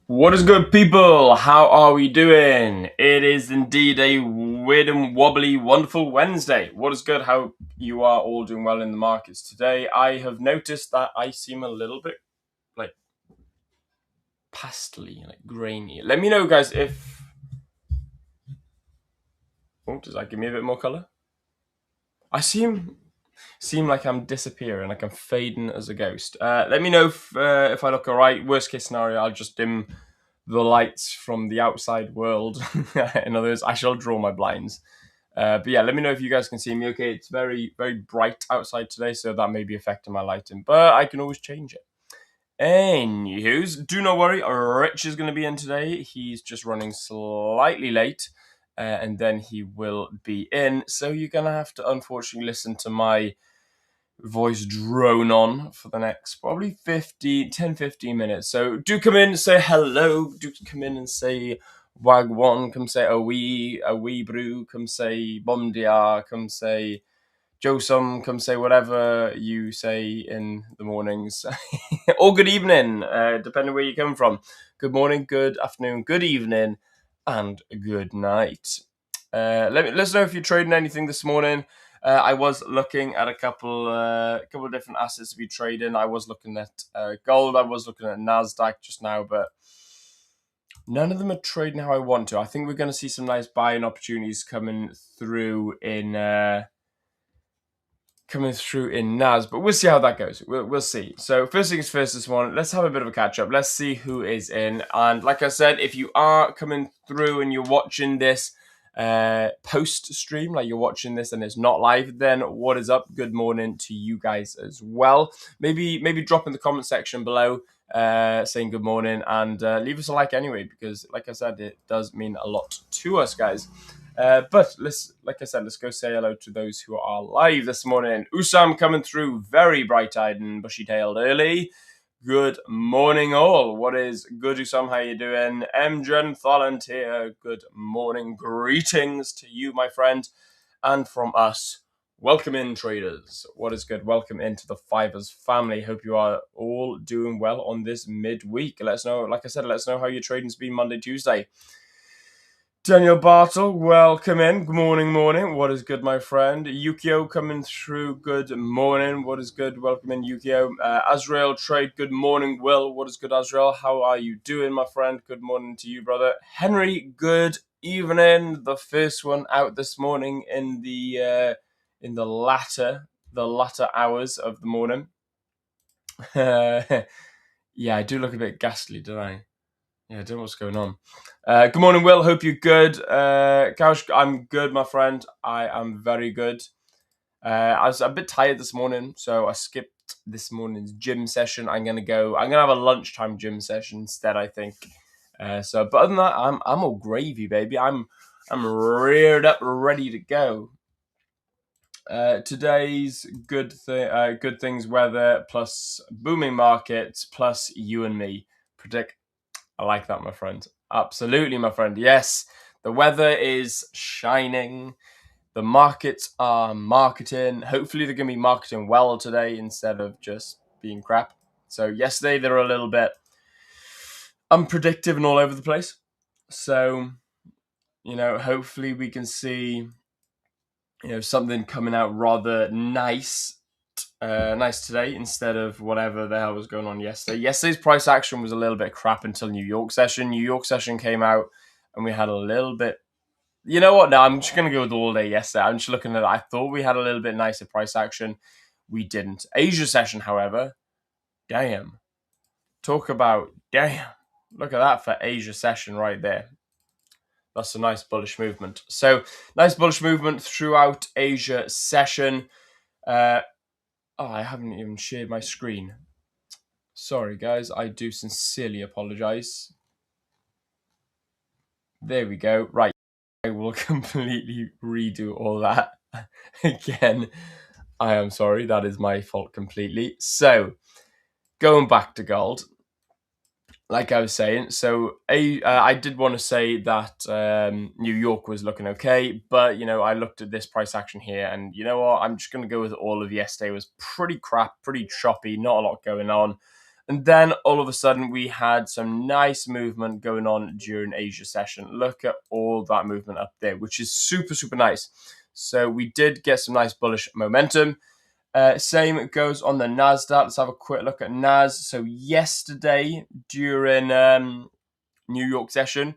What is good, people? How are we doing? It is indeed a weird and wobbly, wonderful Wednesday. What is good? How you are all doing well in the markets today? I have noticed that I seem a little bit like pastely, like grainy. Let me know, guys, if does that give me a bit more color? I seem like I'm disappearing, like I'm fading as a ghost. Let me know if I look alright. Worst case scenario, I'll just dim the lights from the outside world. In other words, I shall draw my blinds. But yeah, let me know if you guys can see me okay. It's very, very bright outside today, so that may be affecting my lighting, but I can always change it. Anywho's, do not worry, Rich is going to be in today. He's just running slightly late, and then he will be in. So you're going to have to, unfortunately, listen to my voice drone on for the next probably 10-15 minutes. So do come in, say hello, do come in and say wagwan, come say a wee brew, come say bom dia, come say Josum, come say whatever you say in the mornings. Or good evening, depending where you come from. Good morning, good afternoon, good evening, and good night. Let's know if you're trading anything this morning. I was looking at a couple of different assets to be trading. I was looking at gold. I was looking at NASDAQ just now, but none of them are trading how I want to. I think we're going to see some nice buying opportunities coming through in NAS, but we'll see how that goes. We'll see. So first things first this morning, let's have a bit of a catch up. Let's see who is in. And like I said, if you are coming through and you're watching this post stream, like you're watching this and it's not live, then what is up? Good morning to you guys as well. Maybe drop in the comment section below saying good morning, and leave us a like anyway, because like I said, it does mean a lot to us, guys. But let's go say hello to those who are live this morning. Usam coming through very bright-eyed and bushy-tailed early. Good morning, all. What is good, Usam? How you doing? Mjen Volunteer, good morning. Greetings to you, my friend. And from us, welcome in, traders. What is good? Welcome into the 5ers family. Hope you are all doing well on this midweek. Let us know, like I said, let us know how your trading's been Monday, Tuesday. Daniel Bartle, welcome in. Good morning. What is good, my friend? Yukio coming through. Good morning. What is good? Welcome in, Yukio. Azrael Trade, good morning. Will, what is good, Azrael? How are you doing, my friend? Good morning to you, brother. Henry, good evening. The first one out this morning in the latter hours of the morning. Yeah, I do look a bit ghastly, don't I? Yeah, I don't know what's going on. Good morning, Will. Hope you're good. Kaush, I'm good, my friend. I am very good. I was a bit tired this morning, so I skipped this morning's gym session. I'm gonna have a lunchtime gym session instead, I think. But other than that, I'm all gravy, baby. I'm reared up, ready to go. Today's good things: weather plus booming markets plus you and me. Predict. I like that, my friend. Absolutely, my friend. Yes, the weather is shining. The markets are marketing. Hopefully, they're going to be marketing well today instead of just being crap. So, yesterday, they were a little bit unpredictable and all over the place. So, hopefully, we can see, something coming out rather nice today instead of whatever the hell was going on yesterday. Yesterday's price action was a little bit crap until New York session. New York session came out and we had a little bit. You know what? No, I'm just going to go with all day yesterday. I'm just looking at it. I thought we had a little bit nicer price action. We didn't. Asia session, however, damn. Talk about damn. Look at that for Asia session right there. That's a nice bullish movement. So, nice bullish movement throughout Asia session. I haven't even shared my screen. Sorry, guys. I do sincerely apologize. There we go. Right. I will completely redo all that again. I am sorry. That is my fault completely. So, going back to gold, like I was saying, so I did want to say that New York was looking okay, but I looked at this price action here, and you know what? I'm just going to go with all of yesterday. It was pretty crap, pretty choppy, not a lot going on. And then all of a sudden we had some nice movement going on during Asia session. Look at all that movement up there, which is super, super nice. So we did get some nice bullish momentum. Same goes on the NASDAQ. Let's have a quick look at NAS. So yesterday during New York session,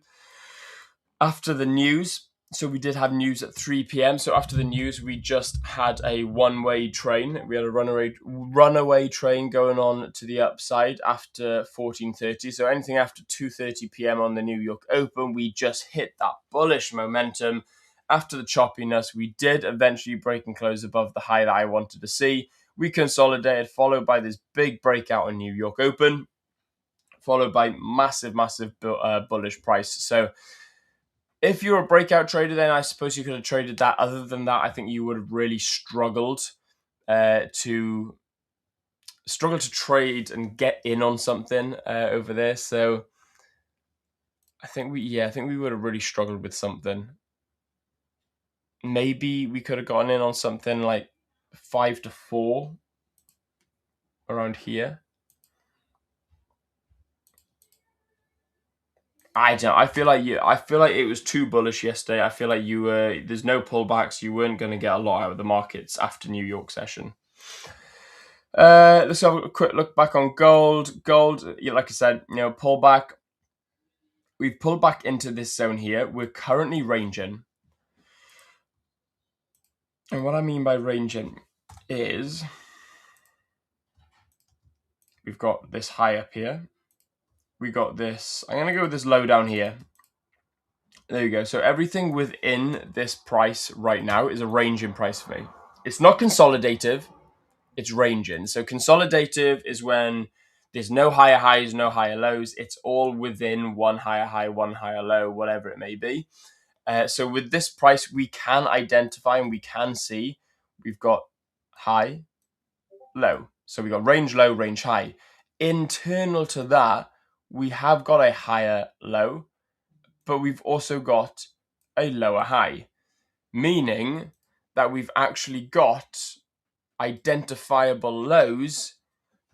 after the news, so we did have news at 3 p.m. So after the news, we just had a one-way train. We had a runaway train going on to the upside after 14:30. So anything after 2:30 p.m. on the New York Open, we just hit that bullish momentum. After the choppiness, we did eventually break and close above the high that I wanted to see. We consolidated, followed by this big breakout on New York Open, followed by massive, massive bullish price. So if you're a breakout trader, then I suppose you could have traded that. Other than that, I think you would have really struggled to trade and get in on something over there. So I think we would have really struggled with something. Maybe we could have gotten in on something like 5 to 4 around here. I don't know. I feel like it was too bullish yesterday. I feel like there's no pullbacks. You weren't going to get a lot out of the markets after New York session. Let's have a quick look back on gold. Gold, like I said, pullback. We've pulled back into this zone here. We're currently ranging. And what I mean by ranging is we've got this high up here. We got this. I'm going to go with this low down here. There you go. So everything within this price right now is a ranging price for me. It's not consolidative. It's ranging. So consolidative is when there's no higher highs, no higher lows. It's all within one higher high, one higher low, whatever it may be. So with this price, we can identify and we can see we've got high, low. So we got range low, range high. Internal to that, we have got a higher low, but we've also got a lower high, meaning that we've actually got identifiable lows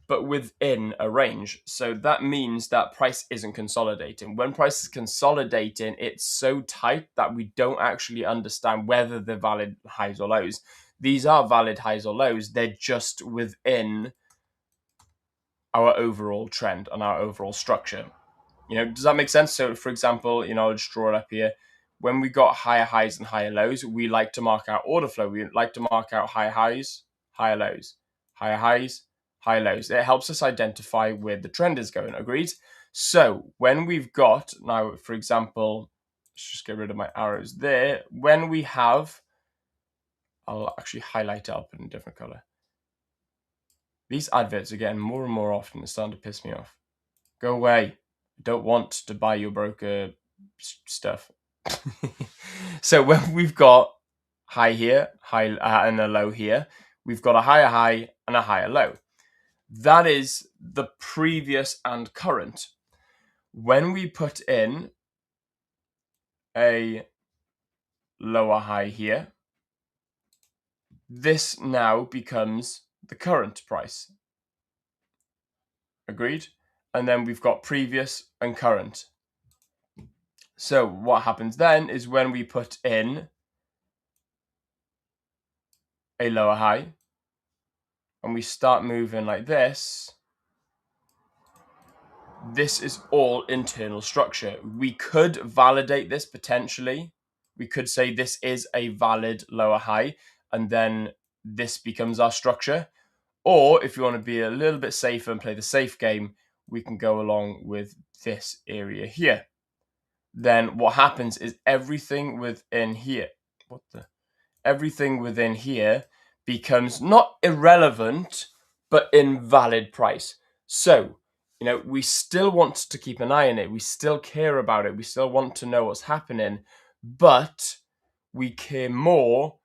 but within a range. So that means that price isn't consolidating. When price is consolidating, it's so tight that we don't actually understand whether they're valid highs or lows. These are valid highs or lows. They're just within our overall trend and our overall structure. Does that make sense? So for example, I'll just draw it up here. When we got higher highs and higher lows, we like to mark out order flow. We like to mark out higher highs, higher lows, higher highs, high lows. It helps us identify where the trend is going. Agreed? So when we've got, now, for example, let's just get rid of my arrows there. When we have, I'll actually highlight it up in a different color. These adverts are getting more and more often. It's starting to piss me off. Go away. I don't want to buy your broker stuff. So when we've got high here, high and a low here, we've got a higher high and a higher low. That is the previous and current. When we put in a lower high here, this now becomes the current price. Agreed? And then we've got previous and current. So what happens then is when we put in a lower high and we start moving like this, this is all internal structure. We could validate this potentially. We could say this is a valid lower high and then this becomes our structure. Or if you want to be a little bit safer and play the safe game, we can go along with this area here. Then what happens is everything within here, everything within here becomes not irrelevant, but invalid price. So, we still want to keep an eye on it. We still care about it. We still want to know what's happening, but we care more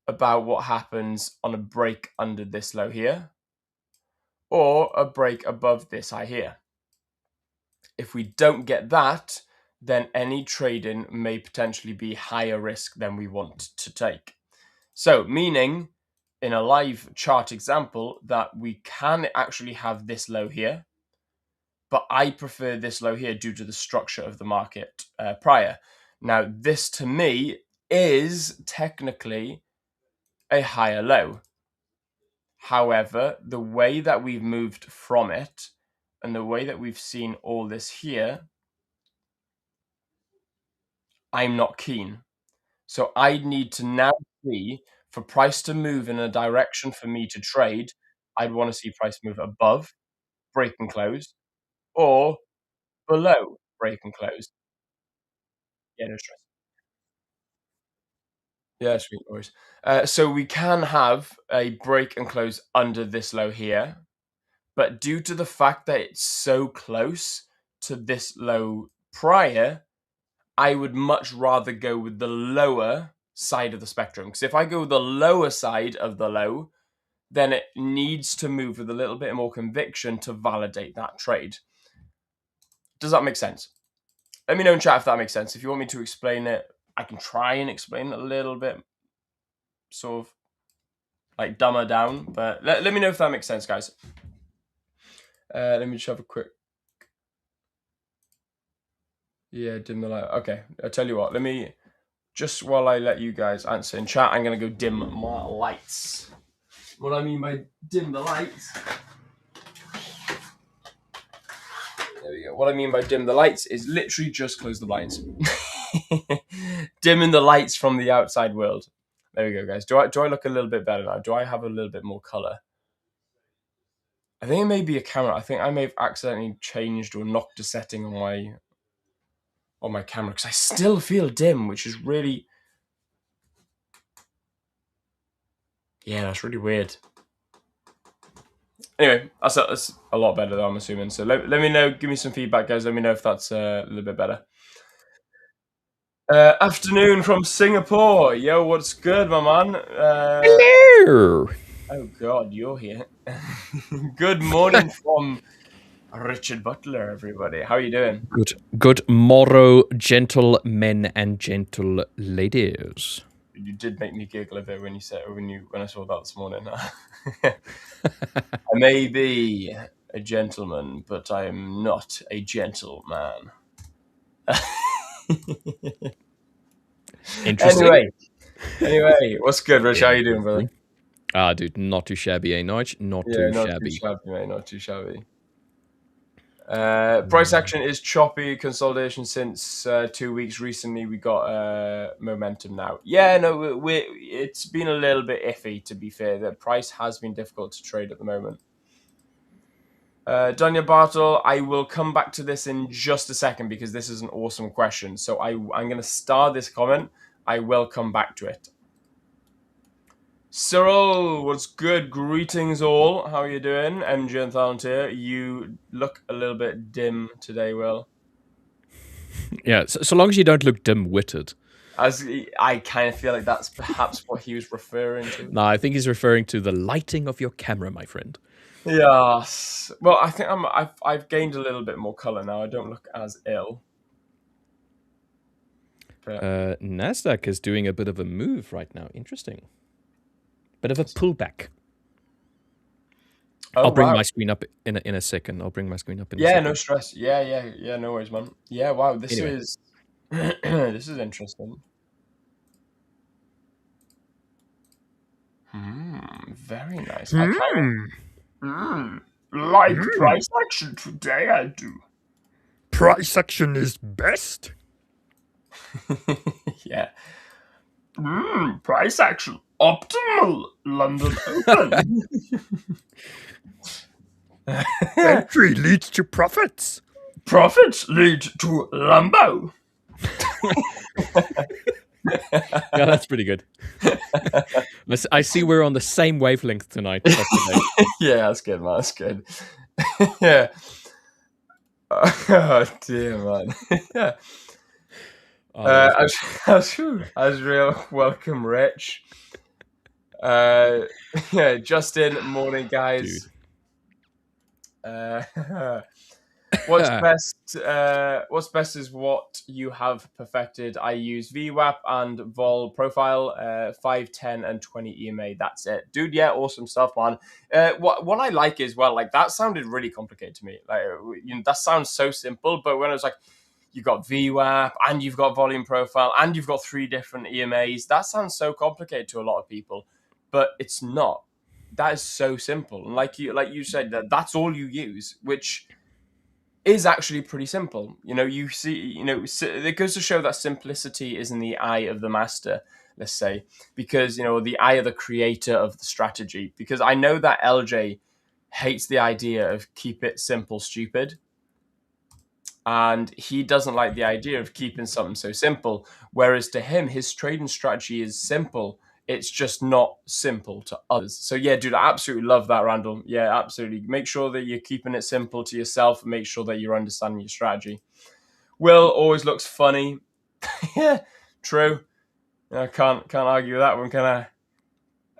about what happens on a break under this low here or a break above this high here. If we don't get that, then any trading may potentially be higher risk than we want to take. So, meaning in a live chart example that we can actually have this low here, but I prefer this low here due to the structure of the market prior. Now, this to me is technically a higher low. However, the way that we've moved from it and the way that we've seen all this here, I'm not keen. So I need to now see for price to move in a direction for me to trade. I'd want to see price move above, break and close, or below, break and close. Yeah, no stress. Yeah, sweet boys. So we can have a break and close under this low here, but due to the fact that it's so close to this low prior, I would much rather go with the lower side of the spectrum. Because if I go with the lower side of the low, then it needs to move with a little bit more conviction to validate that trade. Does that make sense? Let me know in chat if that makes sense. If you want me to explain it, I can try and explain it a little bit, sort of like dumber down. But let me know if that makes sense, guys. Let me just have a quick... Yeah, dim the light. Okay, I'll tell you what. Let me... Just while I let you guys answer in chat, I'm going to go dim my lights. What I mean by dim the lights... There we go. What I mean by dim the lights is literally just close the blinds. Dimming the lights from the outside world. There we go, guys. Do I look a little bit better now? Do I have a little bit more color? I think it may be a camera. I think I may have accidentally changed or knocked a setting on my camera because I still feel dim, which is really... Yeah, that's really weird. Anyway, that's a lot better though, I'm assuming. So let me know. Give me some feedback, guys. Let me know if that's a little bit better. Afternoon from Singapore. Yo, what's good, my man? Hello. Oh, God, you're here. Good morning from Richard Butler, everybody. How are you doing? Good morrow, gentlemen and gentle ladies. You did make me giggle a bit when I saw that this morning. I may be a gentleman, but I am not a gentleman. Interesting. Anyway, what's good, Rich? How you doing, brother? Dude, not too shabby, eh, Nige? Not Yeah, too not shabby. too shabby, mate. Not too shabby. Price action is choppy. Consolidation since 2 weeks. Recently, we got momentum now. Yeah, no, it's been a little bit iffy, to be fair. The price has been difficult to trade at the moment. Danya Bartle, I will come back to this in just a second because this is an awesome question. So I'm going to star this comment. I will come back to it. Cyril, what's good? Greetings all. How are you doing? MG and Thalantir, you look a little bit dim today, Will. Yeah, so long as you don't look dim-witted. I kind of feel like that's perhaps what he was referring to. No, I think he's referring to the lighting of your camera, my friend. Yes. Well, I think I've gained a little bit more color now. I don't look as ill. But... NASDAQ is doing a bit of a move right now. Interesting. Bit of a pullback. Oh, I'll bring my screen up in a second. I'll bring my screen up in a second. Yeah, no stress. Yeah, no worries, man. Yeah, wow, this is this is interesting. Very nice. I kind of like price action today, I do. Price action is best. Yeah. Price action. Optimal London Open. Entry leads to profits. Profits lead to Lambo. Yeah, that's pretty good. I see we're on the same wavelength tonight. Yeah, that's good, man. That's good. Yeah. Oh, dear, man. Yeah. Asriel, welcome, Rich. Yeah, Justin, morning, guys. What's best? What's best is what you have perfected. I use VWAP and vol profile, 5, 10, and 20 EMA. That's it, dude. Yeah, awesome stuff, man. What I like is, well, like, that sounded really complicated to me. Like, that sounds so simple, but when I was like, you've got VWAP and you've got volume profile and you've got 3 different EMAs, that sounds so complicated to a lot of people, but it's not. That is so simple, and like you said, that's all you use, which is actually pretty simple. You see, it goes to show that simplicity is in the eye of the master, let's say, because, the eye of the creator of the strategy. Because I know that LJ hates the idea of keep it simple, stupid. And he doesn't like the idea of keeping something so simple. Whereas to him, his trading strategy is simple. It's just not simple to others. So yeah, dude, I absolutely love that, Randall. Yeah, absolutely. Make sure that you're keeping it simple to yourself and make sure that you're understanding your strategy. Will always looks funny. Yeah, true. I can't argue with that one, can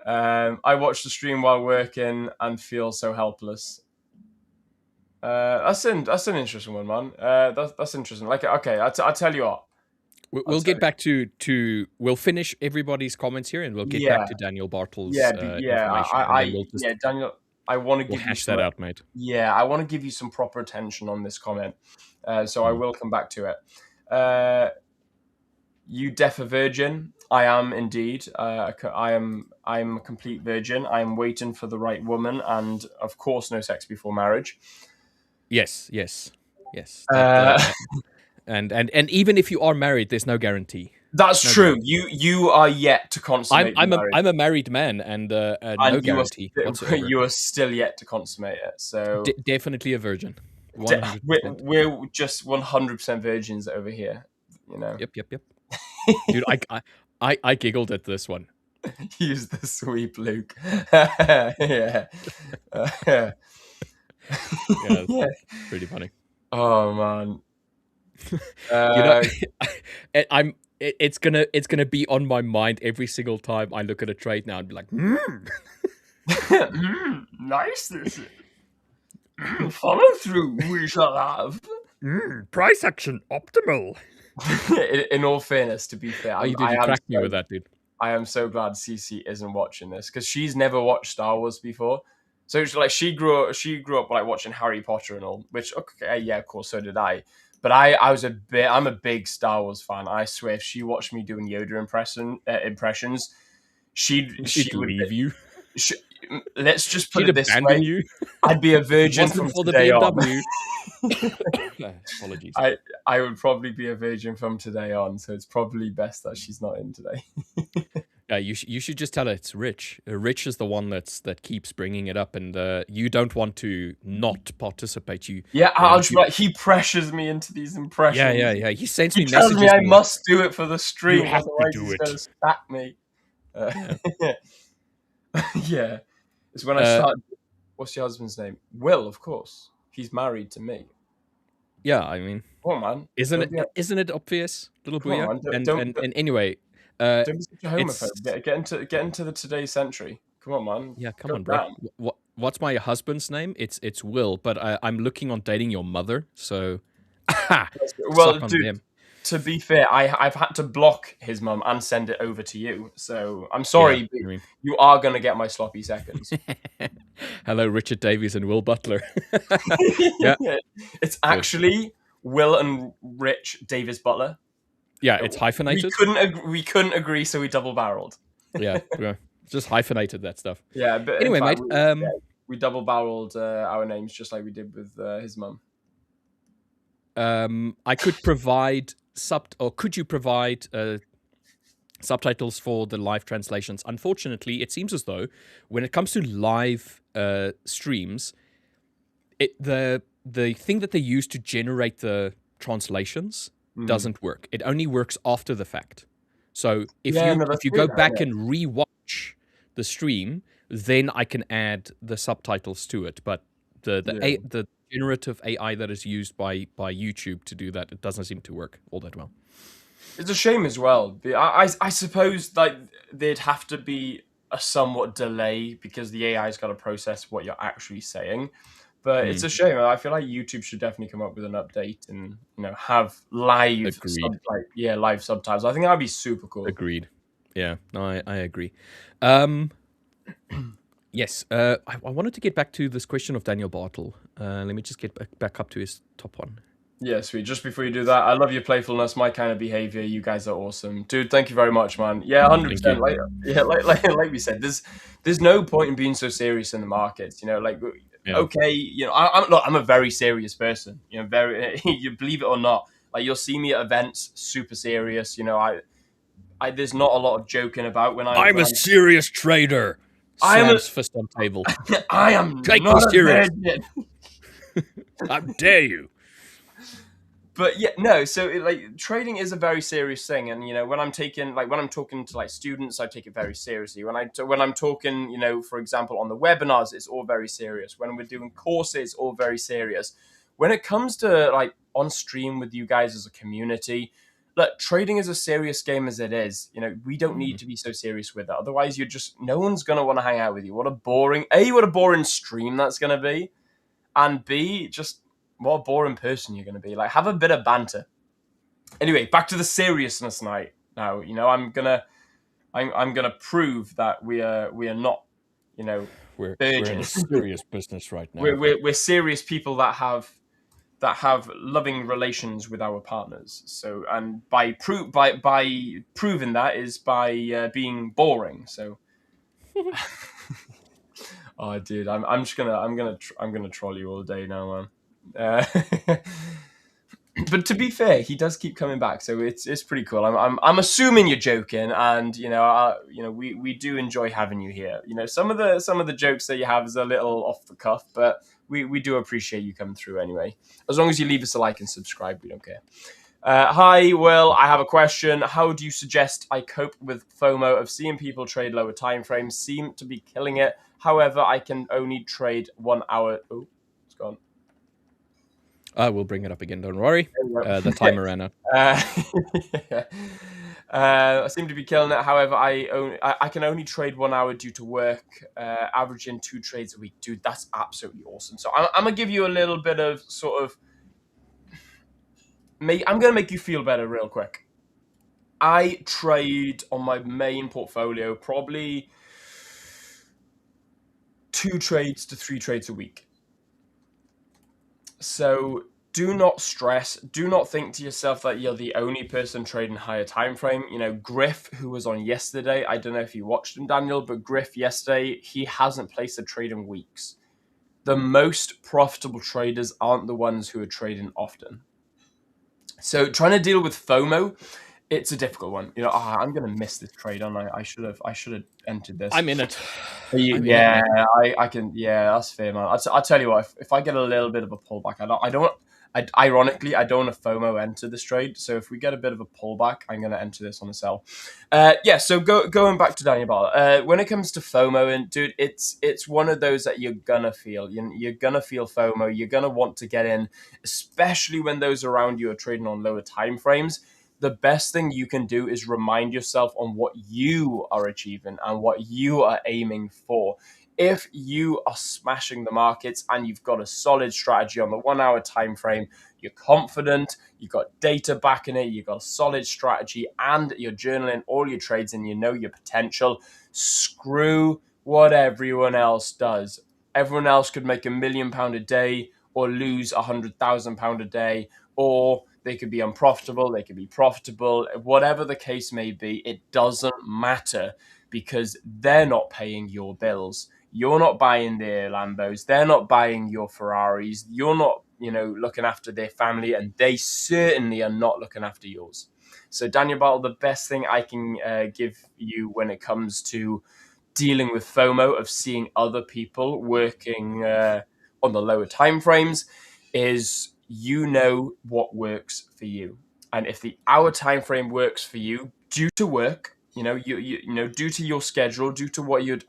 I? I watch the stream while working and feel so helpless. That's an interesting one, man. That's interesting. Like, okay, I'll tell you what. We'll get back to we'll finish everybody's comments here, and we'll get back to Daniel Bartle's information. Daniel, I want to we'll give hash you that out, mate. Yeah, I want to give you some proper attention on this comment, so I will come back to it. You deaf a virgin? I am indeed. I'm a complete virgin. I am waiting for the right woman, and of course, no sex before marriage. Yes. And even if you are married, there's no guarantee. That's true. You are yet to consummate. I'm a married man, and no guarantee whatsoever. You are still yet to consummate it. So definitely a virgin. We're just 100% virgins over here. Yep. Dude, I giggled at this one. Use the sweep, Luke. Yeah. Yeah, pretty funny. Oh man. It's gonna be on my mind every single time I look at a trade now and be like, nice this is. Follow through we shall have. Price action optimal. In all fairness, to be fair, you cracked me with that, dude. I am so glad Cece isn't watching this, because she's never watched Star Wars before. So it's like she grew up like watching Harry Potter and all, which, okay, yeah, of course, so did I. But I'm a big Star Wars fan. I swear, if she watched me doing Yoda impressions, she'd leave you. Let's just put it this way: you. I'd be a virgin from today on. Apologies. I would probably be a virgin from today on, so it's probably best that she's not in today. You should just tell her it's Rich. Rich is the one that keeps bringing it up, and you don't want to not participate. He pressures me into these impressions. Yeah. He sends me tells messages. Me I must do it for the stream. You have to do it. He's gonna sack me. Yeah. It's when I start. What's your husband's name? Will, of course. He's married to me. Yeah, I mean, come on, man. Isn't it obvious, little booyah? And anyway, don't be such a homophobe. Get into the today's century. Come on, man. Yeah, come on, bro. What's my husband's name? It's Will, but I'm looking on dating your mother, so. Well, dude. To be fair, I've had to block his mum and send it over to you. So I'm sorry, but you are going to get my sloppy seconds. Hello, Richard Davies and Will Butler. Yeah. It's actually Will and Rich Davis Butler. Yeah, it's hyphenated. We couldn't agree, so we double-barreled. Yeah, just hyphenated that stuff. Yeah, but anyway, mate, we double-barreled our names just like we did with his mum. I could provide could you provide subtitles for the live translations? Unfortunately, it seems as though when it comes to live streams, the thing that they use to generate the translations doesn't work. It only works after the fact. So if you go back and rewatch the stream, then I can add the subtitles to it. But the generative AI that is used by YouTube to do that, it doesn't seem to work all that well. It's a shame as well. I suppose like there'd have to be a somewhat delay because the AI's got to process what you're actually saying. But it's a shame. I feel like YouTube should definitely come up with an update and have live Agreed. live subtitles. I think that'd be super cool. Agreed. Yeah, no, I agree. Yes, I wanted to get back to this question of Daniel Bartle. Let me just get back up to his top one. Yeah, sweet. Just before you do that, I love your playfulness, my kind of behavior. You guys are awesome, dude. Thank you very much, man. Yeah, 100%. Like we said, there's no point in being so serious in the markets. Okay, I'm a very serious person. Very you believe it or not. Like you'll see me at events, super serious. There's not a lot of joking about when I'm a serious trader. Slams fist on table. I am Take not me serious. virgin. How dare you? But yeah, no. So trading is a very serious thing, and when I'm talking to students, I take it very seriously. When I'm talking, for example, on the webinars, it's all very serious. When we're doing courses, all very serious. When it comes to on stream with you guys as a community, look, trading is a serious game as it is. We don't need to be so serious with it. Otherwise, no one's gonna want to hang out with you. What a boring stream that's gonna be, and B, just what a boring person you're going to be. Have a bit of banter. Anyway, back to the seriousness now. I'm gonna prove that we are not, we're in serious business right now. We're serious people that have loving relations with our partners. So, and by proving that is by being boring. So. Oh, dude, I'm gonna troll you all day now, man. But to be fair, he does keep coming back, so it's pretty cool. I'm assuming you're joking, and we do enjoy having you here. Some of the jokes that you have is a little off the cuff, but we do appreciate you coming through anyway. As long as you leave us a like and subscribe, we don't care. Hi, Will. I have a question. How do you suggest I cope with FOMO of seeing people trade lower time frames? Seem to be killing it. However, I can only trade 1 hour. Oh, it's gone. We'll bring it up again. Don't worry. The timer ran out. I seem to be killing it. However, I can only trade 1 hour due to work, averaging 2 trades a week. Dude, that's absolutely awesome. So I'm gonna give you a little bit of sort of. I'm gonna make you feel better real quick. I trade on my main portfolio probably 2 trades to 3 trades a week. So do not stress. Do not think to yourself that you're the only person trading higher time frame. Griff, who was on yesterday, I don't know if you watched him, Daniel, but Griff yesterday, he hasn't placed a trade in weeks. The most profitable traders aren't the ones who are trading often. So trying to deal with FOMO, it's a difficult one. I'm going to miss this trade, aren't I? I should have entered this. I'm in it. I can. Yeah, that's fair, man. I'll tell you what. If I get a little bit of a pullback, ironically, I don't want to FOMO enter this trade. So if we get a bit of a pullback, I'm going to enter this on a sell. So going back to Daniel Bartle. When it comes to FOMO, and dude, it's one of those that you're gonna feel. You're gonna feel FOMO. You're gonna want to get in, especially when those around you are trading on lower time frames. The best thing you can do is remind yourself on what you are achieving and what you are aiming for. If you are smashing the markets and you've got a solid strategy on the 1 hour time frame, you're confident, you've got data backing it, you've got a solid strategy, and you're journaling all your trades and you know your potential, screw what everyone else does. Everyone else could make £1 million a day or lose £100,000 a day, or they could be unprofitable, they could be profitable, whatever the case may be, it doesn't matter because they're not paying your bills. You're not buying their Lambos. They're not buying your Ferraris. You're not, looking after their family, and they certainly are not looking after yours. So Daniel Bartle, the best thing I can give you when it comes to dealing with FOMO of seeing other people working on the lower time frames is what works for you. And if the hour time frame works for you due to work, due to your schedule, due to what you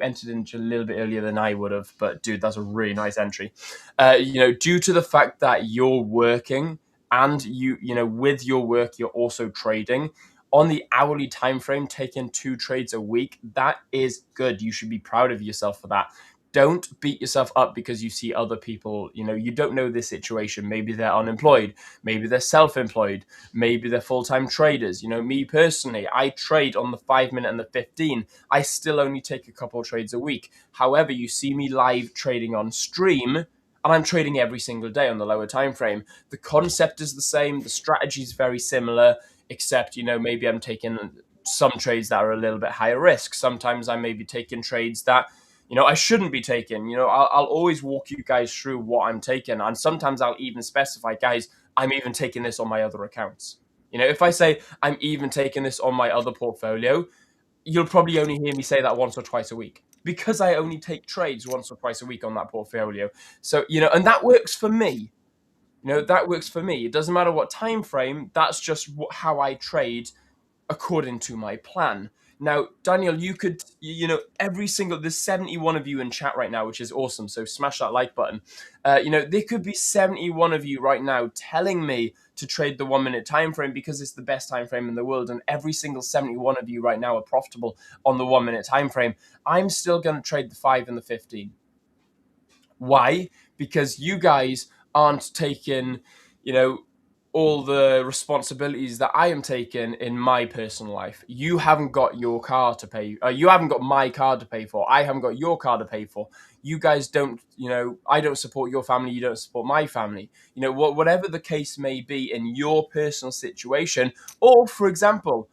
entered in a little bit earlier than I would have, but dude, that's a really nice entry. Due to the fact that you're working and with your work, you're also trading on the hourly time frame, taking 2 trades a week. That is good. You should be proud of yourself for that. don't beat yourself up because you see other people, you don't know this situation. Maybe they're unemployed, maybe they're self-employed, maybe they're full-time traders. Me personally, I trade on the 5-minute and the 15. I still only take a couple of trades a week. However, you see me live trading on stream, and I'm trading every single day on the lower time frame. The concept is the same, the strategy is very similar, except, maybe I'm taking some trades that are a little bit higher risk. Sometimes I may be taking trades that I shouldn't be taking. I'll always walk you guys through what I'm taking. And sometimes I'll even specify, guys, I'm even taking this on my other accounts. If I say I'm even taking this on my other portfolio, you'll probably only hear me say that once or twice a week, because I only take trades once or twice a week on that portfolio. So, and that works for me. That works for me. It doesn't matter what time frame. That's just how I trade according to my plan. Now, Daniel, you could, there's 71 of you in chat right now, which is awesome. So smash that like button. There could be 71 of you right now telling me to trade the 1-minute time frame because it's the best time frame in the world. And every single 71 of you right now are profitable on the 1-minute time frame. I'm still going to trade the 5 and the 15. Why? Because you guys aren't taking, all the responsibilities that I am taking in my personal life. You haven't got your car to pay. You haven't got my car to pay for. I haven't got your car to pay for. You guys don't, I don't support your family. You don't support my family. Whatever the case may be in your personal situation. Or, for example,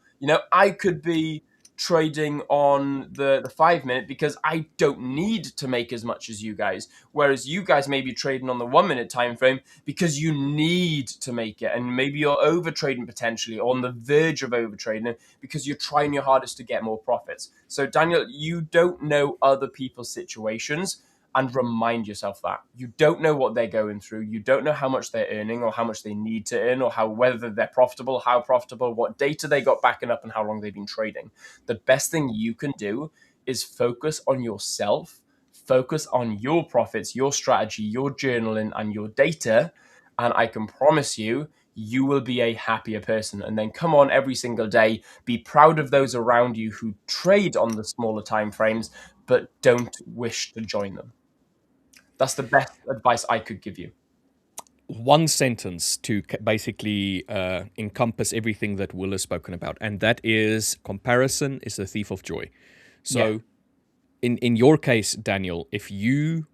I could be trading on the 5-minute because I don't need to make as much as you guys, whereas you guys may be trading on the 1-minute time frame because you need to make it, and maybe you're over trading potentially, or on the verge of over trading because you're trying your hardest to get more profits. So Daniel, you don't know other people's situations, and remind yourself that you don't know what they're going through. You don't know how much they're earning or how much they need to earn, or whether they're profitable, how profitable, what data they got backing up, and how long they've been trading. The best thing you can do is focus on yourself, focus on your profits, your strategy, your journaling, and your data. And I can promise you, you will be a happier person. And then come on every single day, be proud of those around you who trade on the smaller time frames, but don't wish to join them. That's the best advice I could give you. One sentence to basically encompass everything that Will has spoken about, and that is comparison is the thief of joy. So in your case, Daniel, if you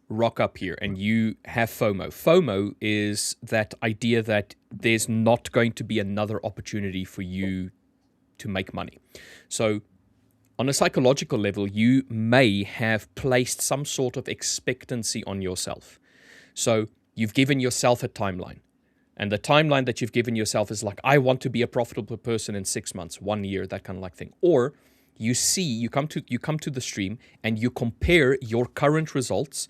rock up here and you have FOMO is that idea that there's not going to be another opportunity for you to make money. So on a psychological level, you may have placed some sort of expectancy on yourself. So you've given yourself a timeline. And the timeline that you've given yourself is like, I want to be a profitable person in 6 months, 1 year, that kind of like thing. Or you come to the stream and you compare your current results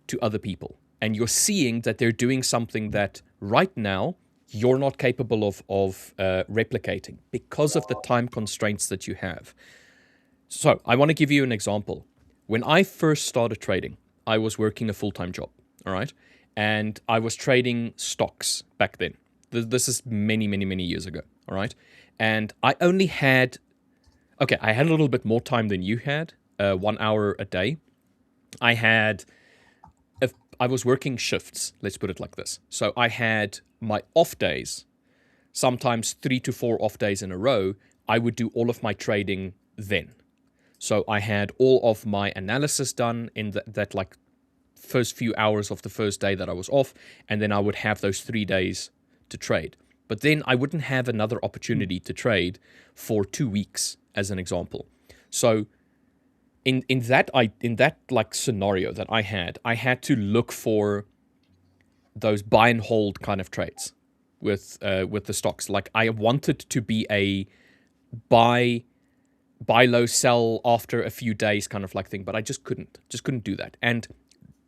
to other people. And you're seeing that they're doing something that right now you're not capable of replicating because of the time constraints that you have. So I want to give you an example. When I first started trading, I was working a full-time job, all right? And I was trading stocks back then. This is many, many, many years ago, all right? And I only had, I had a little bit more time than you had, 1 hour a day. I was working shifts, let's put it like this. So I had my off days, sometimes 3 to 4 off days in a row. I would do all of my trading then. So I had all of my analysis done in that like first few hours of the first day that I was off, and then I would have those 3 days to trade. But then I wouldn't have another opportunity to trade for 2 weeks, as an example. So in that like scenario that I had to look for those buy and hold kind of trades with the stocks. Like I wanted to be a buy low, sell after a few days kind of like thing, but I just couldn't do that. And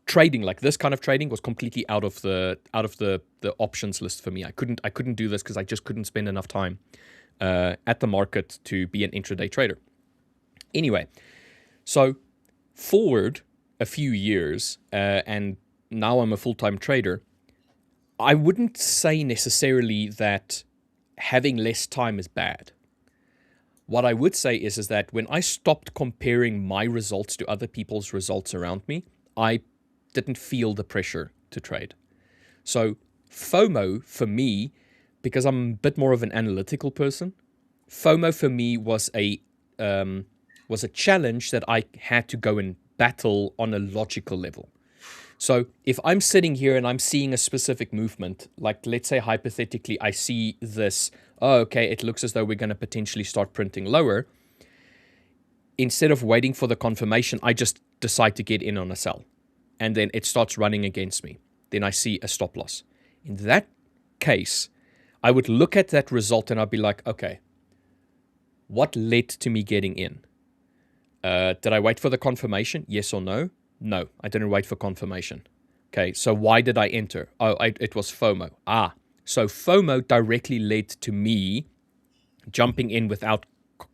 trading, like this kind of trading, was completely out of the options list for me. I couldn't do this because I just couldn't spend enough time at the market to be an intraday trader. Anyway, so forward a few years, and now I'm a full-time trader. I wouldn't say necessarily that having less time is bad. What I would say is that when I stopped comparing my results to other people's results around me, I didn't feel the pressure to trade. So FOMO for me, because I'm a bit more of an analytical person, FOMO for me was a challenge that I had to go and battle on a logical level. So if I'm sitting here and I'm seeing a specific movement, like let's say hypothetically I see this, oh, okay, it looks as though we're going to potentially start printing lower. Instead of waiting for the confirmation, I just decide to get in on a sell. And then it starts running against me. Then I see a stop loss. In that case, I would look at that result and I'd be like, okay, what led to me getting in? Did I wait for the confirmation? Yes or no? No, I didn't wait for confirmation. Okay, so why did I enter? Oh, it was FOMO. So FOMO directly led to me jumping in without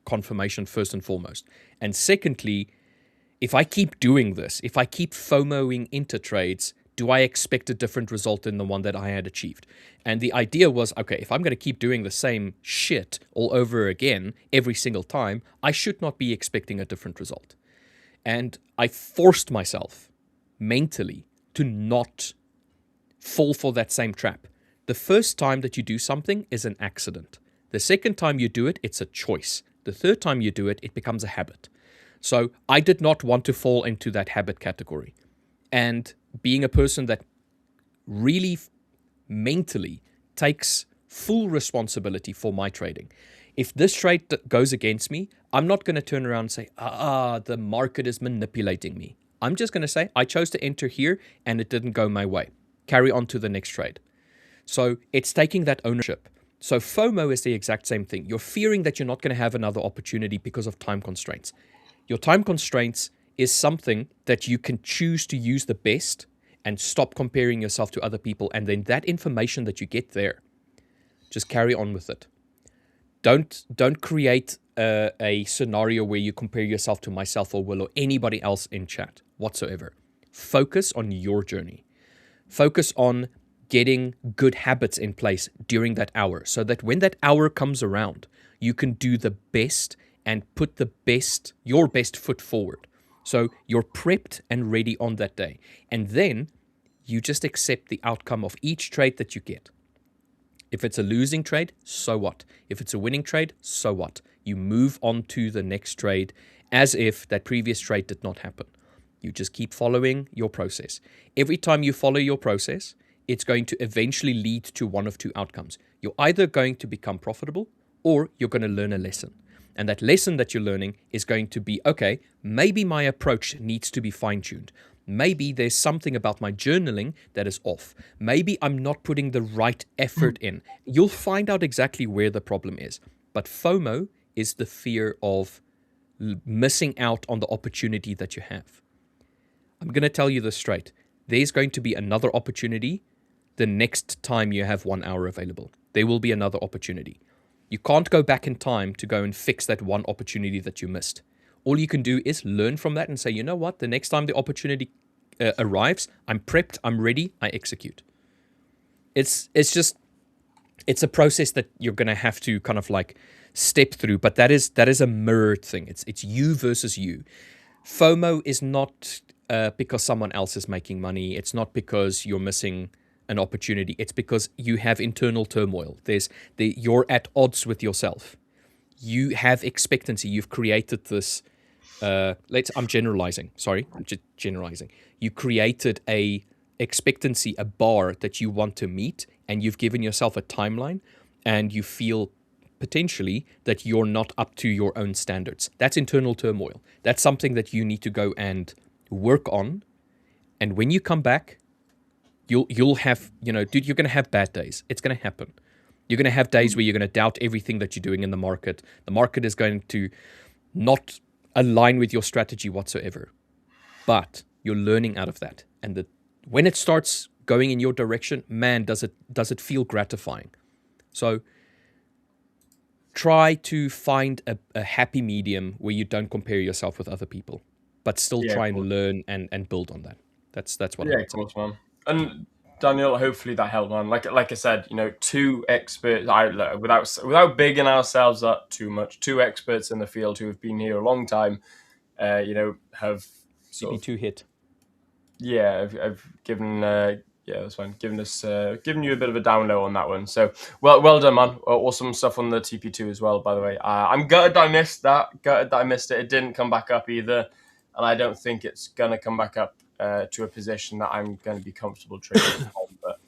confirmation first and foremost. And secondly, if I keep doing this, if I keep FOMOing into trades, do I expect a different result than the one that I had achieved? And the idea was, okay, if I'm going to keep doing the same shit all over again every single time, I should not be expecting a different result. And I forced myself mentally to not fall for that same trap. The first time that you do something is an accident. The second time you do it, it's a choice. The third time you do it, it becomes a habit. So I did not want to fall into that habit category. And being a person that really mentally takes full responsibility for my trading. If this trade goes against me, I'm not going to turn around and say, the market is manipulating me. I'm just going to say, I chose to enter here and it didn't go my way. Carry on to the next trade. So it's taking that ownership. So FOMO is the exact same thing. You're fearing that you're not going to have another opportunity because of time constraints. Your time constraints is something that you can choose to use the best and stop comparing yourself to other people. And then that information that you get there, just carry on with it. Don't create a scenario where you compare yourself to myself or Will or anybody else in chat whatsoever. Focus on your journey. Focus on getting good habits in place during that hour so that when that hour comes around, you can do the best and put your best foot forward. So you're prepped and ready on that day. And then you just accept the outcome of each trade that you get. If it's a losing trade, so what? If it's a winning trade, so what? You move on to the next trade as if that previous trade did not happen. You just keep following your process. Every time you follow your process, it's going to eventually lead to one of two outcomes. You're either going to become profitable or you're going to learn a lesson. And that lesson that you're learning is going to be, okay, maybe my approach needs to be fine-tuned. Maybe there's something about my journaling that is off. Maybe I'm not putting the right effort in. You'll find out exactly where the problem is. But FOMO is the fear of missing out on the opportunity that you have. I'm going to tell you this straight. There's going to be another opportunity the next time you have 1 hour available. There will be another opportunity. You can't go back in time to go and fix that one opportunity that you missed. All you can do is learn from that and say, you know what, the next time the opportunity arrives, I'm prepped, I'm ready, I execute. It's a process that you're going to have to kind of like step through, but that is a mirrored thing. It's you versus you. FOMO is not because someone else is making money. It's not because you're missing an opportunity. It's because you have internal turmoil. You're at odds with yourself. You have expectancy. You've created this. I'm generalizing. Sorry, I'm just generalizing. You created a expectancy, a bar that you want to meet, and you've given yourself a timeline, and you feel potentially that you're not up to your own standards. That's internal turmoil. That's something that you need to go and work on. And when you come back, you'll have, dude, you're going to have bad days. It's going to happen. You're going to have days where you're going to doubt everything that you're doing in the market. The market is going to not align with your strategy whatsoever. But you're learning out of that. And when it starts going in your direction, man, does it feel gratifying. So try to find a happy medium where you don't compare yourself with other people, but still try and learn and build on that. That's what I would say. Of course, man. And Daniel, hopefully that helped, man. Like I said, two experts. Without bigging ourselves up too much, two experts in the field who have been here a long time. Have sort of CP2 hit. yeah, I've given yeah, that's fine. Giving you a bit of a down low on that one. So well done, man. Awesome stuff on the TP2 as well, by the way. I'm gutted I missed that. Gutted that I missed it. It didn't come back up either, and I don't think it's gonna come back up to a position that I'm going to be comfortable trading on. But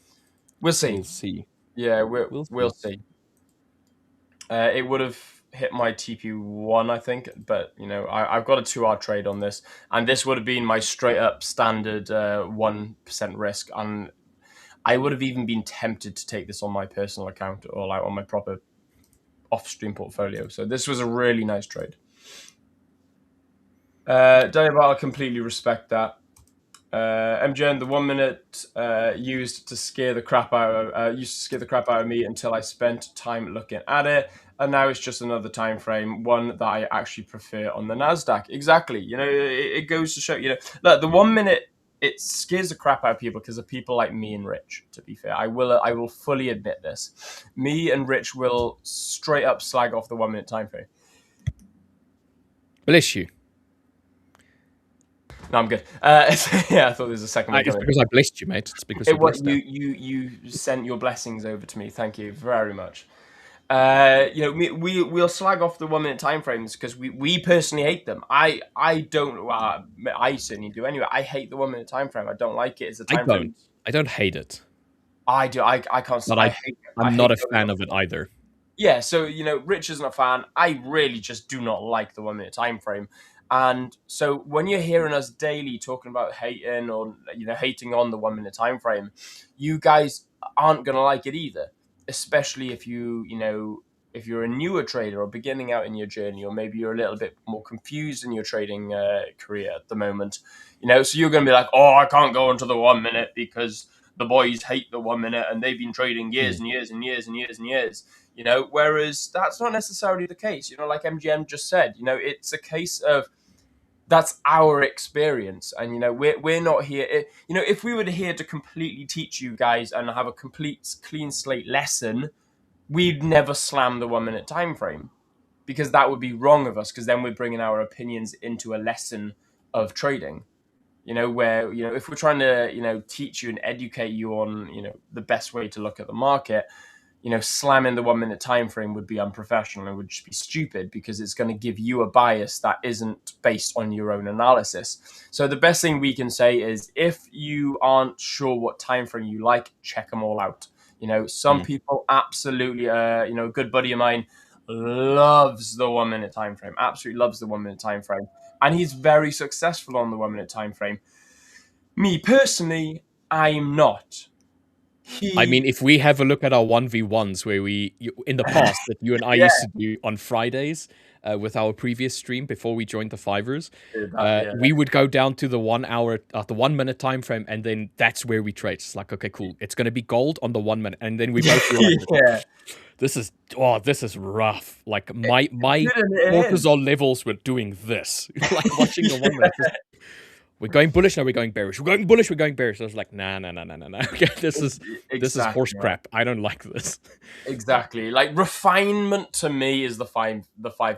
we'll see. We'll see. Yeah, we'll see. It would have hit my TP1, I think, but I've got a 2-hour trade on this, and this would have been my straight up standard 1% risk, and I would have even been tempted to take this on my personal account or like on my proper off-stream portfolio. So this was a really nice trade. Dave, I completely respect that. MGN, the 1 minute used to scare the crap out of me until I spent time looking at it, and now it's just another time frame, one that I actually prefer on the NASDAQ. Exactly. It goes to show. Look, the 1 minute, it scares the crap out of people because of people like me and Rich. To be fair, I will fully admit this. Me and Rich will straight up slag off the 1 minute time frame. Bless you. No, I'm good. Yeah, I thought there was a second one. It's because I blessed you, mate. It's because you sent your blessings over to me. Thank you very much. We'll slag off the 1 minute time frames because we personally hate them. I don't. I certainly do anyway. I hate the 1 minute time frame. I don't like it. It's a time frame. I don't hate it. I do. I can't. But I'm not a fan of it either. Yeah. So Rich isn't a fan. I really just do not like the 1 minute time frame. And so when you're hearing us daily talking about hating or hating on the 1 minute time frame, you guys aren't gonna like it either. Especially if if you're a newer trader or beginning out in your journey, or maybe you're a little bit more confused in your trading career at the moment. So you're gonna be like, oh, I can't go into the 1 minute because the boys hate the 1 minute and they've been trading years and years and years and years and years. Whereas that's not necessarily the case. Like MGM just said, it's a case of that's our experience, and we're not here. If we were here to completely teach you guys and have a complete clean slate lesson, we'd never slam the 1 minute time frame, because that would be wrong of us, because then we're bringing our opinions into a lesson of trading. Where if we're trying to teach you and educate you on the best way to look at the market, slamming the 1 minute time frame would be unprofessional and would just be stupid, because it's going to give you a bias that isn't based on your own analysis. So the best thing we can say is, if you aren't sure what time frame you like, check them all out. Some people absolutely, a good buddy of mine loves the 1 minute time frame, absolutely loves the 1 minute time frame, and he's very successful on the 1 minute time frame. Me personally, I'm not. I mean, if we have a look at our 1v1s where in the past that you and I used to do on Fridays with our previous stream before we joined the 5ers, we would go down to the 1 hour, the 1 minute time frame, and then that's where we trade. It's like, okay, cool, it's going to be gold on the 1 minute, and then we both realize, this is rough. Like my cortisol levels were doing this, like watching the 1 minute. We're going bullish, now we're going bearish. We're going bullish, we're going bearish. I was like, nah. Okay, this is horse crap. I don't like this. Exactly. Like, refinement to me is the 5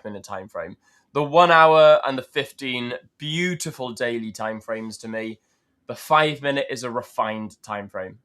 minute time frame. The 1 hour and the 15, beautiful daily time frames to me. The 5 minute is a refined time frame.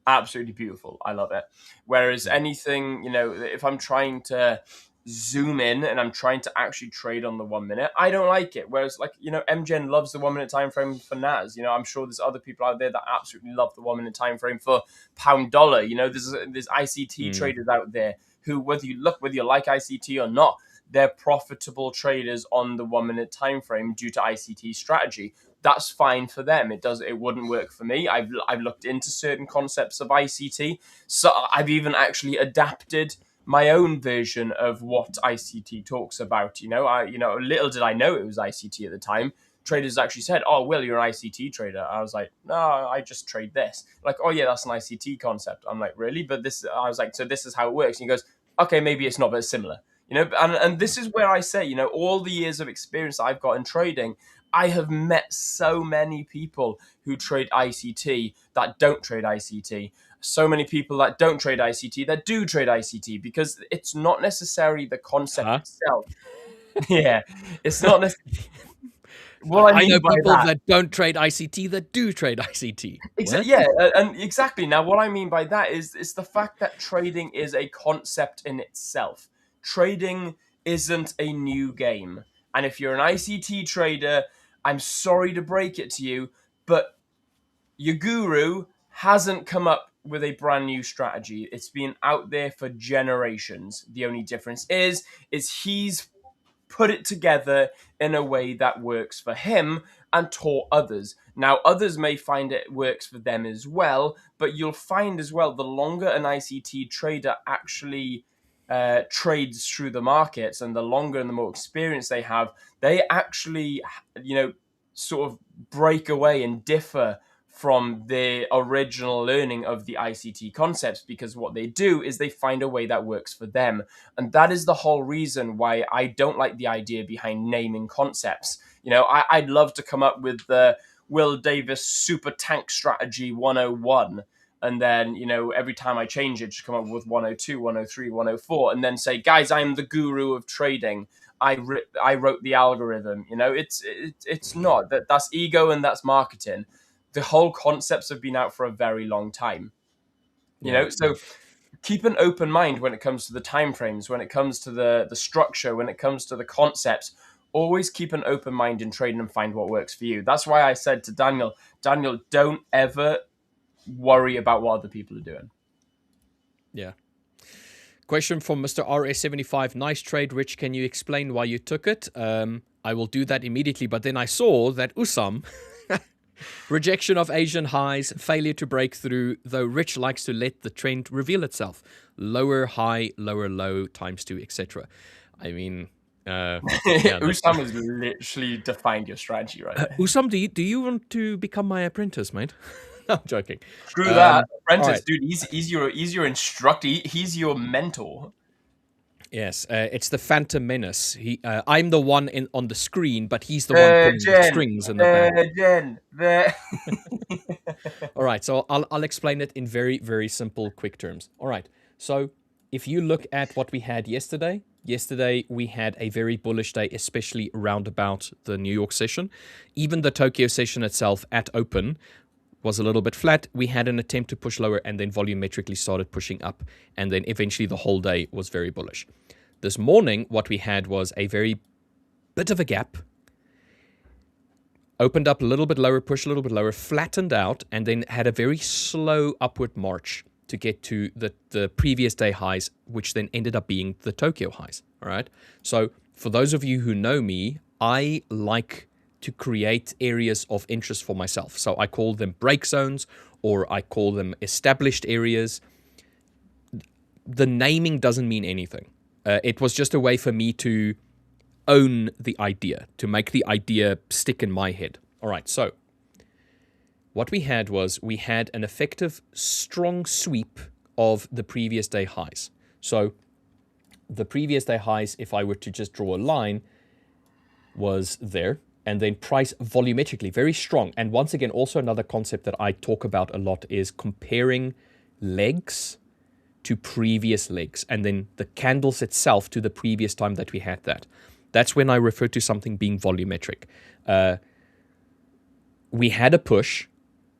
Absolutely beautiful. I love it. Whereas anything, if I'm trying to zoom in and I'm trying to actually trade on the 1 minute, I don't like it. Whereas, like, MGen loves the 1 minute time frame for NAS. I'm sure there's other people out there that absolutely love the 1 minute time frame for pound dollar. There's ICT traders out there who, whether you like ICT or not, they're profitable traders on the 1 minute time frame due to ICT strategy. That's fine for them. It wouldn't work for me. I've looked into certain concepts of ICT, so I've even actually adapted my own version of what ICT talks about. Little did I know it was ICT at the time. Traders actually said, "Oh, Will, you're an ICT trader." I was like, "No, I just trade this." Like, "Oh yeah, that's an ICT concept." I'm like, "Really?" But I was like, "So this is how it works." And he goes, "Okay, maybe it's not, but it's similar." And this is where I say, all the years of experience I've got in trading, I have met so many people who trade ICT that don't trade ICT. So many people that don't trade ICT that do trade ICT, because it's not necessarily the concept Huh? itself. Yeah, it's not necessarily. What I I know mean by people that, that don't trade ICT that do trade ICT. What? yeah, and exactly. Now, what I mean by that is it's the fact that trading is a concept in itself. Trading isn't a new game, and if you're an ICT trader, I'm sorry to break it to you, but your guru hasn't come up with a brand new strategy. It's been out there for generations. The only difference is he's put it together in a way that works for him and taught others. Now, others may find it works for them as well, but you'll find as well the longer an ICT trader actually trades through the markets, and the longer and the more experience they have, they actually, sort of break away and differ from the original learning of the ICT concepts, because what they do is they find a way that works for them. And that is the whole reason why I don't like the idea behind naming concepts. I'd love to come up with the Will Davis Super Tank Strategy 101. And then, every time I change it, just come up with 102, 103, 104, and then say, guys, I'm the guru of trading. I wrote the algorithm. It's not. That's ego and that's marketing. The whole concepts have been out for a very long time. Yeah. So keep an open mind when it comes to the timeframes, when it comes to the structure, when it comes to the concepts. Always keep an open mind in trading and find what works for you. That's why I said to Daniel, don't ever worry about what other people are doing. Yeah. Question from Mr. RS75. Nice trade, Rich. Can you explain why you took it? I will do that immediately. But then I saw that Usam, rejection of Asian highs, failure to break through, though Rich likes to let the trend reveal itself. Lower high, lower low, _2, etc. I mean, yeah, Usam has literally defined your strategy right there. Usam, do you want to become my apprentice, mate? No, I'm joking. Screw that. Apprentice, right. dude, he's your instructor. He's your mentor. Yes, it's the Phantom Menace. I'm the one on the screen, but he's the one pulling the strings in the band. All right, so I'll explain it in very, very simple, quick terms. All right, so if you look at what we had yesterday we had a very bullish day, especially around about the New York session. Even the Tokyo session itself at open was a little bit flat. We had an attempt to push lower and then volumetrically started pushing up. And then eventually the whole day was very bullish. This morning, what we had was a very bit of a gap. Opened up a little bit lower, pushed a little bit lower, flattened out, and then had a very slow upward march to get to the previous day highs, which then ended up being the Tokyo highs. All right. So for those of you who know me, I like to create areas of interest for myself. So I call them break zones, or I call them established areas. The naming doesn't mean anything. It was just a way for me to own the idea, to make the idea stick in my head. All right, so what we had was we had an effective strong sweep of the previous day highs. So the previous day highs, if I were to just draw a line, was there. And then price volumetrically, very strong. And once again, also another concept that I talk about a lot is comparing legs to previous legs, and then the candles itself to the previous time that we had that. That's when I refer to something being volumetric. We had a push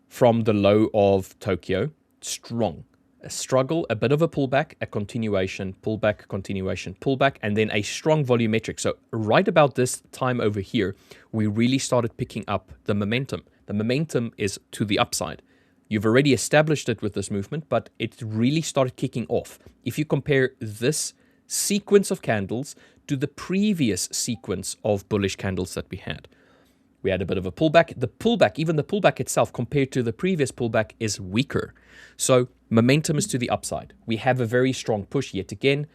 from the low of Tokyo, strong. A struggle, a bit of a pullback, a continuation, pullback, continuation, pullback, and then a strong volumetric. So right about this time over here, we really started picking up the momentum. The momentum is to the upside. You've already established it with this movement, but it really started kicking off. If you compare this sequence of candles to the previous sequence of bullish candles that we had a bit of a pullback. The pullback, even the pullback itself compared to the previous pullback, is weaker. So momentum is to the upside. We have a very strong push yet again,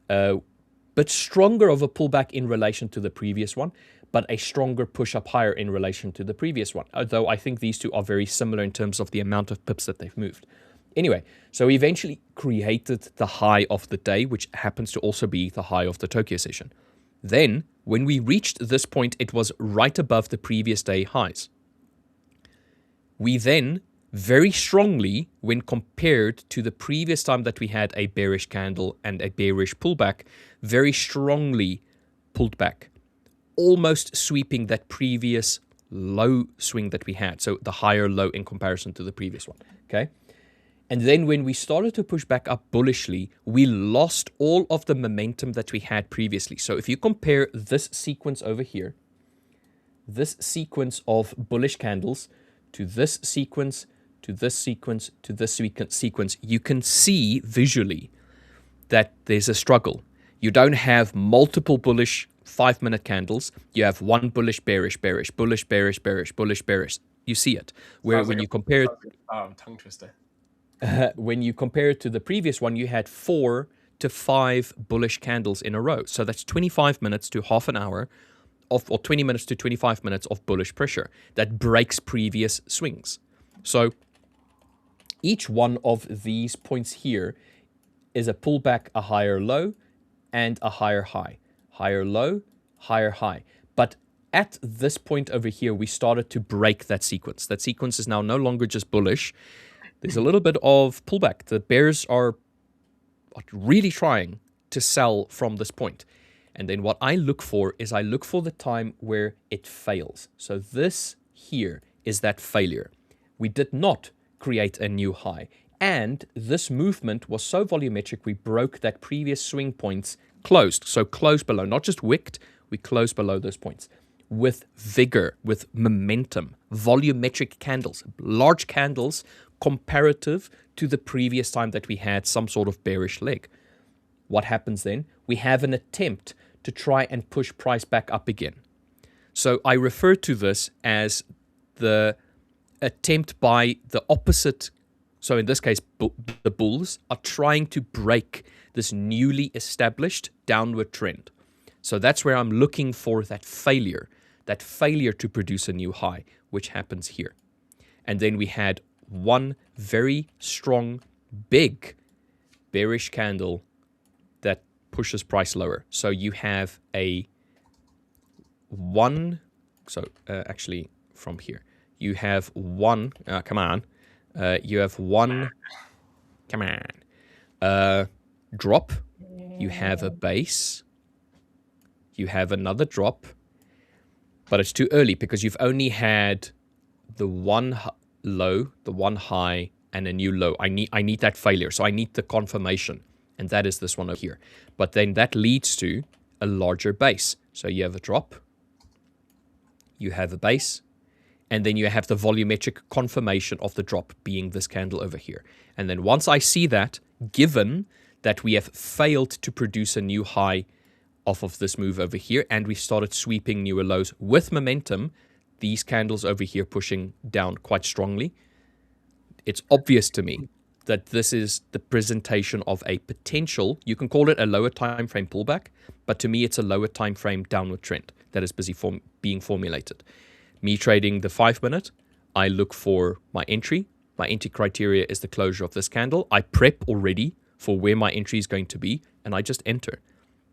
but stronger of a pullback in relation to the previous one, but a stronger push up higher in relation to the previous one. Although I think these two are very similar in terms of the amount of pips that they've moved. Anyway, so we eventually created the high of the day, which happens to also be the high of the Tokyo session. Then, when we reached this point, it was right above the previous day highs. We then, very strongly, when compared to the previous time that we had a bearish candle and a bearish pullback, very strongly pulled back, almost sweeping that previous low swing that we had. So the higher low in comparison to the previous one. Okay. And then when we started to push back up bullishly, we lost all of the momentum that we had previously. So if you compare this sequence over here, this sequence of bullish candles to this sequence, to this sequence, to this sequence, you can see visually that there's a struggle. You don't have multiple bullish 5-minute candles. You have one bullish, bearish, bearish, bullish, bearish, bearish, bullish, bearish. You see it. Where when you compare it, tongue twister. When you compare it to the previous one, you had 4 to 5 bullish candles in a row. So that's 25 minutes to half an hour of, or 20 minutes to 25 minutes of bullish pressure that breaks previous swings. So each one of these points here is a pullback, a higher low, and a higher high. Higher low, higher high. But at this point over here, we started to break that sequence. That sequence is now no longer just bullish. There's a little bit of pullback. The bears are really trying to sell from this point. And then what I look for is I look for the time where it fails. So this here is that failure. We did not create a new high. And this movement was so volumetric, we broke that previous swing points closed. So closed below, not just wicked, we closed below those points with vigor, with momentum, volumetric candles, large candles comparative to the previous time that we had some sort of bearish leg. What happens then? We have an attempt to try and push price back up again. So I refer to this as the attempt by the opposite. So in this case, the bulls are trying to break this newly established downward trend. So that's where I'm looking for that failure to produce a new high, which happens here. And then we had one very strong, big bearish candle that pushes price lower. So you have a one, so actually from here, you have one, come on, you have one, come on, drop, you have a base, you have another drop, but it's too early because you've only had the one low, the one high, and a new low. I need that failure, so I need the confirmation, and that is this one over here. But then that leads to a larger base. So you have a drop, you have a base, and then you have the volumetric confirmation of the drop being this candle over here. And then once I see that, given that we have failed to produce a new high off of this move over here, and we started sweeping newer lows with momentum, these candles over here pushing down quite strongly, it's obvious to me that this is the presentation of a potential, you can call it a lower time frame pullback, but to me it's a lower time frame downward trend that is busy being formulated. Me trading the 5-minute, I look for my entry. My entry criteria is the closure of this candle. I prep already for where my entry is going to be, and I just enter.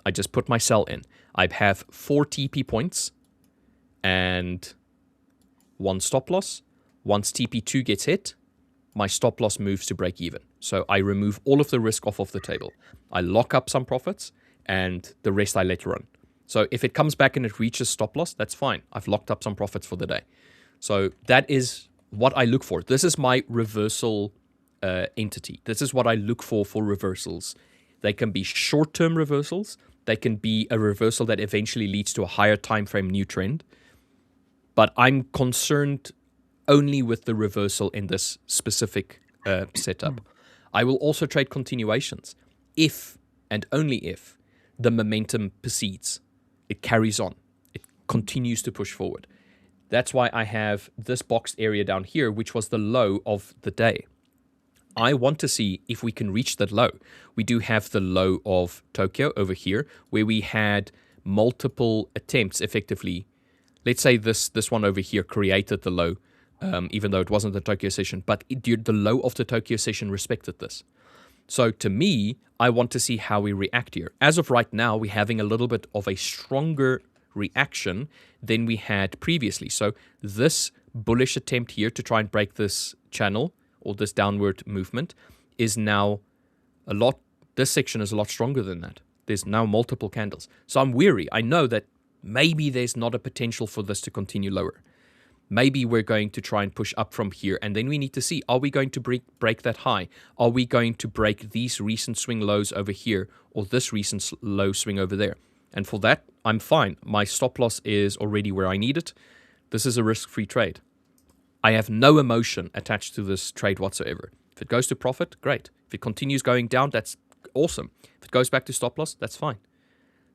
I just put my sell in. I have 4 TP points and 1 stop loss. Once TP2 gets hit, my stop loss moves to break even. So I remove all of the risk off of the table. I lock up some profits and the rest I let run. So if it comes back and it reaches stop loss, that's fine. I've locked up some profits for the day. So that is what I look for. This is my reversal entity. This is what I look for reversals. They can be short-term reversals. They can be a reversal that eventually leads to a higher time frame new trend. But I'm concerned only with the reversal in this specific setup. I will also trade continuations if and only if the momentum persists. It carries on. It continues to push forward. That's why I have this boxed area down here, which was the low of the day. I want to see if we can reach that low. We do have the low of Tokyo over here, where we had multiple attempts effectively. Let's say this one over here created the low, even though it wasn't the Tokyo session, but the low of the Tokyo session respected this. So to me, I want to see how we react here. As of right now, we're having a little bit of a stronger reaction than we had previously. So this bullish attempt here to try and break this channel or this downward movement is now a lot, this section is a lot stronger than that. There's now multiple candles. So I'm weary. I know that maybe there's not a potential for this to continue lower. Maybe we're going to try and push up from here, and then we need to see, are we going to break that high? Are we going to break these recent swing lows over here or this recent low swing over there? And for that, I'm fine. My stop loss is already where I need it. This is a risk-free trade. I have no emotion attached to this trade whatsoever. If it goes to profit, great. If it continues going down, that's awesome. If it goes back to stop loss, that's fine.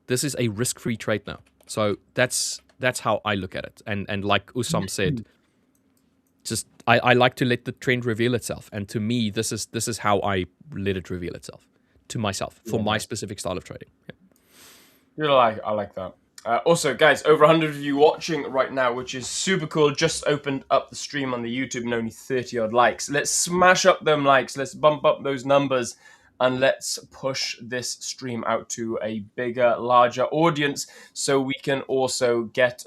This is a risk-free trade now. So that's how I look at it. And like Usam said, just I like to let the trend reveal itself. And to me, this is how I let it reveal itself to myself for my specific style of trading. Yeah. I like that. Also, guys, over 100 of you watching right now, which is super cool. Just opened up the stream on the YouTube and only 30 odd likes. Let's smash up them likes. Let's bump up those numbers. And let's push this stream out to a bigger, larger audience so we can also get,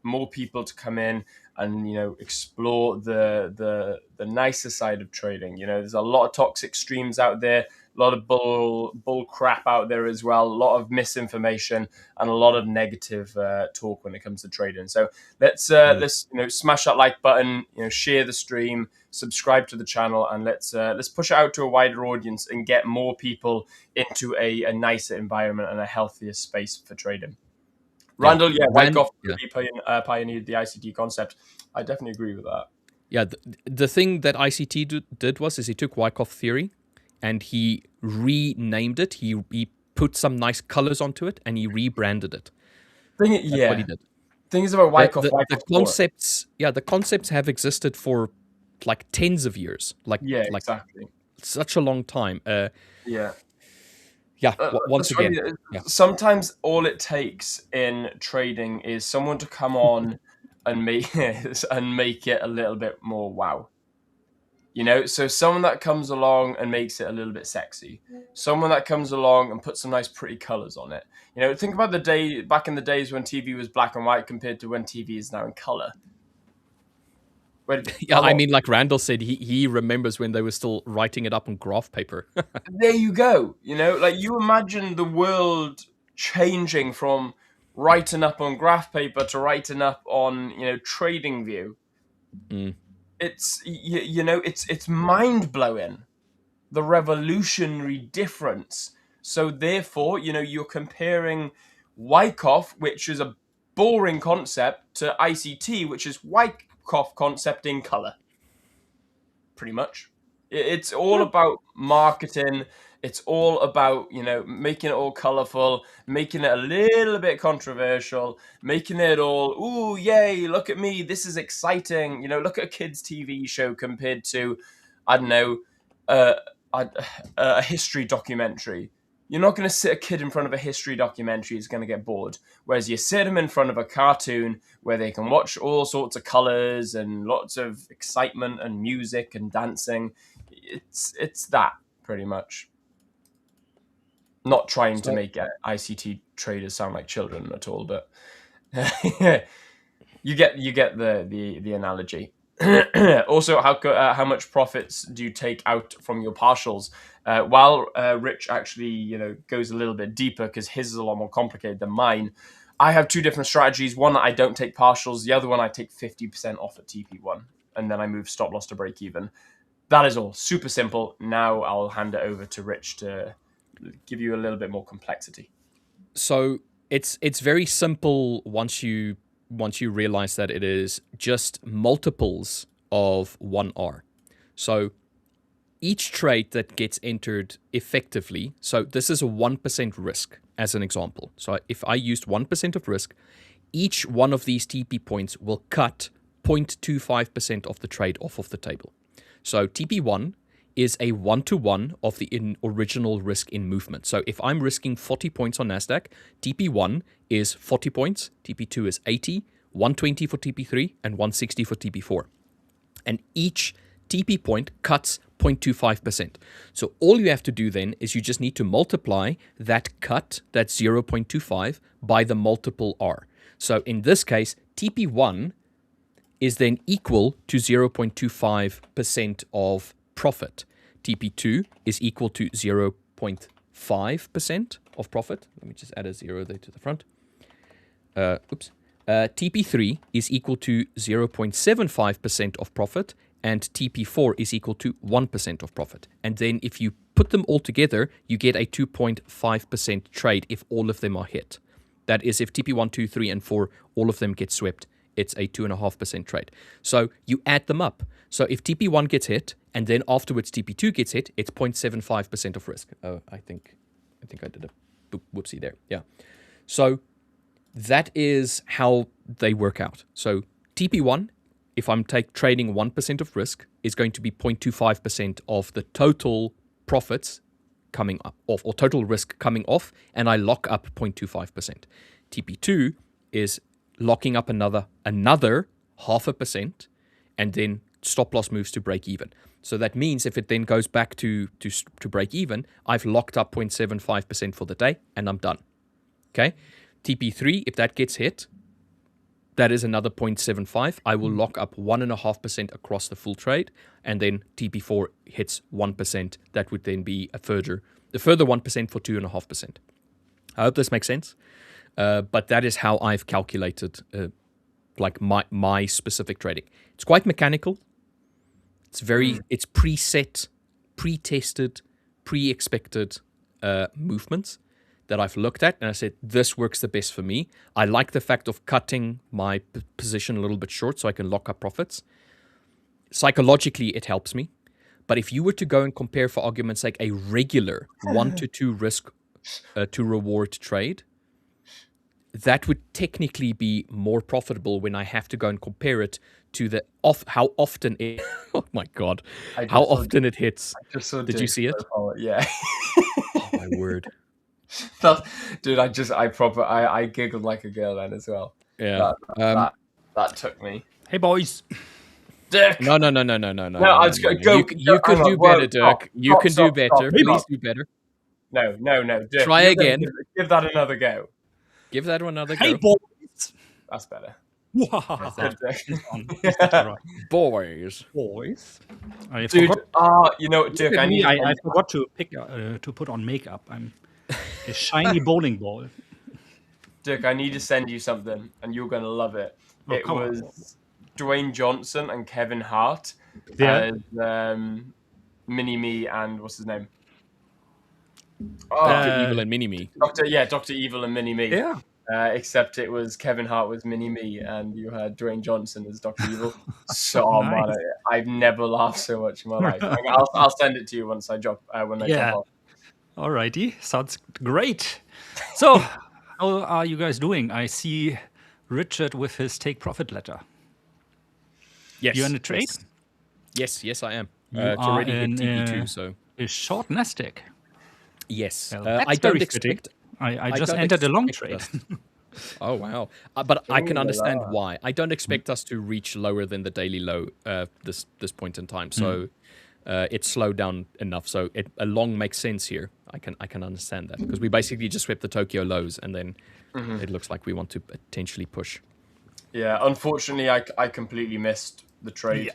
more people to come in and, explore the nicer side of trading. There's a lot of toxic streams out there, a lot of bull crap out there as well, a lot of misinformation and a lot of negative talk when it comes to trading. So let's smash that like button, share the stream, subscribe to the channel, and let's push it out to a wider audience and get more people into a nicer environment and a healthier space for trading. Randall, Wyckoff really pioneered the ICT concept. I definitely agree with that. Yeah, the thing that ICT did was he took Wyckoff theory and he renamed it. He put some nice colors onto it and he rebranded it. That's what he did. Things about Wyckoff. The concepts, the concepts have existed for like tens of years. Exactly. Such a long time. Once again, sometimes all it takes in trading is someone to come on and make it a little bit more wow. So someone that comes along and makes it a little bit sexy, someone that comes along and puts some nice pretty colors on it. Think about back in the days when TV was black and white compared to when TV is now in color. I mean, like Randall said, he remembers when they were still writing it up on graph paper. There you go. You imagine the world changing from writing up on graph paper to writing up on, TradingView. It's, it's mind-blowing, the revolutionary difference. So therefore, you're comparing Wyckoff, which is a boring concept, to ICT, which is Wyckoff concept in color. Pretty much. It's all about marketing. It's all about, making it all colorful, making it a little bit controversial, making it all, ooh, yay, look at me, this is exciting. Look at a kid's TV show compared to, I don't know, a history documentary. You're not going to sit a kid in front of a history documentary who's going to get bored. Whereas you sit them in front of a cartoon where they can watch all sorts of colors and lots of excitement and music and dancing. It's that, pretty much. Not trying to make ICT traders sound like children at all, but you get the analogy. Also, how much profits do you take out from your partials? While Rich actually goes a little bit deeper because his is a lot more complicated than mine. I have two different strategies. One that I don't take partials. The other one I take 50% off at TP1, and then I move stop loss to break even. That is all. Super simple. Now I'll hand it over to Rich to give you a little bit more complexity. So it's very simple once you realize that it is just multiples of 1R. So each trade that gets entered effectively, so this is a 1% risk as an example. So if I used 1% of risk, each one of these TP points will cut 0.25% of the trade off of the table. So TP1 is a 1-to-1 of the original risk in movement. So if I'm risking 40 points on NASDAQ, TP1 is 40 points, TP2 is 80, 120 for TP3, and 160 for TP4. And each TP point cuts 0.25%. So all you have to do then is you just need to multiply that cut, that 0.25, by the multiple R. So in this case, TP1 is then equal to 0.25% of profit. TP2 is equal to 0.5% of profit. Let me just add a 0 there to the front. TP3 is equal to 0.75% of profit, and TP4 is equal to 1% of profit. And then if you put them all together, you get a 2.5% trade if all of them are hit. That is, if TP1, 2, 3, and 4, all of them get swept, it's a 2.5% trade. So you add them up. So if TP1 gets hit, and then afterwards TP2 gets hit, it's 0.75% of risk. I think I did a whoopsie there. Yeah. So that is how they work out. So TP1, if I'm trading 1% of risk, is going to be 0.25% of the total profits coming up off, or total risk coming off, and I lock up 0.25%. TP2 is locking up another 0.5%, and then stop loss moves to break even. So that means if it then goes back to break even, I've locked up 0.75% for the day, and I'm done. Okay? TP3, if that gets hit, that is another 0.75. I will lock up 1.5% across the full trade, and then TP4 hits 1%. That would then be the further 1% for 2.5%. I hope this makes sense. But that is how I've calculated like my specific trading. It's quite mechanical. It's it's preset, pre-tested, pre-expected movements that I've looked at, and I said, this works the best for me. I like the fact of cutting my position a little bit short so I can lock up profits. Psychologically, it helps me. But if you were to go and compare, for argument's sake, a regular 1 to 2 risk to reward trade, that would technically be more profitable when I have to go and compare it to how often it oh my god, how often it hits. Did you see it? Yeah. Oh my word. Dude, I giggled like a girl then as well. Yeah. That took me. Hey boys. Dirk. No. No, You can do better, Dirk. You can do better. Please do better. No. Dirk, try again. Give that another go. Give that another go. Hey boys. That's better. Boys. Dude, you know, Dirk, I forgot to put on makeup. I'm a shiny bowling ball. Dirk, I need to send you something, and you're going to love it. It was Dwayne Johnson and Kevin Hart as Mini-Me and what's his name? Dr. Evil and Mini-Me. Dr. Evil and Mini-Me. Yeah. Except it was Kevin Hart was Mini-Me, and you had Dwayne Johnson as Dr. Evil. So, Nice. man, I've never laughed so much in my life. I'll send it to you once I drop when I jump off. Alrighty, sounds great. So, how are you guys doing? I see Richard with his take profit letter. Yes. You in a trade? Yes, I am. You it's are already hit in TP2, so a short NASDAQ. yes. Well, I don't expect. I just entered a long trade. Oh wow! But I can understand why. I don't expect us to reach lower than the daily low this point in time. So it's slowed down enough. So a long makes sense here. I can understand that because we basically just swept the Tokyo lows, and then it looks like we want to potentially push. Yeah, unfortunately, I completely missed the trade. Yeah.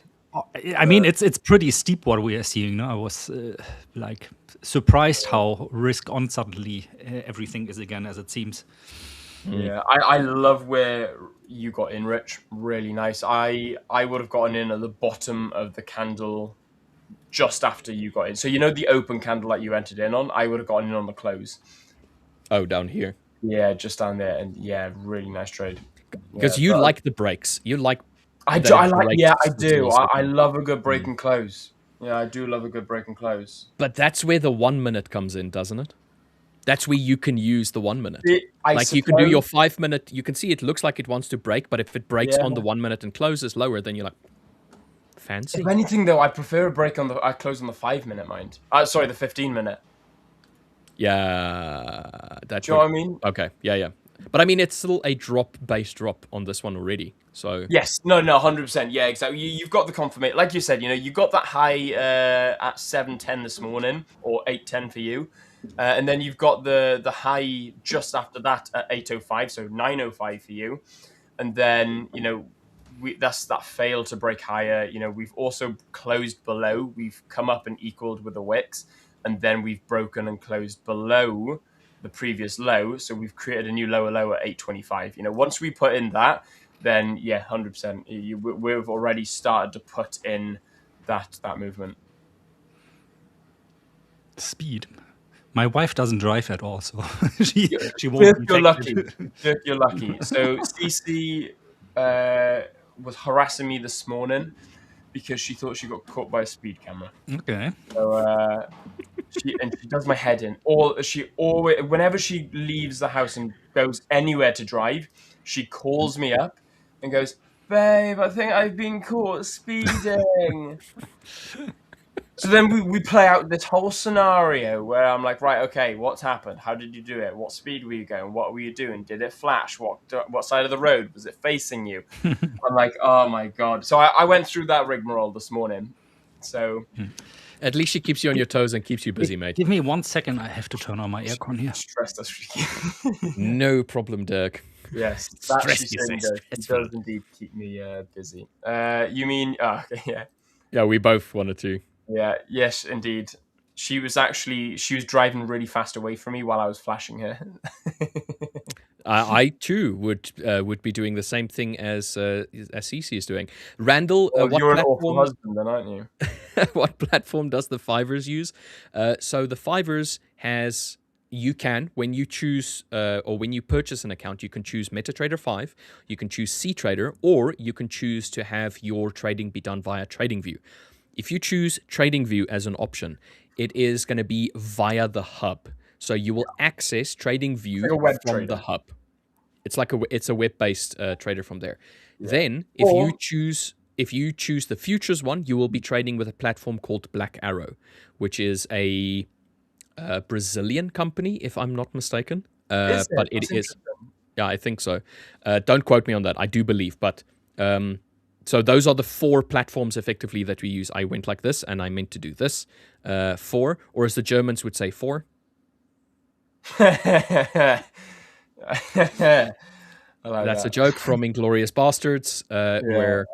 I mean, it's pretty steep what we are seeing now. I was like surprised how risk on suddenly everything is again as it seems. Yeah, I love where you got in, Rich. Really nice. I would have gotten in at the bottom of the candle just after you got in. So you know the open candle that you entered in on? I would have gotten in on the close. Oh, down here. Yeah, just down there. And yeah, really nice trade. Because you like the breaks. You like... I do. I love a good break and close. Yeah, I do love a good break and close. But that's where the 1 minute comes in, doesn't it? That's where you can use the 1 minute. You can do your 5 minute. You can see it looks like it wants to break, but if it breaks on the 1 minute and closes lower, then you're like, fancy. If anything, though, I prefer a break on I close on the 5 minute, mind. Sorry, the 15 minute. Yeah, that's. Do you know what I mean? Okay, yeah. But I mean, it's still a base drop on this one already. So Yes, no, 100%. Yeah, exactly. You've got the confirmation, like you said. You got that high at 7:10 this morning, or 8:10 for you, and then you've got the high just after that at 8:05, so 9:05 for you, and then that's that fail to break higher. We've also closed below. We've come up and equaled with the wicks, and then we've broken and closed below the previous low. So we've created a new lower low at 8:25. Once we put in that, then yeah, 100%. We've already started to put in that movement. Speed. My wife doesn't drive at all, so she won't be You're lucky. affected. You're lucky. So CC was harassing me this morning because she thought she got caught by a speed camera. Okay. So she does my head in. Whenever she leaves the house and goes anywhere to drive, she calls me up and goes, "Babe, I think I've been caught speeding." So then we play out this whole scenario where I'm like, right, okay, what's happened? How did you do it? What speed were you going? What were you doing? Did it flash? What side of the road was it facing you? I'm like, oh my God. So I went through that rigmarole this morning. So at least she keeps you on your toes and keeps you busy, mate. Give me 1 second. I have to turn on my aircon here. Stressed us. No problem, Dirk. Yes, Stress does indeed keep me busy. You mean? Okay, yeah. Yeah, we both wanted to. Yeah. Yes, indeed. She was driving really fast away from me while I was flashing her. I too would be doing the same thing as Cece is doing. Randall, Well, what you're an platform? awful husband, then, aren't you? What platform does the 5ers use? So the 5ers has. You can, when you choose or when you purchase an account, you can choose MetaTrader 5, you can choose CTrader, or you can choose to have your trading be done via TradingView. If you choose TradingView as an option, it is going to be via the hub. So you will access TradingView like a web from trader. the hub. It's a web-based trader from there. Yeah. Then, if you choose the futures one, you will be trading with a platform called Black Arrow, which is a Brazilian company, if I'm not mistaken. But it is. Yeah, I think so. Don't quote me on that. I do believe, but so those are the 4 platforms effectively that we use. I went like this, and I meant to do this. 4, or as the Germans would say, 4. That's a joke from Inglorious Bastards, where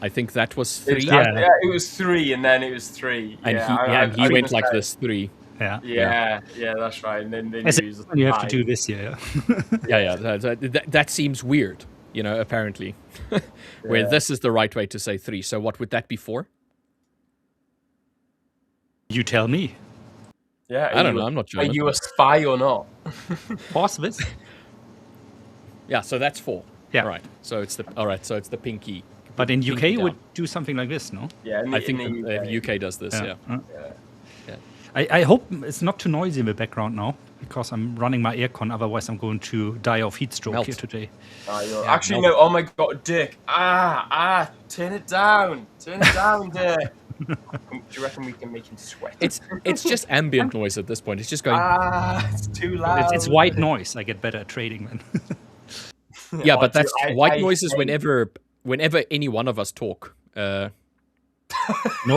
I think that was 3. Yeah, it was 3, and then it was 3. And he went like this 3. Yeah, that's right. And then you have to do this, yeah. That seems weird, apparently. Where this is the right way to say 3. So what would that be for? You tell me. Yeah, I don't know. I'm not sure. Are you a spy or not? Pause this. Yeah, so that's 4. Yeah. Right. So it's the pinky. But in UK, would do something like this, no? Yeah, I think the UK does this. Yeah. I hope it's not too noisy in the background now, because I'm running my aircon. Otherwise, I'm going to die of heat stroke here today. Actually, no. Oh my God, Dick! Turn it down, Dick. Do you reckon we can make him sweat? It's just ambient noise at this point. It's just going. It's too loud. It's white noise. I get better at trading then. Yeah, but that's white noises whenever any one of us talk. No,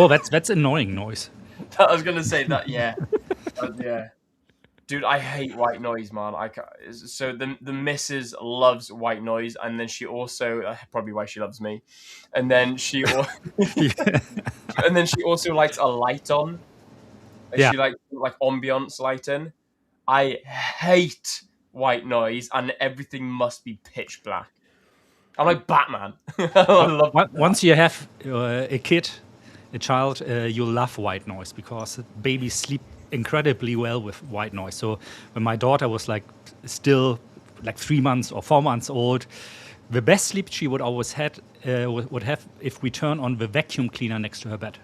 that's annoying noise. I was gonna say that. Yeah, yeah. Dude, I hate white noise, man. So the missus loves white noise, and then she also probably why she loves me, and then she also likes a light on. And she likes like ambiance lighting. I hate white noise, and everything must be pitch black. I'm like Batman. I love Once you have a child, you'll love white noise, because babies sleep incredibly well with white noise. So when my daughter was still 3 months or 4 months old, the best sleep she would always have if we turn on the vacuum cleaner next to her bed.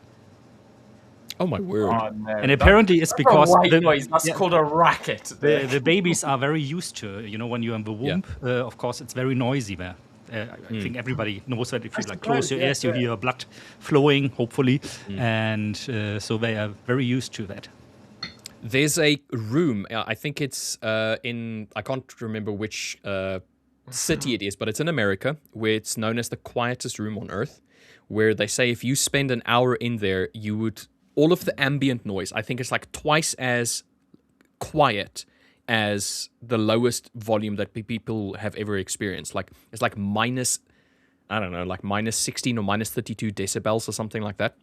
Oh my word! Oh, no. And apparently it's because that's called a racket. The babies are very used to, when you're in the womb. Of course, it's very noisy there. I think everybody knows that if you close your ears, you hear blood flowing, hopefully, and so they are very used to that. There's a room. I think it's in. I can't remember which city it is, but it's in America, where it's known as the quietest room on Earth, where they say if you spend an hour in there, you would all of the ambient noise. I think it's like twice as quiet as the lowest volume that people have ever experienced. Like it's like minus, I don't know, like minus 16 or minus 32 decibels or something like that.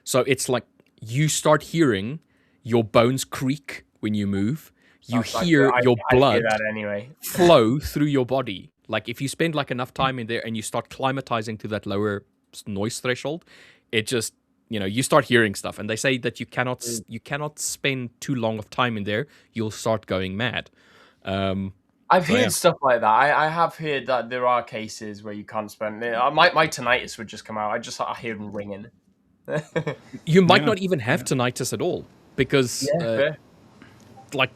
So it's like you start hearing your bones creak when you move. You hear your blood that anyway. flow through your body. Like if you spend like enough time in there and you start climatizing to that lower noise threshold, it just, you start hearing stuff. And they say that you cannot spend too long of time in there. You'll start going mad. I've heard stuff like that. I have heard that there are cases where you can't spend. My tinnitus would just come out. I hear them ringing. You might not even have tinnitus at all because, like,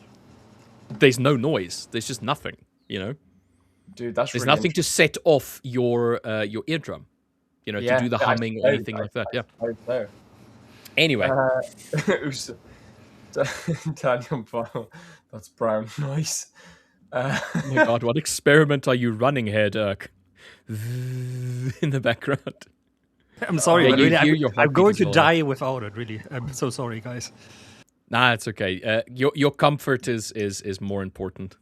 there's no noise. There's just nothing. Dude, that's there's really nothing to set off your eardrum. To do the humming or anything like that. Yeah. So. Anyway, Daniel Bottle, that's brown noise. Oh my God, what experiment are you running here, Dirk? In the background. I'm sorry, but really, I'm going to well. die without it. Really, I'm so sorry, guys. Nah, it's okay. Your comfort is more important.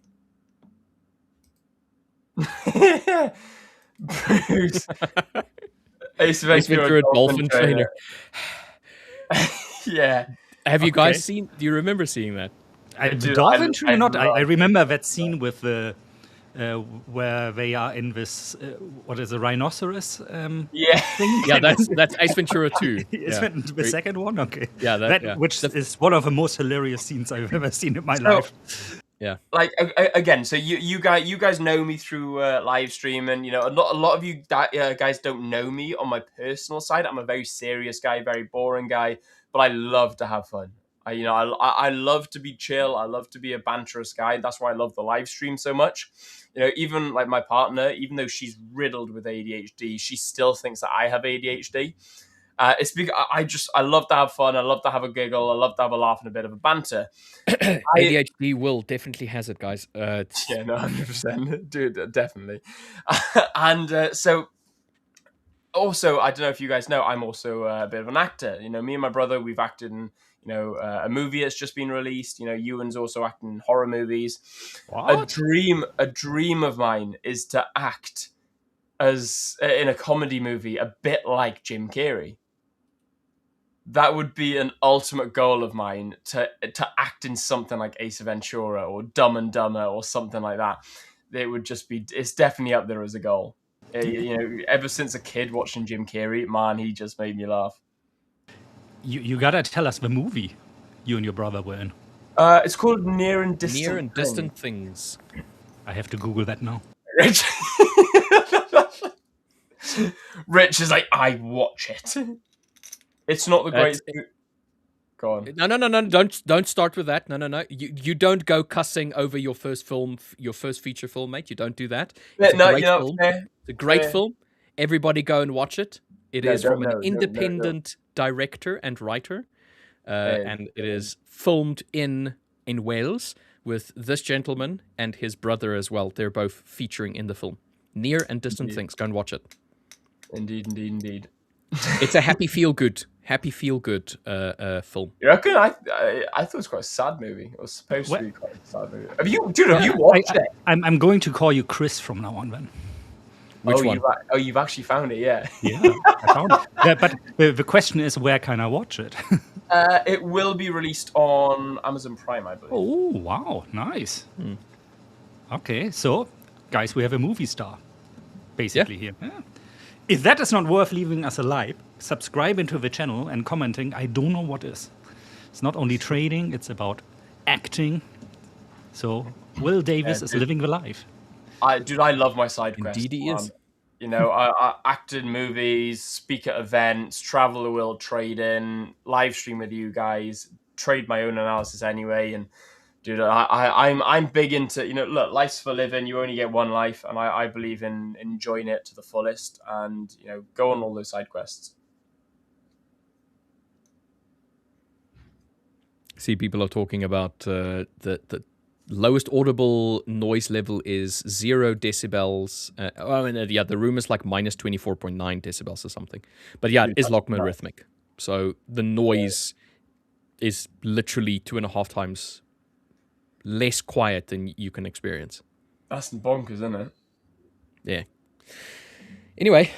Bruce. Ace Ventura, dolphin trainer. Yeah. Have you guys seen? Do you remember seeing that? The dolphin trainer? Not. I remember that scene with the where they are in this what is a rhinoceros thing? Yeah, that's Ace Ventura 2. Is that the second one? Okay. Yeah, which is one of the most hilarious scenes I've ever seen in my life. Yeah. Like again, so you guys know me through live streaming. A lot of you guys don't know me on my personal side. I'm a very serious guy, very boring guy, but I love to have fun. I love to be chill. I love to be a banterous guy. That's why I love the live stream so much. Even like my partner, even though she's riddled with ADHD, she still thinks that I have ADHD. It's because I love to have fun. I love to have a giggle. I love to have a laugh and a bit of a banter. ADHD Will definitely has it, guys. Yeah, no, 100%, dude, definitely. And so, also, I don't know if you guys know, I'm also a bit of an actor. Me and my brother, we've acted in a movie that's just been released. Ewan's also acting in horror movies. What? A dream of mine is to act as in a comedy movie, a bit like Jim Carrey. That would be an ultimate goal of mine, to act in something like Ace Ventura or Dumb and Dumber or something like that. It would just be, it's definitely up there as a goal. Ever since a kid watching Jim Carrey, man, he just made me laugh. You gotta tell us the movie you and your brother were in. It's called Near and Distant Things. I have to Google that now. Rich, Rich is like, I watch it. It's not the greatest. Go on. No. Don't start with that. No. You don't go cussing over your first film, your first feature film, mate. You don't do that. It's a great film. It's a great film. Everybody go and watch it. It is from an independent director and writer, and it is filmed in Wales with this gentleman and his brother as well. They're both featuring in the film. Near and Distant Things. Go and watch it. Indeed. It's a happy feel good film. You reckon? I thought it was quite a sad movie. It was supposed to be quite a sad movie. Have you watched it? I'm going to call you Chris from now on then. Which one? You've actually found it, yeah. Yeah, I found it. Yeah, but the question is, where can I watch it? It will be released on Amazon Prime, I believe. Oh, wow. Nice. Okay, so, guys, we have a movie star, basically, here. Yeah. If that is not worth leaving us a like, subscribe into the channel and commenting, I don't know what is. It's not only trading, it's about acting. So, Will Davis is living the life. I love my side quests. Indeed he is. I act in movies, speak at events, travel the world trading, live stream with you guys, trade my own analysis anyway. And dude, I'm big into, look, life's for living. You only get one life, and I believe in enjoying it to the fullest. And go on all those side quests. See, people are talking about the lowest audible noise level is 0 decibels. The room is like minus 24.9 decibels or something. But yeah, it is logarithmic. So the noise is literally 2.5 times less quiet than you can experience. That's bonkers, isn't it? Yeah. Anyway,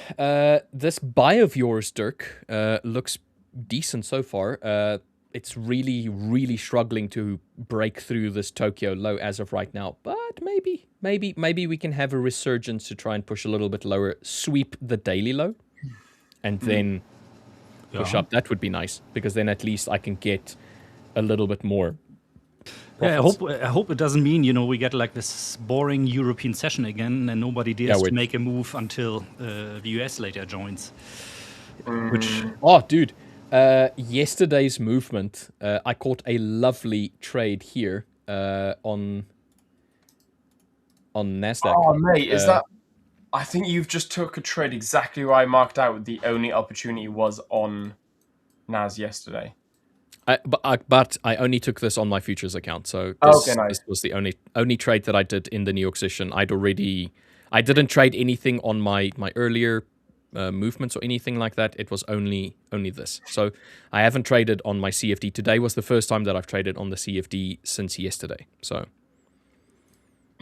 this buy of yours, Dirk, looks decent so far. It's really, really struggling to break through this Tokyo low as of right now. But maybe we can have a resurgence to try and push a little bit lower, sweep the daily low, and then push up. That would be nice, because then at least I can get a little bit more. Yeah, I hope it doesn't mean, we get like this boring European session again and nobody dares to make a move until the US later joins. Oh, dude. Yesterday's movement, I caught a lovely trade here on NASDAQ. Oh, mate, is that... I think you've just took a trade exactly where I marked out the only opportunity was on NAS yesterday. But I only took this on my futures account, so this was the only trade that I did in the New York session. I didn't trade anything on my earlier movements or anything like that. It was only this. So I haven't traded on my CFD. Today was the first time that I've traded on the CFD since yesterday. So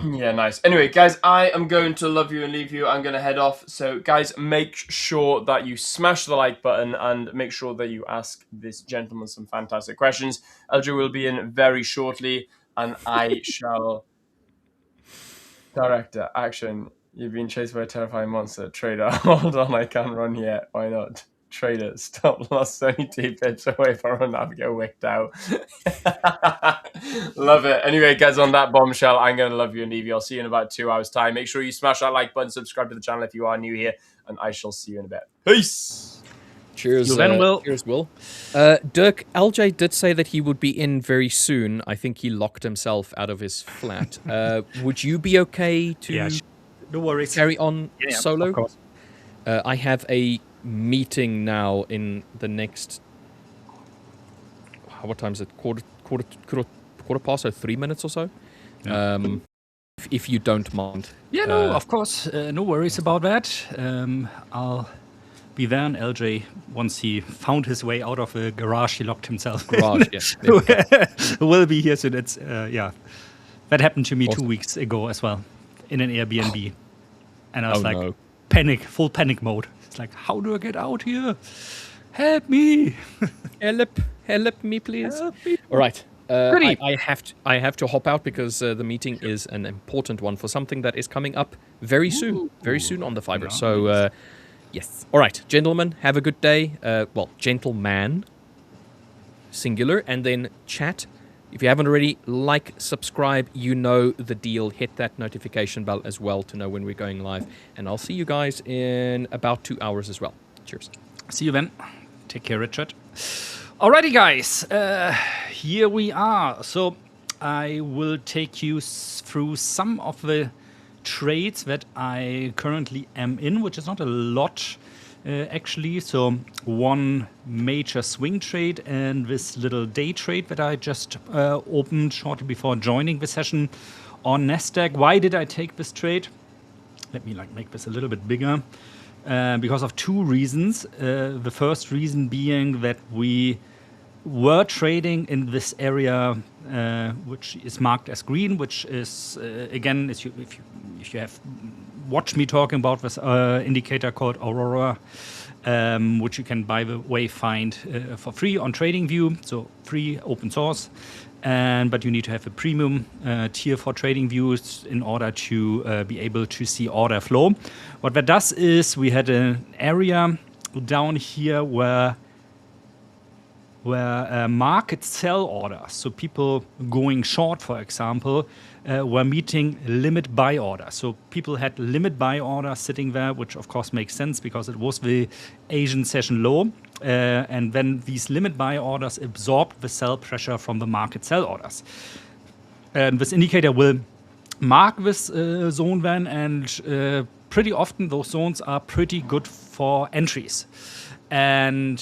yeah, nice. Anyway, guys, I am going to love you and leave you. I'm going to head off. So, guys, make sure that you smash the like button and make sure that you ask this gentleman some fantastic questions. LJ will be in very shortly, and I shall... Director, action. You've been chased by a terrifying monster. Trader, hold on, I can't run yet. Why not? Trader, stop lost 32 pips away from a navigator wicked out. Love it. Anyway, guys, on that bombshell, I'm going to love you and leave you. I'll see you in about 2 hours' time. Make sure you smash that like button, subscribe to the channel if you are new here, and I shall see you in a bit. Peace! Cheers, Will. Cheers, Will. Dirk, LJ did say that he would be in very soon. I think he locked himself out of his flat. Would you be okay to no worries. Carry on solo? Of course. I have a meeting now in the next... What time is it? Quarter past, so 3 minutes or so? Yeah. If you don't mind. Yeah, no, of course. No worries about that. I'll be there, and LJ, once he found his way out of a garage, he locked himself. Will be here, so that's, that happened to me awesome. 2 weeks ago as well, in an Airbnb. And I was full panic mode. It's like, how do I get out here? Help me. Help me, please. Help me. All right. I have to hop out because the meeting is an important one for something that is coming up very soon on the 5ers. Nice. So, yes. All right, gentlemen, have a good day. Gentleman, singular, and then chat. If you haven't already, like, subscribe, you know the deal. Hit that notification bell as well to know when we're going live. And I'll see you guys in about 2 hours as well. Cheers. See you then. Take care, Richard. Alrighty, guys. Here we are. So I will take you through some of the trades that I currently am in, which is not a lot. Actually, so one major swing trade and this little day trade that I just opened shortly before joining the session on NASDAQ. Why did I take this trade? Let me make this a little bit bigger. Because of two reasons. The first reason being that we were trading in this area which is marked as green, which is again, if you have watched me talking about this indicator called Aurora, which you can, by the way, find for free on TradingView, so free open source. But you need to have a premium tier for TradingView in order to be able to see order flow. What that does is we had an area down here where market sell orders, so people going short, for example, were meeting limit buy orders. So people had limit buy orders sitting there, which of course makes sense because it was the Asian session low. And then these limit buy orders absorbed the sell pressure from the market sell orders. And this indicator will mark this zone then, and pretty often those zones are pretty good for entries. And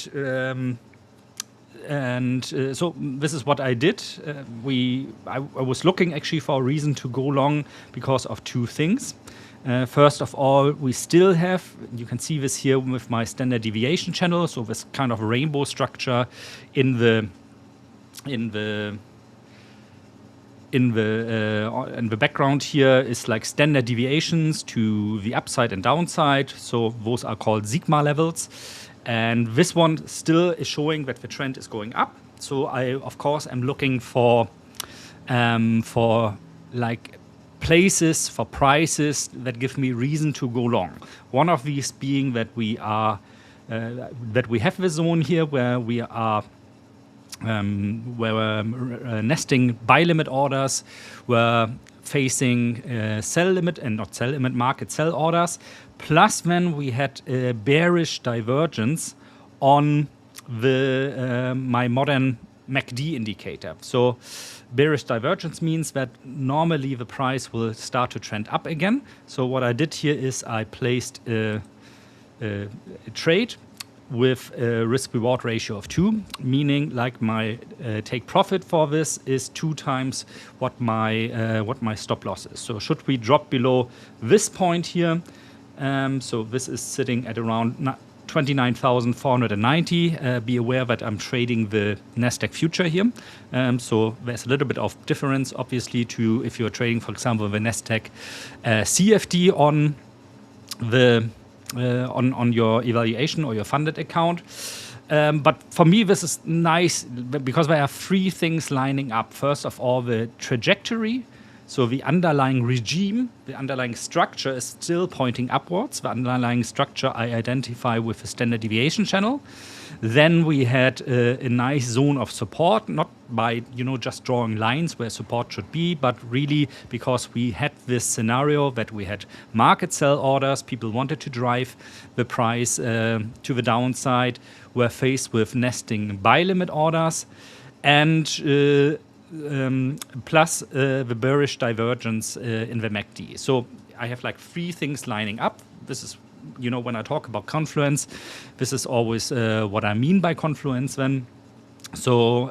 So this is what I did. I was looking actually for a reason to go long because of two things. First of all, we still have, you can see this here with my standard deviation channel, so this kind of rainbow structure in the background here is like standard deviations to the upside and downside. So those are called sigma levels. And this one still is showing that the trend is going up. So I, of course, am looking for like places, for prices that give me reason to go long. One of these being that we have the zone here where we are nesting buy limit orders, we're facing sell limit and not sell limit market sell orders. Plus, then we had a bearish divergence on the my modern MACD indicator. So bearish divergence means that normally the price will start to trend up again. So what I did here is I placed a trade with a risk-reward ratio of 2, meaning like my take profit for this is 2 times what my stop loss is. So should we drop below this point here, so this is sitting at around 29,490. Be aware that I'm trading the NASDAQ future here. So there's a little bit of difference, obviously, to if you're trading, for example, the NASDAQ CFD on the on your evaluation or your funded account. But for me, this is nice because there are 3 things lining up. First of all, the trajectory. So the underlying regime, the underlying structure is still pointing upwards. The underlying structure I identify with a standard deviation channel. Then we had a nice zone of support, not by just drawing lines where support should be, but really because we had this scenario that we had market sell orders, people wanted to drive the price to the downside, were faced with nesting buy limit orders, and plus the bearish divergence in the MACD. So I have like 3 things lining up. This is, when I talk about confluence, this is always what I mean by confluence then. So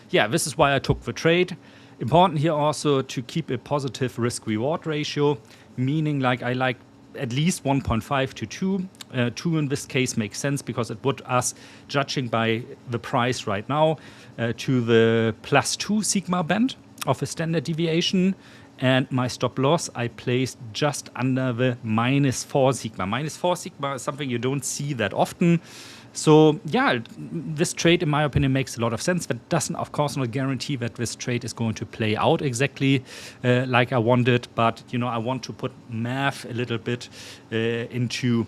this is why I took the trade. Important here also to keep a positive risk-reward ratio, meaning like I like at least 1.5 to 2. 2 in this case makes sense because it would us, judging by the price right now, to the +2 sigma band of a standard deviation. And my stop loss I placed just under the -4 sigma. -4 sigma is something you don't see that often. So yeah, this trade, in my opinion, makes a lot of sense. That doesn't, of course, not guarantee that this trade is going to play out exactly like I wanted. But, I want to put math a little bit into,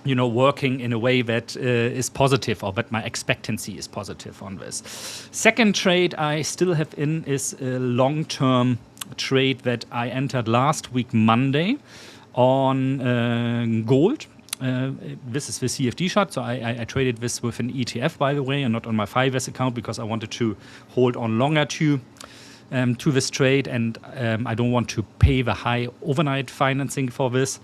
working in a way that is positive, or that my expectancy is positive on this. Second trade I still have in is a long-term trade that I entered last week Monday on gold. This is the CFD chart, so I traded this with an ETF, by the way, and not on my 5ers account because I wanted to hold on longer to this trade, and I don't want to pay the high overnight financing for this.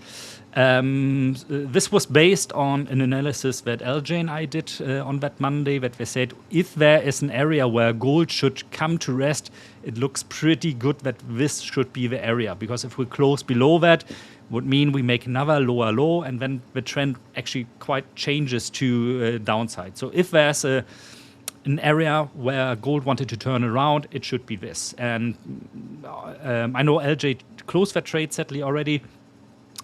This was based on an analysis that LJ and I did on that Monday, that they said if there is an area where gold should come to rest, it looks pretty good that this should be the area, because if we close below that, would mean we make another lower low, and then the trend actually quite changes to downside. So if there's an area where gold wanted to turn around, it should be this. And I know LJ closed that trade sadly already.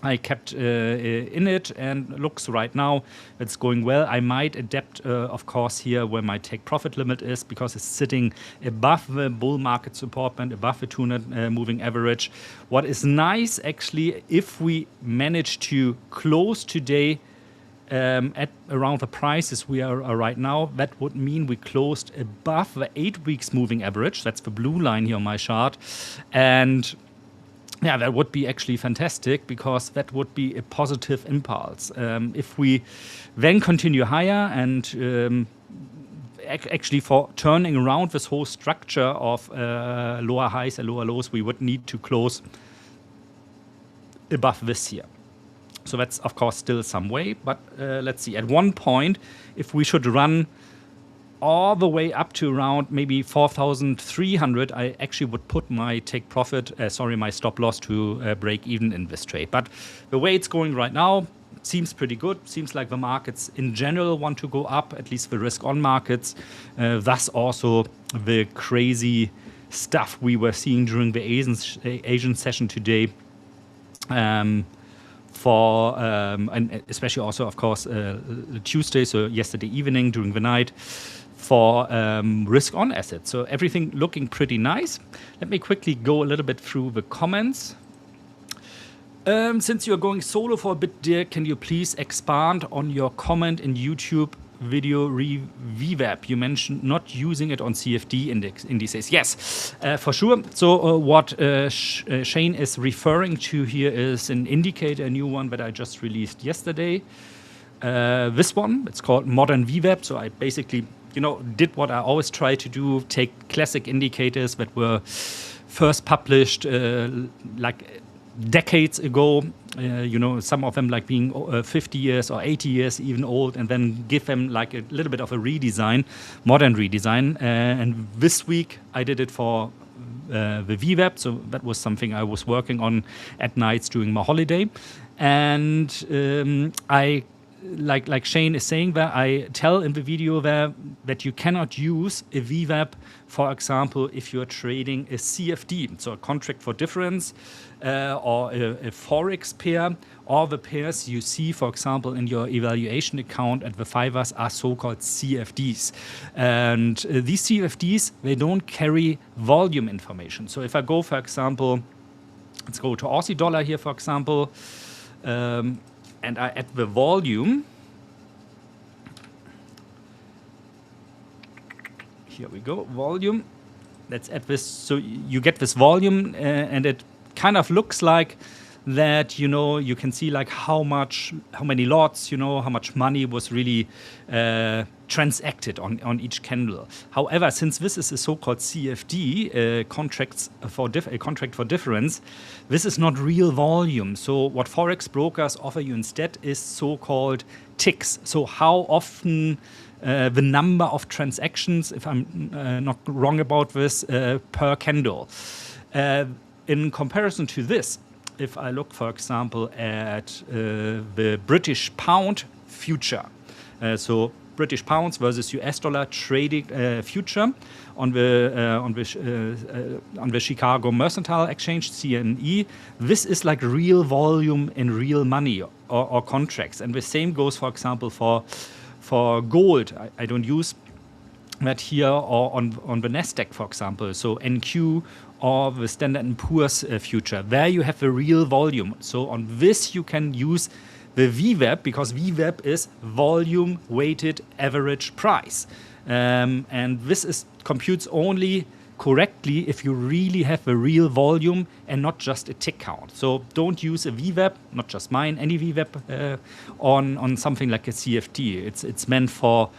I kept in it, and looks right now it's going well. I might adapt, of course, here where my take profit limit is, because it's sitting above the bull market support band, above the 200 moving average. What is nice, actually, if we manage to close today at around the prices we are right now, that would mean we closed above the 8 weeks moving average. That's the blue line here on my chart. And yeah, that would be actually fantastic, because that would be a positive impulse. If we then continue higher and actually for turning around this whole structure of lower highs and lower lows, we would need to close above this here. So that's, of course, still some way, but let's see. At one point, if we should run all the way up to around maybe 4,300, I actually would put my my stop loss to break even in this trade. But the way it's going right now seems pretty good. Seems like the markets in general want to go up, at least the risk on markets. Thus also the crazy stuff we were seeing during the Asian session today. And especially also, of course, Tuesday, so yesterday evening during the night, for risk on assets. So everything looking pretty nice. Let me quickly go a little bit through the comments. Since you're going solo for a bit, dear, can you please expand on your comment in YouTube video VWAP? You mentioned not using it on CFD indices. Yes, for sure. So what Shane is referring to here is an indicator, a new one that I just released yesterday. This one, it's called Modern VWAP. So I basically, did what I always try to do, take classic indicators that were first published like decades ago, some of them like being 50 years or 80 years even old, and then give them like a little bit of a redesign, modern redesign. And this week I did it for the VWAP, so that was something I was working on at nights during my holiday. And I, like Shane is saying there, I tell in the video there that you cannot use a VWAP, for example, if you're trading a CFD, so a contract for difference, or a Forex pair. All the pairs you see, for example, in your evaluation account at The5ers are so-called CFDs. And these CFDs, they don't carry volume information. So if I go, for example, let's go to Aussie dollar here, for example, and I add the volume. Here we go, volume. Let's add this. So you get this volume, and it kind of looks like that, you can see like how many lots, how much money was really transacted on each candle. However, since this is a so-called CFD, contract for difference, this is not real volume. So what Forex brokers offer you instead is so-called ticks. So how often the number of transactions, if I'm not wrong about this, per candle. In comparison to this, if I look, for example, at the British pound future, so British pounds versus US dollar trading future on the Chicago Mercantile Exchange, CME, this is like real volume in real money or contracts. And the same goes, for example, for gold. I don't use that here, or on the NASDAQ, for example, so NQ or the Standard & Poor's future. There you have the real volume. So on this you can use the VWAP, because VWAP is volume weighted average price. And this computes only correctly if you really have the real volume and not just a tick count. So don't use a VWAP, not just mine, any VWAP on something like a CFD. It's meant for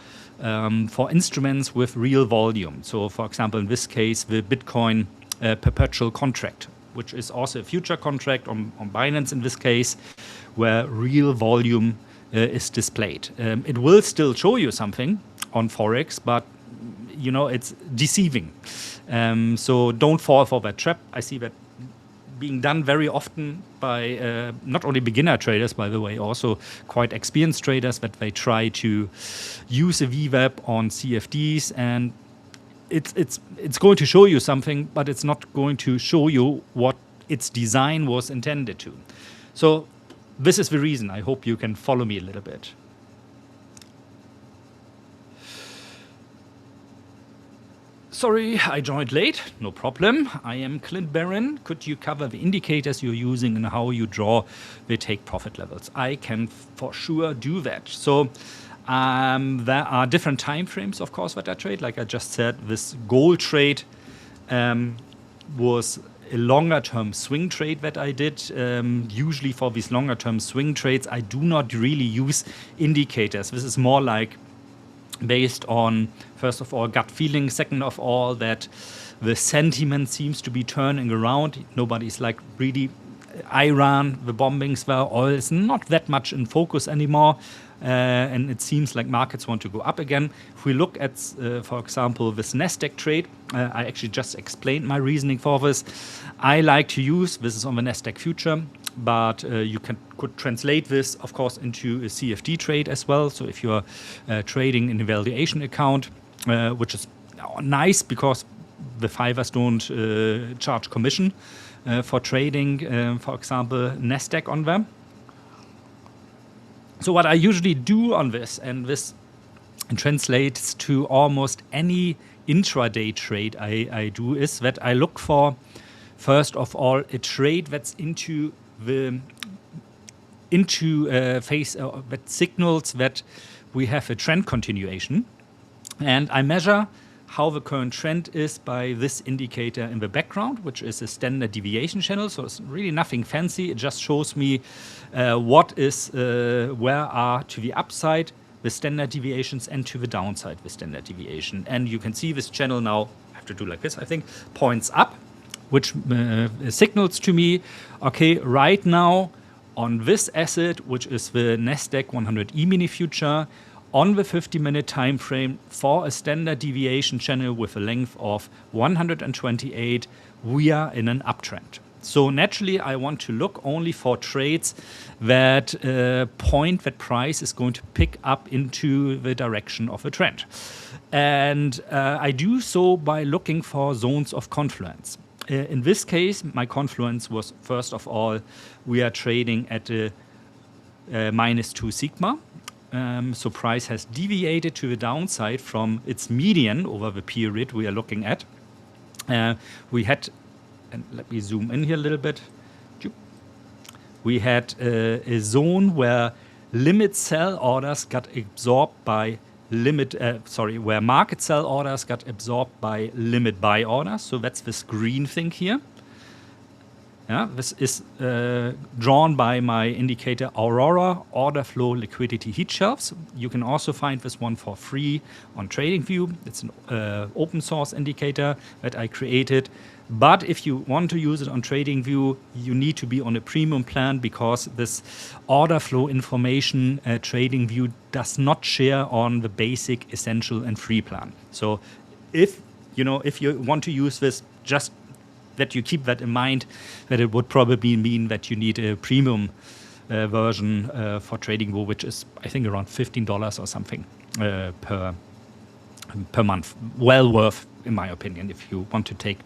instruments with real volume. So for example, in this case, the Bitcoin perpetual contract, which is also a future contract on Binance in this case, where real volume is displayed. It will still show you something on Forex, but it's deceiving. So don't fall for that trap. I see that being done very often by not only beginner traders, by the way, also quite experienced traders, that they try to use a VWAP on CFDs, and it's going to show you something, but it's not going to show you what its design was intended to. So this is the reason. I hope you can follow me a little bit. Sorry, I joined late. No problem. I am Clint Barron. Could you cover the indicators you're using and how you draw the take profit levels? I can for sure do that. So there are different time frames, of course, that I trade. Like I just said, this gold trade was a longer term swing trade that I did. Usually for these longer term swing trades, I do not really use indicators. This is more like based on, first of all, gut feeling. Second of all, that the sentiment seems to be turning around. Nobody's like really Iran, the bombings where oil is not that much in focus anymore. And it seems like markets want to go up again. If we look at, for example, this NASDAQ trade, I actually just explained my reasoning for this. I like to use, this is on the NASDAQ future, but you could translate this, of course, into a CFD trade as well. So if you're trading in a valuation account, which is nice because the 5ers don't charge commission for trading, for example, NASDAQ on them. So what I usually do on this, and this translates to almost any intraday trade I do, is that I look for, first of all, a trade that's that signals that we have a trend continuation, and I measure how the current trend is by this indicator in the background, which is a standard deviation channel. So it's really nothing fancy. It just shows me where are to the upside the standard deviations and to the downside the standard deviation. And you can see this channel now, I have to do like this, I think, points up, which signals to me, okay, right now on this asset, which is the NASDAQ 100 E-mini future, on the 50-minute time frame for a standard deviation channel with a length of 128, we are in an uptrend. So naturally, I want to look only for trades that point that price is going to pick up into the direction of a trend. And I do so by looking for zones of confluence. In this case, my confluence was, first of all, we are trading at a -2 sigma. So price has deviated to the downside from its median over the period we are looking at. We had, and let me zoom in here a little bit. We had a zone where limit sell orders got absorbed by where market sell orders got absorbed by limit buy orders. So that's this green thing here. Yeah, this is drawn by my indicator Aurora Order Flow Liquidity Heat Shelves. You can also find this one for free on TradingView. It's an open source indicator that I created. But if you want to use it on TradingView, you need to be on a premium plan because this order flow information TradingView does not share on the basic, essential, and free plan. So if you want to use this, just that you keep that in mind, that it would probably mean that you need a premium version for TradingView, which is, I think, around $15 or something per month. Well worth, in my opinion, if you want to take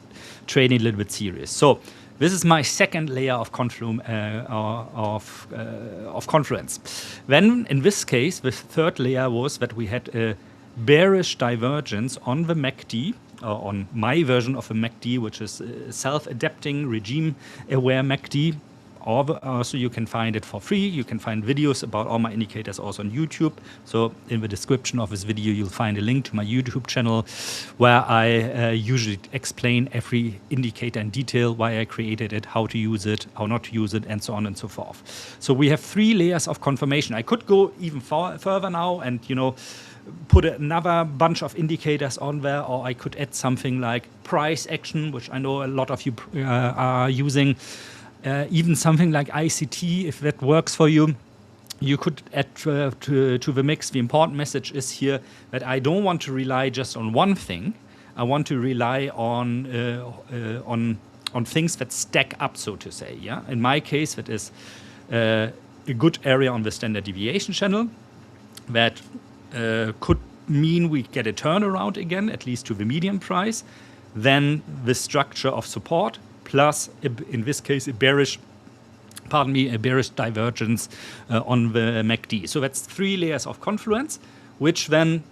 trading a little bit serious. So this is my second layer of confluence. Then, in this case, the third layer was that we had a bearish divergence on the MACD, on my version of a MACD, which is a self-adapting, regime-aware MACD. Also, you can find it for free. You can find videos about all my indicators also on YouTube. So in the description of this video, you'll find a link to my YouTube channel where I usually explain every indicator in detail, why I created it, how to use it, how not to use it, and so on and so forth. So we have 3 layers of confirmation. I could go even further now and, put another bunch of indicators on there, or I could add something like price action, which I know a lot of you are using. Even something like ICT, if that works for you, you could add to the mix. The important message is here that I don't want to rely just on one thing. I want to rely on things that stack up, so to say. Yeah, in my case, that is a good area on the standard deviation channel that could mean we get a turnaround again, at least to the median price. Then the structure of support, plus, in this case, a bearish divergence on the MACD. So that's 3 layers of confluence, which then,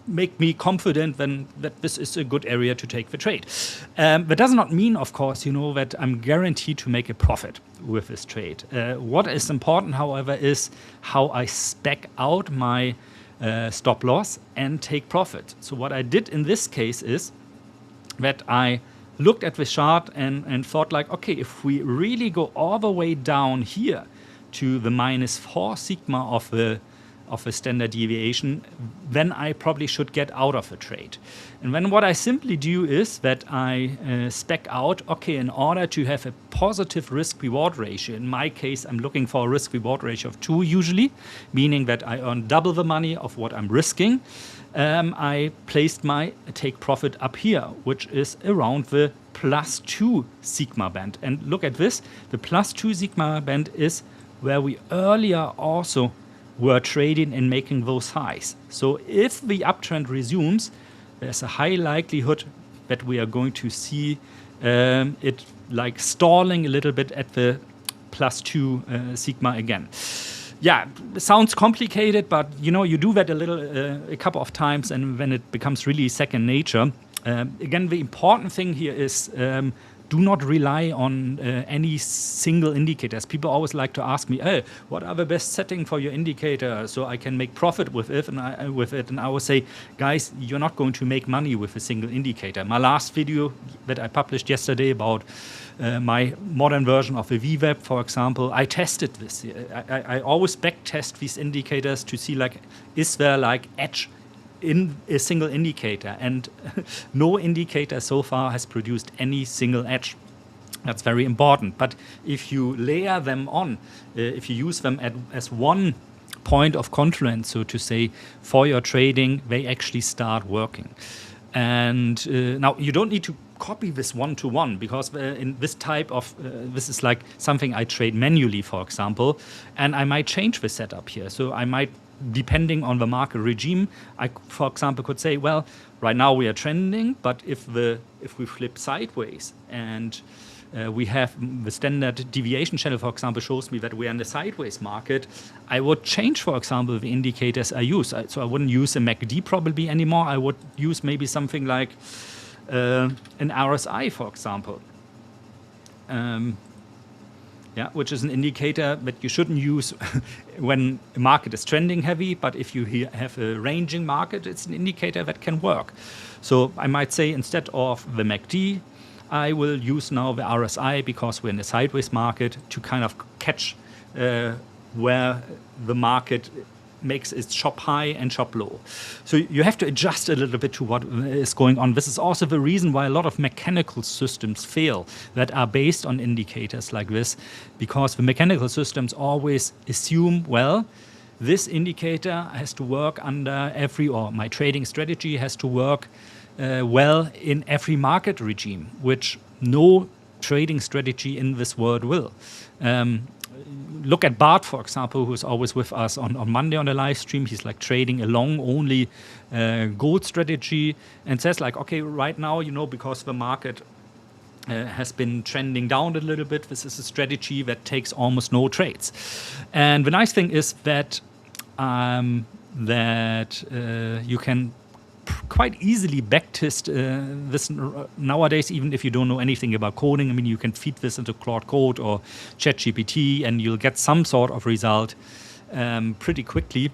make me confident then that this is a good area to take the trade. That does not mean, of course, that I'm guaranteed to make a profit with this trade. What is important, however, is how I spec out my stop loss and take profit. So what I did in this case is that I looked at the chart and thought like, okay, if we really go all the way down here to the -4 sigma of the of a standard deviation, then I probably should get out of a trade. And then what I simply do is that I spec out, okay, in order to have a positive risk-reward ratio, in my case, I'm looking for a risk-reward ratio of 2 usually, meaning that I earn double the money of what I'm risking. I placed my take profit up here, which is around the +2 sigma band. And look at this, the +2 sigma band is where we earlier also were trading and making those highs. So if the uptrend resumes, there's a high likelihood that we are going to see it like stalling a little bit at the +2 sigma again. Yeah, it sounds complicated, but you know, you do that a couple of times, and then it becomes really second nature. Again, the important thing here is do not rely on any single indicators. People always like to ask me, hey, what are the best settings for your indicator so I can make profit with it? And I will say, guys, you're not going to make money with a single indicator. My last video that I published yesterday about my modern version of the VWAP, for example, I tested this. I always back test these indicators to see, like, is there like edge in a single indicator, and no indicator so far has produced any single edge. That's very important. But if you layer them on, if you use them as one point of confluence, so to say, for your trading, they actually start working. And now you don't need to copy this one-to-one, because in this type of, this is like something I trade manually, for example, and I might change the setup here. So I might, depending on the market regime, I, for example, could say, well, right now we are trending, but if we flip sideways and we have the standard deviation channel, for example, shows me that we are in the sideways market, I would change, for example, the indicators I use. So I wouldn't use a MACD probably anymore. I would use maybe something like an RSI, for example. Yeah, which is an indicator that you shouldn't use when a market is trending heavy, but if you have a ranging market, it's an indicator that can work. So I might say, instead of the MACD, I will use now the RSI, because we're in a sideways market, to kind of catch where the market makes its chop high and chop low. So you have to adjust a little bit to what is going on. This is also the reason why a lot of mechanical systems fail that are based on indicators like this, because the mechanical systems always assume, well, this indicator has to work under every, or my trading strategy has to work well in every market regime, which no trading strategy in this world will. Look at Bart, for example, who's always with us on Monday on the live stream. He's like trading a long only gold strategy, and says like, okay, right now, you know, because the market has been trending down a little bit, this is a strategy that takes almost no trades. And the nice thing is that you can quite easily backtest this nowadays, even if you don't know anything about coding. I mean, you can feed this into Claude Code or ChatGPT, and you'll get some sort of result pretty quickly.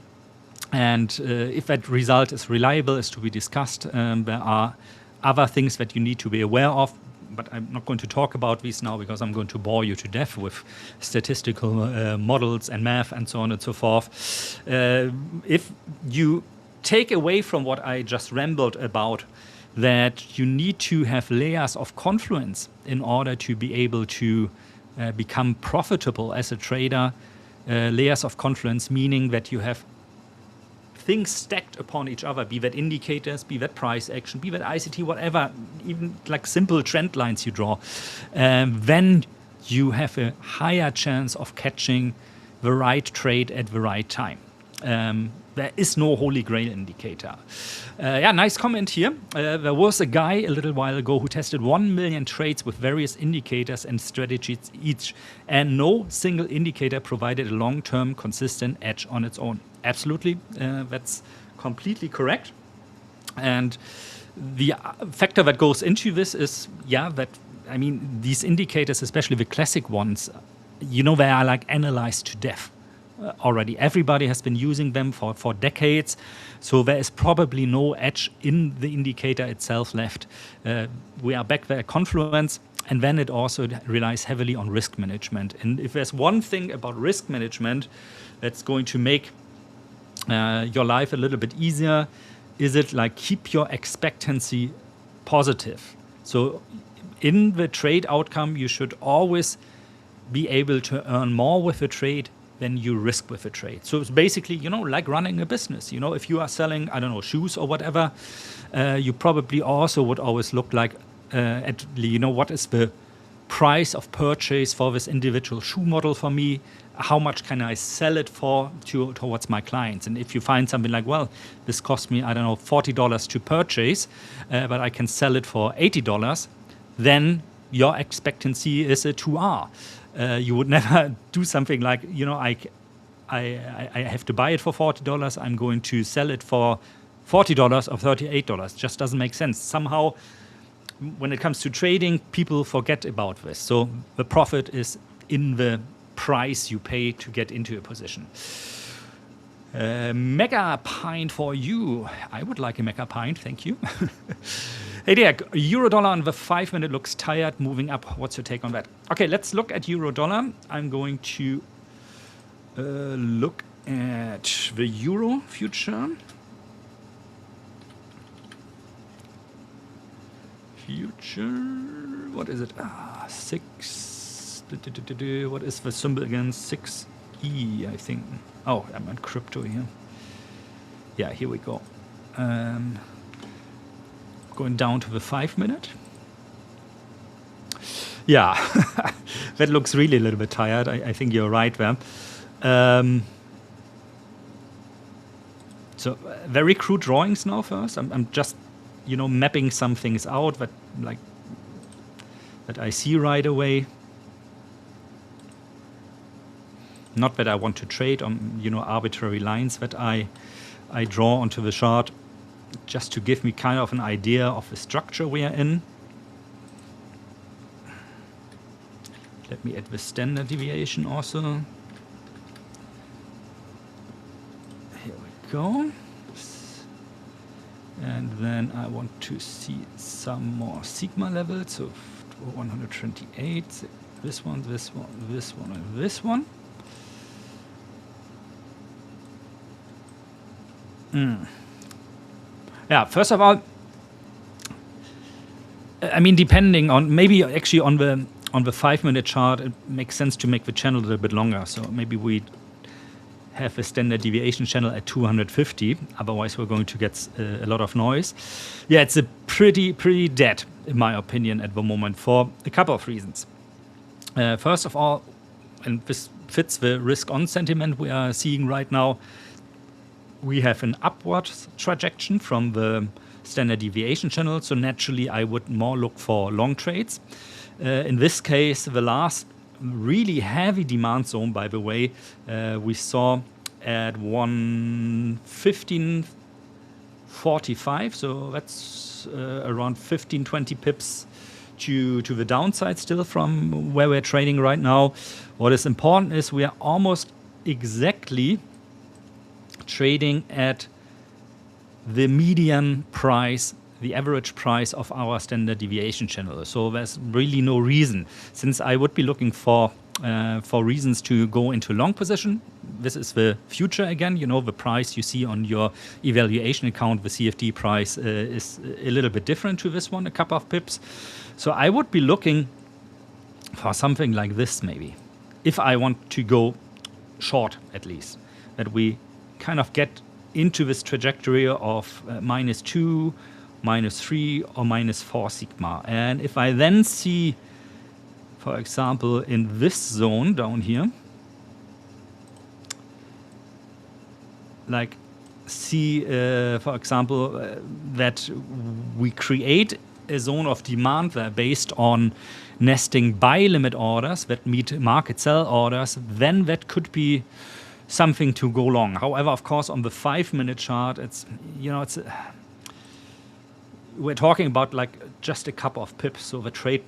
And if that result is reliable, is to be discussed. There are other things that you need to be aware of, but I'm not going to talk about these now, because I'm going to bore you to death with statistical models and math and so on and so forth. If you take away from what I just rambled about, that you need to have layers of confluence in order to be able to become profitable as a trader. Layers of confluence, meaning that you have things stacked upon each other, be that indicators, be that price action, be that ICT, whatever, even like simple trend lines you draw, then you have a higher chance of catching the right trade at the right time. There is no holy grail indicator. Yeah, nice comment here. There was a guy a little while ago who tested 1 million trades with various indicators and strategies each, and no single indicator provided a long-term consistent edge on its own. Absolutely, that's completely correct. And the factor that goes into this is, yeah, that, I mean, these indicators, especially the classic ones, you know, they are like analyzed to death. Already everybody has been using them for decades, so there is probably no edge in the indicator itself left. We are back there at Confluence, and then it also relies heavily on risk management. And if there's one thing about risk management that's going to make your life a little bit easier? Is it like keep your expectancy positive? So in the trade outcome, you should always be able to earn more with a trade than you risk with a trade. So it's basically, like running a business. If you are selling, I don't know, shoes or whatever, you probably also would always look like at, what is the price of purchase for this individual shoe model for me? How much can I sell it for towards my clients? And if you find something like, well, this cost me, I don't know, $40 to purchase, but I can sell it for $80, then your expectancy is a 2R. You would never do something like, I have to buy it for $40. I'm going to sell it for $40 or $38. Just doesn't make sense. Somehow, when it comes to trading, people forget about this. So the profit is in the price you pay to get into a position. Mega pint for you. I would like a mega pint, thank you. Hey there, euro dollar on the 5 minute looks tired, moving up. What's your take on that? Okay, let's look at euro dollar. I'm going to look at the euro future. What is it? 6. What is the symbol again? 6E, I think. Oh, I'm on crypto here. Yeah, here we go. Going down to the 5 minute. Yeah, that looks really a little bit tired. I think you're right there. So very crude drawings now first. I'm just, mapping some things out that I see right away. Not that I want to trade on, arbitrary lines that I draw onto the chart, just to give me kind of an idea of the structure we are in. Let me add the standard deviation also. Here we go. And then I want to see some more sigma levels. So 128, this one, this one, this one, and this one. Yeah, first of all, I mean, depending on, maybe actually on the 5 minute chart, it makes sense to make the channel a little bit longer. So maybe we have a standard deviation channel at 250. Otherwise, we're going to get a lot of noise. Yeah, it's a pretty dead, in my opinion, at the moment for a couple of reasons. First of all, and this fits the risk-on sentiment we are seeing right now, we have an upward trajectory from the standard deviation channel. So naturally, I would more look for long trades. In this case, the last really heavy demand zone, by the way, we saw at 115.45. So that's around 15-20 pips to the downside still from where we're trading right now. What is important is we are almost exactly trading at the median price, the average price of our standard deviation channel. So there's really no reason, since I would be looking for reasons to go into long position. This is the future again. The price you see on your evaluation account, the CFD price is a little bit different to this one, a couple of pips. So I would be looking for something like this maybe, if I want to go short at least, that we kind of get into this trajectory of -2, -3, or -4 sigma. And if I then see, for example, in this zone down here, for example, that we create a zone of demand there based on nesting buy limit orders that meet market sell orders, then that could be something to go long. However, of course, on the 5 minute chart, we're talking about like just a couple of pips. So the trade,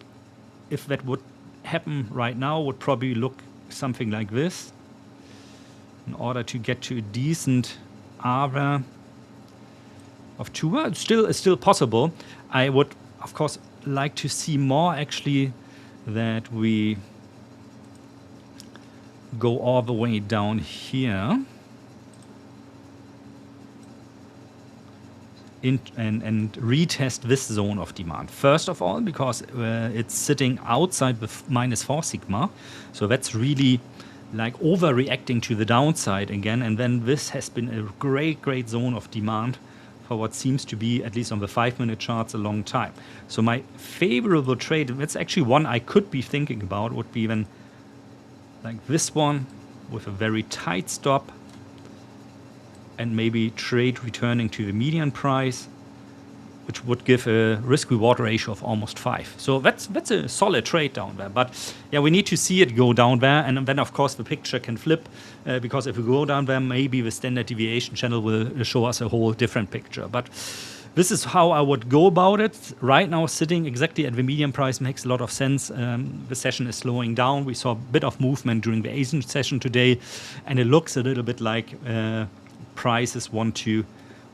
if that would happen right now, would probably look something like this. In order to get to a decent area of 2, it's still possible. I would, of course, like to see more actually that we go all the way down here. and retest this zone of demand. First of all, because it's sitting outside the -4 sigma, so that's really like overreacting to the downside again. And then this has been a great zone of demand for what seems to be, at least on the 5-minute charts, a long time. So my favorable trade, that's actually one I could be thinking about, would be even like this one with a very tight stop and maybe trade returning to the median price, which would give a risk-reward ratio of almost 5. So that's a solid trade down there. But yeah, we need to see it go down there, and then of course the picture can flip, because if we go down there, maybe the standard deviation channel will show us a whole different picture. But this is how I would go about it. Right now, sitting exactly at the median price makes a lot of sense. The session is slowing down. We saw a bit of movement during the Asian session today, and it looks a little bit like prices want to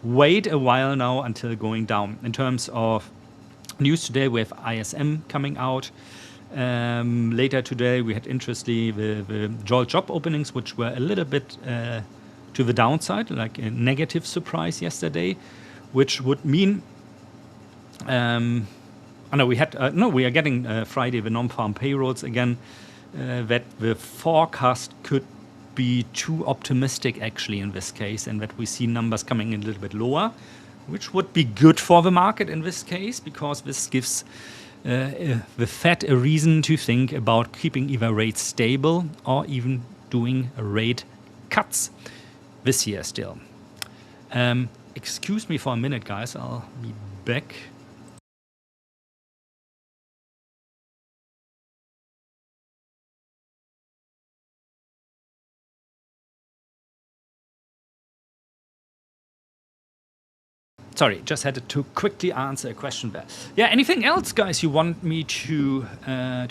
wait a while now until going down. In terms of news today, we have ISM coming out. Later today, we had, interestingly, the job openings, which were a little bit to the downside, like a negative surprise yesterday, which would mean we are getting Friday the non-farm payrolls again, that the forecast could be too optimistic actually in this case, and that we see numbers coming in a little bit lower, which would be good for the market in this case, because this gives the Fed a reason to think about keeping either rates stable or even doing rate cuts this year still. Excuse me for a minute, guys. I'll be back. Sorry, just had to quickly answer a question there. Yeah, anything else, guys, you want me to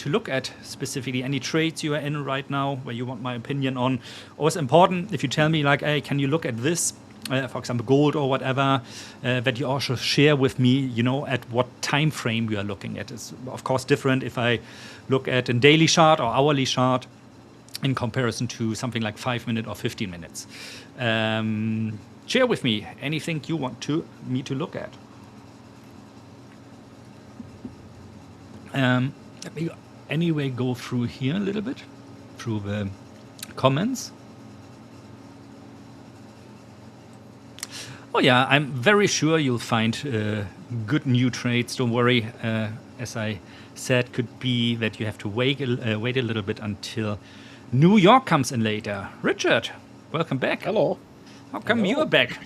look at specifically? Any trades you are in right now where you want my opinion on? Or it's important if you tell me, like, hey, can you look at this, for example, gold or whatever, that you also share with me, at what time frame you are looking at. It's, of course, different if I look at a daily chart or hourly chart in comparison to something like 5 minute or 15 minutes. Share with me anything you want me to look at. Let me anyway go through here a little bit, through the comments. Oh yeah, I'm very sure you'll find good new trades. Don't worry. As I said, could be that you have to wait a little bit until New York comes in later. Richard, welcome back. Hello. How come you're back?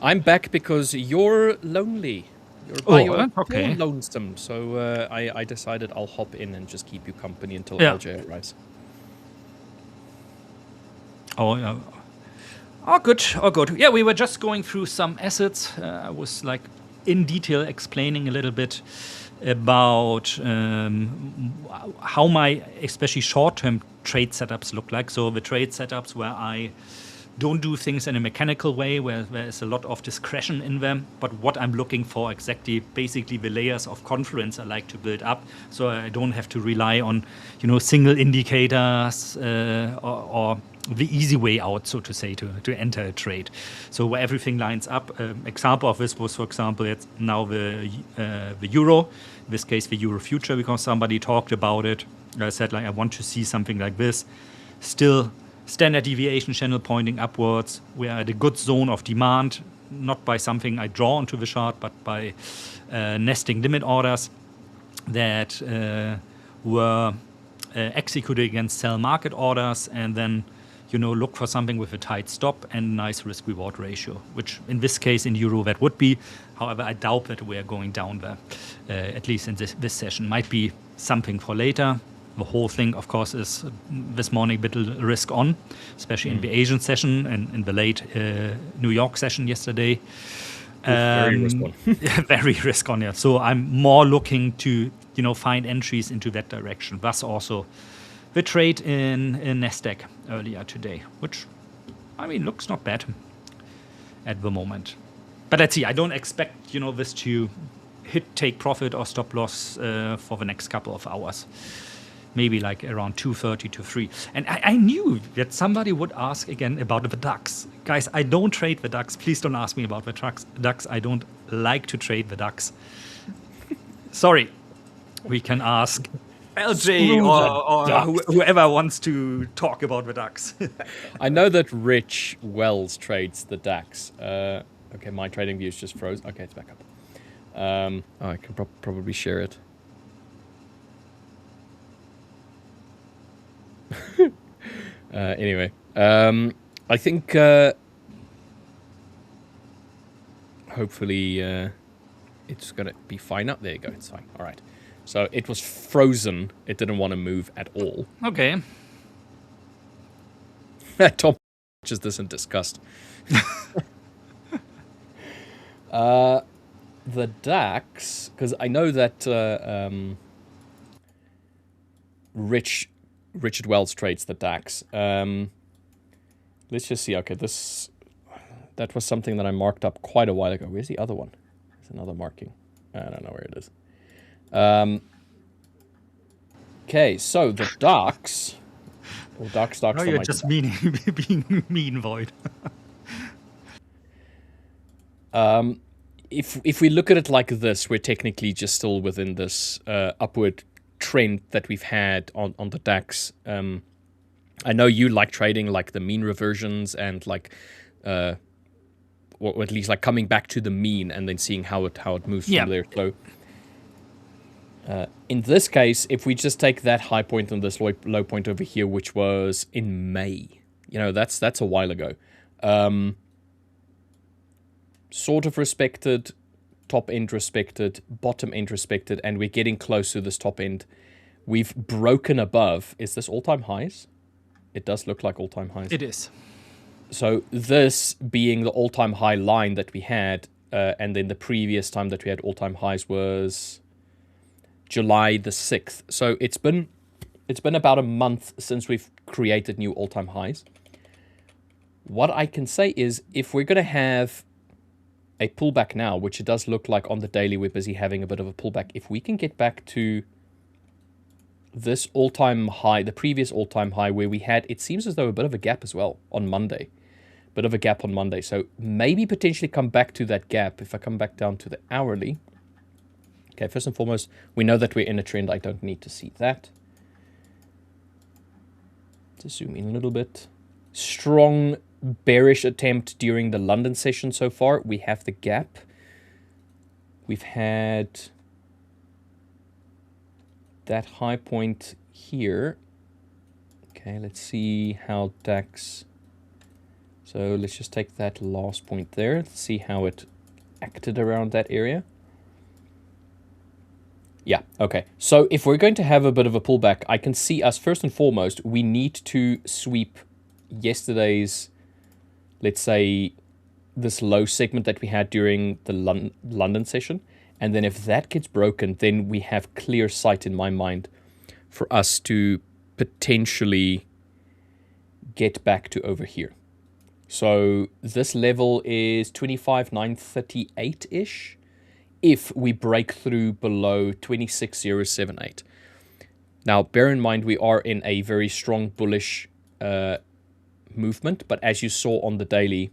I'm back because you're lonely. You're lonesome. So I decided I'll hop in and just keep you company until LJ arrives. Oh, good. Yeah, we were just going through some assets. I was like in detail explaining a little bit about how my especially short-term trade setups look like. So the trade setups where I don't do things in a mechanical way, where there's a lot of discretion in them, but what I'm looking for exactly, basically the layers of confidence I like to build up, so I don't have to rely on, single indicators or the easy way out, so to say, to enter a trade. So where everything lines up. Example of this was, for example, it's now the euro, in this case the euro future, because somebody talked about it. I said, like, I want to see something like this. Still standard deviation channel pointing upwards. We are at a good zone of demand, not by something I draw onto the chart, but by nesting limit orders that were executed against sell market orders, and then look for something with a tight stop and nice risk reward ratio, which in this case in euro that would be. However, I doubt that we are going down there, at least in this session. Might be something for later. The whole thing, of course, is this morning a bit risk on, especially in the Asian session and in the late New York session yesterday. Very risk on. Very risk on, yeah. So I'm more looking to find entries into that direction. Thus also the trade in NASDAQ earlier today, which, looks not bad at the moment. But let's see, I don't expect, this to hit take profit or stop loss for the next couple of hours. maybe like around 2:30 to 3. And I knew that somebody would ask again about the DAX. Guys, I don't trade the DAX. Please don't ask me about the DAX. I don't like to trade the DAX. Sorry. We can ask LJ or whoever wants to talk about the DAX. I know that Rich Wells trades the DAX. Okay, my trading view is just froze. Okay, it's back up. I can probably share it. Anyway, I think hopefully it's gonna be fine up. There you go, it's fine. All right. So it was frozen. It didn't want to move at all. Okay. Tom just this in disgust. The DAX, because I know that Richard Wells trades the DAX. Let's just see. Okay, that was something that I marked up quite a while ago. Where's the other one? There's another marking. I don't know where it is. Okay, so the DAX, or DAX stocks. No, you're just being mean, Void. If we look at it like this, we're technically just still within this upward trend that we've had on the DAX. I know you like trading like the mean reversions and like, or at least like coming back to the mean and then seeing how it moves from there. So in this case, if we just take that high point and this low point over here, which was in May, that's a while ago. Sort of respected, top end respected, bottom end respected, and we're getting close to this top end. We've broken above. Is this all-time highs? It does look like all-time highs. It is. So this being the all-time high line that we had, and then the previous time that we had all-time highs was July the 6th. So it's been about a month since we've created new all-time highs. What I can say is if we're going to have a pullback now, which it does look like on the daily we're busy having a bit of a pullback, if we can get back to this all-time high, the previous all-time high where we had, it seems as though a bit of a gap as well on Monday. Bit of a gap on Monday. So maybe potentially come back to that gap. If I come back down to the hourly. Okay, first and foremost, we know that we're in a trend. I don't need to see that. Just zoom in a little bit. Strong bearish attempt during the London session so far. We have the gap. We've had that high point here. Okay, let's see how DAX. So let's just take that last point there. Let's see how it acted around that area. Yeah, okay. So if we're going to have a bit of a pullback, I can see us first and foremost, we need to sweep yesterday's, let's say, this low segment that we had during the London session. And then if that gets broken, then we have clear sight in my mind for us to potentially get back to over here. So this level is 25,938-ish if we break through below 26,078. Now, bear in mind, we are in a very strong bullish movement, but as you saw on the daily,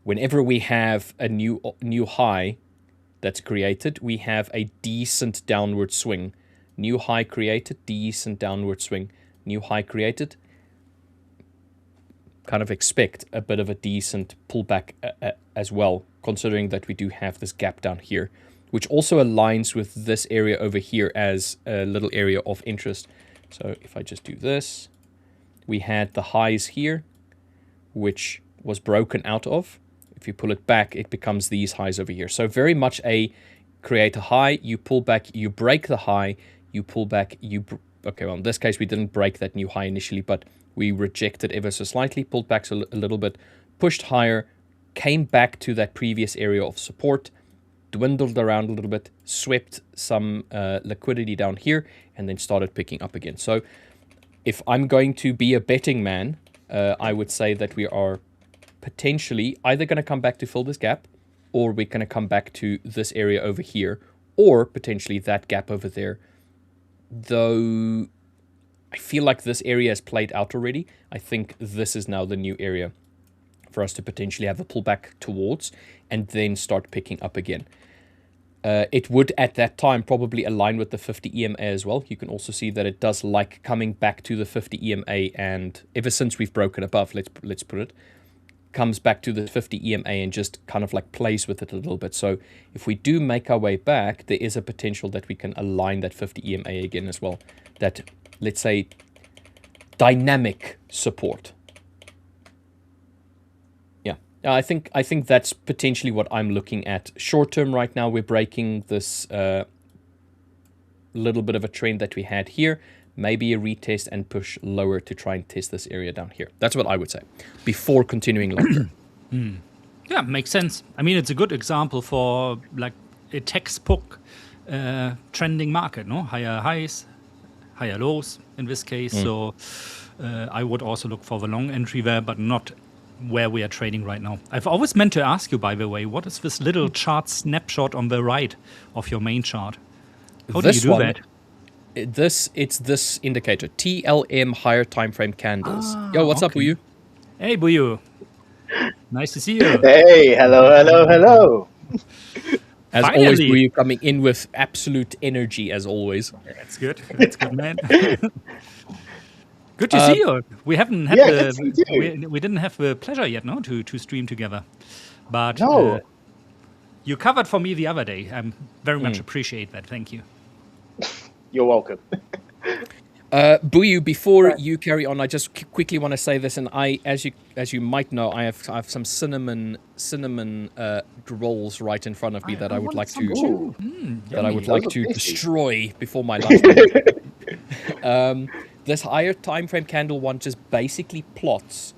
whenever we have a new high that's created, we have a decent downward swing. New high created, decent downward swing. New high created, kind of expect a bit of a decent pullback as well, considering that we do have this gap down here, which also aligns with this area over here as a little area of interest. So if I just do this, we had the highs here, which was broken out of. If you pull it back, it becomes these highs over here. So very much a create a high, you pull back, you break the high, you pull back, okay, well, in this case, we didn't break that new high initially, but we rejected ever so slightly, pulled back a little bit, pushed higher, came back to that previous area of support, dwindled around a little bit, swept some liquidity down here, and then started picking up again. So if I'm going to be a betting man, I would say that we are potentially either going to come back to fill this gap, or we're going to come back to this area over here, or potentially that gap over there though I feel like this area is played out already. I think this is now the new area for us to potentially have a pullback towards and then start picking up again. It would at that time probably align with the 50 EMA as well. You can also see that it does like coming back to the 50 EMA, and ever since we've broken above, let's put it, comes back to the 50 EMA and just kind of like plays with it a little bit. So if we do make our way back, there is a potential that we can align that 50 EMA again as well. That, let's say, dynamic support. Yeah, I think that's potentially what I'm looking at. Short term right now, we're breaking this little bit of a trend that we had here. Maybe a retest and push lower to try and test this area down here. That's what I would say before continuing longer. Yeah, makes sense. I mean, it's a good example for like a textbook trending market, no? Higher highs, higher lows in this case. So I would also look for the long entry there, but not where we are trading right now. I've always meant to ask you, by the way, what is this little chart snapshot on the right of your main chart? How do you do that? It's this indicator, TLM higher time frame candles. Yo, what's up, Buyu? Hey, Buyu. Nice to see you. Hey, hello. As Finally. always, Buyu coming in with absolute energy, as always. That's good. That's good, man. Good to see you. We haven't had good to see you. we didn't have the pleasure yet, no, to stream together. But No. you covered for me the other day. I very much appreciate that. Thank you. You're welcome. Buyu, before you carry on, I just quickly want to say this, and as you might know, I have some cinnamon rolls right in front of me that I would like to destroy before my lunch. This higher time frame candle one just basically plots.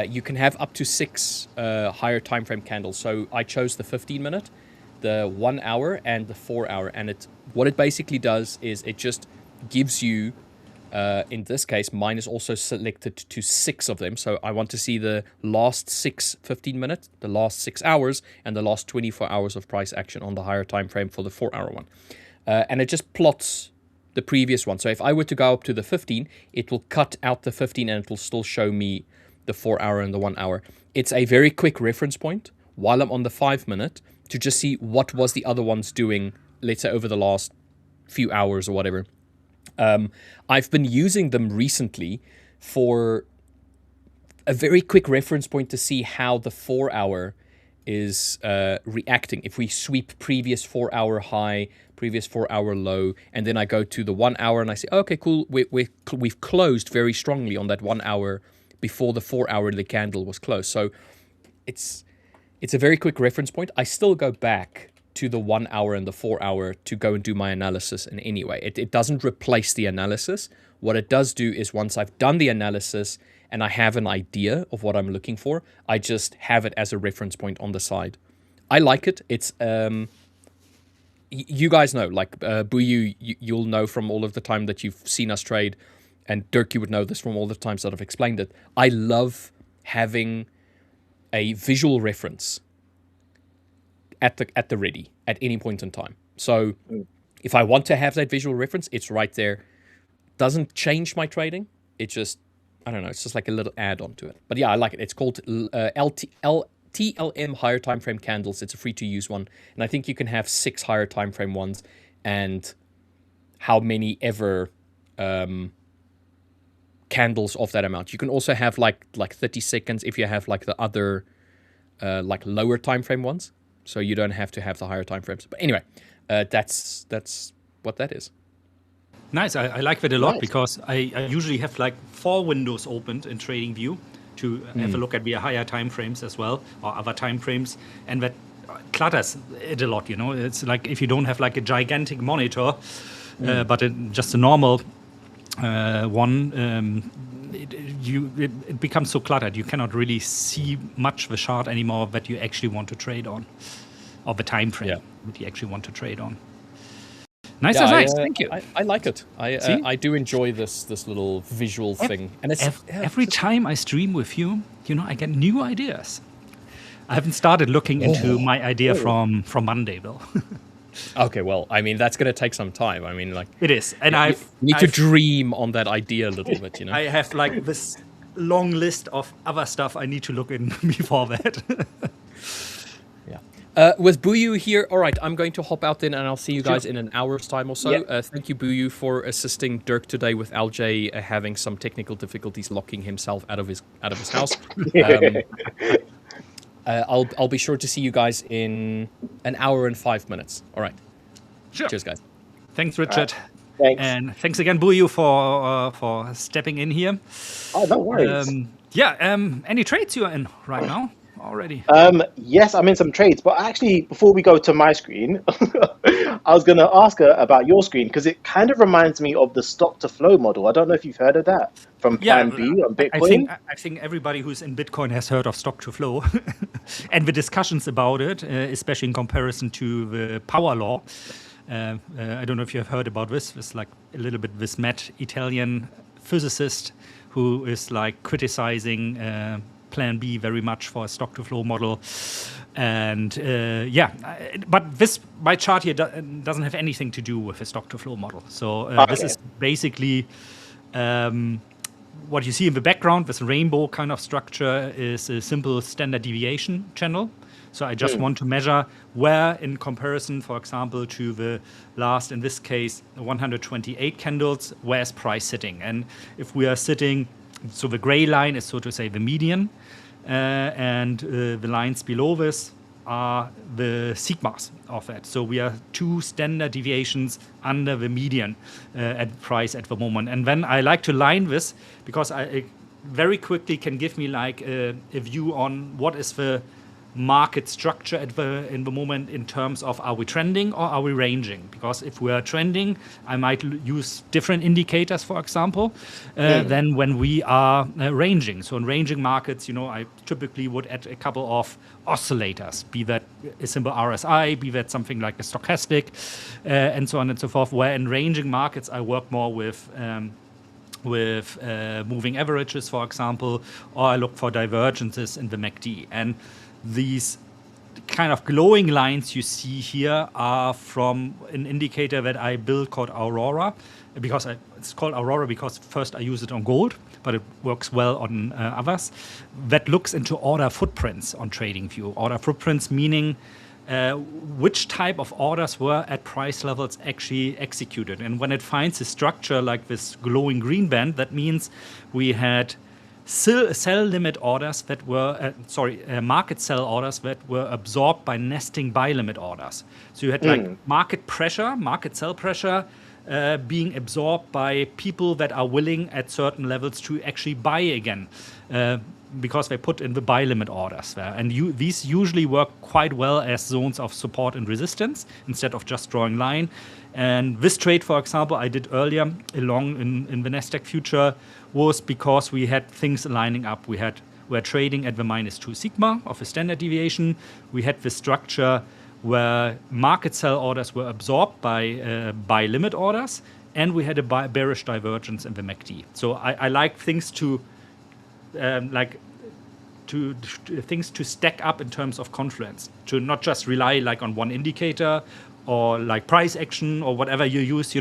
You can have up to 6 higher time frame candles. So I chose the 15-minute, the 1 hour, and the 4 hour. And what it basically does is it just gives you, in this case, mine is also selected to 6 of them. So I want to see the last 6 15-minute, the last 6 hours, and the last 24 hours of price action on the higher time frame for the 4 hour one. And it just plots the previous one. So if I were to go up to the 15, it will cut out the 15 and it will still show me the 4 hour and the 1 hour. It's a very quick reference point while I'm on the 5-minute to just see what was the other ones doing, let's say over the last few hours or whatever. I've been using them recently for a very quick reference point to see how the 4 hour is reacting. If we sweep previous 4 hour high, previous 4 hour low, and then I go to the 1 hour and I say, okay, cool, we've closed very strongly on that 1 hour before the 4 hour the candle was closed. So it's a very quick reference point. I still go back to the 1 hour and the 4 hour to go and do my analysis in any way. It doesn't replace the analysis. What it does do is once I've done the analysis and I have an idea of what I'm looking for, I just have it as a reference point on the side. I like it. It's you guys know, like Buyu, you'll know from all of the time that you've seen us trade, and Dirk, you would know this from all the times that I've explained it. I love having a visual reference at the ready at any point in time. So if I want to have that visual reference, it's right there. Doesn't change my trading. It just, I don't know, it's just like a little add-on to it. But yeah, I like it. It's called TLM higher time frame candles. It's a free to use one, and I think you can have 6 higher time frame ones and how many ever candles of that amount. You can also have like 30 seconds if you have like the other like lower time frame ones, so you don't have to have the higher time frames. But anyway, that's what that is. Nice. I like that a lot Nice. because I usually have like 4 windows opened in TradingView to have a look at the higher time frames as well, or other time frames, and that clutters it a lot. You know, it's like if you don't have like a gigantic monitor, but just a normal one, it becomes so cluttered. You cannot really see much of the chart anymore that you actually want to trade on, or the time frame that you actually want to trade on. Nice. Thank you. I like it. I do enjoy this little visual thing, and it's every time I stream with you, you know, I get new ideas. I haven't started looking into my idea from Monday though. Okay, well, I mean, that's going to take some time. I mean, like... It is. And you need to dream on that idea a little bit, you know? I have like this long list of other stuff I need to look in before that. With Buyu here, all right, I'm going to hop out then and I'll see you guys in an hour's time or so. Yep. Thank you, Buyu, for assisting Dirk today with LJ having some technical difficulties locking himself out of his house. I'll be sure to see you guys in an hour and 5 minutes. All right. Sure. Cheers, guys. Thanks, Richard. Thanks. And thanks again, Buyu, for stepping in here. Oh, no worries. Any trades you're in right now already? Yes, I'm in some trades, but actually, before we go to my screen, I was going to ask her about your screen because it kind of reminds me of the stock-to-flow model. I don't know if you've heard of that from Plan B on Bitcoin. I think everybody who's in Bitcoin has heard of stock-to-flow and the discussions about it, especially in comparison to the power law. I don't know if you have heard about this. It's like a little bit this mad Italian physicist who is like criticizing Plan B very much for a stock-to-flow model. And but my chart here doesn't have anything to do with a stock-to-flow model. So this is basically what you see in the background, this rainbow kind of structure is a simple standard deviation channel. So I just want to measure where, in comparison, for example, to the last, in this case, 128 candles, where's price sitting? And if we are sitting, so the gray line is, so to say, the median, and the lines below this are the sigmas of that. So we are 2 standard deviations under the median at price at the moment. And then I like to line this because I very quickly can give me like a view on what is the market structure in the moment in terms of are we trending or are we ranging? Because if we are trending, I might use different indicators, for example, than when we are ranging. So in ranging markets, I typically would add a couple of oscillators, be that a simple RSI, be that something like a stochastic, and so on and so forth. Where in ranging markets, I work more with moving averages, for example, or I look for divergences in the MACD. And these kind of glowing lines you see here are from an indicator that I built called Aurora. It's called Aurora because first I use it on gold, but it works well on others. That looks into order footprints on TradingView. Order footprints meaning which type of orders were at price levels actually executed. And when it finds a structure like this glowing green band, that means we had sell limit orders that were, market sell orders that were absorbed by nesting buy limit orders. So you had like market sell pressure being absorbed by people that are willing at certain levels to actually buy again because they put in the buy limit orders there. And these usually work quite well as zones of support and resistance instead of just drawing line. And this trade, for example, I did earlier along in the NASDAQ future was because we had things lining up. We're trading at the -2 sigma of a standard deviation. We had the structure where market sell orders were absorbed by buy limit orders, and we had a bearish divergence in the MACD. So I like things to things to stack up in terms of confluence, to not just rely like on one indicator or like price action or whatever you use,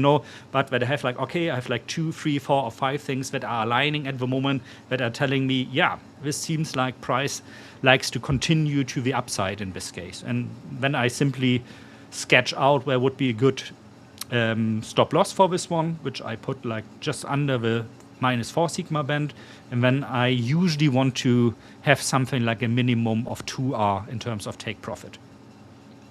but that I have like, okay, I have like 2, 3, 4, or 5 things that are aligning at the moment that are telling me, yeah, this seems like price likes to continue to the upside in this case. And then I simply sketch out where would be a good stop loss for this one, which I put like just under the -4 sigma band. And then I usually want to have something like a minimum of 2R in terms of take profit.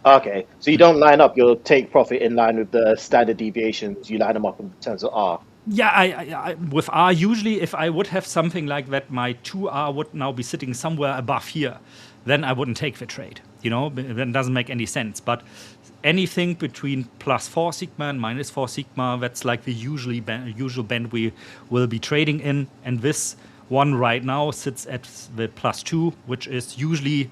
Okay, so you don't line up your take profit in line with the standard deviations, you line them up in terms of R. Yeah, I with R, usually if I would have something like that, my 2R would now be sitting somewhere above here, then I wouldn't take the trade. Then it doesn't make any sense. But anything between +4 sigma and -4 sigma, that's like the usual band we will be trading in. And this one right now sits at the +2, which is usually...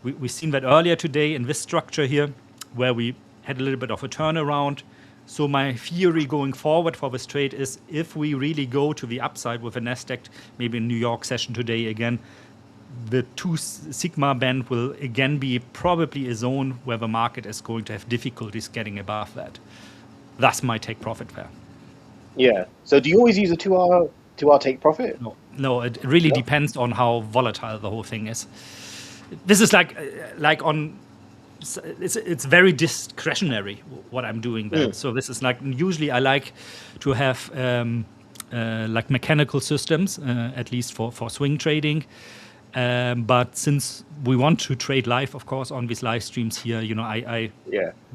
We've seen that earlier today in this structure here, where we had a little bit of a turnaround. So my theory going forward for this trade is if we really go to the upside with the NASDAQ, maybe in New York session today again, the 2 sigma band will again be probably a zone where the market is going to have difficulties getting above that. That's my take profit there. Yeah. So do you always use a 2 hour take profit? No, it really depends on how volatile the whole thing is. This is like on. It's very discretionary what I'm doing there. So this is like usually I like to have like mechanical systems, at least for swing trading. But since we want to trade live, of course, on these live streams here, I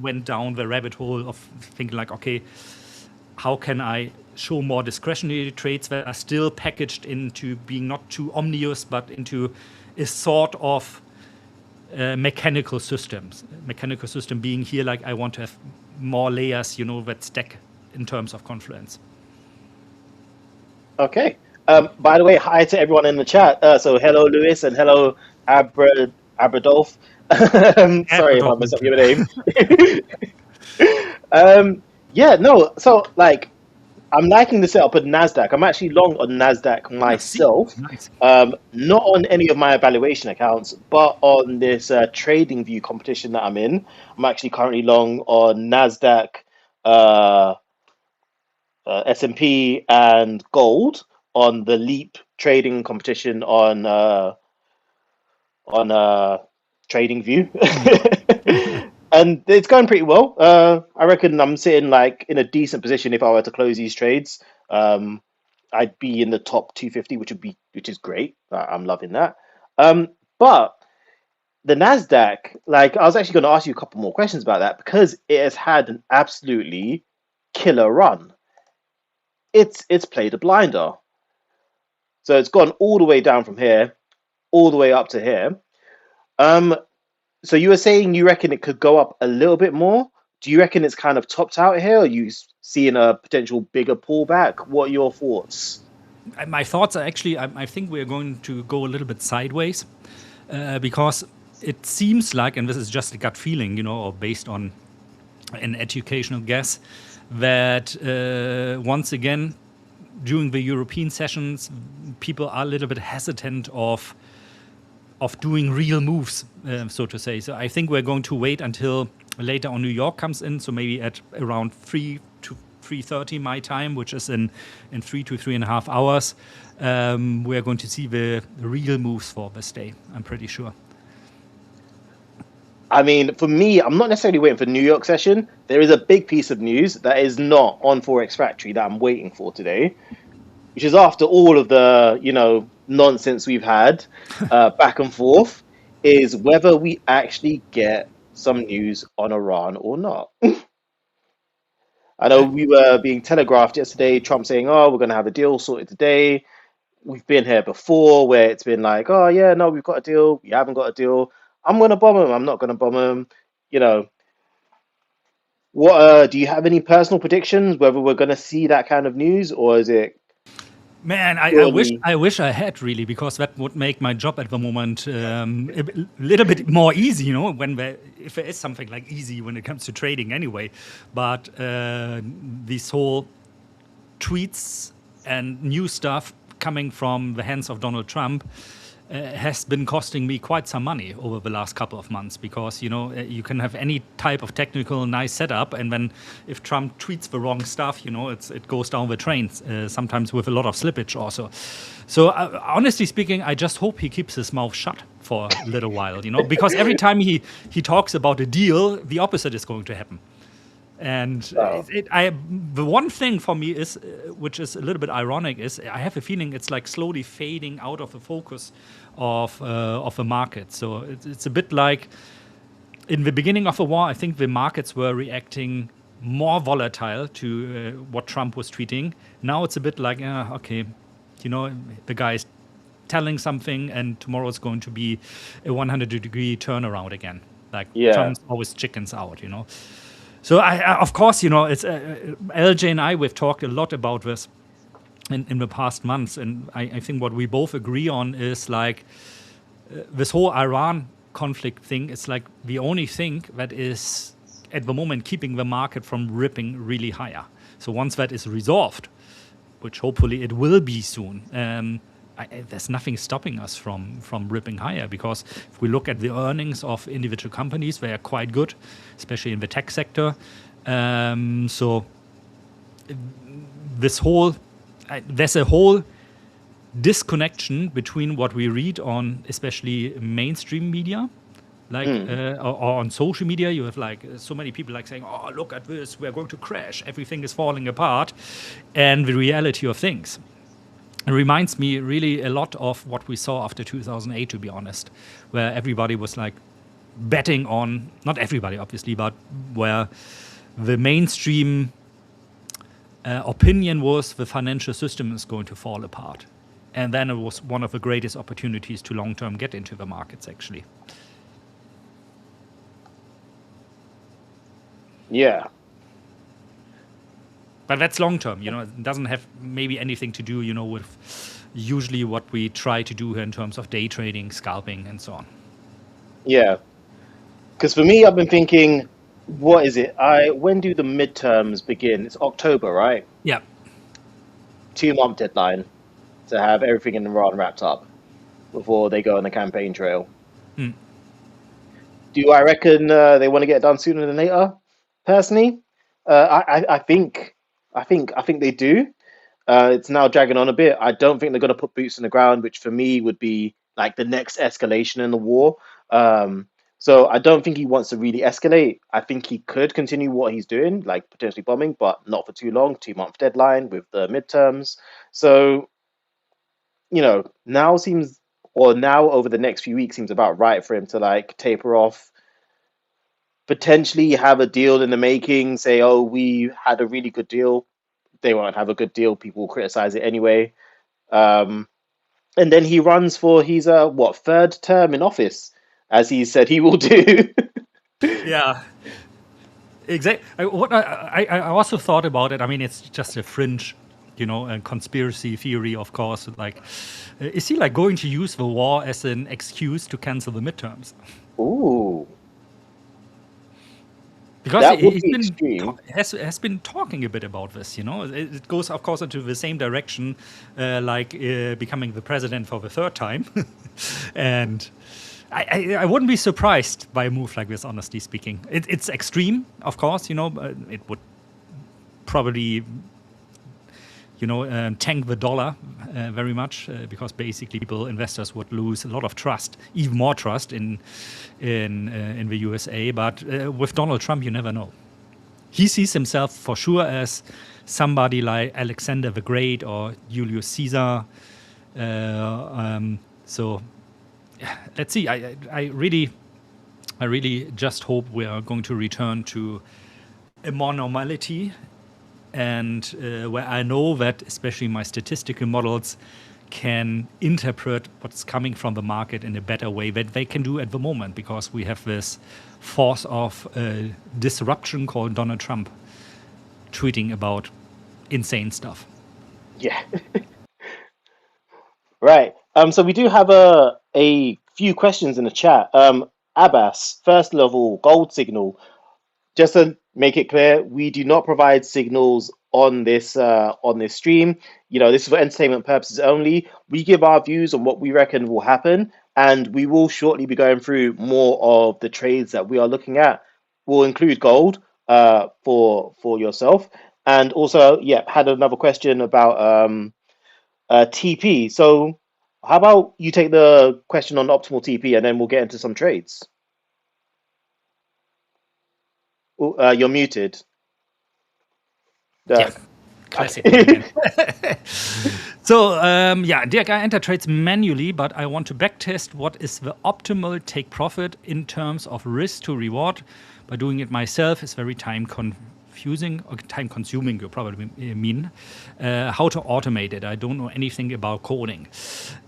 went down the rabbit hole of thinking like, okay, how can I show more discretionary trades that are still packaged into being not too omnious, but into a sort of mechanical systems. Mechanical system being here, like I want to have more layers, that stack in terms of confluence. Okay. By the way, hi to everyone in the chat. So hello, Lewis, and hello, Abradolf. Sorry if I messed up your name. So like, I'm liking the setup of NASDAQ. I'm actually long on NASDAQ myself. Nice. Not on any of my evaluation accounts, but on this trading view competition that I'm in. I'm actually currently long on NASDAQ, S&P, and gold on the Leap trading competition on trading view. And it's going pretty well. I reckon I'm sitting like in a decent position if I were to close these trades. I'd be in the top 250, which is great. I'm loving that. But the NASDAQ, like I was actually going to ask you a couple more questions about that because it has had an absolutely killer run. It's played a blinder. So it's gone all the way down from here, all the way up to here. So you were saying you reckon it could go up a little bit more. Do you reckon it's kind of topped out here? Or are you seeing a potential bigger pullback? What are your thoughts? My thoughts are actually, I think we're going to go a little bit sideways because it seems like, and this is just a gut feeling, or based on an educational guess, that once again, during the European sessions, people are a little bit hesitant of doing real moves, so to say. So I think we're going to wait until later on New York comes in, so maybe at around 3 to 3:30 my time, which is in 3 to 3.5 hours. We're going to see the real moves for this day, I'm pretty sure. I mean, for me, I'm not necessarily waiting for New York session. There is a big piece of news that is not on Forex Factory that I'm waiting for today, which is after all of the, nonsense we've had back and forth, is whether we actually get some news on Iran or not. I know we were being telegraphed yesterday, Trump saying, oh, we're going to have a deal sorted today. We've been here before where it's been like, oh, yeah, no, we've got a deal. We haven't got a deal. I'm going to bomb him. I'm not going to bomb him. What do you have any personal predictions whether we're going to see that kind of news, or is it? Man, I wish I had really, because that would make my job at the moment a little bit more easy, if there is something like easy when it comes to trading anyway. But these whole tweets and new stuff coming from the hands of Donald Trump has been costing me quite some money over the last couple of months, because you can have any type of technical nice setup, and then if Trump tweets the wrong stuff, it goes down the drain, sometimes with a lot of slippage also. So honestly speaking, I just hope he keeps his mouth shut for a little while, because every time he talks about a deal, the opposite is going to happen. And the one thing for me is, which is a little bit ironic, is I have a feeling it's like slowly fading out of the focus of the market. So it's a bit like in the beginning of the war, I think the markets were reacting more volatile to what Trump was tweeting. Now it's a bit like, okay, the guy is telling something, and tomorrow it's going to be a 100-degree turnaround again. Like Trump's always chickens out, So of course, it's LJ and I, we've talked a lot about this in the past months, and I think what we both agree on is like this whole Iran conflict thing. It's like the only thing that is at the moment keeping the market from ripping really higher. So once that is resolved, which hopefully it will be soon, there's nothing stopping us from ripping higher, because if we look at the earnings of individual companies, they are quite good, especially in the tech sector. So there's a whole disconnection between what we read on especially mainstream media, like or on social media. You have like so many people like saying, oh, look at this, we're going to crash, everything is falling apart, and the reality of things. It reminds me really a lot of what we saw after 2008, to be honest, where everybody was like betting on, not everybody obviously, but where the mainstream opinion was the financial system is going to fall apart. And then it was one of the greatest opportunities to long-term get into the markets, actually. Yeah. But that's long-term, it doesn't have maybe anything to do, with usually what we try to do here in terms of day trading, scalping, and so on. Yeah. Because for me, I've been thinking, what is it? When do the midterms begin? It's October, right? Yeah. 2-month deadline to have everything in Iran wrapped up before they go on the campaign trail. Do I reckon they want to get it done sooner than later? Personally, I think they do. It's now dragging on a bit. I don't think they're going to put boots on the ground, which for me would be like the next escalation in the war. So I don't think he wants to really escalate. I think he could continue what he's doing, like potentially bombing, but not for too long. 2-month deadline with the midterms. So, now over the next few weeks seems about right for him to like taper off, potentially have a deal in the making, say, oh, we had a really good deal. They won't have a good deal. People will criticize it anyway. And then he runs for his, third term in office, as he said he will do. Yeah. Exactly. What I also thought about it. I mean, it's just a fringe, a conspiracy theory, of course. Like, is he like going to use the war as an excuse to cancel the midterms? Ooh. Because That would he's be been extreme. has been talking a bit about this, It goes, of course, into the same direction, becoming the president for the third time. And I wouldn't be surprised by a move like this, honestly speaking. It's extreme, of course, but it would probably, tank the dollar very much, because basically investors would lose a lot of trust, even more trust in the USA. But with Donald Trump, you never know. He sees himself for sure as somebody like Alexander the Great or Julius Caesar. So let's see. I really just hope we are going to return to a more normality, and where I know that especially my statistical models can interpret what's coming from the market in a better way than they can do at the moment, because we have this force of disruption called Donald Trump tweeting about insane stuff. Yeah. Right. So we do have a few questions in the chat. Abbas, first level gold signal. Just to make it clear, we do not provide signals on this stream. This is for entertainment purposes only. We give our views on what we reckon will happen, and we will shortly be going through more of the trades that we are looking at. We'll include gold for yourself, and also had another question about TP. So how about you take the question on optimal TP, and then we'll get into some trades. You're muted. Yeah, classic. Again. So, Dirk, I enter trades manually, but I want to backtest what is the optimal take profit in terms of risk to reward. By doing it myself is very time consuming, you probably mean. How to automate it. I don't know anything about coding.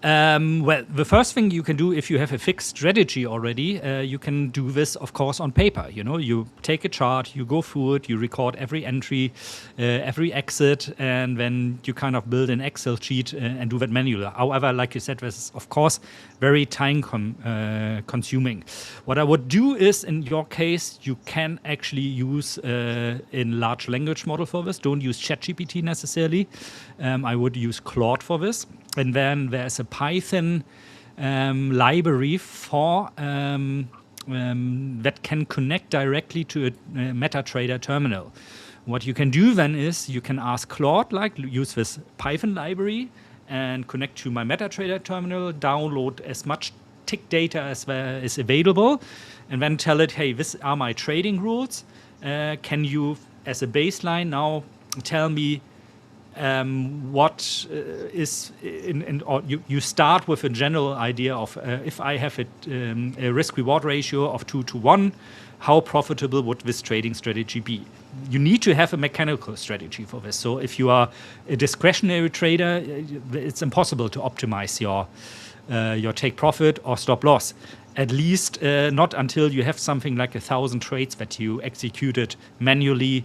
Well, the first thing you can do if you have a fixed strategy already, you can do this, of course, on paper. You take a chart, you go through it, you record every entry, every exit, and then you kind of build an Excel sheet and do that manually. However, like you said, this is, of course, very time consuming. What I would do is, in your case, you can actually use a in large language model for this. Don't use ChatGPT necessarily. I would use Claude for this. And then there's a Python library for that can connect directly to a MetaTrader terminal. What you can do then is you can ask Claude, like use this Python library and connect to my MetaTrader terminal, download as much tick data as is available, and then tell it, hey, these are my trading rules. Can you, as a baseline, now tell me what is or you start with a general idea of if I have a risk-reward ratio of 2 to 1, how profitable would this trading strategy be? You need to have a mechanical strategy for this. So if you are a discretionary trader, it's impossible to optimize your take profit or stop loss. At least not until you have something like 1,000 trades that you executed manually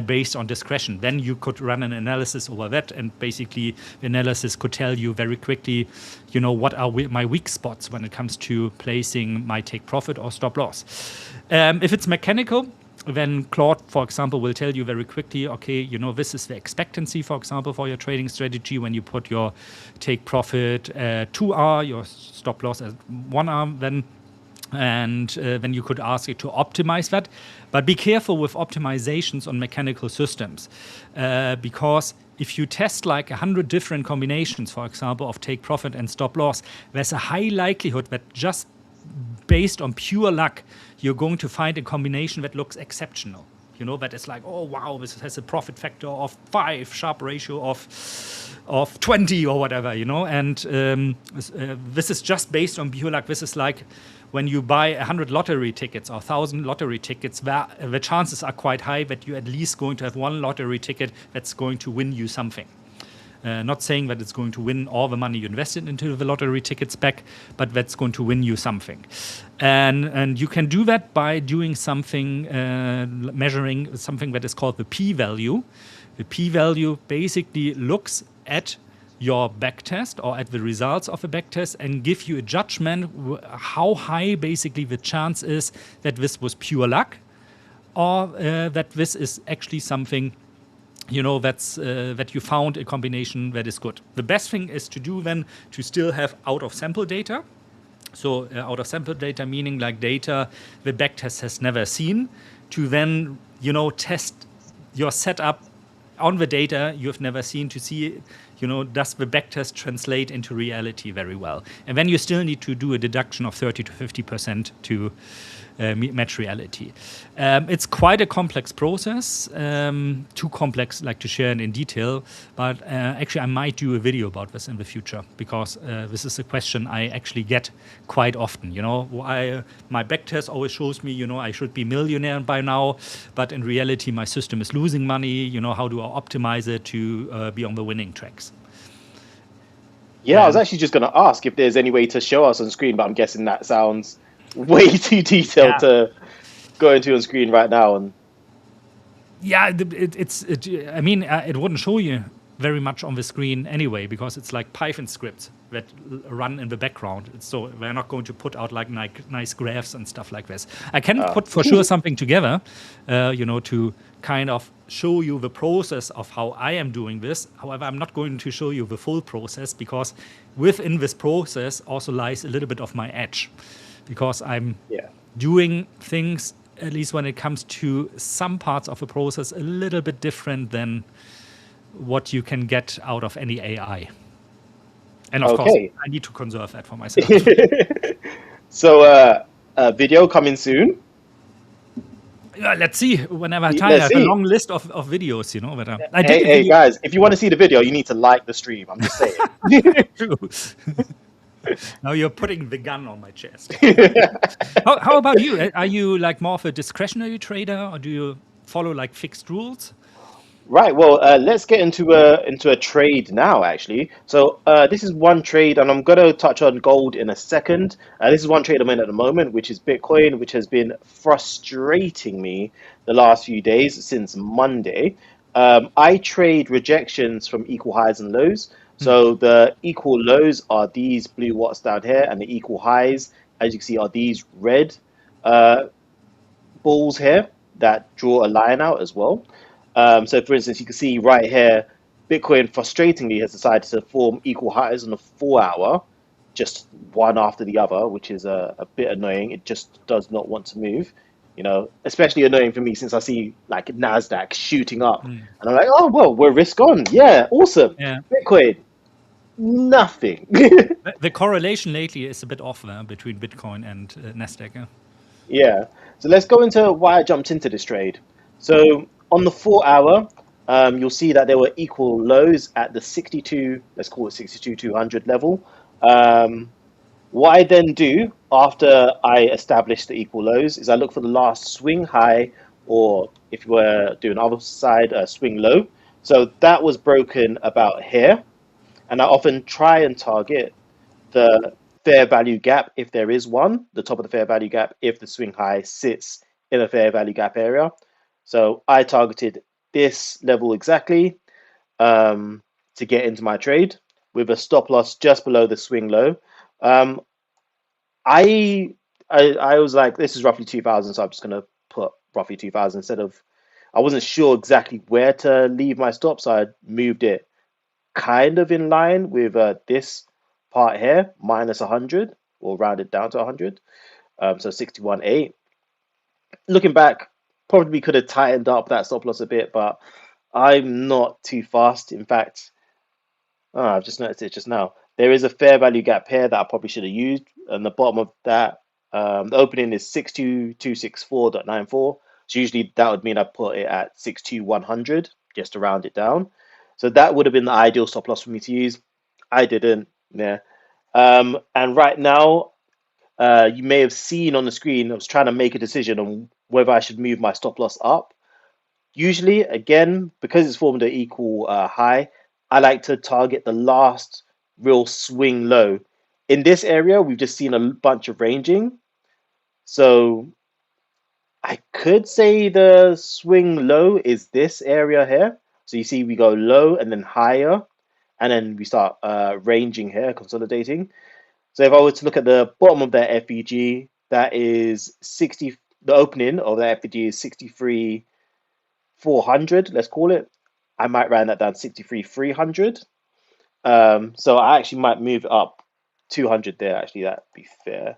based on discretion. Then you could run an analysis over that, and basically the analysis could tell you very quickly, what are my weak spots when it comes to placing my take profit or stop loss. If it's mechanical, then Claude, for example, will tell you very quickly, okay, this is the expectancy, for example, for your trading strategy when you put your take profit 2R, your stop loss at 1R, then you could ask it to optimize that. But be careful with optimizations on mechanical systems, because if you test like 100 different combinations, for example, of take profit and stop loss, there's a high likelihood that just based on pure luck, you're going to find a combination that looks exceptional. That is like, oh, wow, this has a profit factor of 5, sharp ratio of 20 or whatever, And this is just based on pure luck. This is like when you buy 100 lottery tickets or 1,000 lottery tickets, the chances are quite high that you're at least going to have one lottery ticket that's going to win you something. Not saying that it's going to win all the money you invested into the lottery tickets back, but that's going to win you something. And you can do that by doing something, measuring something that is called the p-value. The p-value basically looks at your backtest or at the results of a backtest and give you a judgment how high basically the chance is that this was pure luck or that this is actually something that you found a combination that is good. The best thing is to do then to still have out of sample data. So out of sample data meaning like data the backtest has never seen, to then test your setup on the data you have never seen to see does the backtest translate into reality very well. And then you still need to do a deduction of 30 to 50% to match reality. It's quite a complex process, too complex like to share it in detail, but actually I might do a video about this in the future, because this is a question I actually get quite often. My backtest always shows me, I should be millionaire by now, but in reality my system is losing money. How do I optimize it to be on the winning tracks? Yeah, I was actually just going to ask if there's any way to show us on screen, but I'm guessing that sounds way too detailed to go into on screen right now. And it wouldn't show you very much on the screen anyway, because it's like Python scripts that run in the background. So we're not going to put out like nice graphs and stuff like this. I can put for sure something together, to kind of show you the process of how I am doing this. However, I'm not going to show you the full process, because within this process also lies a little bit of my edge, because I'm doing things, at least when it comes to some parts of the process, a little bit different than what you can get out of any AI. And of course, I need to conserve that for myself. So, video coming soon. Let's see. Whenever I have a long list of videos, But hey, guys, if you want to see the video, you need to like the stream. I'm just saying. True. Now you're putting the gun on my chest. How about you? Are you like more of a discretionary trader, or do you follow like fixed rules? Right. Well, let's get into a trade now, actually. So this is one trade, and I'm going to touch on gold in a second. This is one trade I'm in at the moment, which is Bitcoin, which has been frustrating me the last few days since Monday. I trade rejections from equal highs and lows. So the equal lows are these blue watts down here, and the equal highs, as you can see, are these red balls here. that draw a line out as well. So for instance, you can see right here, Bitcoin frustratingly has decided to form equal highs on the 4 hour, just one after the other, which is a bit annoying. It just does not want to move, especially annoying for me since I see like NASDAQ shooting up and I'm like, oh, well, we're risk on. Yeah, awesome. Yeah. Bitcoin, nothing. The correlation lately is a bit off between Bitcoin and NASDAQ. Yeah. So let's go into why I jumped into this trade. So on the 4 hour, you'll see that there were equal lows at the 62, let's call it 62,200 level. What I then do after I establish the equal lows is I look for the last swing high, or if we're doing other side, a swing low. So that was broken about here. And I often try and target the fair value gap if there is one, the top of the fair value gap if the swing high sits in a fair value gap area. So I targeted this level exactly to get into my trade with a stop loss just below the swing low. I was like, this is roughly 2,000, so I'm just going to put roughly 2,000 instead of, I wasn't sure exactly where to leave my stop, so I moved it kind of in line with this part here, minus 100, or rounded down to 100, so 61.8. Looking back, probably could have tightened up that stop loss a bit, but I'm not too fast. In fact, I've just noticed it just now. There is a fair value gap here that I probably should have used, and the bottom of that, the opening is 62264.94. So usually that would mean I put it at 62,100 just to round it down. So that would have been the ideal stop loss for me to use. I didn't. Yeah. And right now, you may have seen on the screen, I was trying to make a decision on whether I should move my stop loss up. Usually, again, because it's formed an equal high, I like to target the last real swing low. In this area, we've just seen a bunch of ranging. So I could say the swing low is this area here. So you see we go low and then higher, and then we start ranging here, consolidating. So if I were to look at the bottom of that FVG, that is 60, the opening of that FVG is 63,400, let's call it. I might round that down 63,300. So I actually might move up 200 there, actually, that'd be fair.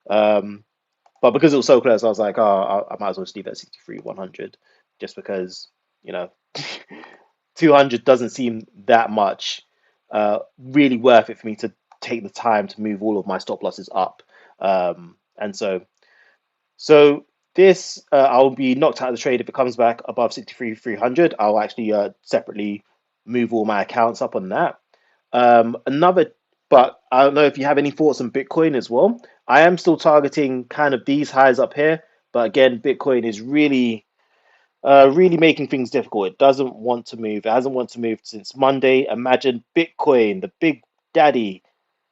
But because it was so close, I was like, oh, I might as well just leave that 63,100, just because, 200 doesn't seem that much really worth it for me to take the time to move all of my stop losses up. And so this, I'll be knocked out of the trade if it comes back above 63,300. I'll actually separately move all my accounts up on that. But I don't know if you have any thoughts on Bitcoin as well. I am still targeting kind of these highs up here, but again, Bitcoin is really making things difficult. It doesn't want to move. It hasn't wanted to move since Monday. Imagine Bitcoin, the big daddy,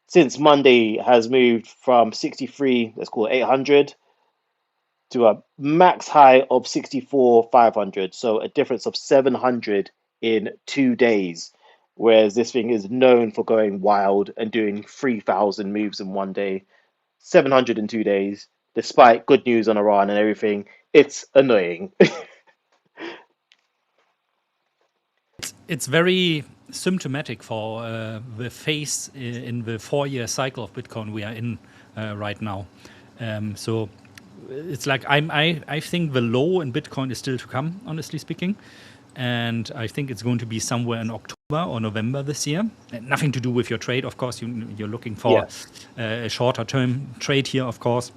since Monday has moved from 63, let's call it 800, to a max high of 64,500. So a difference of 700 in 2 days. Whereas this thing is known for going wild and doing 3,000 moves in 1 day, 700 in 2 days, despite good news on Iran and everything. It's annoying. It's very symptomatic for the phase in the 4-year cycle of Bitcoin we are in right now. So it's like I think the low in Bitcoin is still to come, honestly speaking. And I think it's going to be somewhere in October or November this year. Nothing to do with your trade, of course. You're looking for a shorter term trade here, of course.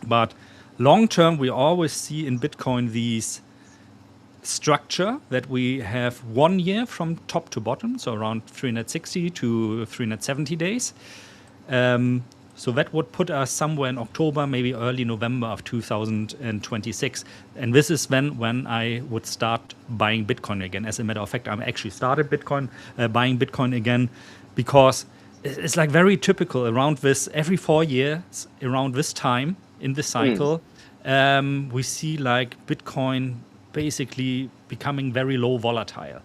But long term, we always see in Bitcoin these structure that we have 1 year from top to bottom, so around 360 to 370 days. So that would put us somewhere in October, maybe early November of 2026. And this is when I would start buying Bitcoin again. As a matter of fact, I actually started buying Bitcoin again, because it's like very typical around this, every 4 years, around this time in the cycle, we see like Bitcoin basically becoming very low volatile.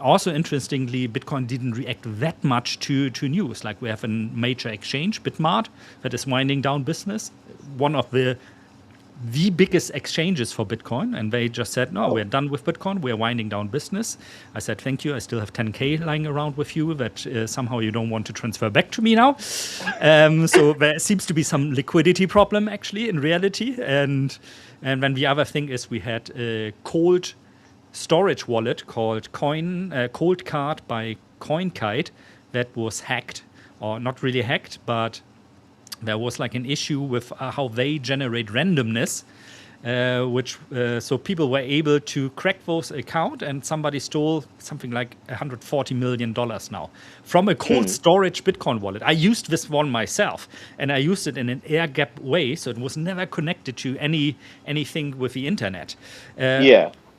Also, interestingly, Bitcoin didn't react that much to news. Like we have a major exchange, Bitmart, that is winding down business. One of the the biggest exchanges for Bitcoin, and they just said, no, we're done with Bitcoin. We're winding down business. I said, thank you. I still have 10K lying around with you that somehow you don't want to transfer back to me now. So there seems to be some liquidity problem, actually, in reality. And then the other thing is we had a cold storage wallet called Cold Card by CoinKite that was hacked, or not really hacked, but there was like an issue with how they generate randomness, so people were able to crack those account, and somebody stole something like $140 million now from a cold storage Bitcoin wallet. I used this one myself, and I used it in an air gap way, so it was never connected to anything with the internet.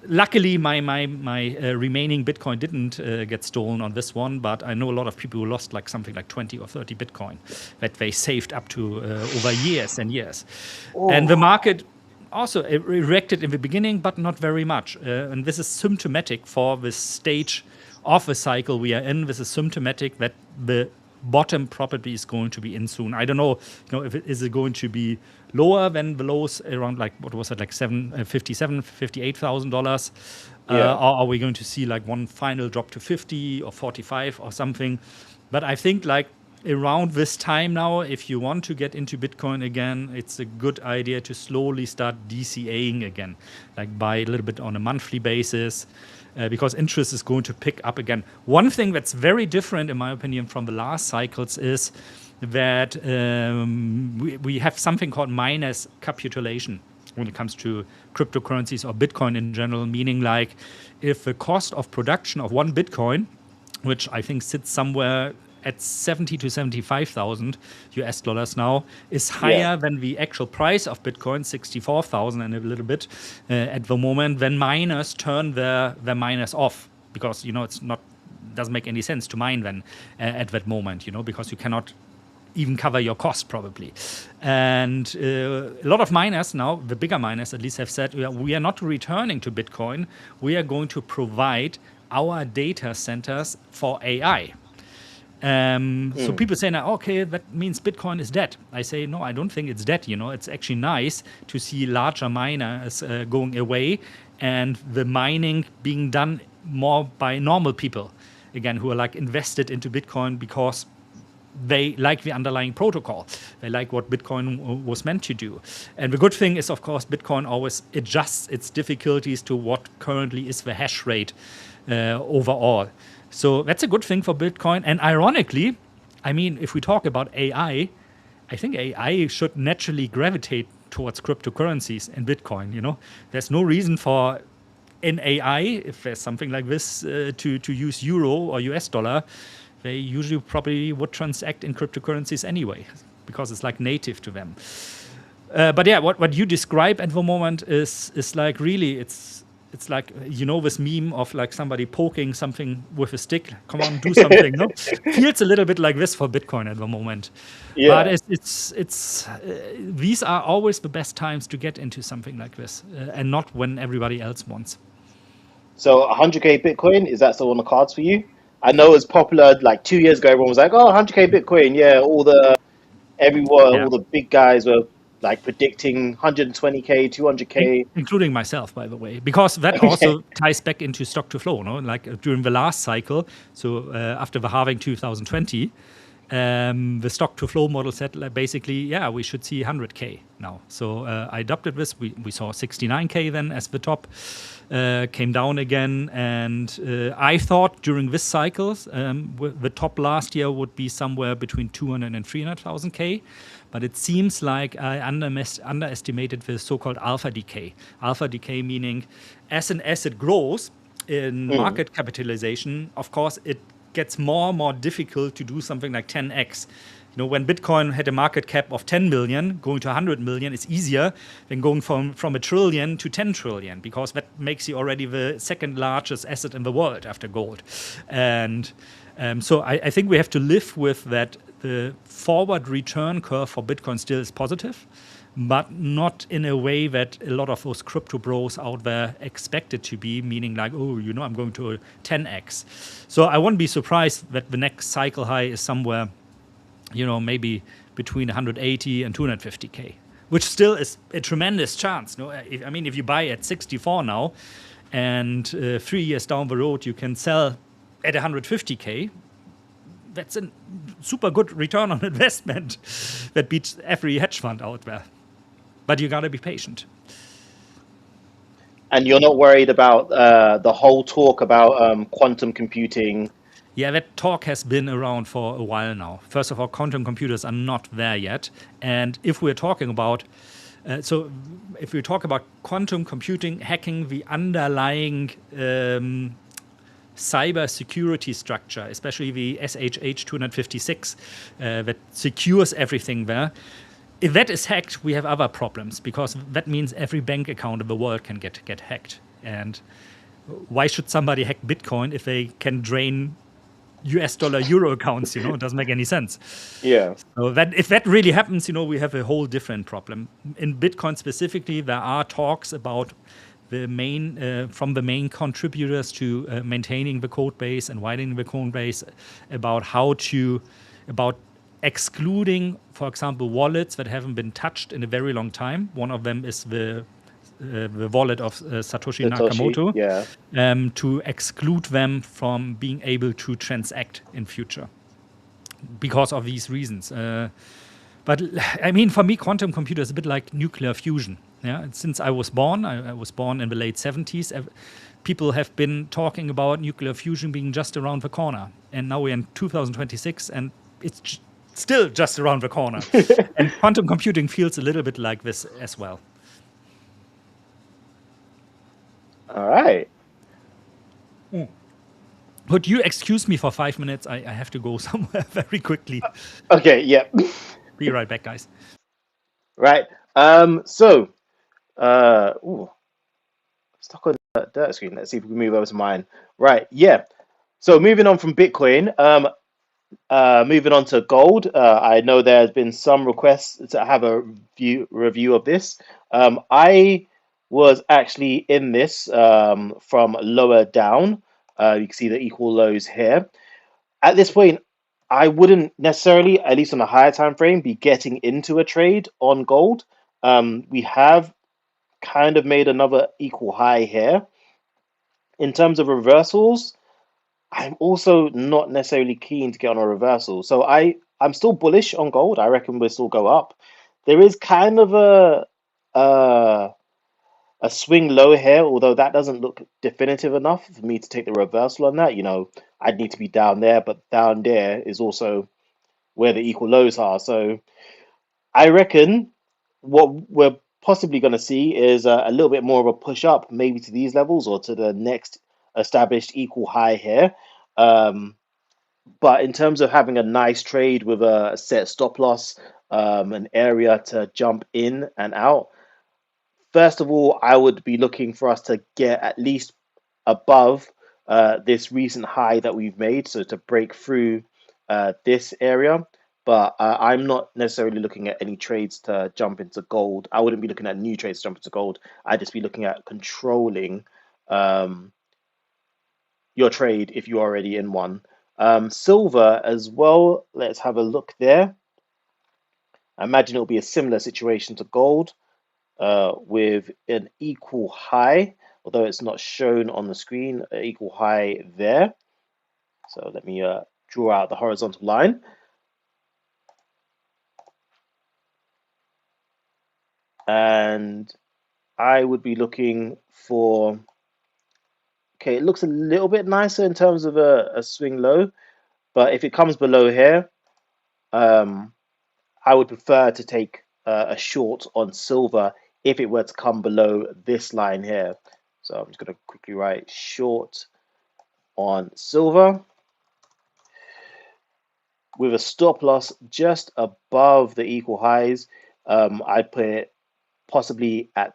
Luckily, my remaining Bitcoin didn't get stolen on this one, but I know a lot of people who lost like something like 20 or 30 Bitcoin that they saved up to over years and years. And the market also reacted in the beginning, but not very much. And this is symptomatic for the stage of the cycle we are in. This is symptomatic that the bottom probably is going to be in soon. I don't know, if it is going to be lower than the lows around like what was it, like $58,000, or are we going to see like one final drop to 50 or 45 or something? But I think like around this time now, if you want to get into Bitcoin again, it's a good idea to slowly start DCAing again, like buy a little bit on a monthly basis. Because interest is going to pick up again. One thing that's very different, in my opinion, from the last cycles is that we have something called miners capitulation when it comes to cryptocurrencies or Bitcoin in general, meaning like if the cost of production of one Bitcoin, which I think sits somewhere at 70 to 75,000 US dollars now, is higher than the actual price of Bitcoin, 64,000 and a little bit at the moment, then miners turn their miners off, because it's not, doesn't make any sense to mine then at that moment, because you cannot even cover your cost probably. And a lot of miners now, the bigger miners at least, have said, we are not returning to Bitcoin. We are going to provide our data centers for AI. So people say now, okay, that means Bitcoin is dead. I say, no, I don't think it's dead. It's actually nice to see larger miners going away and the mining being done more by normal people, again, who are like invested into Bitcoin because they like the underlying protocol. They like what Bitcoin was meant to do. And the good thing is, of course, Bitcoin always adjusts its difficulties to what currently is the hash rate overall. So that's a good thing for Bitcoin. And ironically, I mean, if we talk about AI, I think AI should naturally gravitate towards cryptocurrencies and Bitcoin. There's no reason for an AI, if there's something like this, to use euro or US dollar. They usually probably would transact in cryptocurrencies anyway, because it's like native to them. But yeah, what you describe at the moment is like really, it's like, this meme of like somebody poking something with a stick. Come on, do something. No, feels a little bit like this for Bitcoin at the moment. But it's these are always the best times to get into something like this, and not when everybody else wants. So 100K Bitcoin, is that still on the cards for you? I know it's popular. Like 2 years ago, everyone was like, "Oh, 100K Bitcoin." Yeah, all the big guys were like predicting 120K, 200K, including myself, by the way, because that also ties back into stock to flow. No, like during the last cycle, so after the halving 2020, the stock to flow model said like, basically, we should see 100K now. So I adopted this. We saw 69K then as the top. Came down again, and I thought during this cycle, the top last year would be somewhere between 200 and 300,000 K, but it seems like I underestimated the so-called alpha decay. Alpha decay meaning as an asset grows in market capitalization, of course, it gets more and more difficult to do something like 10x. When Bitcoin had a market cap of 10 million, going to 100 million is easier than going from a trillion to 10 trillion, because that makes you already the second largest asset in the world after gold. And so I think we have to live with that. The forward return curve for Bitcoin still is positive, but not in a way that a lot of those crypto bros out there expect it to be, meaning like, I'm going to a 10x. So I won't be surprised that the next cycle high is somewhere maybe between 180 and 250K. which still is a tremendous chance. No, I mean, if you buy at 64 now, and 3 years down the road you can sell at 150K, that's a super good return on investment that beats every hedge fund out there. But you gotta be patient. And you're not worried about the whole talk about quantum computing? Yeah, that talk has been around for a while now. First of all, quantum computers are not there yet. And if we're talking about, if we talk about quantum computing hacking the underlying cyber security structure, especially the SHH 256 that secures everything there, if that is hacked, we have other problems, because that means every bank account in the world can get hacked. And why should somebody hack Bitcoin if they can drain US dollar euro accounts? It doesn't make any sense. Yeah. So that if that really happens, we have a whole different problem. In Bitcoin specifically, there are talks about the main contributors to maintaining the code base and widening the code base, about excluding, for example, wallets that haven't been touched in a very long time. One of them is the wallet of Satoshi Nakamoto, to exclude them from being able to transact in future because of these reasons. But I mean, for me, quantum computer is a bit like nuclear fusion. Yeah, since I was born, I was born in the late 70s. People have been talking about nuclear fusion being just around the corner, and now we're in 2026, and it's still just around the corner. And quantum computing feels a little bit like this as well. All right. Would you excuse me for 5 minutes? I have to go somewhere very quickly. Okay, yeah. Be right back, guys. Right. Stuck on that screen. Let's see if we can move over to mine. Right, yeah. So moving on from Bitcoin, moving on to gold. I know there's been some requests to have a review of this. I was actually in this from lower down. You can see the equal lows here. At this point, I wouldn't necessarily, at least on a higher time frame, be getting into a trade on gold. We have kind of made another equal high here. In terms of reversals, I'm also not necessarily keen to get on a reversal. So I'm still bullish on gold. I reckon we'll still go up. There is kind of a swing low here, although that doesn't look definitive enough for me to take the reversal on that. I'd need to be down there, but down there is also where the equal lows are. So I reckon what we're possibly going to see is a little bit more of a push up, maybe to these levels or to the next established equal high here. But in terms of having a nice trade with a set stop loss, an area to jump in and out, first of all, I would be looking for us to get at least above this recent high that we've made, so to break through this area. But I'm not necessarily looking at any trades to jump into gold. I wouldn't be looking at new trades to jump into gold. I'd just be looking at controlling your trade if you're already in one. Silver as well, let's have a look there. I imagine it'll be a similar situation to gold with an equal high, although it's not shown on the screen, an equal high there. So let me draw out the horizontal line. And I would be looking for, okay, it looks a little bit nicer in terms of a swing low, but if it comes below here, I would prefer to take a short on silver if it were to come below this line here. So I'm just going to quickly write short on silver with a stop loss just above the equal highs. I'd put it possibly at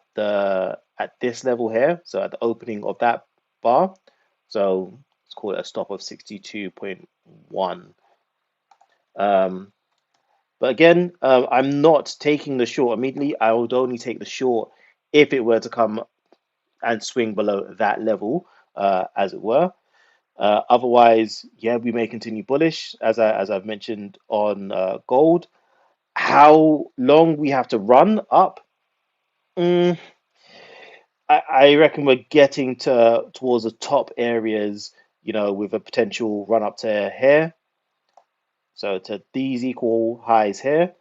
this level here, so at the opening of that bar. So let's call it a stop of 62.1. But again, I'm not taking the short immediately. I would only take the short if it were to come and swing below that level, as it were. Otherwise, yeah, we may continue bullish, as I've mentioned on gold. How long we have to run up? Mm, I reckon we're getting towards the top areas, with a potential run up to here. So to these equal highs here,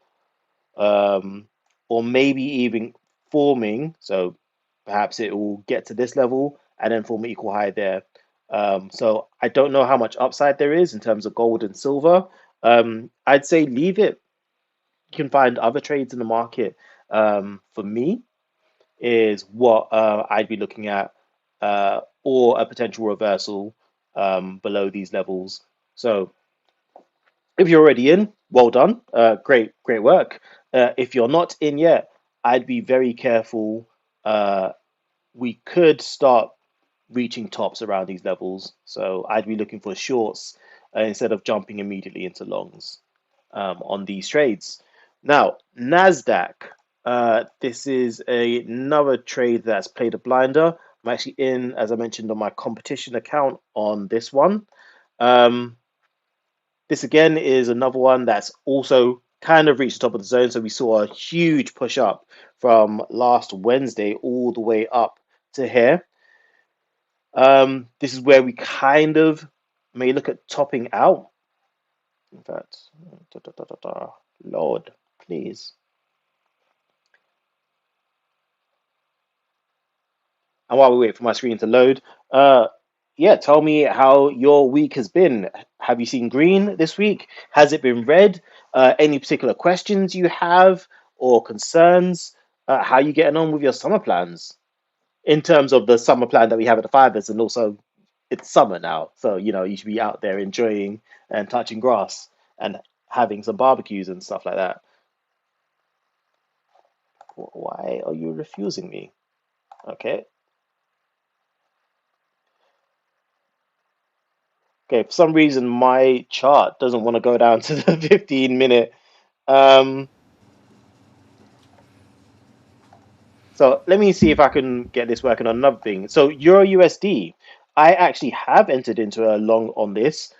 or maybe even forming. So perhaps it will get to this level and then form an equal high there. So I don't know how much upside there is in terms of gold and silver. I'd say leave it. You can find other trades in the market. For me, is what I'd be looking at, or a potential reversal below these levels. So if you're already in, well done, great work. If you're not in yet, I'd be very careful. We could start reaching tops around these levels, so I'd be looking for shorts instead of jumping immediately into longs on these trades. Now, NASDAQ. This is another trade that's played a blinder. I'm actually in, as I mentioned, on my competition account on this one. This again is another one that's also kind of reached the top of the zone. So we saw a huge push up from last Wednesday all the way up to here. This is where we kind of may look at topping out. In fact, Lord, please. And while we wait for my screen to load, yeah, tell me how your week has been. Have you seen green this week? Has it been red? Any particular questions you have or concerns? How are you getting on with your summer plans in terms of the summer plan that we have at the 5ers, and also it's summer now, so you should be out there enjoying and touching grass and having some barbecues and stuff like that. Why are you refusing me? Okay. Okay, for some reason my chart doesn't want to go down to the 15-minute. So let me see if I can get this working on another thing. So Euro USD, I actually have entered into a long on this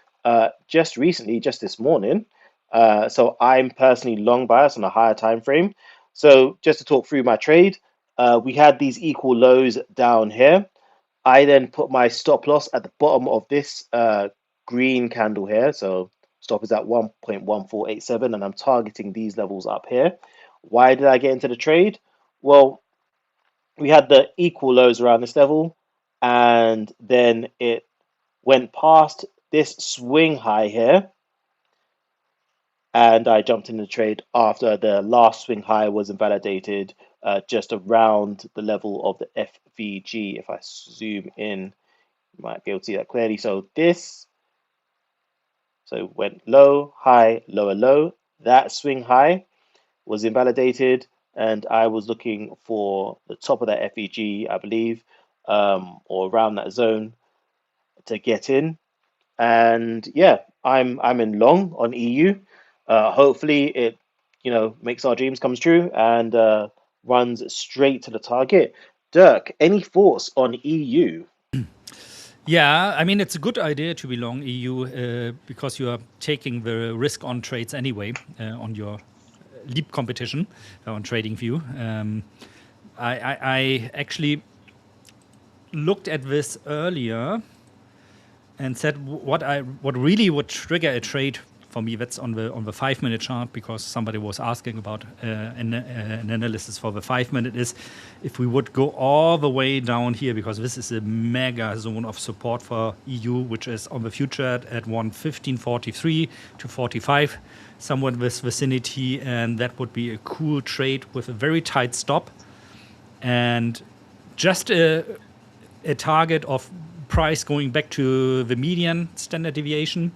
just recently, just this morning. So I'm personally long biased on a higher time frame. So just to talk through my trade, we had these equal lows down here. I then put my stop loss at the bottom of this green candle here. So stop is at 1.1487, and I'm targeting these levels up here. Why did I get into the trade? Well, we had the equal lows around this level, and then it went past this swing high here, and I jumped in the trade after the last swing high was invalidated just around the level of the FVG. If I zoom in, you might be able to see that clearly. So went low, high, lower, low. That swing high was invalidated, and I was looking for the top of that FEG, I believe, or around that zone to get in. And yeah, I'm in long on EU. Hopefully it makes our dreams come true and runs straight to the target. Dirk, any thoughts on EU? Yeah, I mean, it's a good idea to be long EU because you are taking the risk on trades anyway on your leap competition on TradingView. I actually looked at this earlier and said what really would trigger a trade for me. That's on the 5-minute chart, because somebody was asking about an analysis for the 5-minute, is if we would go all the way down here, because this is a mega zone of support for EU, which is on the future at 115.43 to 45, somewhat in this vicinity, and that would be a cool trade with a very tight stop and just a target of price going back to the median standard deviation,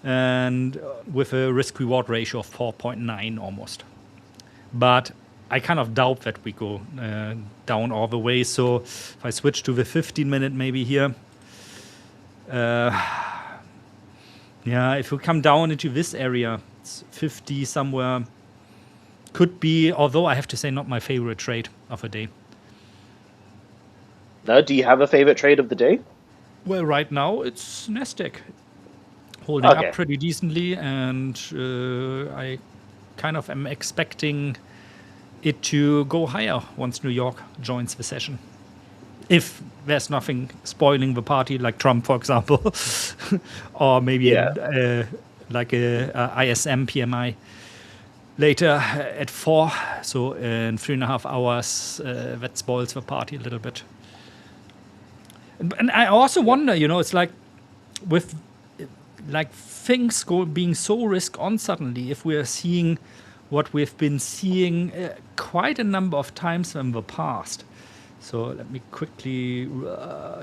and with a risk reward ratio of 4.9 almost. But I kind of doubt that we go down all the way. So if I switch to the 15-minute maybe here, yeah, if we come down into this area, it's 50 somewhere, could be, although I have to say not my favorite trade of the day. No, do you have a favorite trade of the day? Well, right now it's NASDAQ holding up pretty decently, and I kind of am expecting it to go higher once New York joins the session. If there's nothing spoiling the party, like Trump, for example, or maybe like a ISM PMI later at 4, so in 3.5 hours, that spoils the party a little bit. And I also wonder, it's like with like things being so risk on suddenly, if we are seeing what we've been seeing quite a number of times in the past. So let me quickly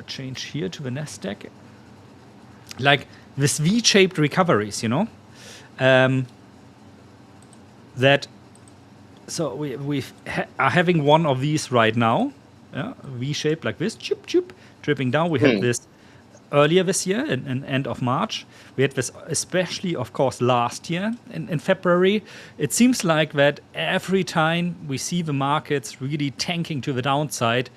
change here to the NASDAQ. Like this V-shaped recoveries, that. So we are having one of these right now, V-shaped like this, dripping down. We had this earlier this year, in end of March. We had this especially, of course, last year in February. It seems like that every time we see the markets really tanking to the downside,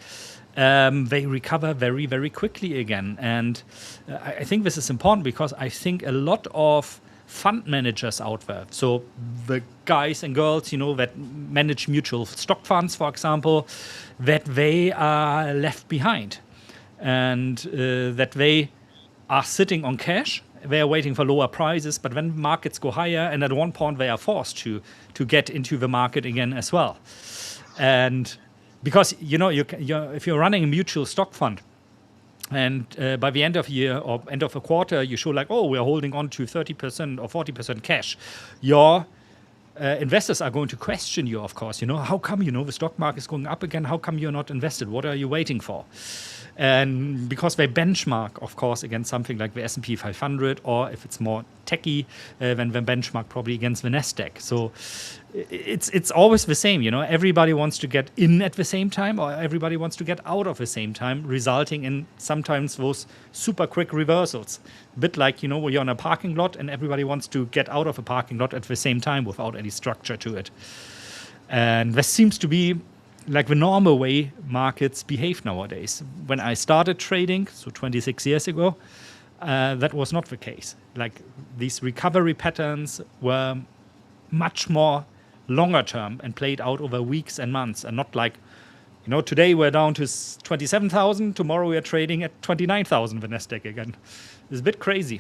they recover very, very quickly again. And I think this is important because I think a lot of fund managers out there, so the guys and girls, that manage mutual stock funds, for example, that they are left behind. And that they are sitting on cash, they are waiting for lower prices, but when markets go higher, and at one point they are forced to get into the market again as well. And because if you're running a mutual stock fund, and by the end of year or end of a quarter, you show like, we are holding on to 30% or 40% cash, your investors are going to question you, of course. How come the stock market is going up again? How come you're not invested? What are you waiting for? And because they benchmark, of course, against something like the S&P 500, or if it's more techy, then they benchmark probably against the NASDAQ. So it's always the same, Everybody wants to get in at the same time, or everybody wants to get out of the same time, resulting in sometimes those super quick reversals. A bit like, where you're on a parking lot and everybody wants to get out of a parking lot at the same time without any structure to it. And this seems to be like the normal way markets behave nowadays. When I started trading, so 26 years ago, that was not the case. Like these recovery patterns were much more longer term and played out over weeks and months, and not like, today we're down to 27,000, tomorrow we are trading at 29,000 the NASDAQ again. It's a bit crazy.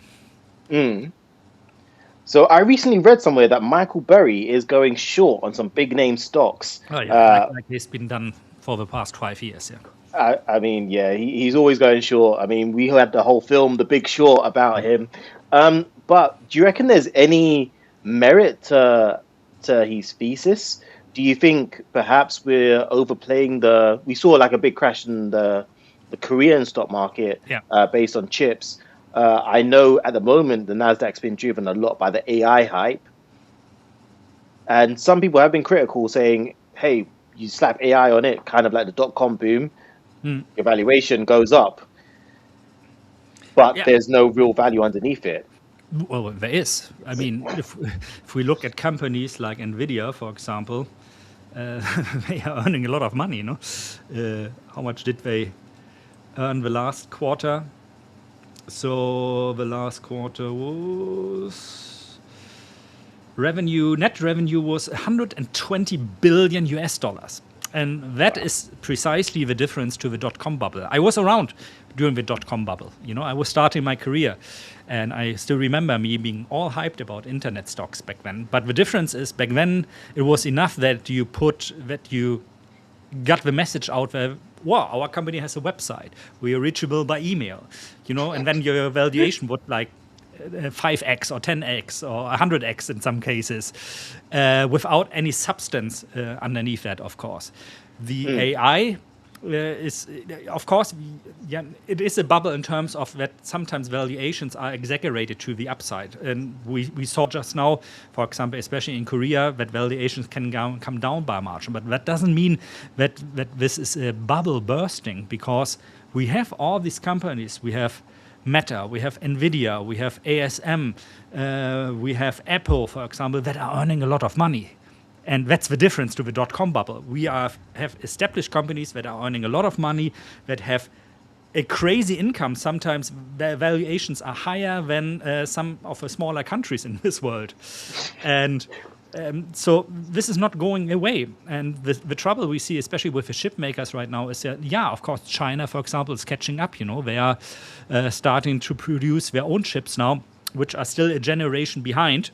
So I recently read somewhere that Michael Burry is going short on some big name stocks. Oh yeah, like it's been done for the past 5 years. Yeah. I mean, yeah, he's always going short. I mean, we had the whole film, The Big Short, about him. But do you reckon there's any merit to his thesis? Do you think perhaps we're overplaying we saw like a big crash in the Korean stock market based on chips. I know at the moment the NASDAQ's been driven a lot by the AI hype. And some people have been critical, saying, hey, you slap AI on it, kind of like the dot-com boom, your valuation goes up. But there's no real value underneath it. Well, there is. I mean, if we look at companies like NVIDIA, for example, they are earning a lot of money, How much did they earn the last quarter? So the last quarter was net revenue was 120 billion US dollars. And that is precisely the difference to the dot-com bubble. I was around during the dot-com bubble. I was starting my career, and I still remember me being all hyped about internet stocks back then. But the difference is back then it was enough that you got the message out there. Wow, our company has a website. We are reachable by email, and then your valuation would like 5x or 10x or 100x in some cases, without any substance underneath that, of course. The AI is, of course, it is a bubble in terms of that sometimes valuations are exaggerated to the upside. And we saw just now, for example, especially in Korea, that valuations can come down by a margin. But that doesn't mean that this is a bubble bursting, because we have all these companies. We have Meta, we have NVIDIA, we have ASM, we have Apple, for example, that are earning a lot of money. And that's the difference to the dot-com bubble. We have established companies that are earning a lot of money, that have a crazy income. Sometimes their valuations are higher than some of the smaller countries in this world. And So this is not going away. And the trouble we see, especially with the chip makers right now, is that, yeah, of course, China, for example, is catching up. They are starting to produce their own chips now, which are still a generation behind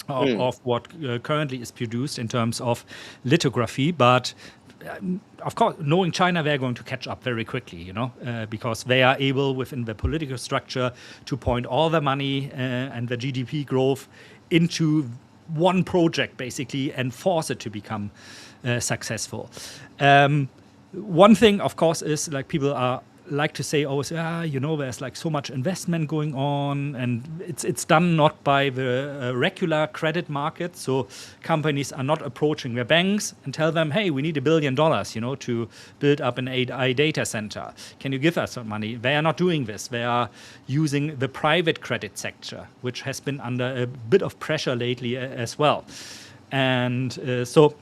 of what currently is produced in terms of lithography. But of course, knowing China, they're going to catch up very quickly, because they are able within the political structure to point all the money and the GDP growth into one project, basically, and force it to become successul. One thing, of course, is like people are like to say always, there's like so much investment going on, and it's done not by the regular credit market. So companies are not approaching their banks and tell them, hey, we need $1 billion, to build up an AI data center. Can you give us some money? They are not doing this. They are using the private credit sector, which has been under a bit of pressure lately as well. And so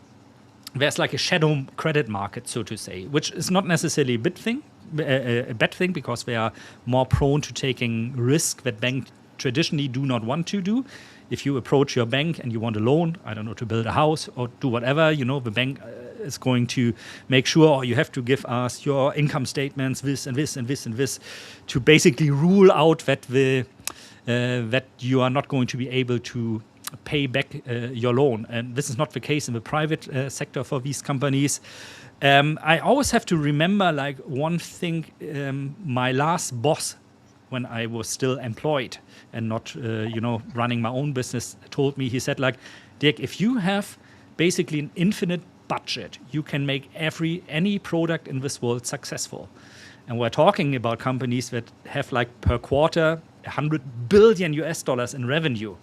there's like a shadow credit market, so to say, which is not necessarily a bad thing, because they are more prone to taking risk that banks traditionally do not want to do. If you approach your bank and you want a loan, I don't know, to build a house or do whatever, the bank is going to make sure you have to give us your income statements, this and this and this and this, to basically rule out that that you are not going to be able to pay back your loan. And this is not the case in the private sector for these companies. I always have to remember like one thing, my last boss, when I was still employed and not, running my own business, told me, he said like, Dirk, if you have basically an infinite budget, you can make any product in this world successful. And we're talking about companies that have like per quarter $100 billion in revenue.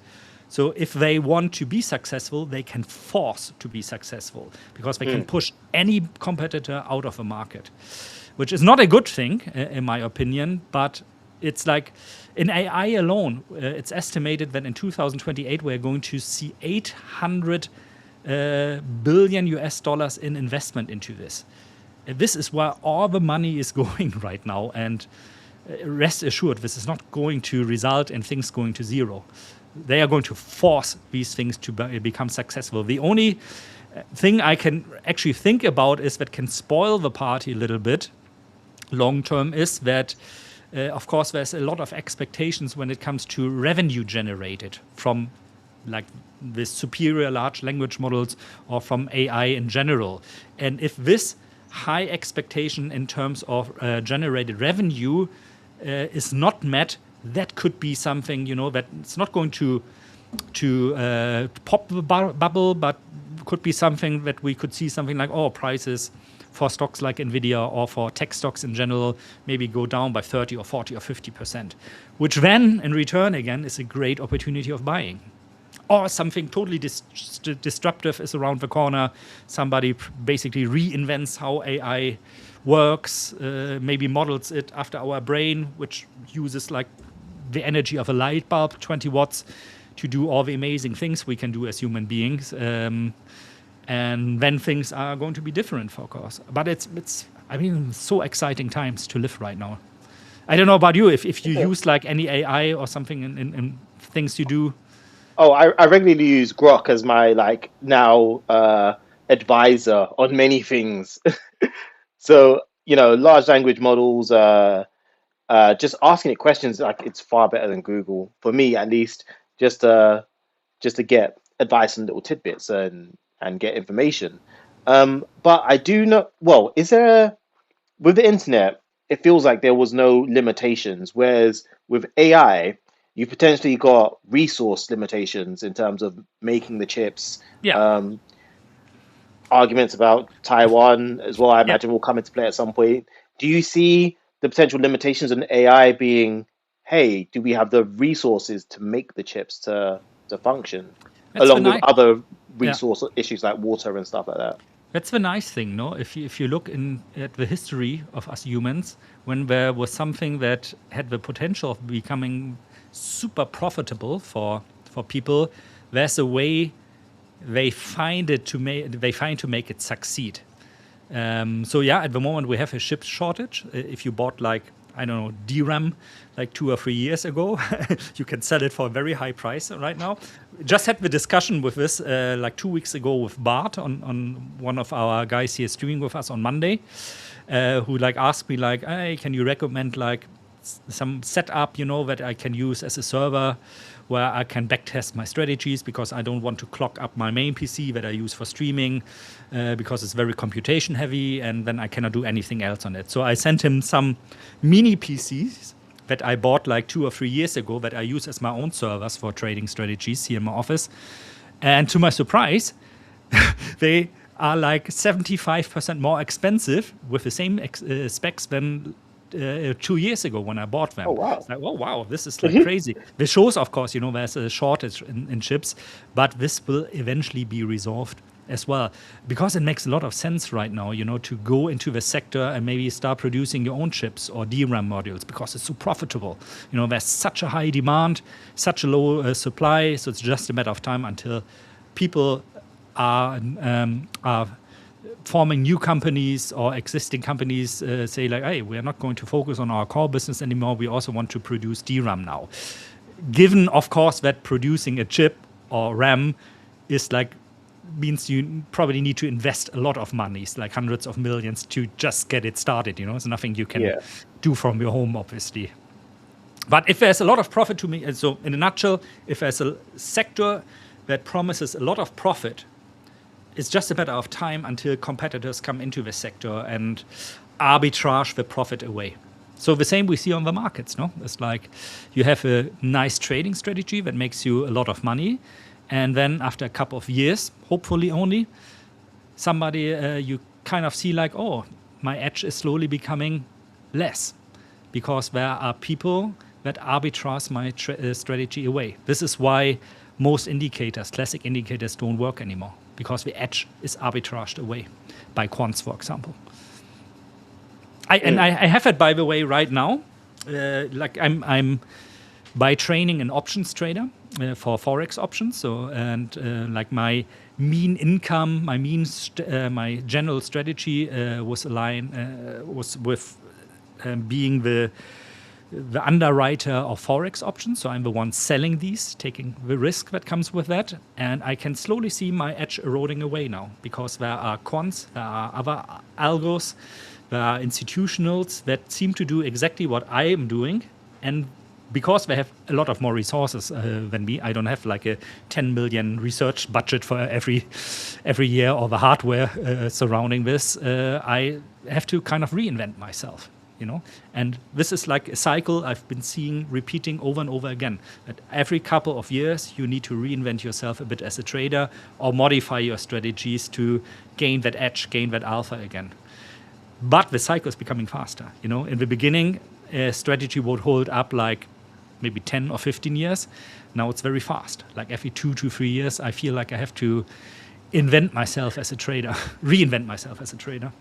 So if they want to be successful, they can force to be successful, because they can push any competitor out of the market, which is not a good thing, in my opinion. But it's like in AI alone, it's estimated that in 2028, we're going to see $800 billion in investment into this. This is where all the money is going right now. And rest assured, this is not going to result in things going to zero. They are going to force these things to become successful. The only thing I can actually think about is that can spoil the party a little bit long term is that, of course, there's a lot of expectations when it comes to revenue generated from like the superior large language models or from AI in general. And if this high expectation in terms of generated revenue is not met, that could be something, that it's not going to pop the bubble, but could be something that we could see something like, prices for stocks like Nvidia or for tech stocks in general maybe go down by 30 or 40 or 50%, which then in return again is a great opportunity of buying. Or something totally disruptive is around the corner. Somebody basically reinvents how AI works, maybe models it after our brain, which uses like the energy of a light bulb, 20 watts, to do all the amazing things we can do as human beings. And then things are going to be different, of course. But it's so exciting times to live right now. I don't know about you, if you use like any AI or something in things you do. Oh, I regularly use Grok as my like now advisor on many things. So, large language models, just asking it questions, like it's far better than Google for me, at least, just to get advice and little tidbits and get information. But I do know. Well, is there with the internet? It feels like there was no limitations, whereas with AI, you potentially got resource limitations in terms of making the chips. Yeah. Arguments about Taiwan as well, I imagine, will come into play at some point. Do you see the potential limitations in AI being, hey, do we have the resources to make the chips to function, along with other resource issues like water and stuff like that? That's the nice thing, no? If you look at the history of us humans, when there was something that had the potential of becoming super profitable for people, there's a way they find to make it succeed. At the moment we have a chip shortage. If you bought like I don't know, DRAM like 2 or 3 years ago. You can sell it for a very high price right now. Just had the discussion with this like 2 weeks ago with Bart on one of our guys here streaming with us on Monday, who like asked me like, hey, can you recommend like some setup, you know, that I can use as a server where I can backtest my strategies, because I don't want to clog up my main PC that I use for streaming, because it's very computation heavy, and then I cannot do anything else on it. So I sent him some mini PCs that I bought like 2 or 3 years ago that I use as my own servers for trading strategies here in my office. And to my surprise, they are like 75% more expensive with the same specs than 2 years ago when I bought them. Oh, wow. It's like, oh, wow, this is like crazy. This shows, of course, you know, there's a shortage in chips, but this will eventually be resolved as well, because it makes a lot of sense right now, you know, to go into the sector and maybe start producing your own chips or DRAM modules, because it's so profitable. You know, there's such a high demand, such a low supply, so it's just a matter of time until people are forming new companies, or existing companies say like, hey, we're not going to focus on our core business anymore. We also want to produce DRAM now. Given, of course, that producing a chip or RAM is like, means you probably need to invest a lot of money, like hundreds of millions, to just get it started. You know, it's nothing you can do from your home, obviously. But if there's a lot of profit to me, so in a nutshell, if there's a sector that promises a lot of profit, it's just a matter of time until competitors come into the sector and arbitrage the profit away. So the same we see on the markets, no? It's like you have a nice trading strategy that makes you a lot of money, and then after a couple of years, hopefully only, somebody you kind of see like, oh, my edge is slowly becoming less, because there are people that arbitrage my strategy away. This is why most indicators, classic indicators, don't work anymore, because the edge is arbitraged away by quants, for example. I have it, by the way, right now. Like I'm by training an options trader for Forex options. So, and like my mean income, my general strategy was aligned, was with being the underwriter of Forex options. So I'm the one selling these, taking the risk that comes with that. And I can slowly see my edge eroding away now, because there are quants, there are other algos, there are institutionals that seem to do exactly what I am doing. And because they have a lot of more resources than me, I don't have like a 10 million research budget for every year, or the hardware surrounding this. I have to kind of reinvent myself. You know, and this is like a cycle I've been seeing repeating over and over again. That every couple of years you need to reinvent yourself a bit as a trader, or modify your strategies to gain that edge, gain that alpha again. But the cycle is becoming faster. You know, in the beginning, a strategy would hold up like maybe 10 or 15 years. Now it's very fast. Like every 2 to 3 years, I feel like I have to invent myself as a trader, reinvent myself as a trader.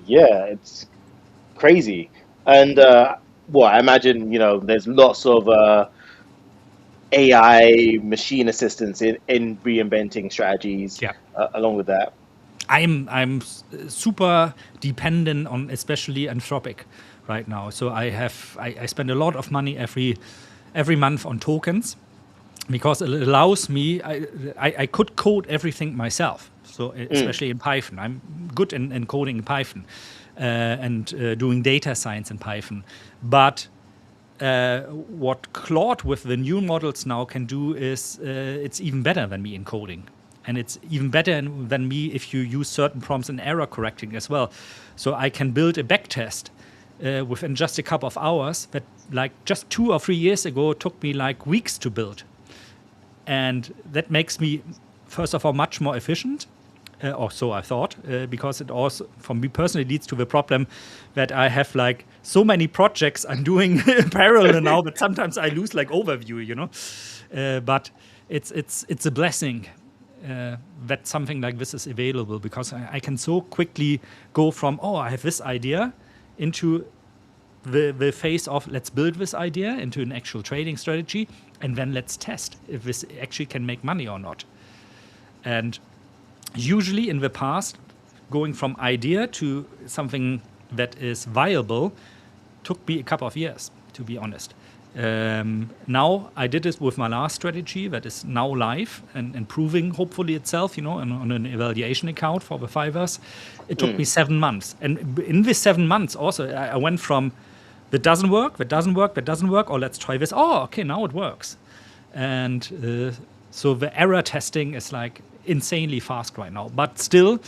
Yeah, it's crazy. And well, I imagine, you know, there's lots of AI machine assistance in reinventing strategies. Along with that, I'm super dependent on especially Anthropic right now. So I spend a lot of money every month on tokens, because it allows me, I could code everything myself. So especially in Python, I'm good in coding in Python and doing data science in Python. But what Claude with the new models now can do is it's even better than me in coding. And it's even better than me if you use certain prompts in error correcting as well. So I can build a backtest within just a couple of hours that like just 2 or 3 years ago took me like weeks to build. And that makes me, first of all, much more efficient. Or so I thought, because it also, for me personally, leads to the problem that I have like so many projects I'm doing in parallel now, but sometimes I lose like overview, you know. But it's a blessing that something like this is available, because I can so quickly go from, oh, I have this idea, into the phase of let's build this idea into an actual trading strategy, and then let's test if this actually can make money or not. And usually in the past, going from idea to something that is viable took me a couple of years, to be honest. Now I did this with my last strategy that is now live and improving, hopefully itself, on an evaluation account for the 5ers. It took me 7 months. And in this 7 months also, I went from that doesn't work, or let's try this. Oh, okay, now it works. And so the error testing is like insanely fast right now. But still,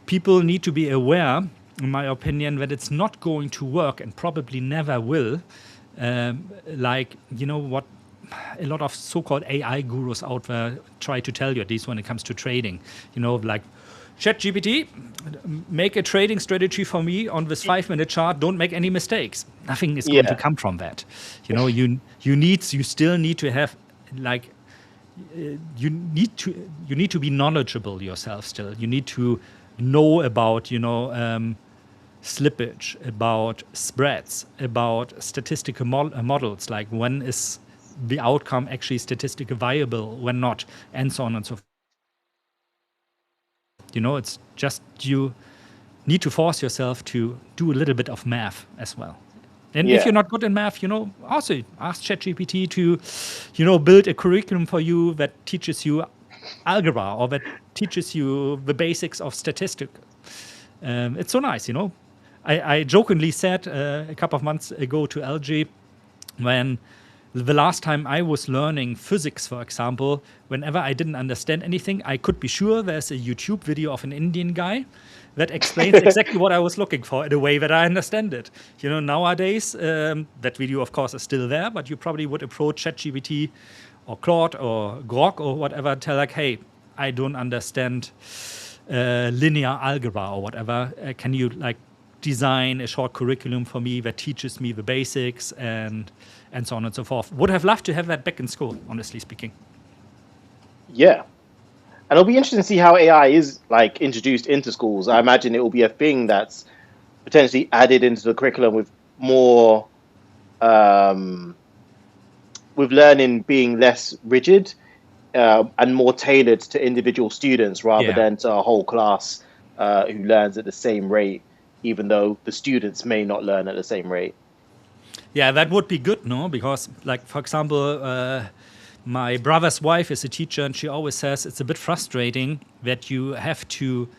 people need to be aware, in my opinion, that it's not going to work and probably never will. What a lot of so-called AI gurus out there try to tell you, at least when it comes to trading. Like, ChatGPT, make a trading strategy for me on this 5-minute chart. Don't make any mistakes. Nothing is going to come from that. You still need to have you need to be knowledgeable yourself still. You need to know about slippage, about spreads, about statistical models, like when is the outcome actually statistically viable, when not, and so on and so forth. It's just you need to force yourself to do a little bit of math as well. And if you're not good in math, also ask ChatGPT to, build a curriculum for you that teaches you algebra or that teaches you the basics of statistics. It's so nice, I jokingly said a couple of months ago to LG, when the last time I was learning physics, for example, whenever I didn't understand anything, I could be sure there's a YouTube video of an Indian guy that explains exactly what I was looking for in a way that I understand it. Nowadays, that video, of course, is still there, but you probably would approach ChatGPT or Claude or Grok or whatever, tell like, hey, I don't understand linear algebra or whatever. Can you design a short curriculum for me that teaches me the basics and so on and so forth? Would have loved to have that back in school, honestly speaking. Yeah. And it'll be interesting to see how AI is introduced into schools. I imagine it will be a thing that's potentially added into the curriculum with more, with learning being less rigid and more tailored to individual students rather than to a whole class who learns at the same rate, even though the students may not learn at the same rate. Yeah, that would be good, no? Because, for example, my brother's wife is a teacher, and she always says it's a bit frustrating that you have to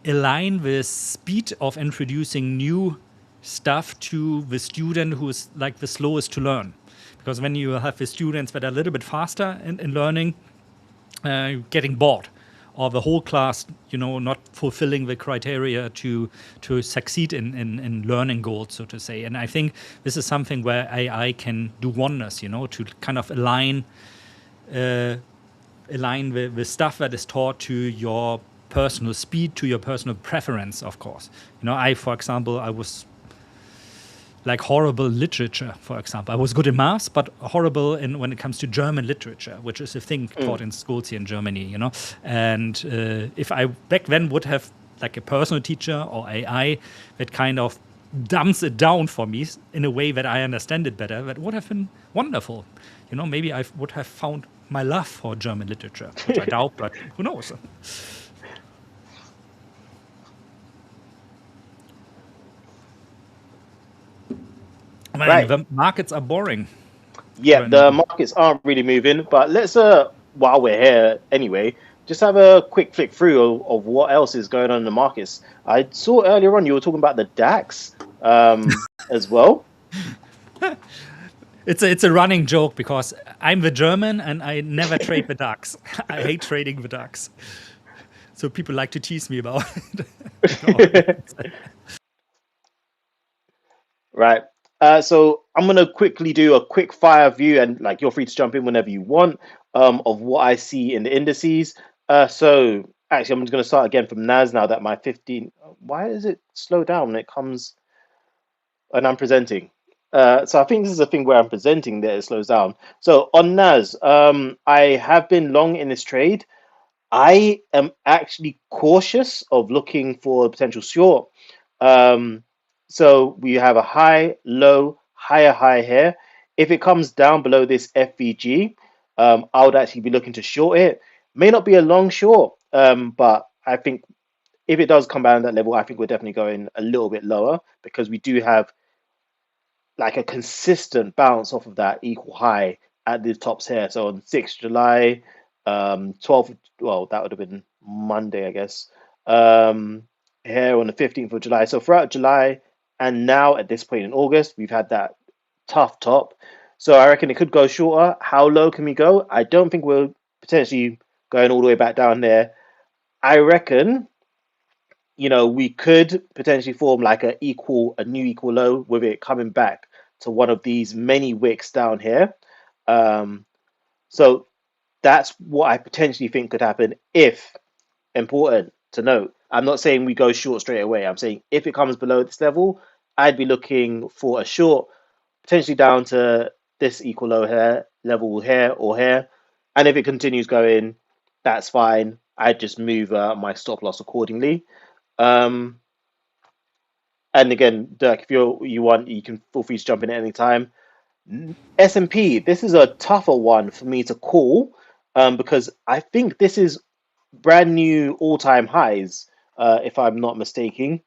align the speed of introducing new stuff to the student who is the slowest to learn. Because when you have the students that are a little bit faster in learning, getting bored, or the whole class, not fulfilling the criteria to succeed in learning goals, so to say. And I think this is something where AI can do wonders, to kind of align the stuff that is taught to your personal speed, to your personal preference, of course. For example, I was horrible literature, for example. I was good in maths, but horrible when it comes to German literature, which is a thing taught in schools here in Germany, And if I back then would have a personal teacher or AI that kind of dumps it down for me in a way that I understand it better, that would have been wonderful. Maybe I would have found my love for German literature, which I doubt, but who knows? Man, the markets are boring. Yeah, the markets aren't really moving. But let's, while we're here anyway, just have a quick flick through of what else is going on in the markets. I saw earlier on you were talking about the DAX as well. It's a running joke because I'm the German and I never trade the DAX. I hate trading the DAX. So people like to tease me about it. Right. So I'm going to quickly do a quick fire view, and you're free to jump in whenever you want, of what I see in the indices. So actually, I'm just going to start again from NAS now that my 15, why does it slow down when it comes and I'm presenting? So I think this is a thing where I'm presenting that it slows down. So on NAS, I have been long in this trade. I am actually cautious of looking for a potential short. So we have a high, low, higher high here. If it comes down below this FVG, I would actually be looking to short it. May not be a long short, but I think if it does come down to that level, I think we're definitely going a little bit lower because we do have like a consistent bounce off of that equal high at the tops here. So on 6th July, 12th, well, that would have been Monday, I guess. Here on the 15th of July. So throughout July and now at this point in August, we've had that tough top. So I reckon it could go shorter. How low can we go? I don't think we're potentially going all the way back down there. I reckon, we could potentially form like a new equal low with it coming back to one of these many wicks down here. So that's what I potentially think could happen if, important to note, I'm not saying we go short straight away. I'm saying if it comes below this level, I'd be looking for a short, potentially down to this equal low here, level here or here. And if it continues going, that's fine. I'd just move my stop loss accordingly. And again, Dirk, if you want, you can feel free to jump in at any time. S&P, this is a tougher one for me to call because I think this is brand new all-time highs, if I'm not mistaken.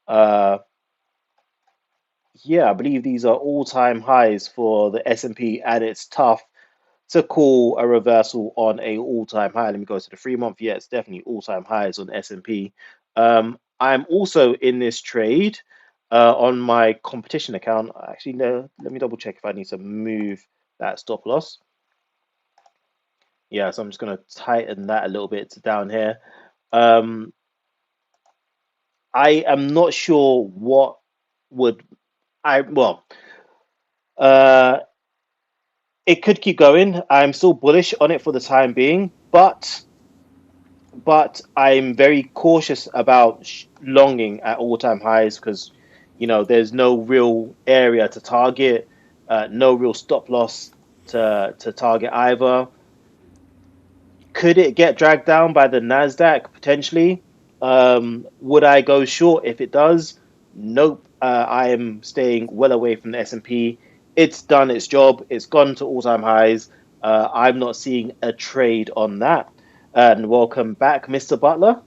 Yeah, I believe these are all-time highs for the S&P, and it's tough to call a reversal on a all-time high. Let me go to the 3-month. Yeah, it's definitely all-time highs on S&P. I'm also in this trade on my competition account. Actually, no, let me double check if I need to move that stop loss. Yeah, so I'm just going to tighten that a little bit to down here. I am not sure what would it could keep going. I'm still bullish on it for the time being, but I'm very cautious about longing at all-time highs because there's no real area to target, no real stop loss to target either. Could it get dragged down by the NASDAQ potentially? Would I go short if it does? Nope. I am staying well away from the S&P. It's done its job. It's gone to all-time highs. I'm not seeing a trade on that. And welcome back, Mr. Butler.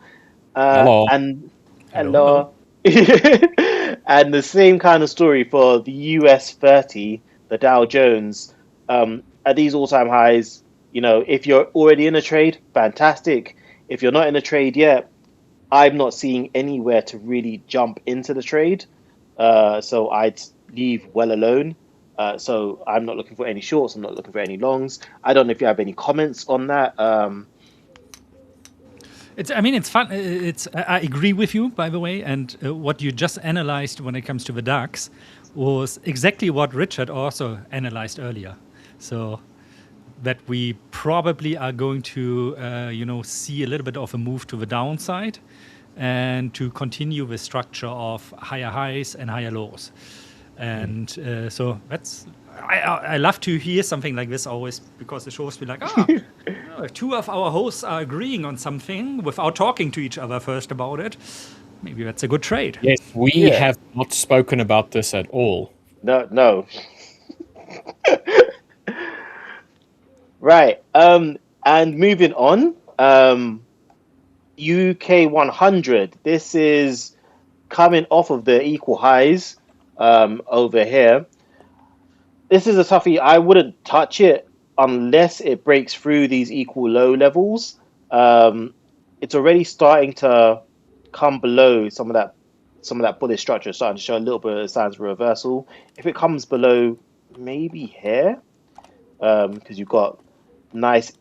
Hello. And Hello. And the same kind of story for the US 30, the Dow Jones. At these all-time highs, if you're already in a trade, fantastic. If you're not in a trade yet, I'm not seeing anywhere to really jump into the trade. So I'd leave well alone. So I'm not looking for any shorts. I'm not looking for any longs. I don't know if you have any comments on that. It's fun. I agree with you, by the way. And what you just analyzed when it comes to the DAX was exactly what Richard also analyzed earlier. So that we probably are going to, see a little bit of a move to the downside and to continue the structure of higher highs and higher lows. And so that's, I love to hear something like this always because it shows me like, if two of our hosts are agreeing on something without talking to each other first about it, maybe that's a good trade. Yes, we have not spoken about this at all. No. Right. And moving on, UK 100. This is coming off of the equal highs over here. This is a toughie. I wouldn't touch it unless it breaks through these equal low levels. It's already starting to come below some of that bullish structure, starting to show a little bit of signs of reversal. If it comes below maybe here, because you've got nice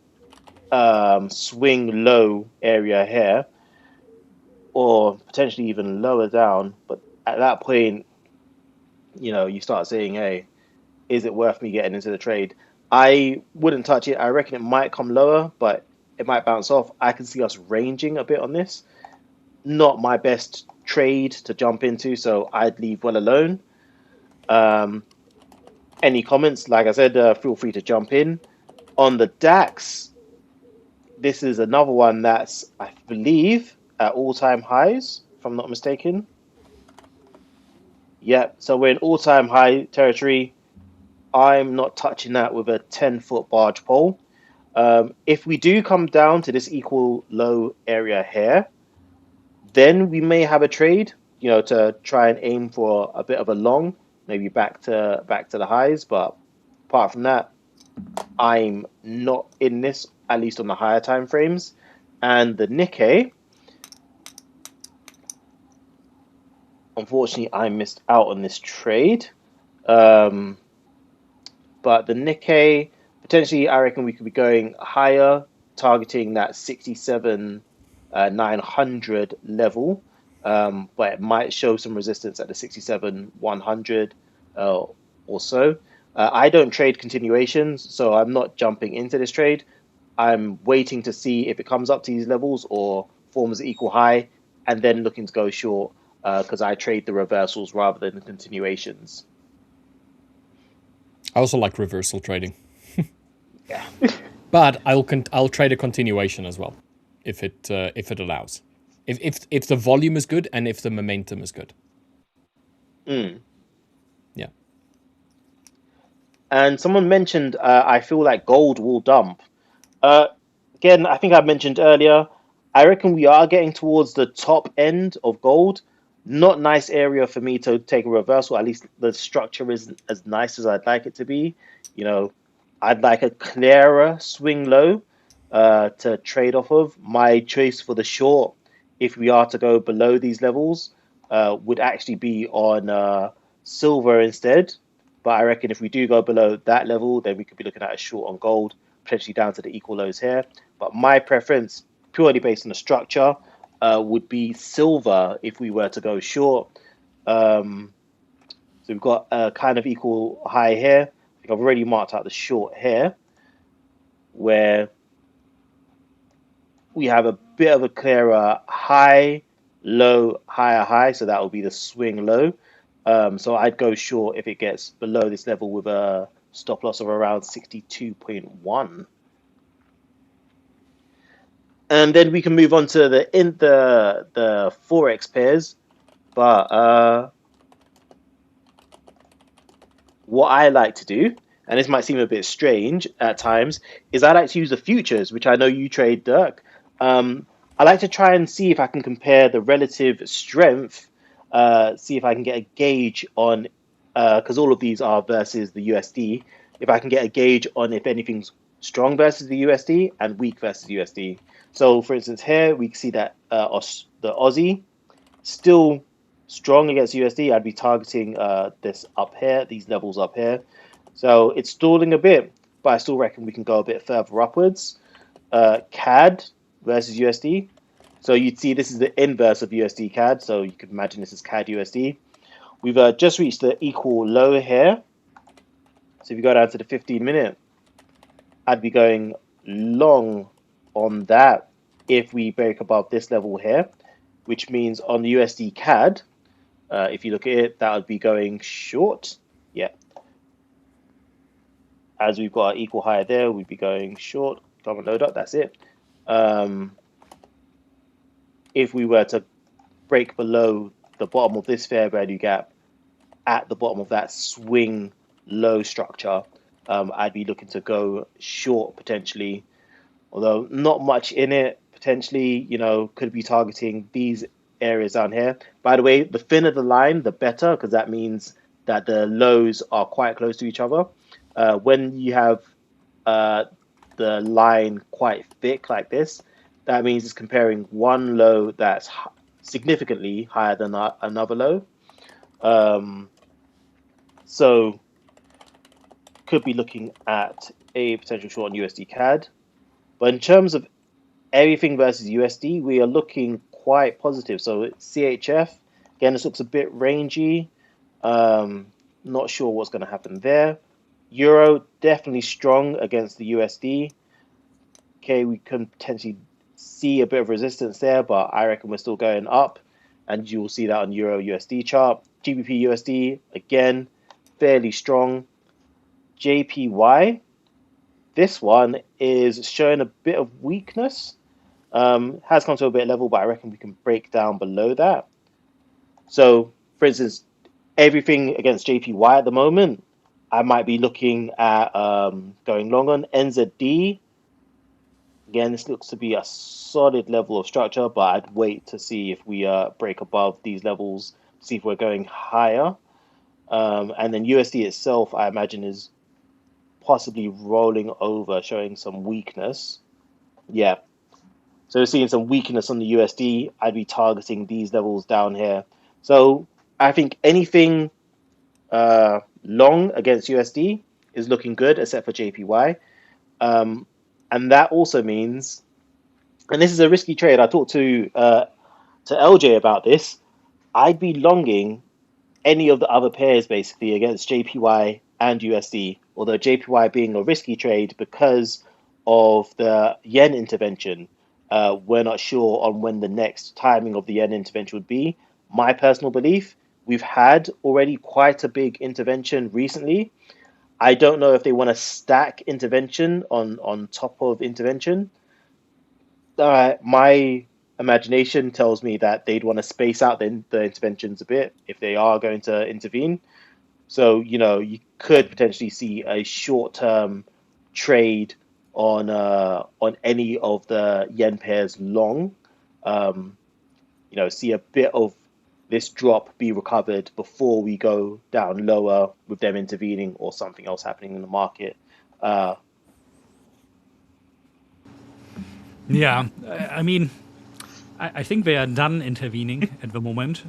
swing low area here, or potentially even lower down. But at that point, you start saying, hey, is it worth me getting into the trade? I wouldn't touch it. I reckon it might come lower, but it might bounce off. I can see us ranging a bit on this. Not my best trade to jump into, so I'd leave well alone. Any comments? Like I said, feel free to jump in. On the DAX, this is another one that's, I believe, at all-time highs, if I'm not mistaken. Yeah, so we're in all-time high territory. I'm not touching that with a 10-foot barge pole. If we do come down to this equal low area here, then we may have a trade, to try and aim for a bit of a long, maybe back to the highs. But apart from that, I'm not in this, at least on the higher time frames. And the Nikkei, unfortunately, I missed out on this trade. But the Nikkei, potentially, I reckon we could be going higher, targeting that 67,900 level. But it might show some resistance at the 67,100 or so. I don't trade continuations, so I'm not jumping into this trade. I'm waiting to see if it comes up to these levels or forms an equal high, and then looking to go short because I trade the reversals rather than the continuations. I also like reversal trading. Yeah. But I'll trade a continuation as well, if it allows. If the volume is good and if the momentum is good. Mm. Yeah. And someone mentioned, I feel like gold will dump. Again, I think I mentioned earlier, I reckon we are getting towards the top end of gold. Not nice area for me to take a reversal. At least the structure isn't as nice as I'd like it to be. I'd like a clearer swing low to trade off of. My choice for the short, if we are to go below these levels, would actually be on silver instead. But I reckon if we do go below that level, then we could be looking at a short on gold, potentially down to the equal lows here. But my preference, purely based on the structure, would be silver if we were to go short. So we've got a kind of equal high here. I think I've already marked out the short here, where we have a bit of a clearer high, low, higher high. So that will be the swing low. So I'd go short if it gets below this level with a stop loss of around 62.1. And then we can move on to the Forex pairs. But what I like to do, and this might seem a bit strange at times, is I like to use the futures, which I know you trade, Dirk. I like to try and see if I can compare the relative strength, see if I can get a gauge on, because all of these are versus the USD, if I can get a gauge on if anything's strong versus the USD and weak versus USD. So, for instance, here we can see that the Aussie still strong against USD. I'd be targeting this up here, these levels up here. So it's stalling a bit, but I still reckon we can go a bit further upwards. CAD versus USD. So you'd see this is the inverse of USD CAD. So you could imagine this is CAD USD. We've just reached the equal low here. So if you go down to the 15-minute, I'd be going long on that if we break above this level here, which means on the USD CAD, if you look at it, that would be going short. Yeah. As we've got our equal high there, we'd be going short. Come and load up, that's it. If we were to break below the bottom of this fair value gap at the bottom of that swing low structure, I'd be looking to go short potentially, although not much in it. Potentially, could be targeting these areas down here. By the way, the thinner the line, the better, because that means that the lows are quite close to each other. When you have the line quite thick like this, that means it's comparing one low that's significantly higher than another low. So could be looking at a potential short on USD CAD. But in terms of everything versus USD, we are looking quite positive. So CHF, again, this looks a bit rangy. Not sure what's going to happen there. Euro, definitely strong against the USD. Okay, we can potentially see a bit of resistance there, but I reckon we're still going up. And you will see that on Euro USD chart. GBP USD, again, fairly strong. JPY, this one is showing a bit of weakness. Has come to a bit level, but I reckon we can break down below that. So, for instance, everything against JPY at the moment, I might be looking at going long on NZD. Again, this looks to be a solid level of structure, but I'd wait to see if we break above these levels, see if we're going higher. And then USD itself, I imagine, is possibly rolling over, showing some weakness. Yeah. So we're seeing some weakness on the USD. I'd be targeting these levels down here. So I think anything long against USD is looking good, except for JPY. And that also means, and this is a risky trade. I talked to LJ about this. I'd be longing any of the other pairs basically against JPY and USD, although JPY being a risky trade because of the yen intervention. We're not sure on when the next timing of the yen intervention would be. My personal belief, we've had already quite a big intervention recently. I don't know if they want to stack intervention on top of intervention. My imagination tells me that they'd want to space out the interventions a bit if they are going to intervene. So, you could potentially see a short-term trade on any of the yen pairs long. See a bit of this drop be recovered before we go down lower with them intervening or something else happening in the market. Yeah, I mean, I think they are done intervening at the moment,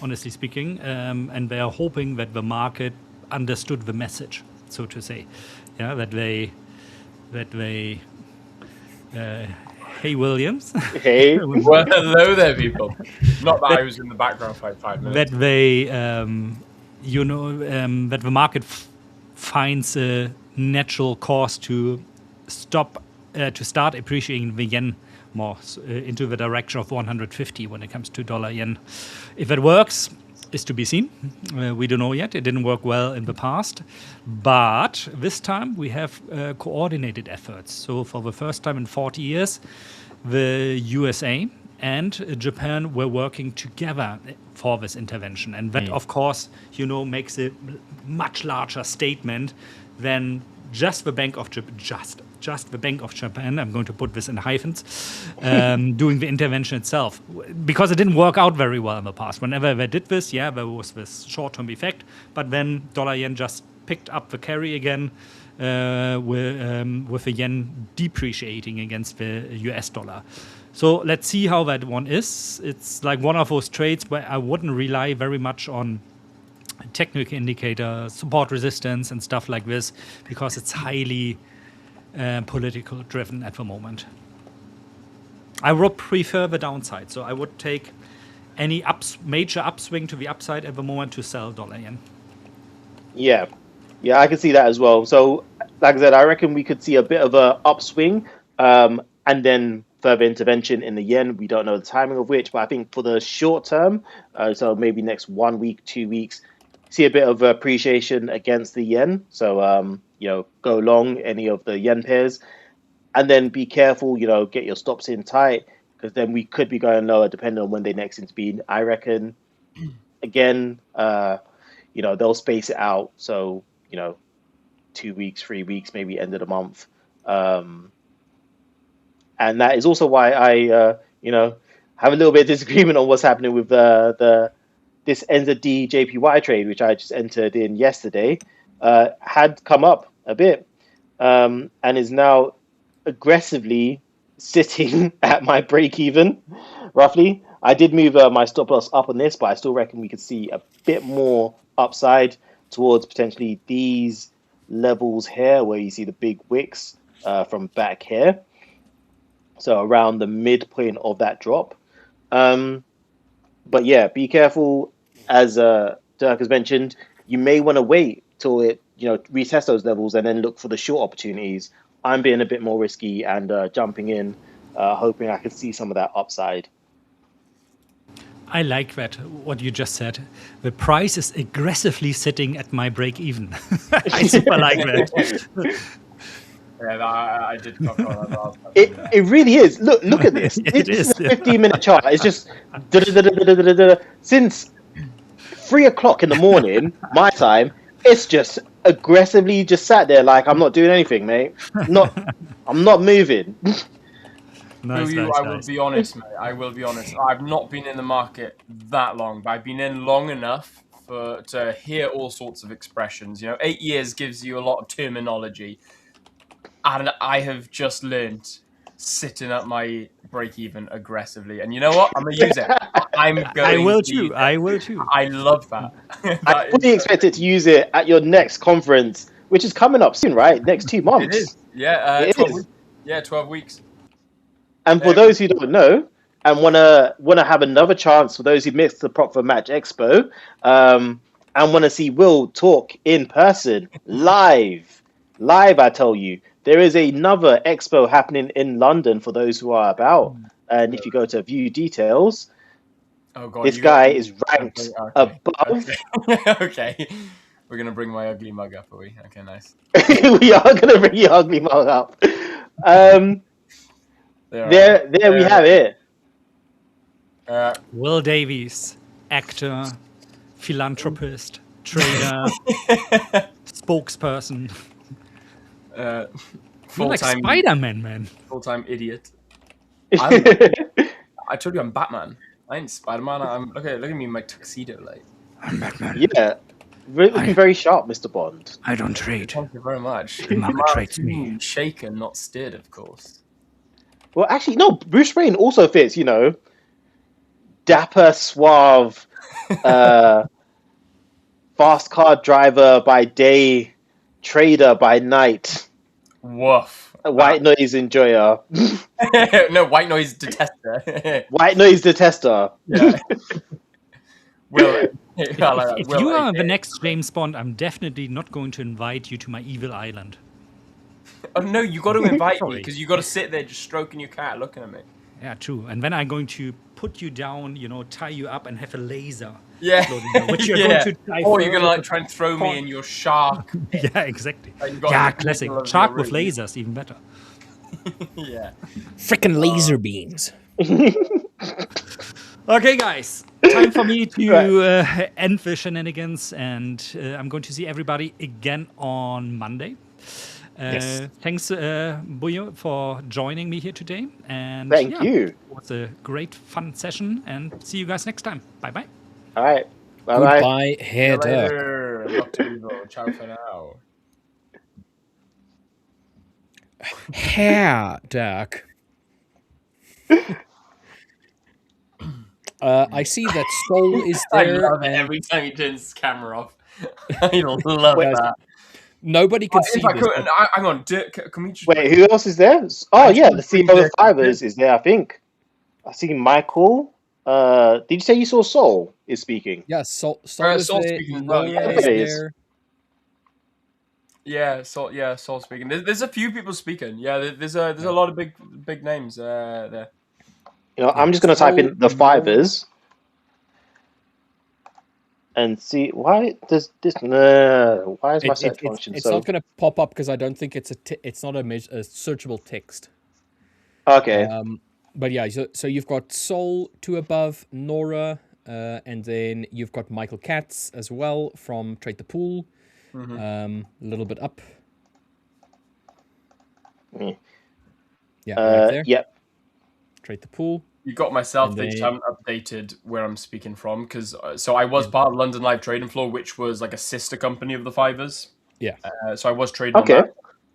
honestly speaking, and they are hoping that the market understood the message, so to say. Yeah, that they hey Williams. Hey, Well, hello there, people. Not that I was in the background for like 5 minutes. that they, that the market finds a natural cause to start appreciating the yen more into the direction of 150 when it comes to dollar yen. If it works, is to be seen. We don't know yet. It didn't work well in the past, but this time we have coordinated efforts. So for the first time in 40 years, the USA and Japan were working together for this intervention, and that, of course, makes a much larger statement than just the Bank of Japan. Just the Bank of Japan, I'm going to put this in hyphens, doing the intervention itself. Because it didn't work out very well in the past. Whenever they did this, there was this short-term effect, but then dollar yen just picked up the carry again with the yen depreciating against the US dollar. So let's see how that one is. It's like one of those trades where I wouldn't rely very much on technical indicator, support resistance and stuff like this, because it's highly political driven at the moment. I would prefer the downside, so I would take any major upswing to the upside at the moment to sell dollar yen. Yeah, I can see that as well. So, like I said, I reckon we could see a bit of a upswing, and then further intervention in the yen. We don't know the timing of which, but I think for the short term, so maybe next 1 week, 2 weeks, see a bit of appreciation against the yen. So, go long any of the yen pairs, and then be careful, get your stops in tight, because then we could be going lower depending on when they next intervene. I reckon, again, they'll space it out. So, 2 weeks, 3 weeks, maybe end of the month. And that is also why I, have a little bit of disagreement on what's happening with this NZD JPY trade, which I just entered in yesterday, had come up a bit, and is now aggressively sitting at my break even, roughly. I did move my stop loss up on this, but I still reckon we could see a bit more upside towards potentially these levels here, where you see the big wicks from back here. So around the midpoint of that drop. But yeah, be careful. As Dirk has mentioned, you may want to wait till it, retest those levels and then look for the short opportunities. I'm being a bit more risky and jumping in, hoping I can see some of that upside. I like that, what you just said. The price is aggressively sitting at my break even. I super like that. Yeah, I did talk about that last time. It really is. Look at this. It This is. is a 15-minute chart. It's just since 3 o'clock in the morning, my time. It's just aggressively just sat there like I'm not doing anything, mate. I'm not moving. I will be honest, mate. I will be honest. I've not been in the market that long, but I've been in long enough to hear all sorts of expressions. 8 years gives you a lot of terminology, and I have just learned sitting up my break even aggressively. And you know what? I'm gonna use it. I'm going. I will to use too. it. I will too. I love that. I fully expected to use it at your next conference, which is coming up soon, right? Next 2 months. It is. Yeah. It 12 is. weeks. Yeah, 12 weeks. And for those who don't know and wanna have another chance, for those who missed the Prop for Match Expo, and want to see Will talk in person, live, I tell you, there is another expo happening in London for those who are about. And if you go to view details, Oh God, this guy is ranked above. Okay. We're gonna bring my ugly mug up, are we? Okay, nice. We are gonna bring your ugly mug up. There we have it. Will Davies, actor, philanthropist, trader, spokesperson. You're like Spider-Man, man. Full-time idiot. I told you I'm Batman. I ain't Spider-Man. Look at me in my tuxedo, like. I'm Batman. Yeah, looking very sharp, Mr. Bond. I don't trade. Thank you very much. The market trades me. Shaken, not stirred, of course. Well, actually, no. Bruce Wayne also fits. Dapper, suave, fast car driver by day, trader by night. Woof. White noise enjoyer. No, white noise detester. White noise detester. Yeah. Will, If you are the next James Bond, I'm definitely not going to invite you to my evil island. Oh no, you got to invite me because you got to sit there just stroking your cat, looking at me. Yeah, true. And then I'm going to put you down, tie you up, and have a laser. Yeah. Which you're going to die or you're gonna try and throw me in your shark. Yeah, exactly. Yeah, classic. Shark with lasers, even better. Yeah. Frickin' laser beams. Okay, guys. Time for me to end the shenanigans, and I'm going to see everybody again on Monday. Yes. Thanks, Buyo, for joining me here today. And Thank you. It was a great, fun session, and see you guys next time. Bye-bye. All right. Bye-bye. Goodbye, Herr Dirk. Later. Dr. Evil. Ciao for now. Herr Dirk. I see that Soul is there. I love it every time he turns his camera off. I love that. Nobody can see this. Hang on, Dirk, can we just... Wait, who else is there? Oh, yeah, the CEO of the 5ers is there, I think. I see Michael. Did you say you saw Soul is speaking? Yeah, Soul is there. speaking as well. Nora Yeah, is it is. there. Yeah, Soul speaking. There's a few people speaking. Yeah, there's a lot of big names there. I'm just going to type in the 5ers and see why does this. Why is my search function it's so? not going to pop up because I don't think it's it's not a searchable text. Okay. But yeah, so you've got Soul two above, Nora, and then you've got Michael Katz as well from Trade the Pool. A little bit up. Yeah, right there. Yep. Trade the Pool. You got myself. They just haven't updated where I'm speaking from because I was part of London Live Trading Floor, which was like a sister company of the 5ers. Yeah. So I was trading on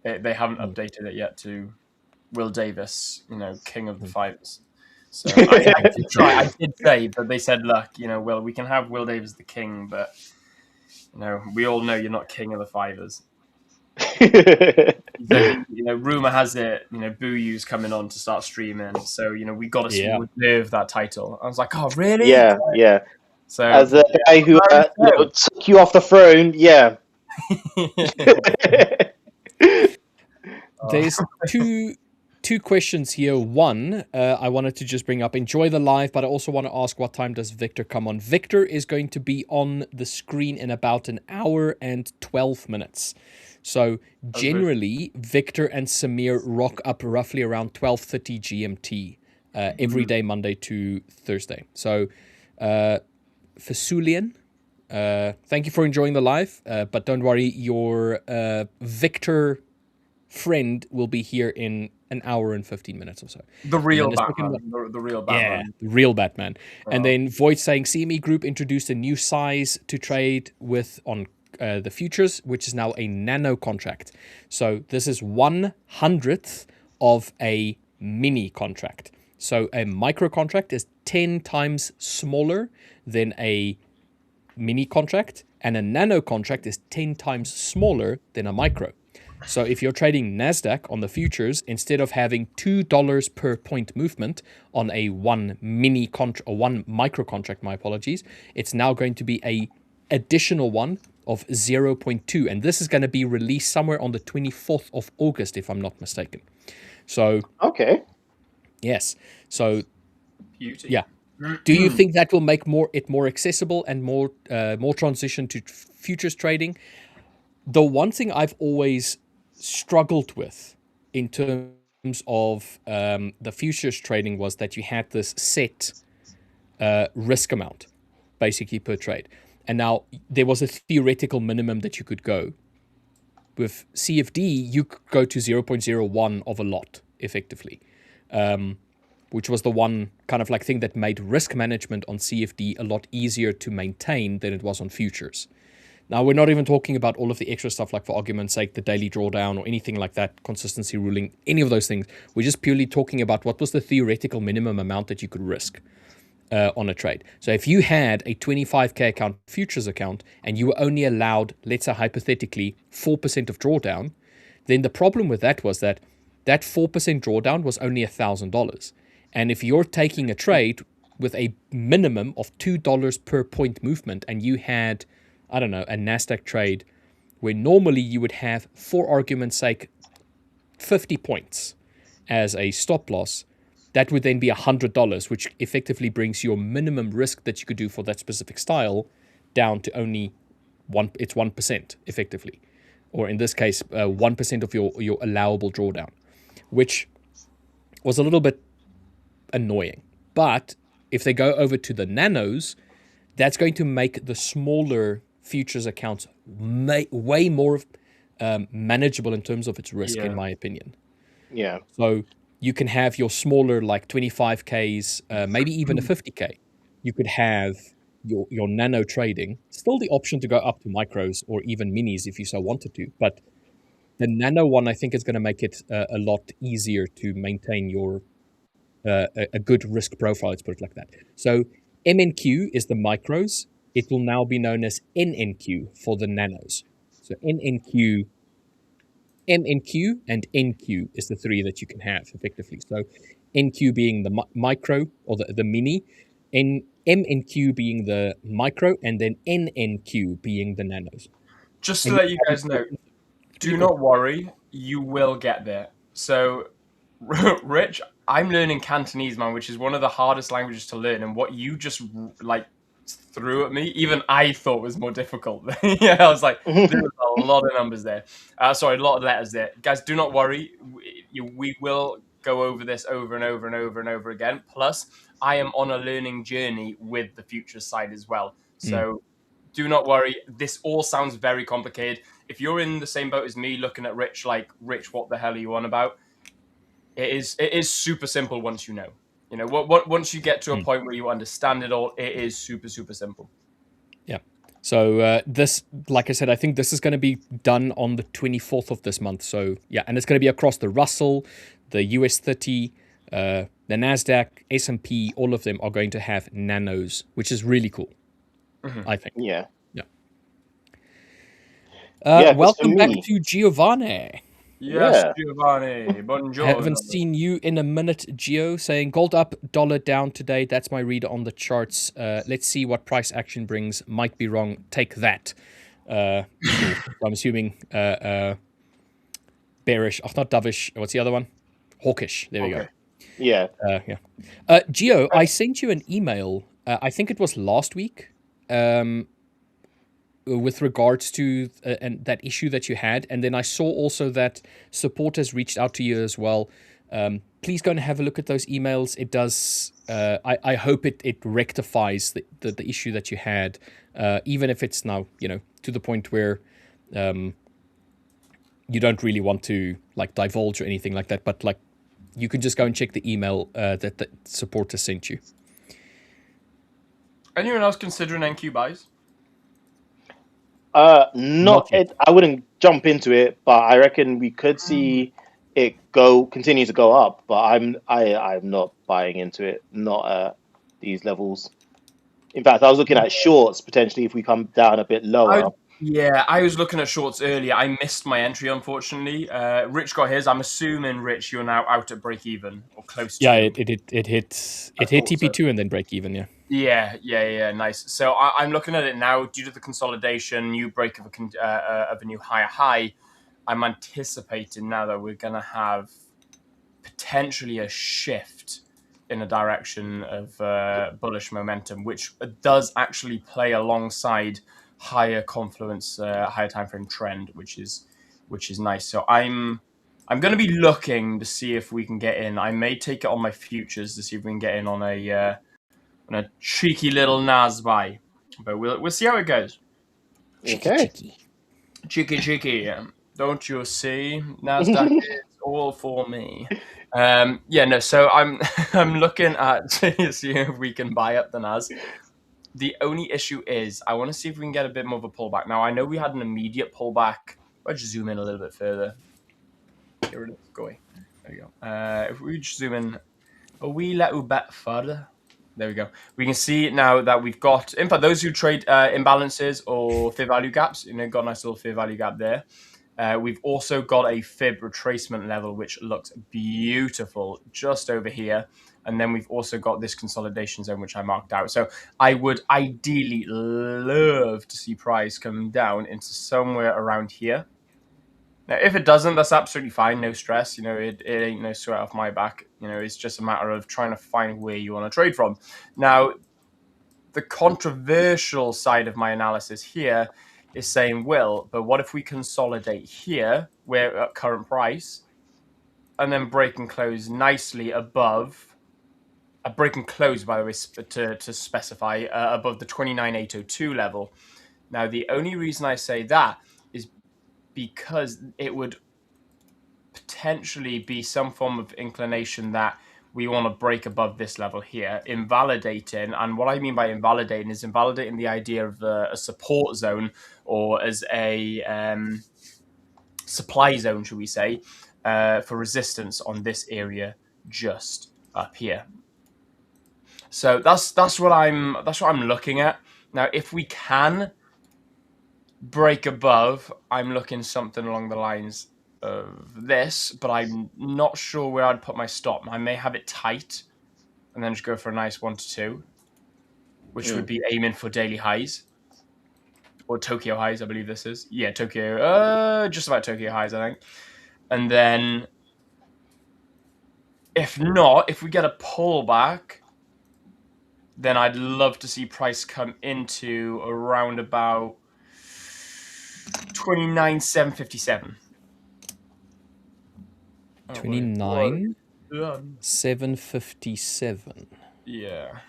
that. They haven't updated it yet to Will Davis, king of the 5ers. So I did try. I did say, but they said, look, Will, we can have Will Davis the king, but we all know you're not king of the 5ers. Rumor has it, Booyoo's coming on to start streaming, so we got to reserve that title. I was like, oh really? Yeah. So as the guy who took you off the throne, yeah. There's two questions here. One, I wanted to just bring up, enjoy the live, but I also want to ask what time does Victor come on? Victor is going to be on the screen in about an hour and 12 minutes. So generally, Victor and Samir rock up roughly around 12:30 GMT every day, Monday to Thursday. So for Sulian, thank you for enjoying the live, but don't worry, your Victor friend will be here in an hour and 15 minutes or so. The And real then the second Batman. one- The real yeah, Batman. the real Batman. And then Void saying CME Group introduced a new size to trade with on the futures, which is now a nano contract. So this is 1/100th of a mini contract. So a micro contract is 10 times smaller than a mini contract, and a nano contract is 10 times smaller than a micro. So if you're trading NASDAQ on the futures, instead of having $2 per point movement on a one micro contract, my apologies, it's now going to be a additional one of 0.2. And this is going to be released somewhere on the 24th of August, if I'm not mistaken. So, Okay. yes. So, Beauty. yeah. Do you think that will make it more accessible and more transition to futures trading? The one thing I've always struggled with in terms of the futures trading was that you had this set risk amount, basically per trade. And now there was a theoretical minimum that you could go. With CFD, you could go to 0.01 of a lot, effectively. Which was the one kind of like thing that made risk management on CFD a lot easier to maintain than it was on futures. Now, we're not even talking about all of the extra stuff, like for argument's sake, the daily drawdown or anything like that, consistency ruling, any of those things. We're just purely talking about what was the theoretical minimum amount that you could risk on a trade. So if you had a 25K account, futures account, and you were only allowed, let's say hypothetically, 4% of drawdown, then the problem with that was that 4% drawdown was only $1,000. And if you're taking a trade with a minimum of $2 per point movement, and you had, I don't know, a NASDAQ trade where normally you would have, for argument's sake, 50 points as a stop loss, that would then be $100, which effectively brings your minimum risk that you could do for that specific style down to only 1% effectively. Or in this case, 1% of your allowable drawdown, which was a little bit annoying. But if they go over to the nanos, that's going to make the smaller futures accounts way more manageable in terms of its risk, in my opinion. Yeah. So you can have your smaller, like 25Ks, maybe even a 50K. You could have your nano trading, still the option to go up to micros or even minis if you so wanted to. But the nano one, I think, is going to make it a lot easier to maintain your a good risk profile, let's put it like that. So MNQ is the micros. It will now be known as NNQ for the nanos. So MNQ, and NQ is the three that you can have effectively. So NQ being the micro or the mini, MNQ being the micro, and then NNQ being the nanos. Just to let you guys know, do not worry, you will get there. So, Rich, I'm learning Cantonese, man, which is one of the hardest languages to learn. And what you just like threw at me, even I thought was more difficult. Yeah, I was like, there was a lot of numbers there. Sorry, a lot of letters there. Guys, do not worry. We will go over this over and over and over and over again. Plus, I am on a learning journey with the futures side as well. So do not worry. This all sounds very complicated. If you're in the same boat as me, looking at Rich, like, Rich, what the hell are you on about? It is super simple once you know. You know, once you get to a point where you understand it all, it is super, super simple. Yeah. So this, like I said, I think this is going to be done on the 24th of this month. So yeah, and it's going to be across the Russell, the US 30, the NASDAQ, S&P, all of them are going to have nanos, which is really cool, I think. Yeah. Yeah. Welcome back to Giovanni. Yes, Giovanni. Buongiorno. Haven't seen you in a minute, Gio, saying gold up, dollar down today. That's my reader on the charts. Let's see what price action brings. Might be wrong. Take that. I'm assuming bearish. Oh, not dovish. What's the other one? Hawkish. There we go. Yeah. Gio, I sent you an email. I think it was last week. With regards to and that issue that you had. And then I saw also that support has reached out to you as well. Please go and have a look at those emails. It does, I hope it rectifies the issue that you had, even if it's now, to the point where you don't really want to like divulge or anything like that. But like, you can just go and check the email that the supporter sent you. Anyone else considering NQ buys? Not yet. I wouldn't jump into it, but I reckon we could see it continue to go up. But I'm not buying into it, not at these levels. In fact, I was looking at shorts potentially if we come down a bit lower. I was looking at shorts earlier. I missed my entry, unfortunately. Rich got his. I'm assuming, Rich, you're now out at break even or close to. Yeah, it hit TP2 and then break even. Yeah. Nice. So I'm looking at it now. Due to the consolidation, new break of a new higher high, I'm anticipating now that we're going to have potentially a shift in a direction of bullish momentum, which does actually play alongside higher confluence, higher time frame trend, which is nice. So I'm going to be looking to see if we can get in. I may take it on my futures to see if we can get in on a cheeky little NAS buy, but we'll see how it goes. Okay. Cheeky. Don't you see? NASDAQ is all for me. So I'm looking at see if we can buy up the NAS. The only issue is I want to see if we can get a bit more of a pullback. Now, I know we had an immediate pullback. I'll just zoom in a little bit further. Get rid of it. Go away. There we go. If we just zoom in a wee little bit further. There we go. We can see now that we've got, in fact, those who trade imbalances or fair value gaps, got a nice little fair value gap there. We've also got a fib retracement level, which looks beautiful just over here. And then we've also got this consolidation zone, which I marked out. So I would ideally love to see price come down into somewhere around here. Now, if it doesn't, that's absolutely fine. No stress. It ain't no sweat off my back. It's just a matter of trying to find where you want to trade from. Now, the controversial side of my analysis here is saying, but what if we consolidate here, where at current price, and then break and close nicely above, a break and close, by the way, to specify, above the 29,802 level. Now, the only reason I say that is because it would potentially be some form of inclination that we want to break above this level here, invalidating. And what I mean by invalidating is invalidating the idea of a support zone or as a supply zone, should we say, for resistance on this area just up here. So that's what I'm looking at. Now, if we can break above, I'm looking something along the lines of this, but I'm not sure where I'd put my stop. I may have it tight and then just go for a nice 1 to 2, which would be aiming for daily highs or Tokyo highs, I believe this is. Yeah, Tokyo, just about Tokyo highs, I think. And then if not, if we get a pullback, then I'd love to see price come into around about 29,757. 29,757. Yeah.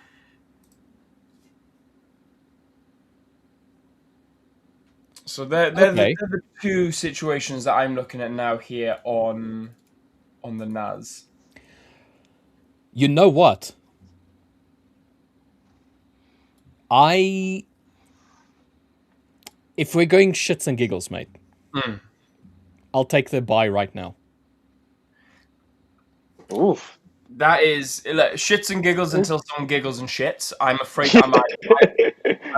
So they're the two situations that I'm looking at now here on the NAS. You know what? If we're going shits and giggles, mate, I'll take the buy right now. Oof. That is shits and giggles until someone giggles and shits. I'm afraid I'm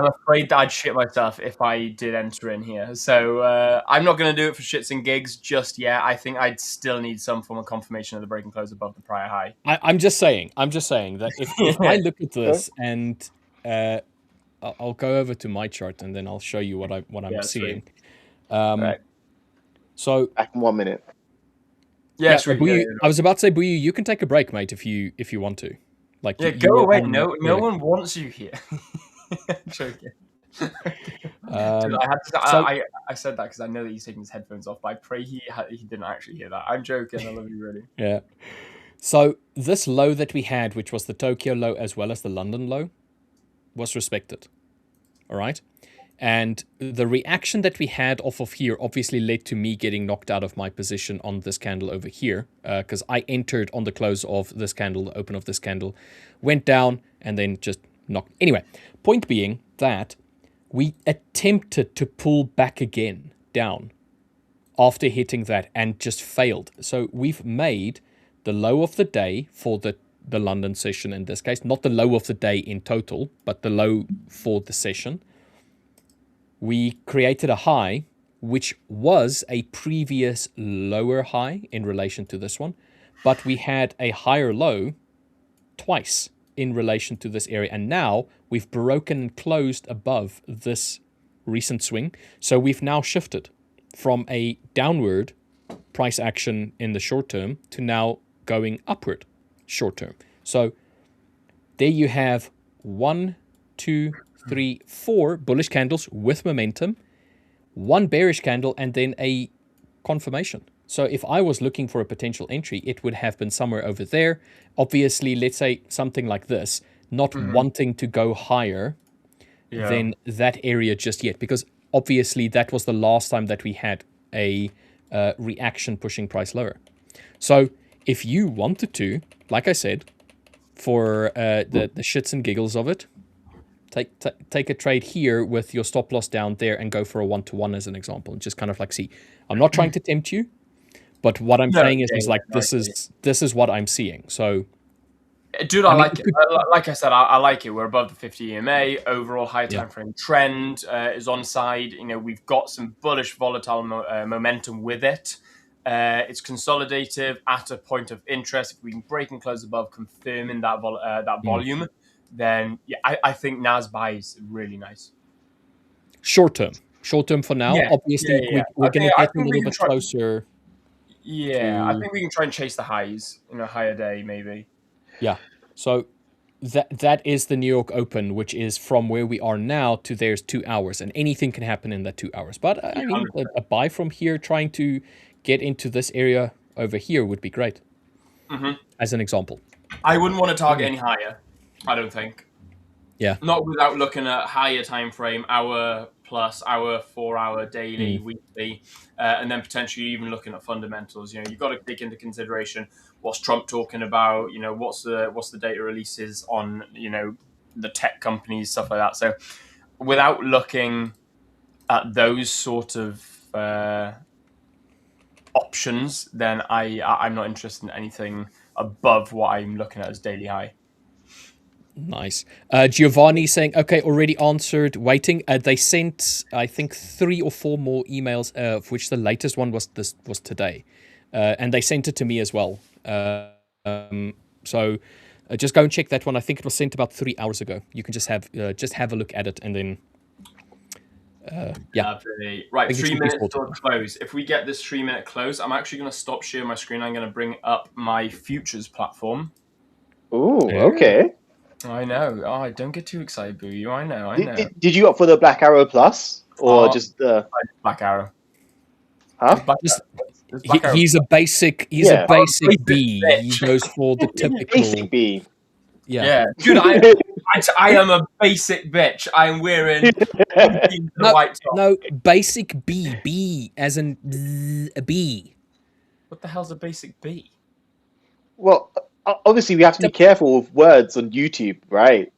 afraid that I'd shit myself if I did enter in here. So I'm not going to do it for shits and gigs just yet. I think I'd still need some form of confirmation of the break and close above the prior high. I'm just saying that if I look at this and I'll go over to my chart and then I'll show you what I'm seeing. Right. So back in 1 minute. Yeah, I was about to say, Buyu, you can take a break, mate, if you want to. Like, go away. No one wants you here. I'm joking. Dude, I said that because I know that he's taking his headphones off, but I pray he didn't actually hear that. I'm joking. I love you, really. Yeah. So this low that we had, which was the Tokyo low as well as the London low, was respected. All right. And the reaction that we had off of here obviously led to me getting knocked out of my position on this candle over here, because I entered on the close of this candle, the open of this candle, went down, and then just knocked. Anyway, point being that we attempted to pull back again down after hitting that and just failed. So we've made the low of the day for the London session in this case, not the low of the day in total, but the low for the session. We created a high, which was a previous lower high in relation to this one, but we had a higher low twice in relation to this area. And now we've broken and closed above this recent swing. So we've now shifted from a downward price action in the short term to now going upward short term. So there you have 1, 2, 3, 4 bullish candles with momentum, 1 bearish candle, and then a confirmation. So if I was looking for a potential entry, it would have been somewhere over there. Obviously, let's say something like this, not wanting to go higher than that area just yet, because obviously that was the last time that we had a reaction pushing price lower. So if you wanted to, like I said, for the shits and giggles of it, take a trade here with your stop loss down there and go for a 1-to-1 as an example, and just kind of like see. I'm not trying to tempt you, but what I'm saying is like this is what I'm seeing. So, dude, I like it. Like I said, I like it. We're above the 50 EMA. Overall high time frame trend is on side. You know, we've got some bullish, volatile momentum with it. It's consolidative at a point of interest. If we can break and close above, confirming that volume, then I think NAS buy is really nice. Short term for now. Obviously, we're going to get a little bit closer. Yeah, I think we can try and chase the highs in a higher day, maybe. Yeah. So that is the New York Open, which is from where we are now to there's 2 hours, and anything can happen in that 2 hours. But I mean, a buy from here, trying to get into this area over here would be great. As an example. I wouldn't want to target any higher, I don't think. Yeah. Not without looking at higher time frame, hour plus, hour, 4 hour, daily, weekly, and then potentially even looking at fundamentals. You know, you've got to take into consideration what's Trump talking about. You know, what's the data releases on, you know, the tech companies, stuff like that. So, without looking at those sort of options, then I'm not interested in anything above what I'm looking at as daily high. Nice. Giovanni saying, okay, already answered, waiting. They sent, I think, 3 or 4 more emails, of which the latest one was today. And they sent it to me as well. So just go and check that one. I think it was sent about 3 hours ago. You can just have a look at it and then Right, 3 minutes to close. If we get this 3-minute close, I'm actually going to stop sharing my screen. I'm going to bring up my futures platform. Ooh, okay. I know. Oh, don't get too excited, Boo. You. I know. Did you opt for the Black Arrow Plus or just Black Arrow? Huh? He's a basic. He's a basic B. He goes for the typical basic B. Yeah. Dude, I am a basic bitch. I'm wearing the white top. No, basic B. B as in a B. What the hell's a basic B? Well, obviously we have to be careful with words on YouTube, right?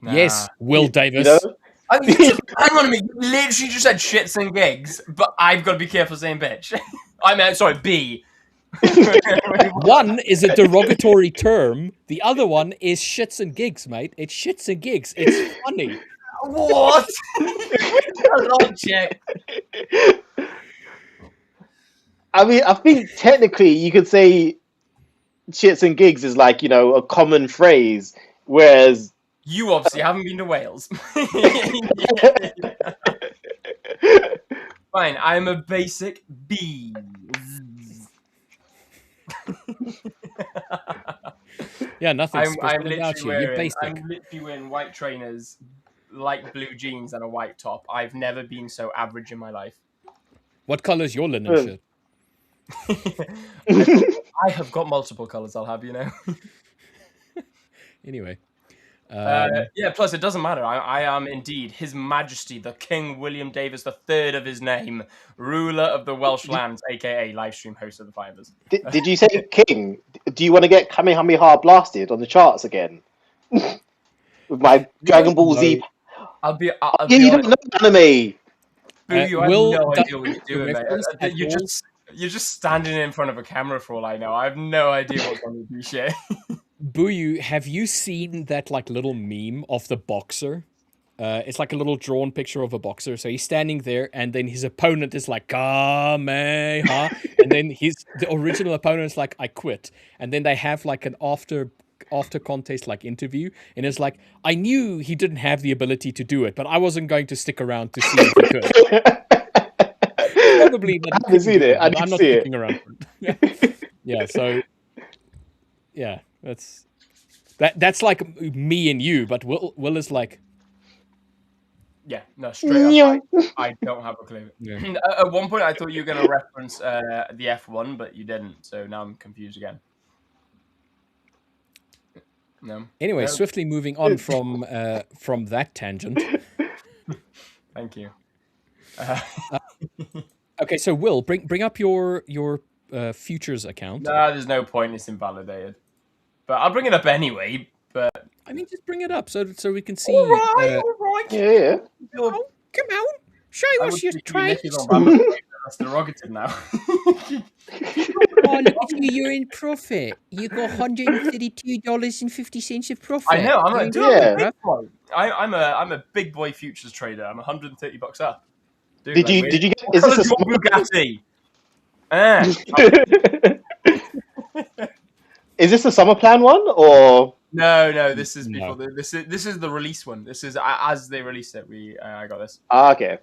Yes, Will Davis. You know? Hang on a minute. You literally just said shits and gigs, but I've got to be careful saying bitch. I meant, sorry, B. One is a derogatory term. The other one is shits and gigs, mate. It's shits and gigs. It's funny. What? Logic. I mean, I think technically you could say shits and gigs is like, you know, a common phrase, whereas you obviously haven't been to Wales. Fine, I'm a basic B. Yeah, nothing I'm special about you. You're basic. I'm literally wearing white trainers, light blue jeans, and a white top. I've never been so average in my life. What colour is your linen shirt? I have got multiple colours, I'll have you know. Anyway. Yeah, plus it doesn't matter. I am indeed His Majesty, the King William Davis III of his name, ruler of the Welsh lands, aka live stream host of the 5ers. Did you say King? Do you want to get Kamehameha blasted on the charts again? With my Dragon Ball Z. I'll be You don't know anime. Boo, you have Will no does idea what you're doing, mate. reference at You're just standing in front of a camera for all I know. I have no idea what's on the shit. Boo, have you seen that like little meme of the boxer? It's like a little drawn picture of a boxer. So he's standing there, and then his opponent is like, Kamehameha. And then the original opponent is like, I quit. And then they have like an after contest like interview, and it's like, I knew he didn't have the ability to do it, but I wasn't going to stick around to see if he could. Probably not. I haven't seen it. I I'm not see sticking around. Yeah. So yeah, that's like me and you, but Will is like, yeah, no, straight up, I don't have a clue. Yeah. At one point, I thought you were going to reference the F1, but you didn't, so now I'm confused again. No. Anyway, No. swiftly moving on from that tangent. Thank you. Okay, so Will, bring up your futures account. No, there's no point. It's invalidated. But I'll bring it up anyway. But I mean, just bring it up so we can see. all right. Yeah. Oh, come on, show us your trades. That's derogative now. Oh, look at you! You're in profit. You got $132.50 of profit. I know. I'm Yeah. I'm a big boy futures trader. I'm $130 up. Dude, Did you get? Is What this a colour's your Bugatti? Is this a summer plan one or? No. This is No. before this is the release one. This is as they released it. I got this. Okay.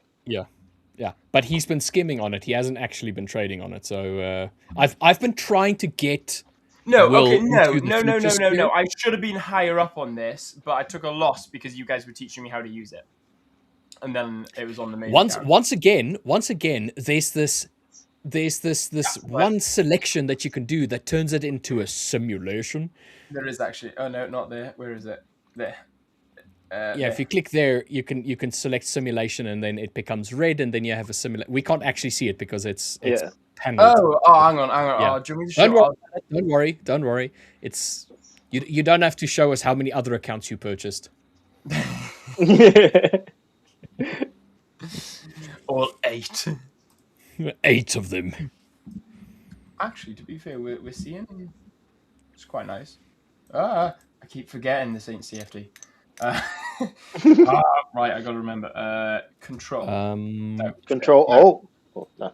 Yeah, but he's been skimming on it. He hasn't actually been trading on it. So I've been trying to get. No, Will okay, into the futures no. sphere. I should have been higher up on this, but I took a loss because you guys were teaching me how to use it, and then it was on the main. Once again, there's this one selection that you can do that turns it into a simulation. There is actually. Oh no, not there. Where is it? There. Yeah, if you click there, you can select simulation, and then it becomes red, and then you have a simulation. We can't actually see it because it's paneled. hang on. Yeah. Oh, do you want me to show? Don't worry. It's you don't have to show us how many other accounts you purchased. All 8. 8 of them. Actually, to be fair, we're seeing. It's quite nice. I keep forgetting this ain't CFD. Right, I gotta remember. Control. No, Control. Oh no.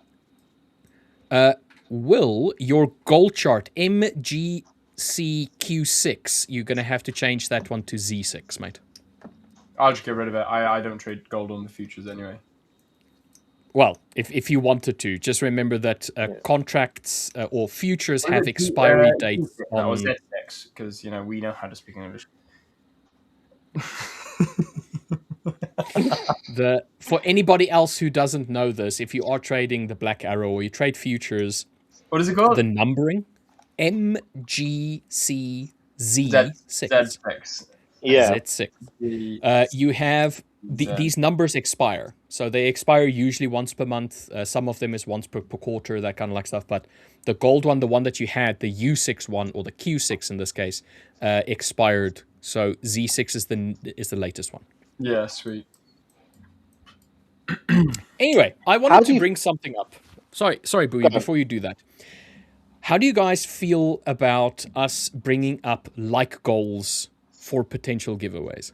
Will your goal chart MGCQ6? You're gonna have to change that one to Z6, mate. I'll just get rid of it. I don't trade gold on the futures anyway. Well, if you wanted to, just remember that contracts or futures have expiry dates. That was Z6 because we know how to speak English. For anybody else who doesn't know this, if you are trading the Black Arrow or you trade futures, What is it called? the numbering MGCZ6. Z6. Yeah. Z6. You have these numbers expire, so they expire usually once per month. Some of them is once per quarter, that kind of like stuff. But the gold one, the one that you had, the U6 one or the Q6 in this case, expired. So Z6 is the latest one. Yeah, sweet. Anyway, I wanted to bring something up. Sorry, Booey, before you do that. How do you guys feel about us bringing up like goals for potential giveaways?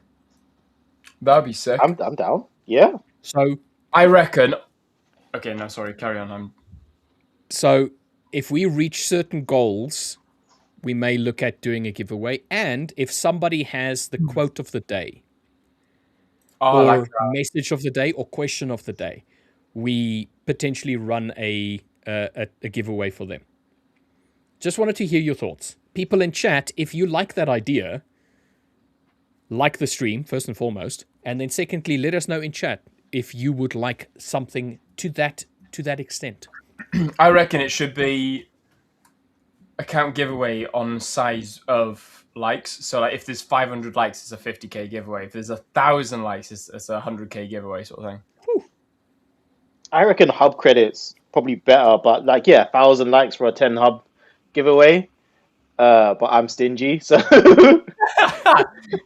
That'd be sick. I'm down. Yeah. So I reckon. Okay, no, sorry. Carry on. So if we reach certain goals, we may look at doing a giveaway. And if somebody has the quote of the day, or message of the day, or question of the day, we potentially run a giveaway for them. Just wanted to hear your thoughts. People in chat, if you like that idea, like the stream, first and foremost. And then secondly, let us know in chat if you would like something to that extent. I reckon it should be account giveaway on size of likes. So like if there's 500 likes, it's a 50k giveaway. If there's 1,000 likes, it's a 100k giveaway sort of thing. I reckon hub credits probably better, but like 1,000 likes for a 10 hub giveaway. But I'm stingy, so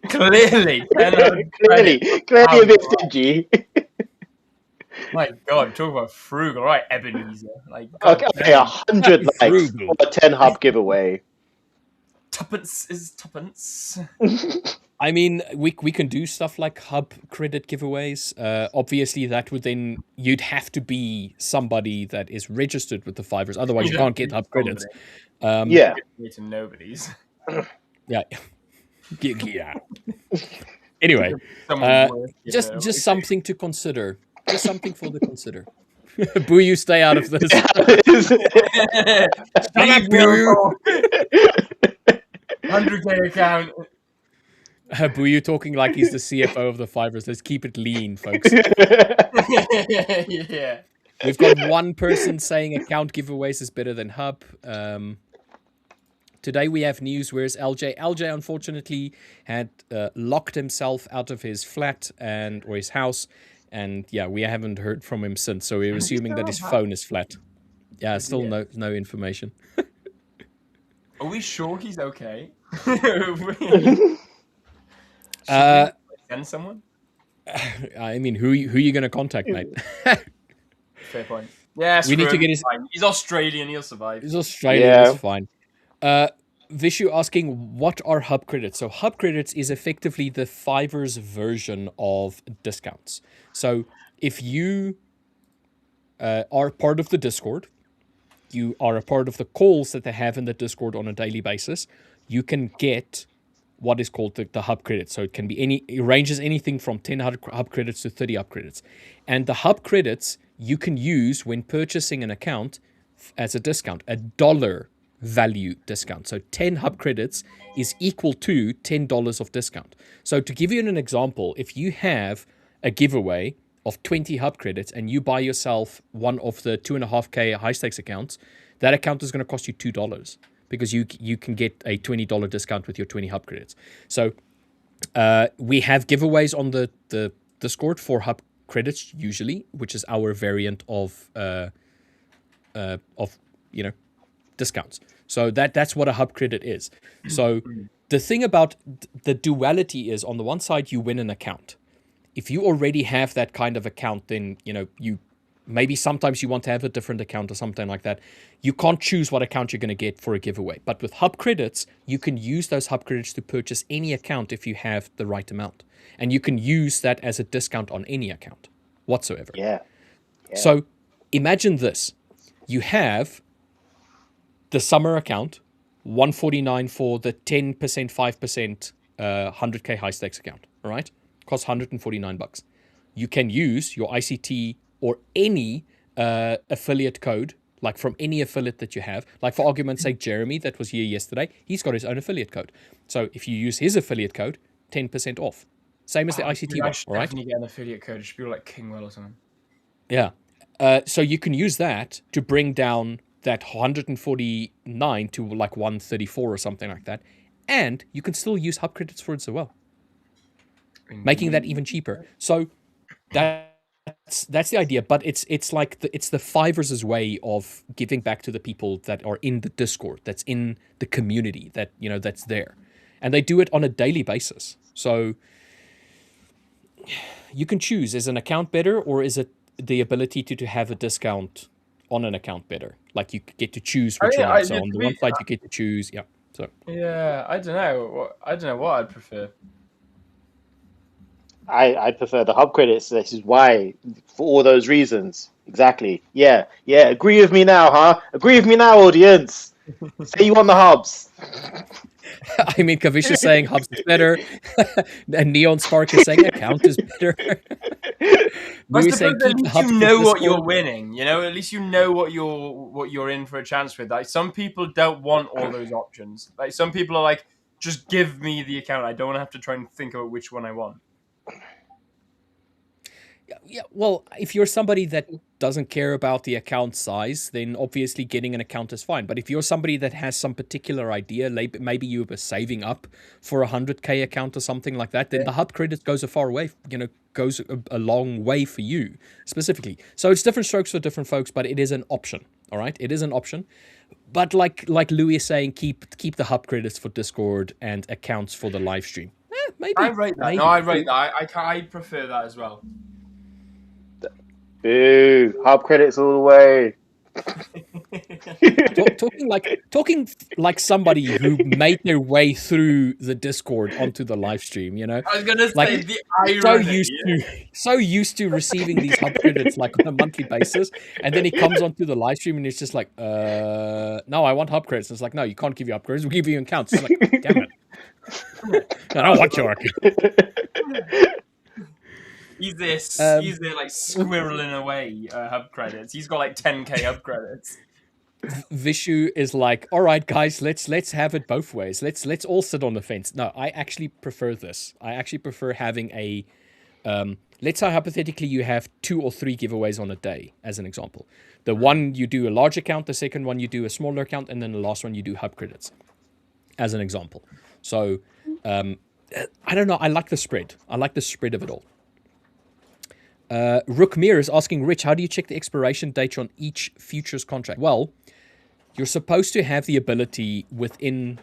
clearly, clearly a bit stingy. My God, talk about frugal, right, Ebenezer? Like, Okay, 100 likes for a 10 hub giveaway. Tuppence is tuppence. I mean, we can do stuff like hub credit giveaways. Obviously, that would then you'd have to be somebody that is registered with the 5ers. Otherwise, you can't get hub credits. Yeah. To nobody's. Yeah. Yeah. Anyway, just something to consider. Just something for the consider. Boo, you stay out of this. Shut up, Boo. 100k account. Boo, you talking like he's the CFO of the 5ers. Let's keep it lean, folks. Yeah. We've got one person saying account giveaways is better than hub. Today we have news. Where's LJ? LJ unfortunately had locked himself out of his flat or his house, and yeah, we haven't heard from him since. So we're assuming that his phone is flat. Yeah, still no information. Are we sure he's okay? Send someone? I mean, who are you going to contact, mate? Fair point. Yeah, we need to get his. He's Australian. He'll survive. He's Australian. He's fine. Vishu asking, what are hub credits? So hub credits is effectively the 5ers version of discounts. So if you are part of the Discord, you are a part of the calls that they have in the Discord on a daily basis, you can get what is called the hub credits. So it ranges anything from 10 hub credits to 30 hub credits. And the hub credits you can use when purchasing an account as a discount, $1 value discount. So 10 hub credits is equal to $10 of discount. So to give you an example, if you have a giveaway of 20 hub credits and you buy yourself one of the 2.5K high stakes accounts, that account is going to cost you $2 because you can get a $20 discount with your 20 hub credits. So we have giveaways on the Discord for hub credits usually, which is our variant of discounts. So that's what a hub credit is. So the thing about the duality is, on the one side you win an account. If you already have that kind of account, then you maybe sometimes you want to have a different account or something like that. You can't choose what account you're going to get for a giveaway. But with hub credits, you can use those hub credits to purchase any account if you have the right amount. And you can use that as a discount on any account whatsoever. Yeah. So imagine this. You have the summer account, $149 for the 10%, 5%, 100K high stakes account. All right? Costs $149. You can use your ICT or any affiliate code, like from any affiliate that you have. Like for argument's sake, Jeremy, that was here yesterday, he's got his own affiliate code. So if you use his affiliate code, 10% off. Same as the ICT one, all right? Definitely get an affiliate code. It should be like Kingwell or something. Yeah. So you can use that to bring down that 149 to like 134 or something like that. And you can still use hub credits for it as well, making that even cheaper. So that's the idea. But it's like it's the 5ers' way of giving back to the people that are in the Discord, that's in the community, that that's there, and they do it on a daily basis. So you can choose: is an account better, or is it the ability to have a discount on an account better? Like you get to choose which one. So on the one side you get to choose, yeah. So yeah, I don't know what I'd prefer. I prefer the hub credits. This is why, for all those reasons. Exactly. Yeah. Agree with me now, huh? Agree with me now, audience. Say you want the hubs. I mean, Kavish is saying hubs is better, and Neon Spark is saying account is better. At least you know what you're winning. At least you know what you're in for a chance with. Like some people don't want all those options. Like some people are like, just give me the account. I don't want to have to try and think about which one I want. Yeah, well, if you're somebody that doesn't care about the account size, then obviously getting an account is fine. But if you're somebody that has some particular idea, maybe you were saving up for a 100K account or something like that, then the hub credit goes a far way, goes a long way for you specifically. So it's different strokes for different folks, but it is an option. All right, it is an option. But like Louis is saying, keep the hub credits for Discord and accounts for the live stream. Maybe I rate that. maybe. No, I rate that. I prefer that as well. Boo! Hub credits all the way. Talking like somebody who made their way through the Discord onto the live stream, I was gonna like, say the irony. so used to receiving these hub credits like on a monthly basis, and then he comes onto the live stream and it's just like, no, I want hub credits. And it's like, no, you can't give you hub credits. We'll give you accounts. It's like, damn it, I don't want your account. He's there like squirreling away hub credits. He's got like 10K hub credits. Vishu is like, all right, guys, let's have it both ways. Let's all sit on the fence. No, I actually prefer this. I actually prefer having a. Let's say hypothetically you have 2 or 3 giveaways on a day, as an example. The one you do a large account, the second one you do a smaller account, and then the last one you do hub credits, as an example. So, I don't know. I like the spread. I like the spread of it all. Rookmere is asking, Rich, how do you check the expiration date on each futures contract? Well, you're supposed to have the ability within,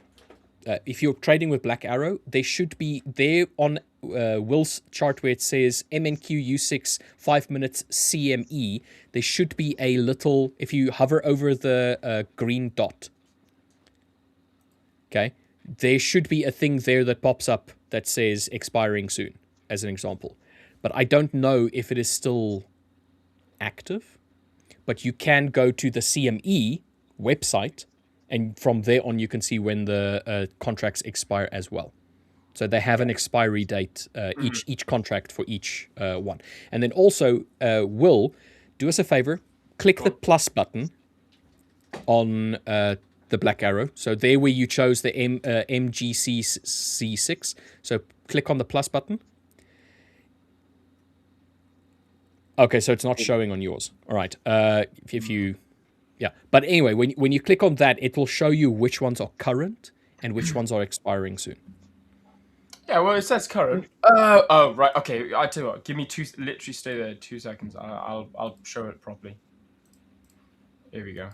if you're trading with Black Arrow, they should be there on Will's chart where it says MNQ-U6 5 minutes CME. There should be a little, if you hover over the green dot, okay, there should be a thing there that pops up that says expiring soon, as an example. But I don't know if it is still active. But you can go to the CME website, and from there on you can see when the contracts expire as well. So they have an expiry date, each contract for each one. And then also, Will, do us a favor, click the plus button on the Black Arrow. So there where you chose the MGC6. So click on the plus button. Okay, so it's not showing on yours. All right. If you, yeah. But anyway, when you click on that, it will show you which ones are current and which ones are expiring soon. Yeah, well, it says current. Oh, right. Okay, I tell you what. Give me literally stay there 2 seconds. I'll show it properly. Here we go.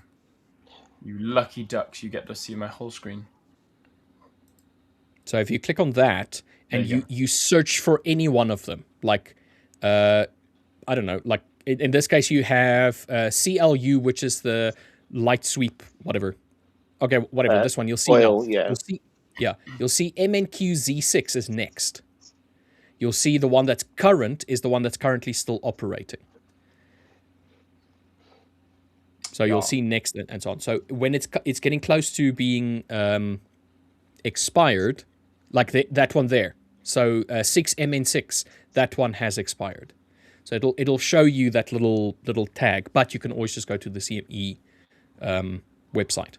You lucky ducks, you get to see my whole screen. So if you click on that and you search for any one of them, like, I don't know, like in this case, you have CLU, which is the light sweep, whatever. Okay, whatever. This one you'll see oil, now. You'll see MNQ-Z6 is next. You'll see the one that's current is the one that's currently still operating. So you'll see next and so on. So when it's getting close to being expired, like that one there. So 6MN6, that one has expired. So it'll show you that little tag, but you can always just go to the CME website.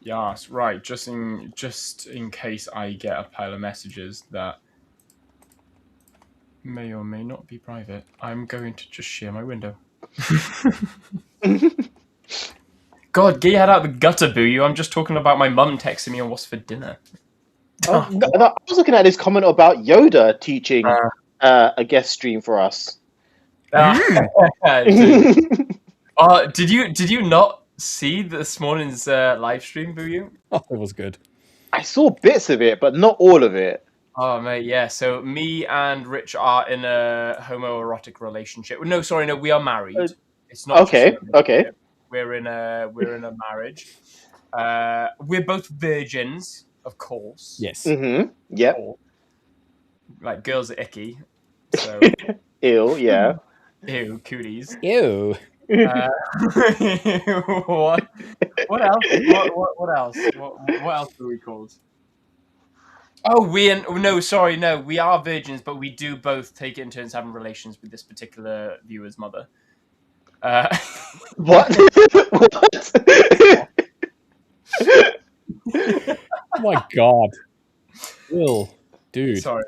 Yes, right. Just in case I get a pile of messages that may or may not be private, I'm going to just share my window. God, get your head out the gutter, boo you. I'm just talking about my mum texting me on what's for dinner. I was looking at this comment about Yoda teaching a guest stream for us. Did you not see this morning's live stream, boo you? Oh, it was good. I saw bits of it, but not all of it. Oh mate, yeah. So me and Rich are in a homoerotic relationship. No, sorry, no, we are married. It's not okay. We're in a marriage. We're both virgins, of course. Yes. Mm-hmm. Yep. Like girls are icky. So Ew. Yeah. Ew, cooties. Ew. What else? What else? What else are we called? Oh, we are virgins, but we do both take it in turns having relations with this particular viewer's mother. What? What? Oh my God. Will, dude. Sorry.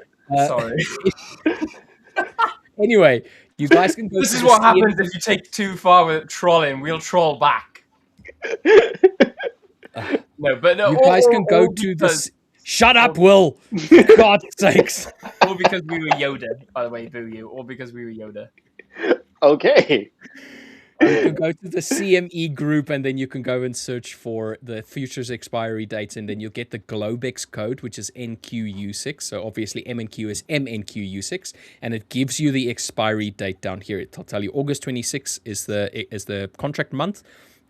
Anyway, you guys can go. This to is the what CME. happens if you take too far with trolling. We'll troll back. No, but no, You guys can go all to because, this. Shut up, Will! For God's sakes! all because we were Yoda, by the way, boo you. All because we were Yoda. Okay. You can go to the CME group, and then you can go and search for the futures expiry dates, and then you'll get the Globex code, which is NQU6. So obviously MNQ is MNQU6, and it gives you the expiry date down here. It'll tell you August 26 is the contract month.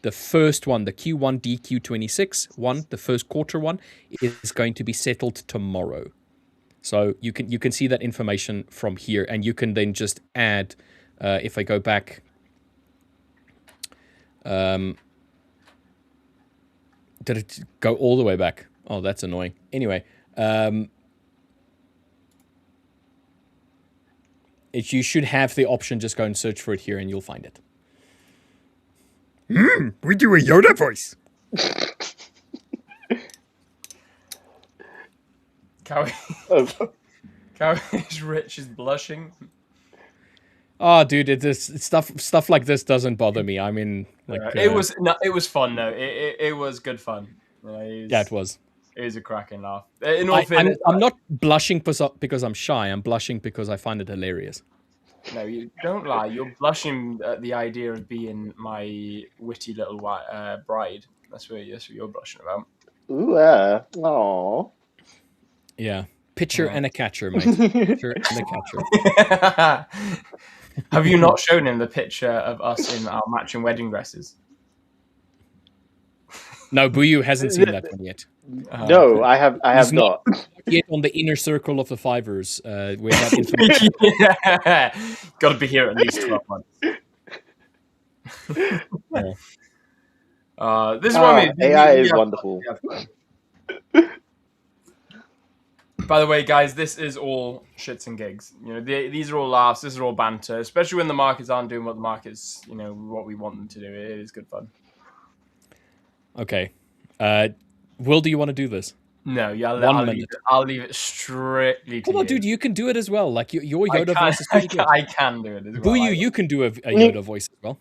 The first one, the Q1 DQ26 one, the first quarter one, is going to be settled tomorrow. So you can see that information from here, and you can then just add. If I go back. Did it go all the way back? Oh, that's annoying. Anyway, you should have the option. Just go and search for it here, and you'll find it. We do a Yoda voice. Cowish Rich is blushing. Oh, dude, stuff like this doesn't bother me. I mean, like it was fun though. It was good fun. It was. It was a cracking laugh. In all fairness, I'm not blushing because I'm shy. I'm blushing because I find it hilarious. No, you don't lie. You're blushing at the idea of being my witty little bride. That's what you're blushing about. Ooh, aww. Yeah. Pitcher and a catcher, mate. Pitcher and a catcher. Have you not shown him the picture of us in our matching wedding dresses? No, Buyu hasn't seen that one yet. No, I have not. Yet on the inner circle of the 5ers, where that information. Yeah. Got to be here at least 12 months. This is what I mean. AI is wonderful. By the way, guys, this is all shits and gigs. You know, these are all laughs. This is all banter, especially when the markets aren't doing what the markets, what we want them to do. It is good fun. Okay. Will, do you want to do this? No, yeah, I'll leave it strictly to Come on, you. dude, you can do it as well. Like, your Yoda voice is pretty good. I can do it as well. Buyu, you can do a Yoda voice as well.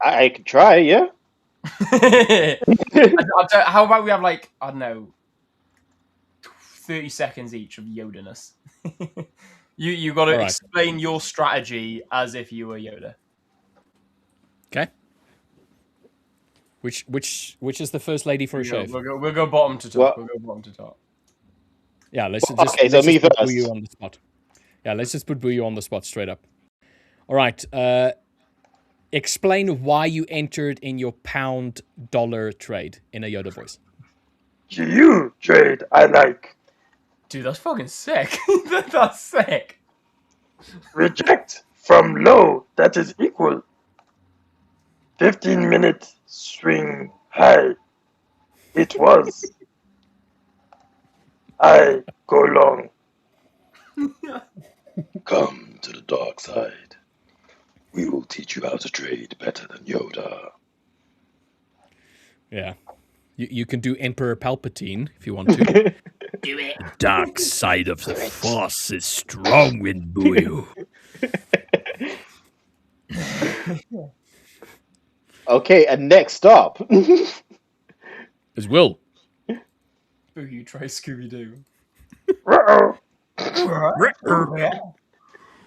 I can try, yeah. How about we have, like, I don't know, 30 seconds each of Yoda-ness. You got to explain your strategy as if you were Yoda. Okay. Which is the first lady for a shave? We'll go bottom to top. What? We'll go bottom to top. Yeah, let's just me put first. Buyu on the spot. Yeah, let's just put Buyu on the spot straight up. All right. Explain why you entered in your pound-dollar trade in a Yoda voice. You trade I like. Dude, that's fucking sick. That's sick. Reject from low that is equal. 15-minute swing high. It was. I go long. Come to the dark side. We will teach you how to trade better than Yoda. Yeah. You can do Emperor Palpatine if you want to. Do it. The dark side of the Force is strong in Buyu. Okay, and next stop. As Will. You try Scooby-Doo. Uh-oh.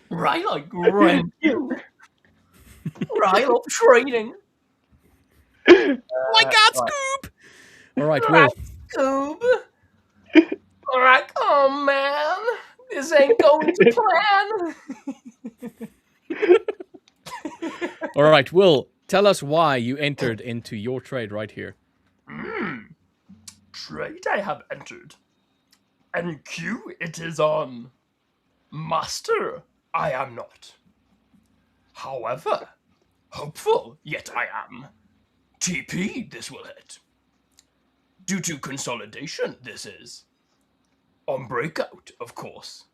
Right, like rent you. Right, up trading. Oh my God, Scoob! All right, Will. Scoob. All right, oh man, this ain't going to plan. All right, Will, tell us why you entered into your trade right here. Trade I have entered. NQ it is on. Master, I am not. However, hopeful yet I am. TP this will hit. Due to consolidation, this is. On breakout, of course.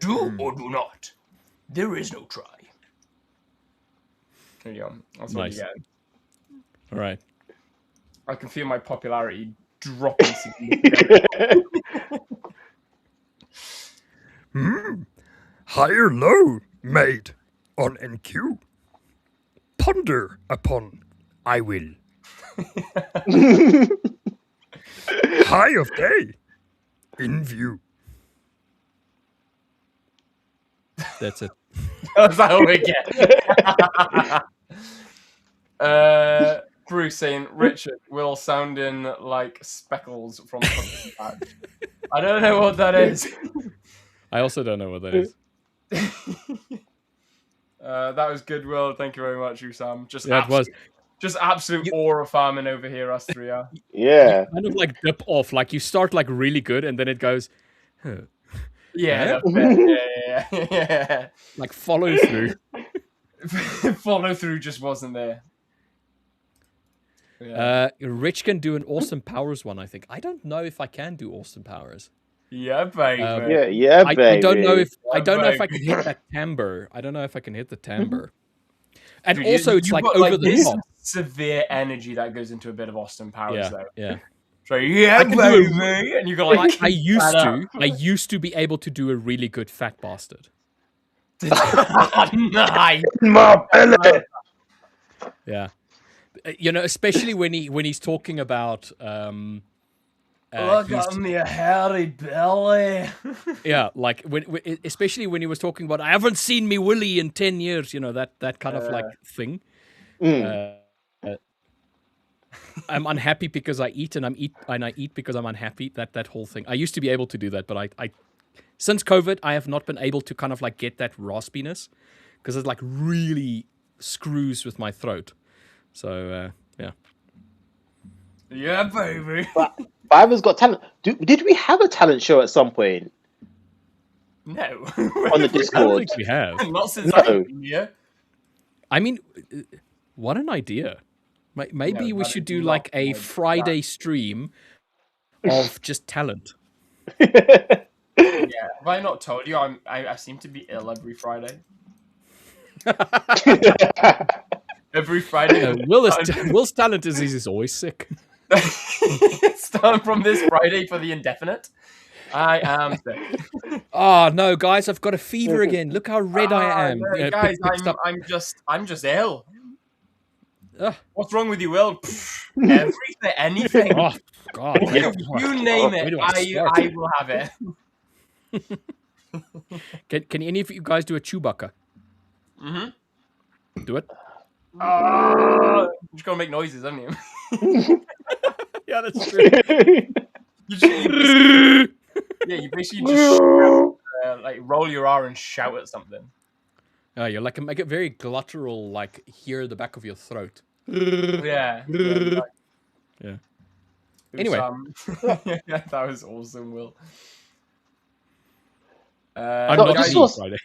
Do or do not. There is no try. There you go. That's what you Nice. get. All right. I can feel my popularity dropping significantly. High or low, mate, on NQ. Ponder upon I will. High of day, in view. That's it. That's how we get. Bruce saying, Richard, Will sounding like Speckles from Pumpkin Patch. I don't know what that is. I also don't know what that is. That was good, Will. Thank you very much, Usam. Just absolute aura farming over here, us three are. Yeah. Kind of like dip off. Like you start like really good, and then it goes. Huh. Yeah, yeah. Like follow through. Follow through just wasn't there. Rich can do an Austin Powers one, I think. I don't know if I can do Austin Powers. Yeah, baby. Baby. I don't know if Yeah, I can baby. hit that timbre. I don't know if I can hit the timbre. And Dude, also, it's you've like got, over the this top. severe energy that goes into a bit of Austin Powers, though. Yeah. So yeah, can do baby, and you go like, I used to be able to do a really good fat bastard. nice. My belly. Yeah, you know, especially when he's talking about Look at me, a hairy belly. yeah, like especially when he was talking about I haven't seen me Willie in 10 years. You know, that kind of like thing. I'm unhappy because I eat, and I eat because I'm unhappy. That whole thing. I used to be able to do that, but I since COVID, I have not been able to kind of like get that raspiness because it like really screws with my throat. So yeah. Yeah, baby. But 5ers Got Talent. Did we have a talent show at some point No. on the I don't Discord? think we have. Not since No. I've been here. I mean, what an idea. Maybe No, we that should is do not like a like Friday stream of just talent. Yeah. Have I not told you I seem to be ill every Friday? Every Friday. Will's talent is he's always sick. Starting from this Friday for the indefinite. I am sick. Oh no, guys, I've got a fever again. Look how red I am. No, guys, I'm just ill. Ugh. What's wrong with you, Will? Pfft, everything, anything. Oh God. You name Where it, do I start? I will have it. Can any of you guys do a Chewbacca? Do it. You just gotta make noises, haven't you? Yeah, that's true. You basically just shout, like roll your R and shout at something. Oh, you're like make it very gluttural, like here the back of your throat. Yeah. Yeah. Anyway, Anyway. that was awesome, Will. I'm No, not this eating was- Friday.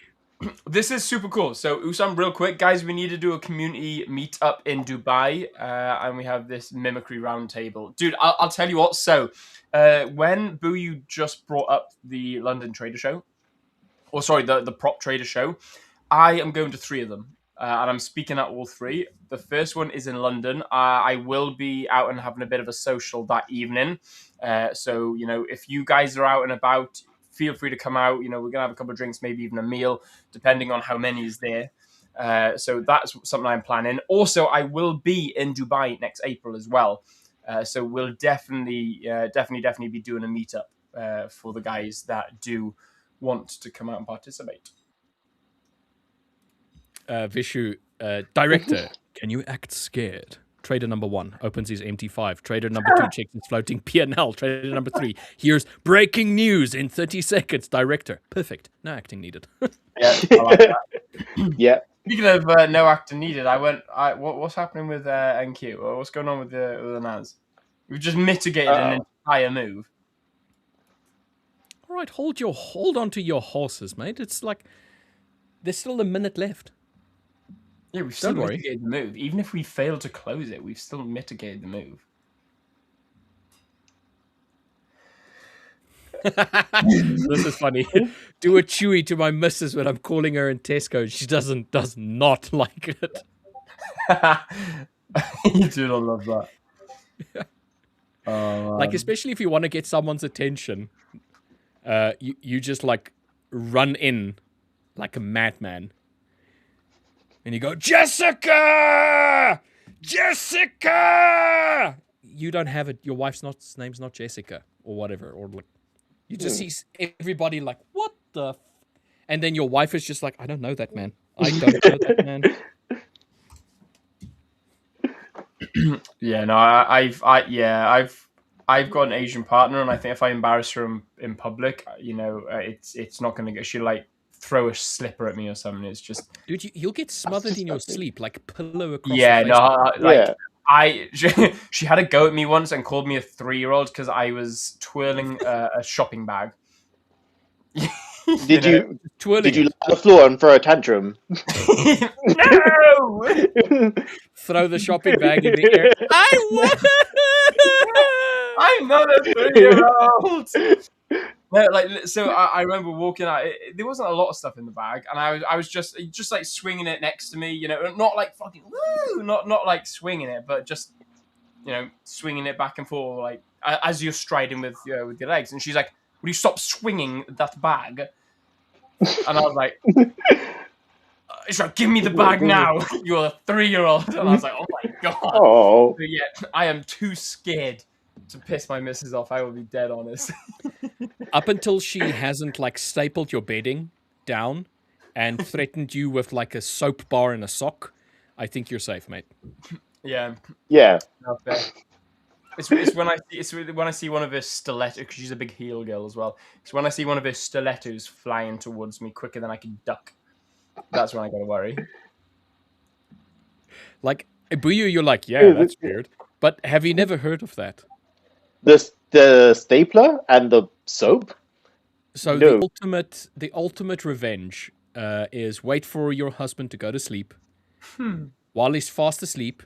This is super cool. So, Usam, real quick, guys, we need to do a community meetup in Dubai, and we have this mimicry roundtable. Dude, I'll tell you what. So, when Boo just brought up the London Trader Show, or sorry, the prop trader show, I am going to 3 of them, and I'm speaking at all 3. The first one is in London. I will be out and having a bit of a social that evening. So, you know, if you guys are out and about, feel free to come out. You know, we're going to have a couple of drinks, maybe even a meal, depending on how many is there. So that's something I'm planning. Also, I will be in Dubai next April as well. So we'll definitely be doing a meetup for the guys that do want to come out and participate. Vishu, director, can you act scared? Trader number 1 opens his MT5. Trader number 2 checks his floating P&L. Trader number 3 hears breaking news in 30 seconds. Director, perfect. No acting needed. Yeah, I like that. Yeah. Speaking of no acting needed, what's happening with NQ? Or what's going on with the NAS? We've just mitigated an entire move. All right, hold on to your horses, mate. It's like there's still a minute left. Yeah, we've still Don't worry. mitigated the move. Even if we fail to close it, we've still mitigated the move. This is funny. Do a chewy to my missus when I'm calling her in Tesco. She does not like it. You do not love that. Like, especially if you want to get someone's attention, you just like run in like a madman. And you go, Jessica! Jessica! You don't have it. Your wife's name's not Jessica or whatever. Or like, you just see everybody like, what the? And then your wife is just like, I don't know that man. I don't know that man. Yeah, no, I've got an Asian partner, and I think if I embarrass her in public, it's not going to get. She'll like throw a slipper at me or something. It's just, dude, you'll get smothered in your sleep, like pillow across. Yeah, the face. She had a go at me once and called me a 3-year-old because I was twirling a shopping bag. Did you twirling lie on the floor and throw a tantrum? No! Throw the shopping bag in the air. I want it! I'm not a 3-year-old. No, so I remember walking out. There wasn't a lot of stuff in the bag, and I was just like swinging it next to me, not like fucking woo, not like swinging it, but just swinging it back and forth, like as you're striding with your legs. And she's like, "Will you stop swinging that bag?" And I was like, she's like, "Give me the bag now. You're a 3-year-old." And I was like, "Oh my god." Oh, So, yeah, I am too scared to piss my missus off. I will be dead honest. Up until she hasn't like stapled your bedding down and threatened you with like a soap bar and a sock, I think you're safe, mate. Yeah. Okay. It's when I see one of her stilettos, because she's a big heel girl as well. It's when I see one of her stilettos flying towards me quicker than I can duck. That's when I gotta worry. Like Buyu, you're like, yeah, that's weird. But have you never heard of that? The stapler and the soap? So No. the ultimate revenge is wait for your husband to go to sleep. While he's fast asleep,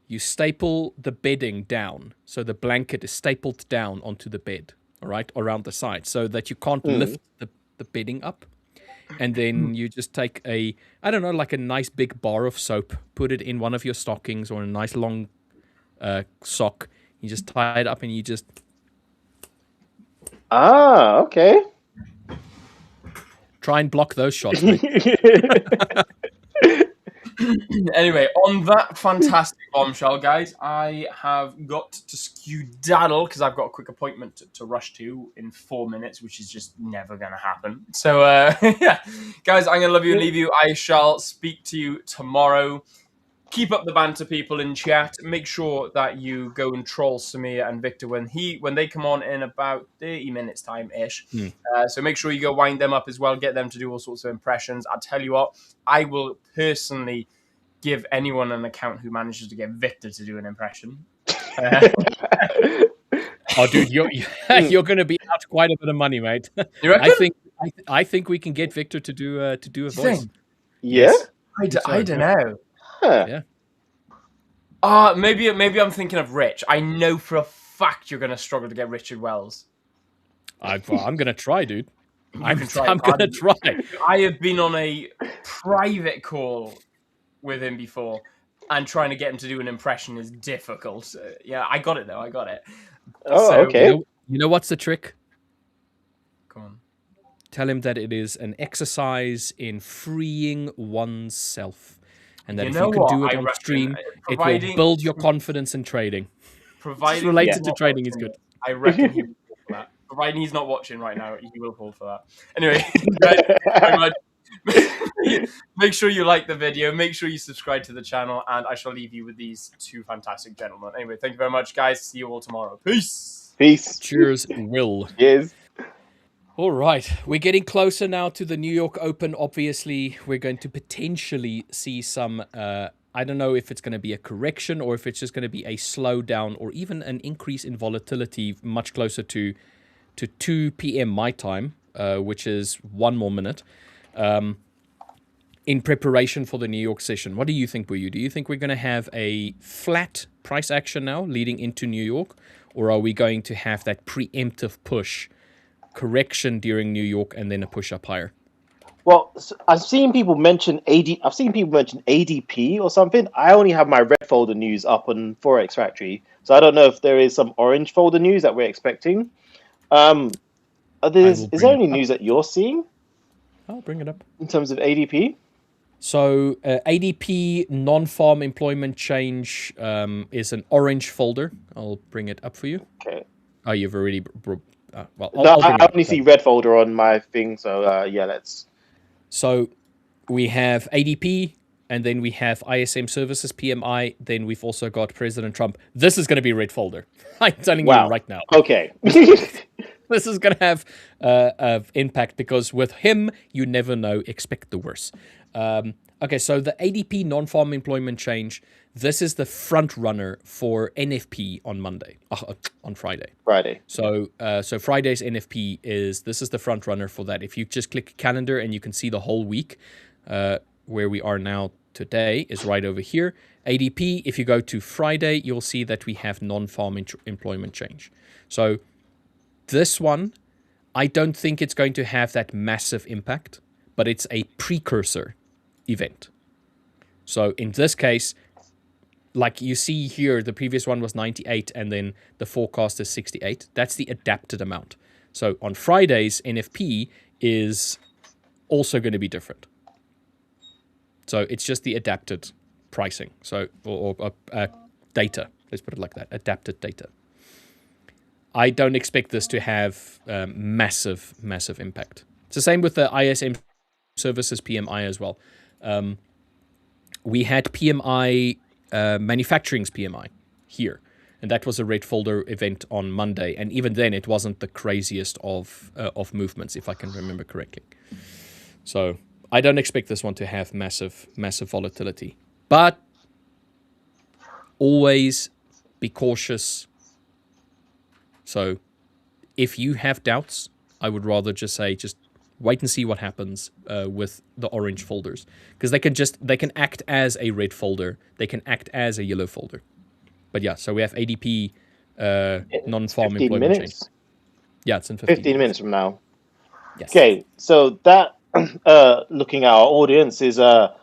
you staple the bedding down. So the blanket is stapled down onto the bed, all right, around the side, so that you can't lift the bedding up. And then you just take like a nice big bar of soap, put it in one of your stockings or a nice long sock. You just tie it up and you just... Ah, okay. Try and block those shots, mate. Anyway, on that fantastic bombshell, guys, I have got to skedaddle because I've got a quick appointment to rush to in 4 minutes, which is just never going to happen. So, yeah, guys, I'm going to love you and leave you. I shall speak to you tomorrow. Keep up the banter, people in chat. Make sure that you go and troll Samir and Victor when they come on in about 30 minutes time-ish. So make sure you go wind them up as well. Get them to do all sorts of impressions. I'll tell you what, I will personally give anyone an account who manages to get Victor to do an impression. Oh, dude, you're going to be out quite a bit of money, mate. You reckon? I think we can get Victor to do a voice. Yeah? I don't know. Huh. Yeah. Maybe I'm thinking of Rich. I know for a fact you're going to struggle to get Richard Wells. I'm going to try, dude. I'm try. going to try. I have been on a private call with him before, and trying to get him to do an impression is difficult. Yeah, I got it, though. I got it. Oh, okay. You know what's the trick? Go on. Tell him that it is an exercise in freeing oneself. And that if you can do it on stream, it will build your confidence in trading. Providing related to trading is good. I reckon he will fall for that. Providing he's not watching right now, he will fall for that. Anyway, guys, make sure you like the video. Make sure you subscribe to the channel. And I shall leave you with these two fantastic gentlemen. Anyway, thank you very much, guys. See you all tomorrow. Peace. Peace. Cheers, Will. Cheers. All right, we're getting closer now to the New York Open. Obviously, we're going to potentially see some, I don't know if it's going to be a correction or if it's just going to be a slowdown or even an increase in volatility much closer to 2 p.m. my time, which is 1 more minute, in preparation for the New York session. What do you think, Buyu? Do you think we're going to have a flat price action now leading into New York, or are we going to have that preemptive push correction during New York and then a push up higher? Well, I've seen people mention ADP or something. I only have my red folder news up on Forex Factory, so I don't know if there is some orange folder news that we're expecting. Is there any news that you're seeing? I'll bring it up. in terms of ADP? So ADP non-farm employment change is an orange folder. I'll bring it up for you. Okay. Oh, you've already... well, No, I'll bring I it up. only see red folder on my thing, so yeah, let's... So we have ADP, and then we have ISM Services PMI. Then we've also got President Trump. This is going to be red folder. I'm telling you right now. Okay. This is going to have impact because with him, you never know. Expect the worst. Okay, so the ADP non-farm employment change. This is the front runner for NFP on Monday, on Friday. Friday. So Friday's NFP is the front runner for that. If you just click calendar and you can see the whole week, where we are now today is right over here. ADP. If you go to Friday, you'll see that we have non-farm employment change. So this one, I don't think it's going to have that massive impact, but it's a precursor event. So in this case, like you see here, the previous one was 98 and then the forecast is 68. That's the adapted amount. So on Friday's NFP is also going to be different. So it's just the adapted pricing. So or data, let's put it like that, adapted data. I don't expect this to have massive impact. It's the same with the ISM Services PMI as well. We had PMI, manufacturing's PMI here, and that was a red folder event on Monday. And even then, it wasn't the craziest of movements, if I can remember correctly. So I don't expect this one to have massive volatility. But always be cautious. So if you have doubts, I would rather just say wait and see what happens with the orange folders, because they can act as a red folder, they can act as a yellow folder. But yeah, so we have ADP non-farm employment change. Yeah, it's in 15 minutes from now. Yes. Okay, so that looking at our audience is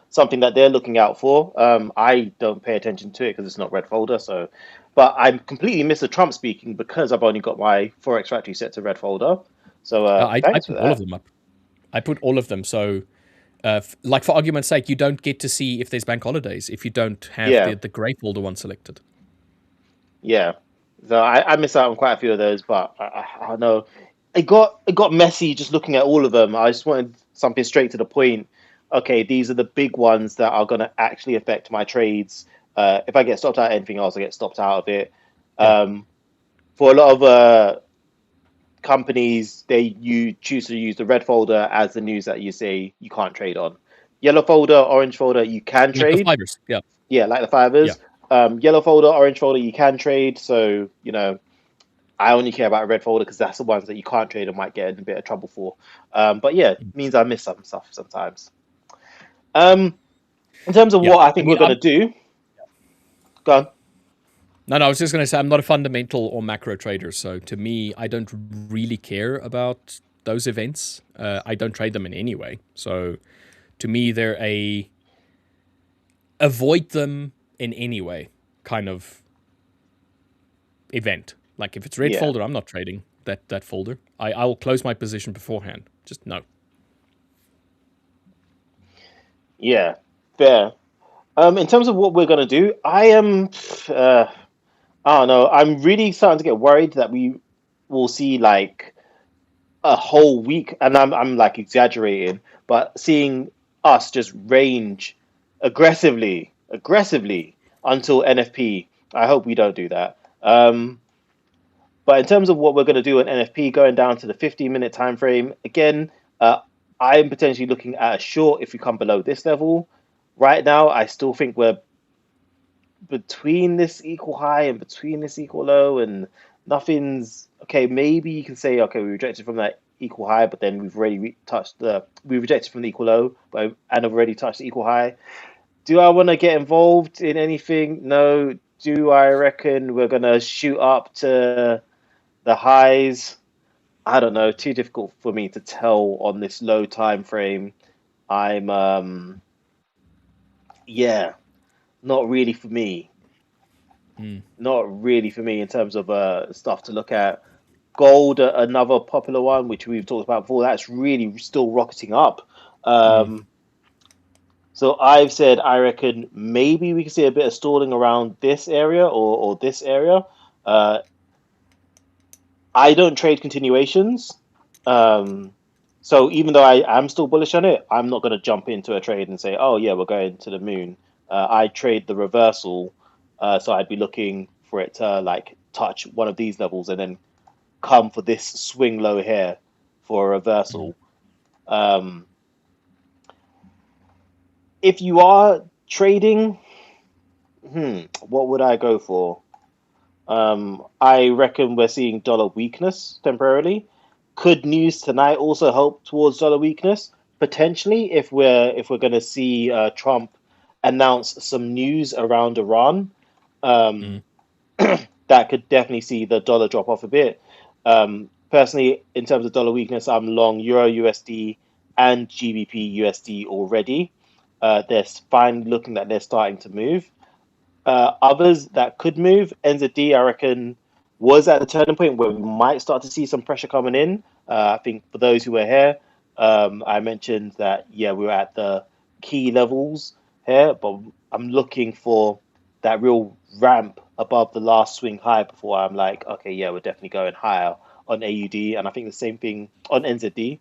something that they're looking out for. I don't pay attention to it because it's not red folder. So, but I completely miss the Trump speaking because I've only got my Forex Factory set to red folder. So I thanks for put that. all of them up. I put all of them. So, like for argument's sake, you don't get to see if there's bank holidays if you don't have the gray folder one selected. Yeah, so I miss out on quite a few of those, but I don't know. It got messy just looking at all of them. I just wanted something straight to the point. Okay, these are the big ones that are going to actually affect my trades. If I get stopped out of anything else, I get stopped out of it. For a lot of companies, you choose to use the red folder as the news that you say you can't trade on. Yellow folder, orange folder, you can trade. Like the 5ers, yeah, like the 5ers. Yeah. Yellow folder, orange folder, you can trade. So I only care about a red folder because that's the ones that you can't trade and might get in a bit of trouble for. But yeah, it means I miss some stuff sometimes. In terms of what I think we're going to do, go on. No, I was just going to say I'm not a fundamental or macro trader, so to me, I don't really care about those events. I don't trade them in any way. So to me, they're avoid them in any way kind of event. Like if it's red folder, I'm not trading that folder. I will close my position beforehand. Just no. Yeah, fair. In terms of what we're going to do, I am... I don't know. I'm really starting to get worried that we will see like a whole week, and I'm like exaggerating, but seeing us just range aggressively until NFP. I hope we don't do that. But in terms of what we're going to do in NFP, going down to the 15-minute time frame, again, I'm potentially looking at a short if we come below this level. Right now, I still think we're between this equal high and between this equal low, and nothing's okay. Maybe you can say, okay, we rejected from that equal high, but then we've already we rejected from the equal low, and have already touched the equal high. Do I want to get involved in anything? No. Do I reckon we're gonna shoot up to the highs? I don't know. Too difficult for me to tell on this low time frame. I'm not really for me. Not really for me in terms of stuff to look at. Gold, another popular one, which we've talked about before, that's really still rocketing up. So I've said I reckon maybe we can see a bit of stalling around this area or this area. I don't trade continuations. So even though I am still bullish on it, I'm not going to jump into a trade and say, oh, yeah, we're going to the moon. I trade the reversal. So I'd be looking for it to like touch one of these levels and then come for this swing low here for a reversal. If you are trading, what would I go for? I reckon we're seeing dollar weakness temporarily. Could news tonight also help towards dollar weakness? Potentially, if we're going to see Trump announce some news around Iran, that could definitely see the dollar drop off a bit. Personally, in terms of dollar weakness, I'm long Euro USD and GBP USD already. They're finally looking that they're starting to move. Others that could move, NZD, I reckon, was at the turning point where we might start to see some pressure coming in. I think for those who were here, I mentioned that, yeah, we were at the key levels here, but I'm looking for that real ramp above the last swing high before I'm like, okay, yeah, we're definitely going higher on AUD. And I think the same thing on NZD.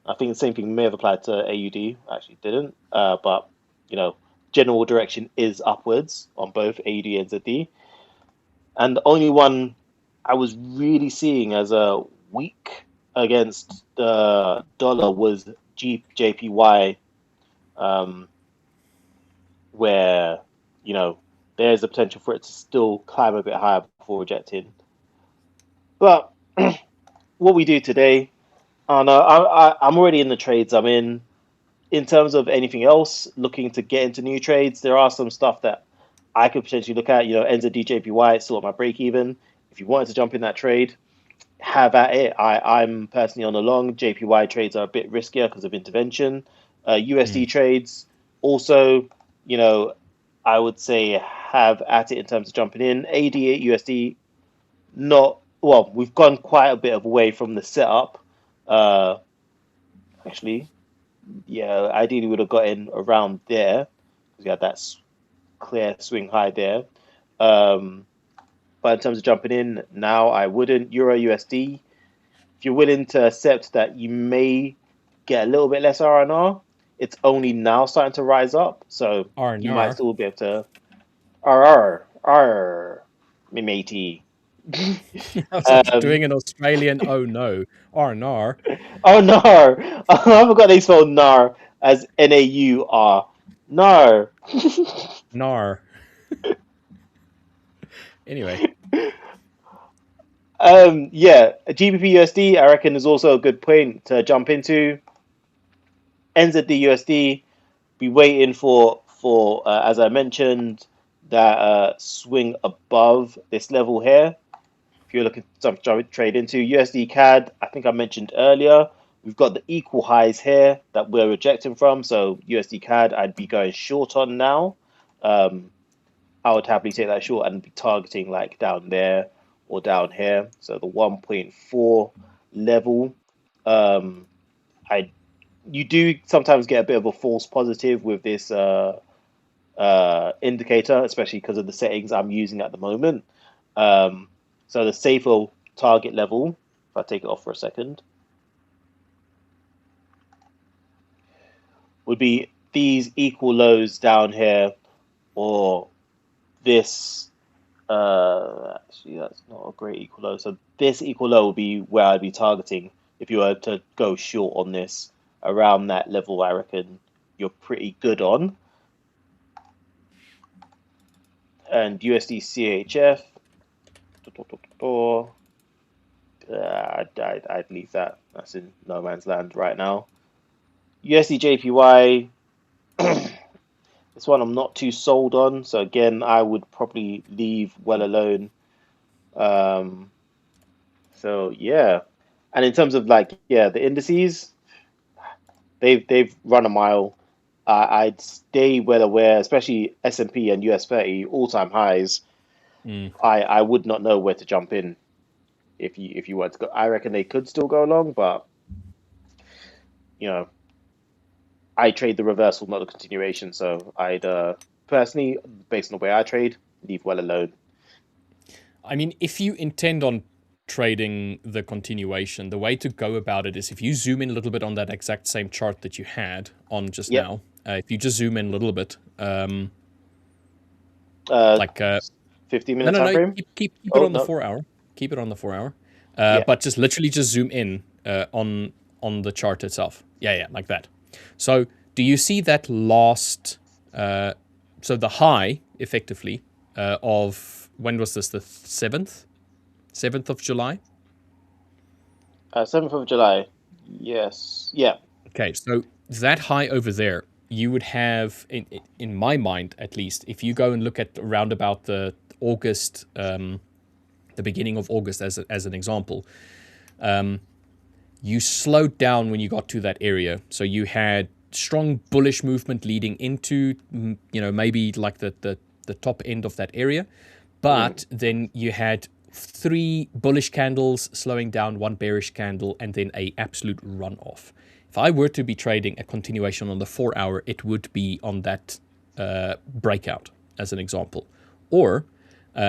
I think the same thing may have applied to AUD. Actually, didn't. But, you know, general direction is upwards on both AUD and ZD. And the only one I was really seeing as a weak against the dollar was JPY, where, you know, there's a potential for it to still climb a bit higher before rejecting. But what we do today, I'm already in the trades I'm in. In terms of anything else, looking to get into new trades, there are some stuff that I could potentially look at. You know, NZD JPY, it's still at my break even. If you wanted to jump in that trade, have at it. I'm personally on the long. JPY trades are a bit riskier because of intervention. USD trades also, you know, I would say have at it in terms of jumping in. AD USD, not well. We've gone quite a bit of away from the setup. Actually, yeah, ideally would have got in around there because we had that clear swing high there. But in terms of jumping in now, I wouldn't. Euro USD, if you're willing to accept that you may get a little bit less R&R, it's only now starting to rise up, so you might still be able to me matey. I was doing an Australian oh no. R&R. Oh nar! I forgot they spelled nar as NAUR. Nar. Nar. Anyway. Yeah, GBP USD I reckon is also a good point to jump into. NZD USD, be waiting for as I mentioned, that swing above this level here. If you're looking to trade into USD CAD, I think I mentioned earlier, we've got the equal highs here that we're rejecting from. So USD CAD, I'd be going short on now. I would happily take that short and be targeting like down there or down here. So the 1.4 level. You do sometimes get a bit of a false positive with this indicator, especially because of the settings I'm using at the moment. So the safer target level, if I take it off for a second, would be these equal lows down here, or this. Actually, that's not a great equal low. So this equal low would be where I'd be targeting if you were to go short on this. Around that level, I reckon you're pretty good on. And USD CHF. I'd leave that. That's in no man's land right now. USD JPY. This one I'm not too sold on. So again, I would probably leave well alone. So yeah. And in terms of like, yeah, the indices, they've run a mile. I'd stay well aware, especially S&P and US 30 all-time highs. I would not know where to jump in if you were to go. I reckon they could still go along, but you know, I trade the reversal, not the continuation. So I'd personally, based on the way I trade, leave well alone. I mean, if you intend on trading the continuation, the way to go about it is if you zoom in a little bit on that exact same chart that you had on just Yep. now. If you just zoom in a little bit, like no, 15 minute no, time no, frame. keep it Oh, on the no. 4 hour. Keep it on the 4 hour. Yeah. But just literally just zoom in on the chart itself. Yeah, like that. So do you see that last? So the high, effectively, of when was this? The 7th of July. 7th of July. Yes. Yeah. Okay, so that high over there, you would have, in my mind at least, if you go and look at around about the August, the beginning of August as an example, you slowed down when you got to that area. So you had strong bullish movement leading into, maybe like the top end of that area. But then you had 3 bullish candles slowing down, 1 bearish candle, and then a absolute run off. If I were to be trading a continuation on the 4 hour, it would be on that breakout as an example. Or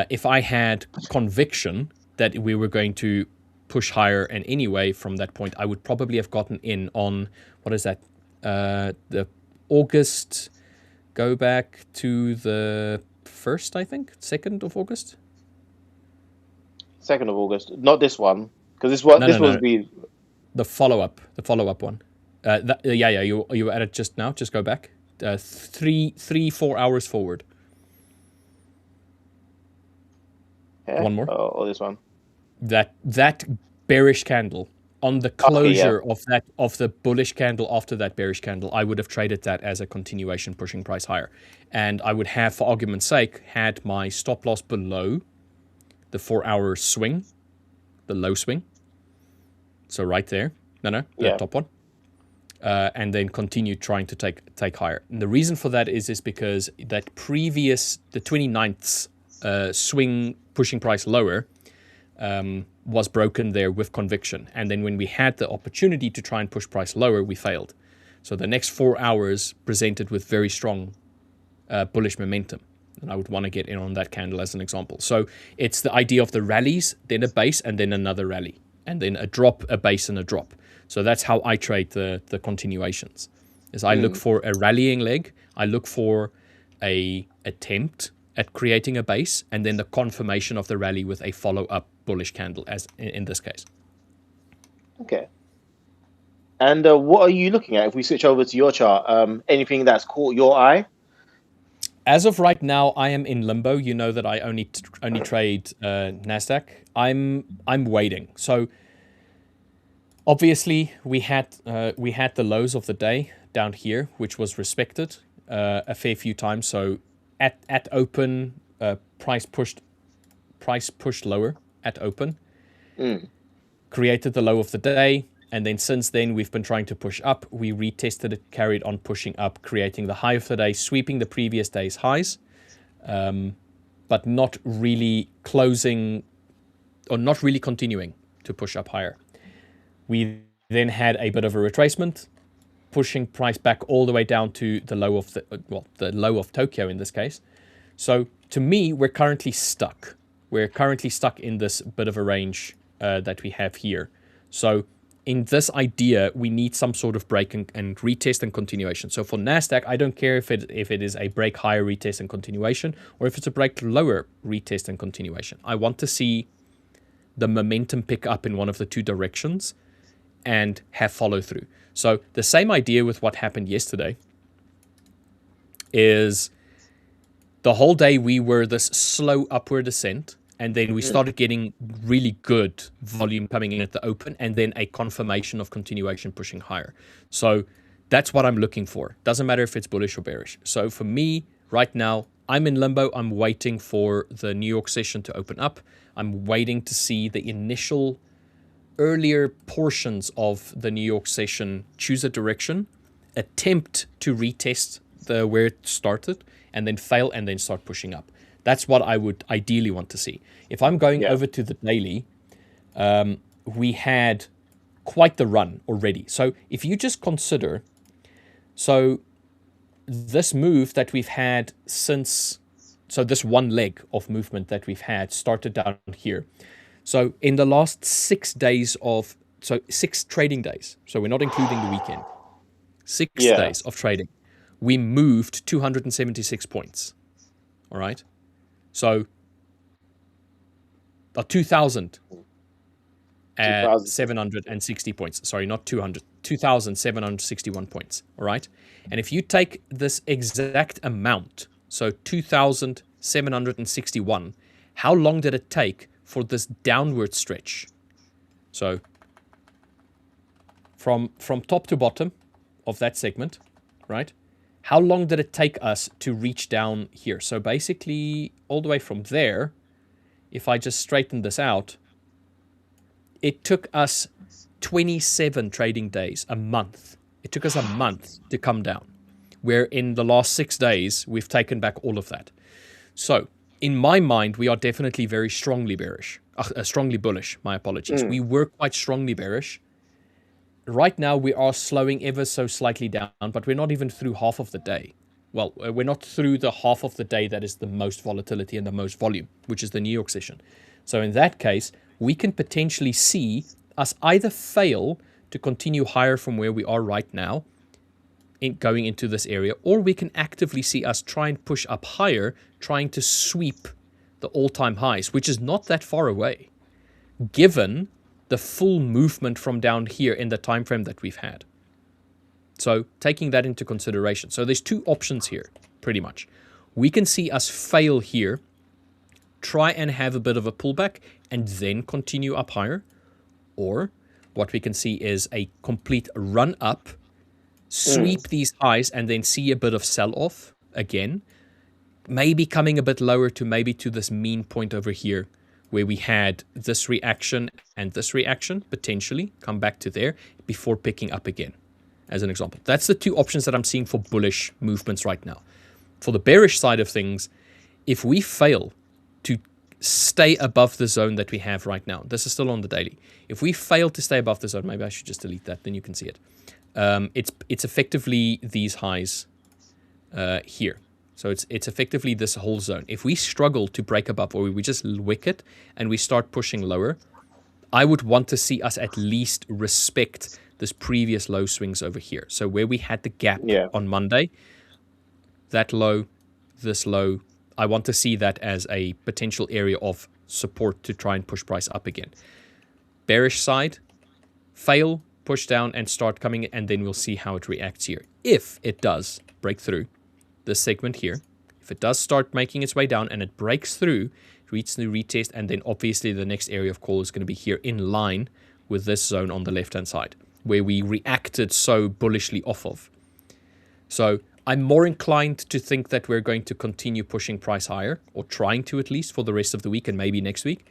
if I had conviction that we were going to push higher, and anyway, from that point, I would probably have gotten in on, what is that? The August, go back to the 1st, I think, 2nd of August. 2nd of August. Not this one, because this one. This was be the follow-up one. You were at it just now. Just go back 4 hours forward. Yeah. One more. Oh, this one. That bearish candle on the closure of the bullish candle after that bearish candle, I would have traded that as a continuation pushing price higher, and I would have, for argument's sake, had my stop loss below the 4 hour swing, the low swing. So right there, the top one, and then continue trying to take higher. And the reason for that is because that previous, the 29th's swing pushing price lower was broken there with conviction. And then when we had the opportunity to try and push price lower, we failed. So the next 4 hours presented with very strong bullish momentum. And I would want to get in on that candle as an example. So it's the idea of the rallies, then a base, and then another rally. And then a drop, a base, and a drop. So that's how I trade the continuations. Is I look for a rallying leg, I look for a attempt at creating a base, and then the confirmation of the rally with a follow-up bullish candle, as in this case. Okay. And what are you looking at if we switch over to your chart? Anything that's caught your eye? As of right now, I am in limbo. You know that I only trade NASDAQ. I'm waiting. So obviously we had the lows of the day down here, which was respected a fair few times. So at open, price pushed lower at open, created the low of the day. And then since then, we've been trying to push up. We retested it, carried on pushing up, creating the high of the day, sweeping the previous day's highs, but not really closing or not really continuing to push up higher. We then had a bit of a retracement, pushing price back all the way down to the low of the low of Tokyo in this case. So to me, we're currently stuck. We're currently stuck in this bit of a range that we have here. So in this idea, we need some sort of break and retest and continuation. So for NASDAQ, I don't care if it is a break higher retest and continuation, or if it's a break lower retest and continuation. I want to see the momentum pick up in one of the two directions and have follow through. So the same idea with what happened yesterday is the whole day we were this slow upward ascent, and then we started getting really good volume coming in at the open, and then a confirmation of continuation pushing higher. So that's what I'm looking for. Doesn't matter if it's bullish or bearish. So for me, right now, I'm in limbo. I'm waiting for the New York session to open up. I'm waiting to see the initial earlier portions of the New York session choose a direction, attempt to retest where it started, and then fail, and then start pushing up. That's what I would ideally want to see. If I'm going over to the daily, we had quite the run already. So if you just consider So this move that we've had since, so this one leg of movement that we've had started down here. So in the last 6 days of, so 6 trading days, so we're not including the weekend, 6 days of trading, we moved 276 points. All right. So 2,760 points. Sorry, not 200, 2,761 points. All right. And if you take this exact amount, so 2,761, how long did it take for this downward stretch? So from top to bottom of that segment, right? How long did it take us to reach down here? So basically all the way from there, if I just straighten this out, it took us 27 trading days, a month. It took us a month to come down, where in the last 6 days, we've taken back all of that. So in my mind, we are definitely very strongly bearish, strongly bullish, my apologies. We were quite strongly bearish. Right now, we are slowing ever so slightly down, but we're not even through half of the day. Well, we're not through the half of the day that is the most volatility and the most volume, which is the New York session. So in that case, we can potentially see us either fail to continue higher from where we are right now, going into this area, or we can actively see us try and push up higher, trying to sweep the all-time highs, which is not that far away, given the full movement from down here in the time frame that we've had. So taking that into consideration. So there's 2 options here, pretty much. We can see us fail here, try and have a bit of a pullback, and then continue up higher. Or what we can see is a complete run up, sweep these highs, and then see a bit of sell-off again. Maybe coming a bit lower to maybe to this mean point over here, where we had this reaction and this reaction, potentially come back to there before picking up again, as an example. That's the 2 options that I'm seeing for bullish movements right now. For the bearish side of things, if we fail to stay above the zone that we have right now, this is still on the daily. If we fail to stay above the zone, maybe I should just delete that, then you can see it. It's effectively these highs here. So it's effectively this whole zone. If we struggle to break above, or we just wick it and we start pushing lower, I would want to see us at least respect this previous low swings over here. So where we had the gap on Monday, that low, this low, I want to see that as a potential area of support to try and push price up again. Bearish side, fail, push down and start coming, and then we'll see how it reacts here. If it does break through this segment here, if it does start making its way down and it breaks through, reaches the retest, and then obviously the next area of call is going to be here in line with this zone on the left-hand side, where we reacted so bullishly off of. So I'm more inclined to think that we're going to continue pushing price higher, or trying to at least, for the rest of the week and maybe next week.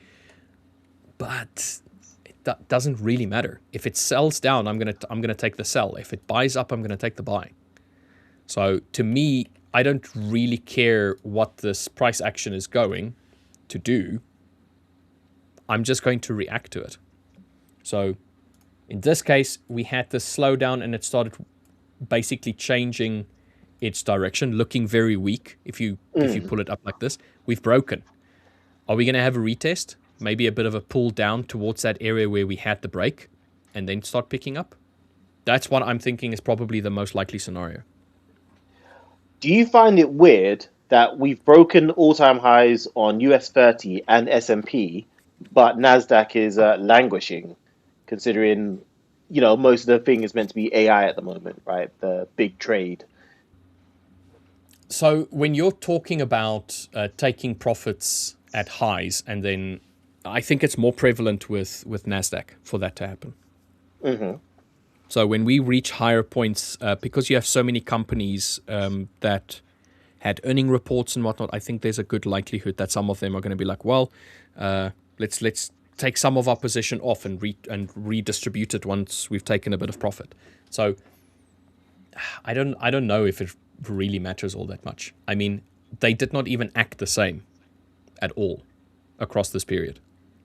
But it doesn't really matter. If it sells down, I'm gonna take the sell. If it buys up, I'm gonna take the buy. So to me, I don't really care what this price action is going to do. I'm just going to react to it. So in this case, we had this slowdown and it started basically changing its direction, looking very weak. If you pull it up like this, we've broken. Are we going to have a retest? Maybe a bit of a pull down towards that area where we had the break and then start picking up? That's what I'm thinking is probably the most likely scenario. Do you find it weird that we've broken all-time highs on US 30 and S&P, but NASDAQ is languishing, considering, most of the thing is meant to be AI at the moment, right? The big trade. So when you're talking about taking profits at highs, and then I think it's more prevalent with NASDAQ for that to happen. Mm-hmm. So when we reach higher points, because you have so many companies that had earning reports and whatnot, I think there's a good likelihood that some of them are going to be like, well, let's take some of our position off and redistribute it once we've taken a bit of profit. So I don't know if it really matters all that much. I mean, they did not even act the same at all across this period.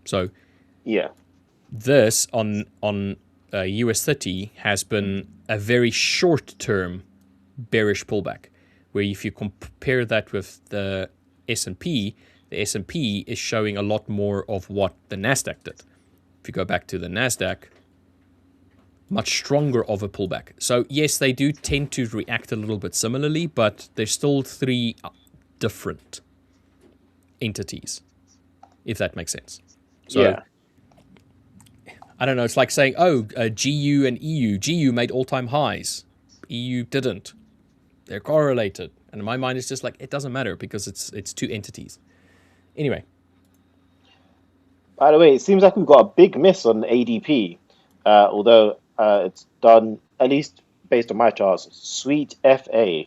So yeah, this on US 30 has been a very short-term bearish pullback. Where if you compare that with the S&P, the S&P is showing a lot more of what the NASDAQ did. If you go back to the NASDAQ, much stronger of a pullback. So yes, they do tend to react a little bit similarly, but there's still three different entities, if that makes sense. So, yeah. I don't know, it's like saying, GU and EU. GU made all-time highs. EU didn't. They're correlated. And in my mind, it's just like, it doesn't matter because it's two entities. Anyway. By the way, it seems like we've got a big miss on ADP, although it's done, at least based on my charts, sweet FA.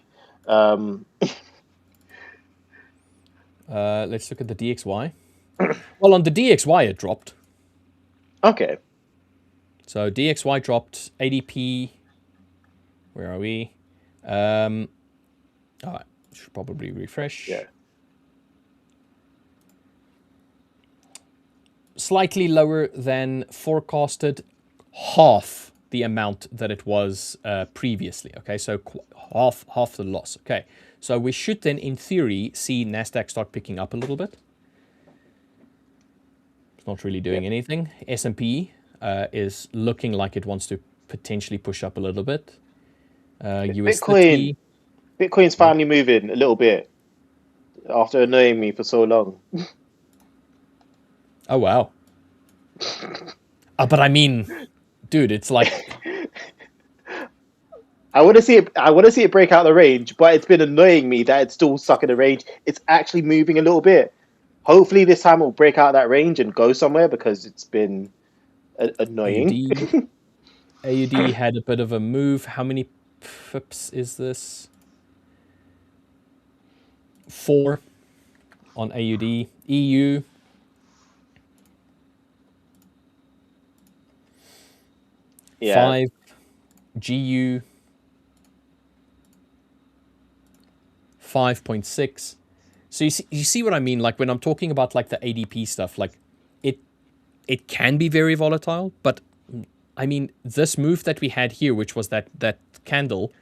Let's look at the DXY. Well, on the DXY, it dropped. Okay. So DXY dropped. ADP, where are we? All right, should probably refresh. Yeah. Slightly lower than forecasted, half the amount that it was previously. Okay, so half the loss. Okay, so we should then, in theory, see NASDAQ start picking up a little bit. It's not really doing anything. S&P is looking like it wants to potentially push up a little bit. USD. Bitcoin's finally moving a little bit after annoying me for so long. Oh, wow. But I mean, dude, it's like... I want to see it break out the range, but it's been annoying me that it's still stuck in the range. It's actually moving a little bit. Hopefully this time it'll break out that range and go somewhere because it's been annoying. AUD had a bit of a move. How many pips is this? 4 on AUD. EU. Yeah. 5. GU. 5.6. So you see what I mean? Like when I'm talking about like the ADP stuff, like it can be very volatile, but I mean, this move that we had here, which was that candle,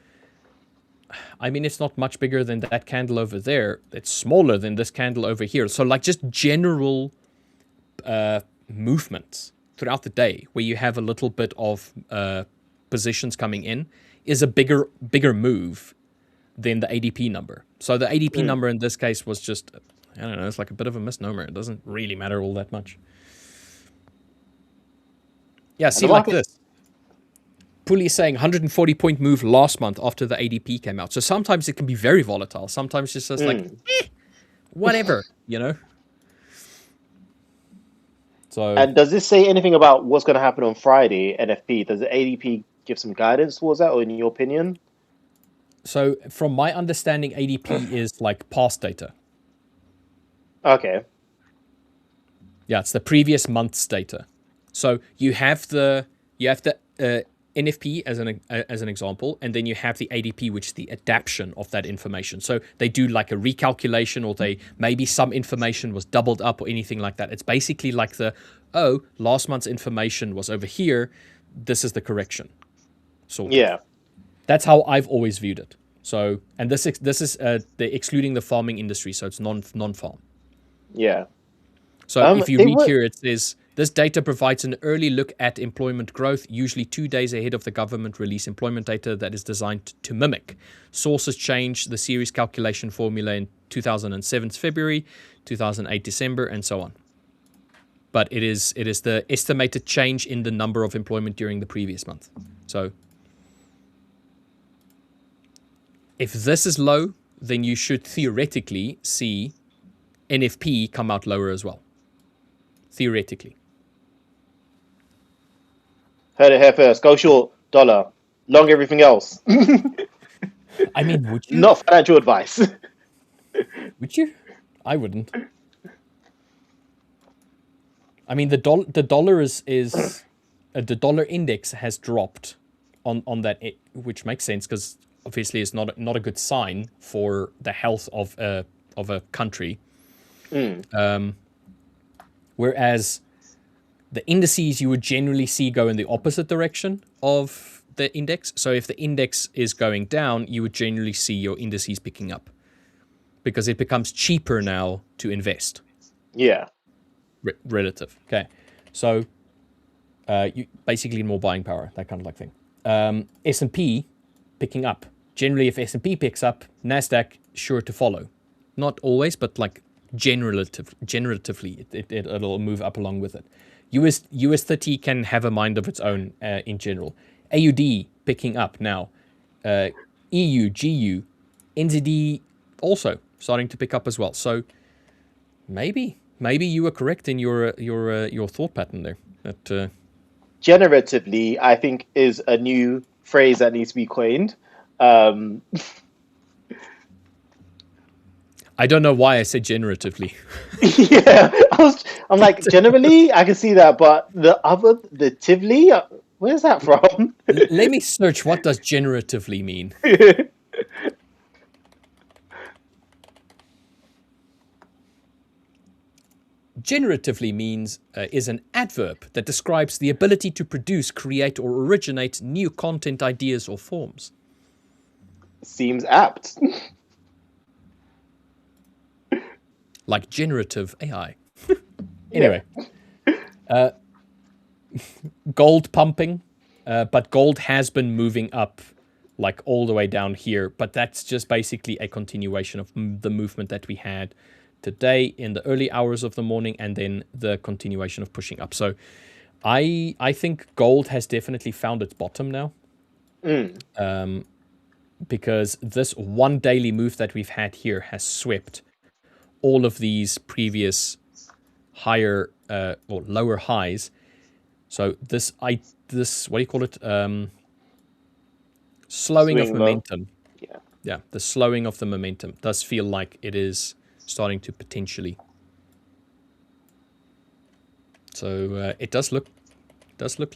I mean, it's not much bigger than that candle over there. It's smaller than this candle over here. So like just general movements throughout the day where you have a little bit of positions coming in is a bigger move than the ADP number. So the ADP number in this case was just, I don't know, it's like a bit of a misnomer. It doesn't really matter all that much. Yeah, see, like this. Pulley is saying 140-point move last month after the ADP came out. So sometimes it can be very volatile. Sometimes it's just like, whatever, you know? So. And does this say anything about what's going to happen on Friday, NFP? Does the ADP give some guidance towards that, or in your opinion? So from my understanding, ADP is like past data. Okay. Yeah, it's the previous month's data. So you have the NFP as an example, and then you have the ADP, which is the adaptation of that information. So they do like a recalculation, or maybe some information was doubled up or anything like that. It's basically like last month's information was over here. This is the correction. Yeah. That's how I've always viewed it. So, and this is the excluding the farming industry, so it's non-farm. Yeah. So if you read here, it says, this data provides an early look at employment growth, usually 2 days ahead of the government release employment data that is designed to mimic. Sources changed the series calculation formula in 2007 February, 2008 December, and so on. But it is the estimated change in the number of employment during the previous month. So if this is low, then you should theoretically see NFP come out lower as well. Theoretically. Heard it here first. Go short, dollar. Long everything else. I mean, would you? Not financial advice. Would you? I wouldn't. I mean, the dollar is the dollar index has dropped on that, which makes sense because obviously it's not a good sign for the health of a country. Whereas the indices you would generally see go in the opposite direction of the index. So if the index is going down, you would generally see your indices picking up because it becomes cheaper now to invest. Yeah. Relative. Okay. So you basically more buying power, that kind of like thing. S&P picking up. Generally, if S&P picks up, NASDAQ sure to follow. Not always, but like generatively, it'll move up along with it. US 30 can have a mind of its own in general. AUD picking up now. EU, GU, NZD also starting to pick up as well. So maybe you were correct in your thought pattern there. That Generatively, I think, is a new phrase that needs to be coined. I don't know why I said generatively. Yeah, I'm like, generally, I can see that, but the tively, where's that from? Let me search. What does generatively mean? Generatively means is an adverb that describes the ability to produce, create, or originate new content, ideas, or forms. Seems apt. Like generative AI. Anyway, gold pumping, but gold has been moving up like all the way down here, but that's just basically a continuation of the movement that we had today in the early hours of the morning, and then the continuation of pushing up. So I think gold has definitely found its bottom now. Because this one daily move that we've had here has swept all of these previous higher or lower highs. So this what do you call it? Slowing of momentum. Yeah, the slowing of the momentum does feel like it is starting to potentially. So it does look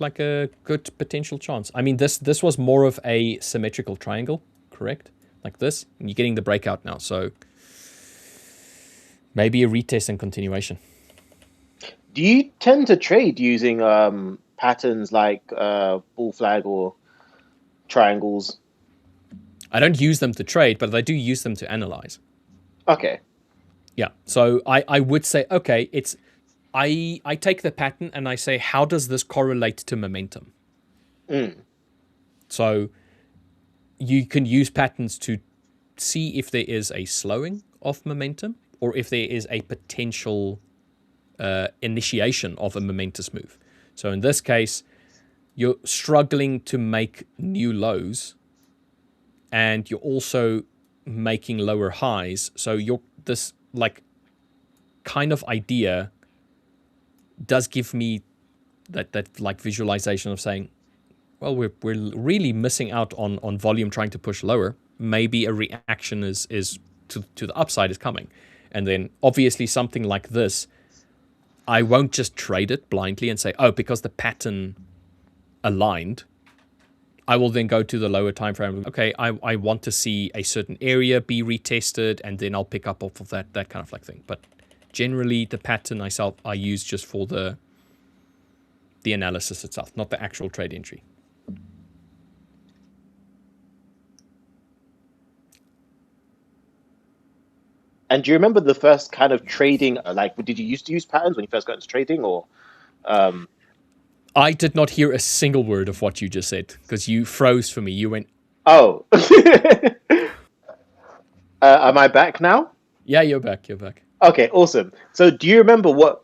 like a good potential chance. I mean, this was more of a symmetrical triangle, correct? Like this, and you're getting the breakout now. So maybe a retest and continuation. Do you tend to trade using patterns like bull flag or triangles? I don't use them to trade, but I do use them to analyze. Okay. Yeah. So I would say, okay, I take the pattern and I say, how does this correlate to momentum? So you can use patterns to see if there is a slowing of momentum or if there is a potential initiation of a momentous move. So in this case, you're struggling to make new lows and you're also making lower highs. So this like kind of idea does give me that like visualization of saying, well, we're really missing out on volume trying to push lower. Maybe a reaction is to the upside is coming. And then obviously something like this, I won't just trade it blindly and say, oh, because the pattern aligned, I will then go to the lower time frame. Okay, I want to see a certain area be retested, and then I'll pick up off of that kind of like thing. But generally, the pattern I use just for the analysis itself, not the actual trade entry. And do you remember the first kind of trading? Like, did you used to use patterns when you first got into trading, or? I did not hear a single word of what you just said because you froze for me. You went, "Oh, am I back now?" Yeah, you're back. You're back. Okay, awesome. So, do you remember what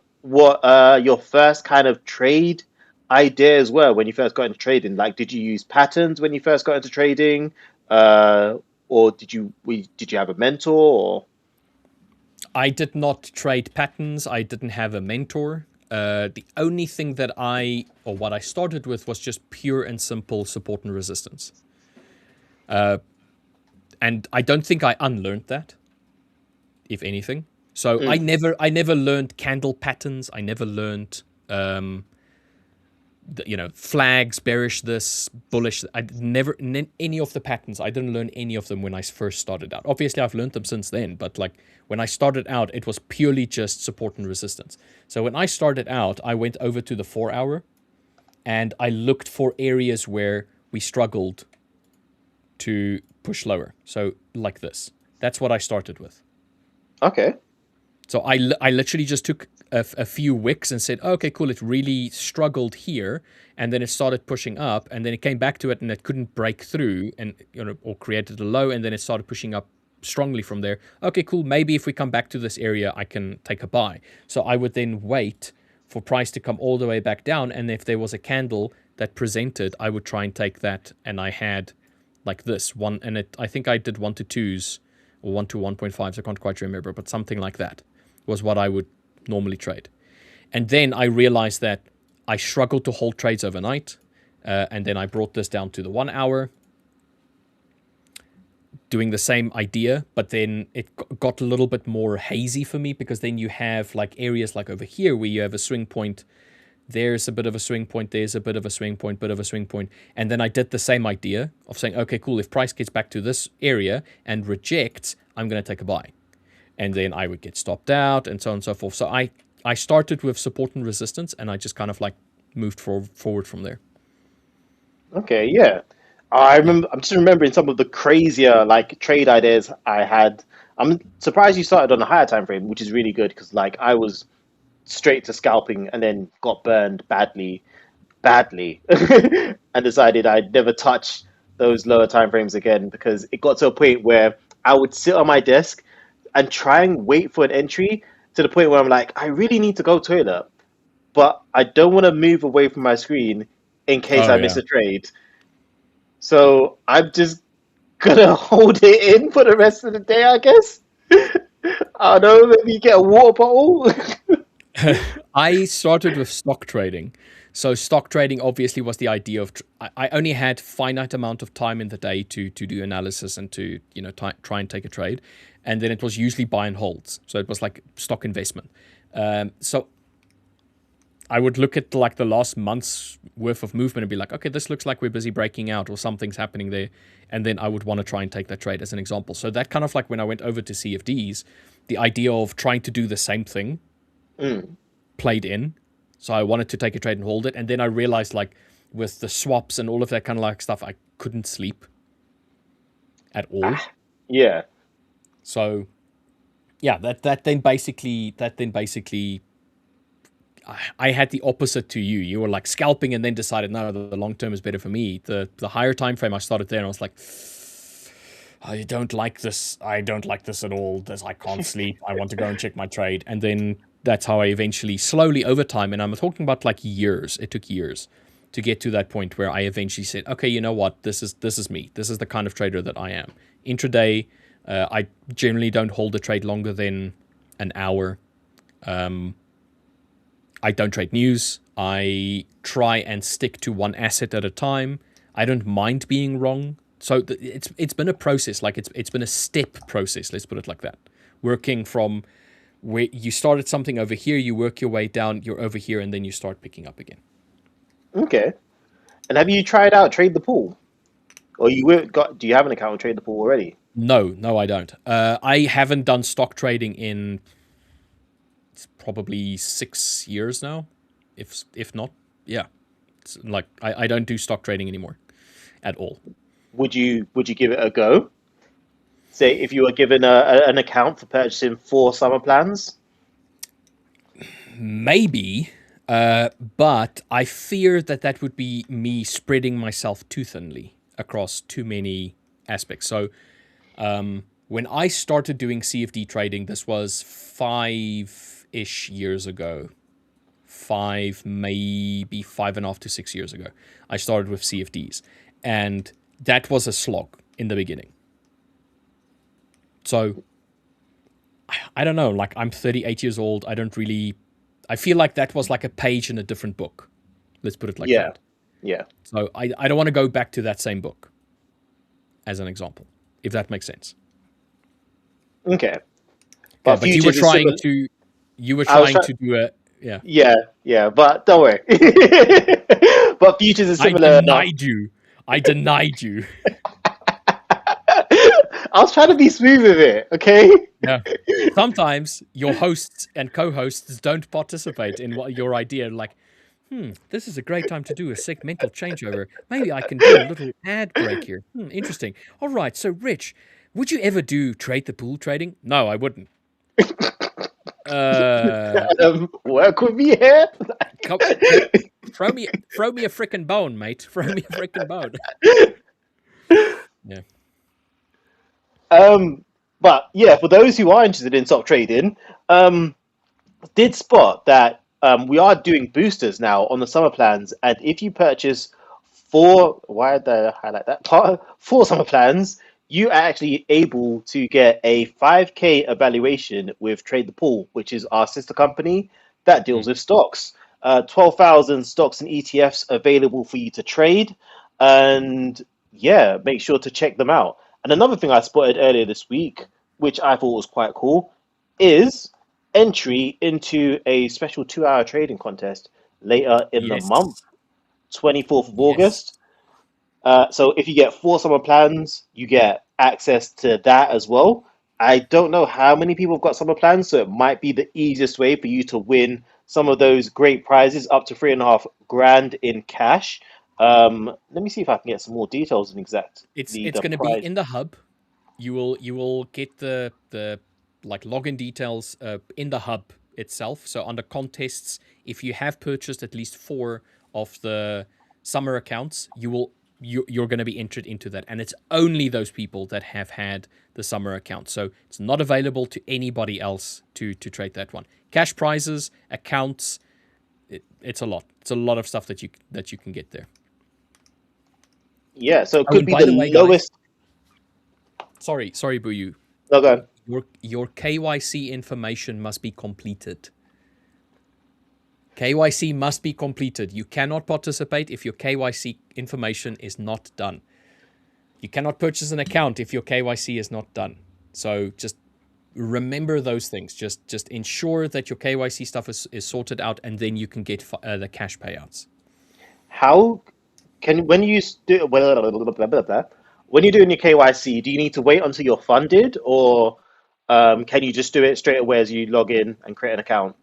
your first kind of trade ideas were when you first got into trading? Like, did you use patterns when you first got into trading, or did you have a mentor? Or I did not trade patterns. I didn't have a mentor. The only thing that what I started with was just pure and simple support and resistance. And I don't think I unlearned that, if anything. So I never learned candle patterns. I never learned, flags, bearish this, bullish. I never any of the patterns. I didn't learn any of them when I first started out. Obviously, I've learned them since then. But like when I started out, it was purely just support and resistance. So when I started out, I went over to the 4 hour, and I looked for areas where we struggled to push lower. So like this. That's what I started with. Okay. So I literally just took a few wicks and said, okay, cool, it really struggled here, and then it started pushing up, and then it came back to it, and it couldn't break through, and or created a low, and then it started pushing up strongly from there. Okay, cool, maybe if we come back to this area, I can take a buy. So I would then wait for price to come all the way back down, and if there was a candle that presented, I would try and take that, and I had like this one, and I think I did 1 to 2s or 1 to 1.5s, I can't quite remember, but something like that was what I would normally trade. And then I realized that I struggled to hold trades overnight, and then I brought this down to the 1 hour, doing the same idea, but then it got a little bit more hazy for me, because then you have like areas like over here where you have a swing point, there's a bit of a swing point, there's a bit of a swing point, bit of a swing point. And then I did the same idea of saying, okay, cool, if price gets back to this area and rejects, I'm going to take a buy. And then I would get stopped out, and so on and so forth. So I started with support and resistance, and I just kind of like moved forward from there. Okay, yeah. I'm just remembering some of the crazier like trade ideas I had. I'm surprised you started on a higher time frame, which is really good, because like I was straight to scalping and then got burned badly, and decided I'd never touch those lower time frames again, because it got to a point where I would sit on my desk and try and wait for an entry, to the point where I'm like, I really need to go toilet, but I don't want to move away from my screen in case I miss a trade. So I'm just gonna hold it in for the rest of the day, I guess. I don't know, maybe get a water bottle. I started with stock trading. So stock trading obviously was the idea of, I only had finite amount of time in the day to do analysis and to, try and take a trade. And then it was usually buy and holds. So it was like stock investment. So I would look at like the last month's worth of movement and be like, okay, this looks like we're busy breaking out or something's happening there. And then I would want to try and take that trade as an example. So that kind of like when I went over to CFDs, the idea of trying to do the same thing played in. So I wanted to take a trade and hold it. And then I realized like with the swaps and all of that kind of like stuff, I couldn't sleep at all. Yeah. So yeah, that then basically I had the opposite to you. You were like scalping and then decided, no, the long term is better for me. The higher time frame, I started there and I was like, I don't like this. I don't like this at all. I can't sleep. I want to go and check my trade. And then that's how I eventually, slowly over time, and I'm talking about like years. It took years to get to that point where I eventually said, okay, you know what? This is me. This is the kind of trader that I am. Intraday, I generally don't hold a trade longer than an hour. I don't trade news. I try and stick to one asset at a time. I don't mind being wrong. So it's been a process. Like it's been a step process. Let's put it like that. Working from where you started something over here, you work your way down, you're over here, and then you start picking up again. Okay. And have you tried out Trade the Pool? Or do you have an account with Trade the Pool already? No, I don't. I haven't done stock trading in it's probably 6 years now, if not. Yeah, it's like I don't do stock trading anymore at all. Would you give it a go? Say if you were given an account for purchasing 4 summer plans? Maybe, but I fear that would be me spreading myself too thinly across too many aspects. So when I started doing CFD trading, this was 5-ish years ago. 5, maybe 5.5 to 6 years ago. I started with CFDs. And that was a slog in the beginning. So, I don't know, like I'm 38 years old. I feel like that was like a page in a different book. Let's put it like that. Yeah. So I don't want to go back to that same book as an example, if that makes sense. Okay. But you were trying to do a, yeah. Yeah, but don't worry. But futures is similar. I denied you. I was trying to be smooth with it, okay? Yeah. Sometimes your hosts and co-hosts don't participate in what your idea. Like, This is a great time to do a segmental changeover. Maybe I can do a little ad break here. Interesting. All right. So, Rich, would you ever do trade the pool trading? No, I wouldn't. Work with me here. Throw me a frickin' bone, mate. Throw me a frickin' bone. Yeah. But yeah, for those who are interested in stock trading, did spot that we are doing boosters now on the summer plans, and if you purchase why did I highlight that part? 4 summer plans, you are actually able to get a 5K evaluation with Trade the Pool, which is our sister company that deals with stocks. 12,000 stocks and ETFs available for you to trade, and yeah, make sure to check them out. And another thing I spotted earlier this week, which I thought was quite cool, is entry into a special 2-hour trading contest later in the month, 24th of August. So if you get 4 summer plans, you get access to that as well. I don't know how many people have got summer plans, so it might be the easiest way for you to win some of those great prizes, up to 3.5 grand in cash. Let me see if I can get some more details on exact. It's going to be in the hub. You will get the like login details in the hub itself. So under contests, if you have purchased at least 4 of the summer accounts, you're going to be entered into that, and it's only those people that have had the summer account. So it's not available to anybody else to trade that one. Cash prizes, accounts, it's a lot. It's a lot of stuff that you can get there. Yeah, so it could be the lowest. Sorry, Buyu. No, go ahead. Your KYC information must be completed. KYC must be completed. You cannot participate if your KYC information is not done. You cannot purchase an account if your KYC is not done. So just remember those things. Just ensure that your KYC stuff is sorted out, and then you can get the cash payouts. How can when you're doing your KYC, do you need to wait until you're funded, or can you just do it straight away as you log in and create an account?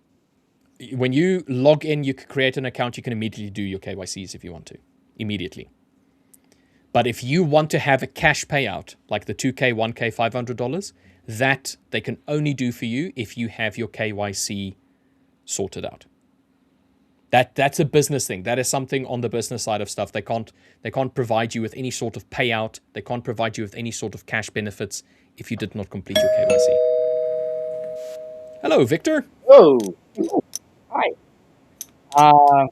When you log in, you can create an account. You can immediately do your KYCs if you want to, immediately. But if you want to have a cash payout, like the 2K, 1K, $500, that they can only do for you if you have your KYC sorted out. That's a business thing. That is something on the business side of stuff. They can't provide you with any sort of payout. They can't provide you with any sort of cash benefits if you did not complete your KYC. Hello, Victor. Oh. Hi. How are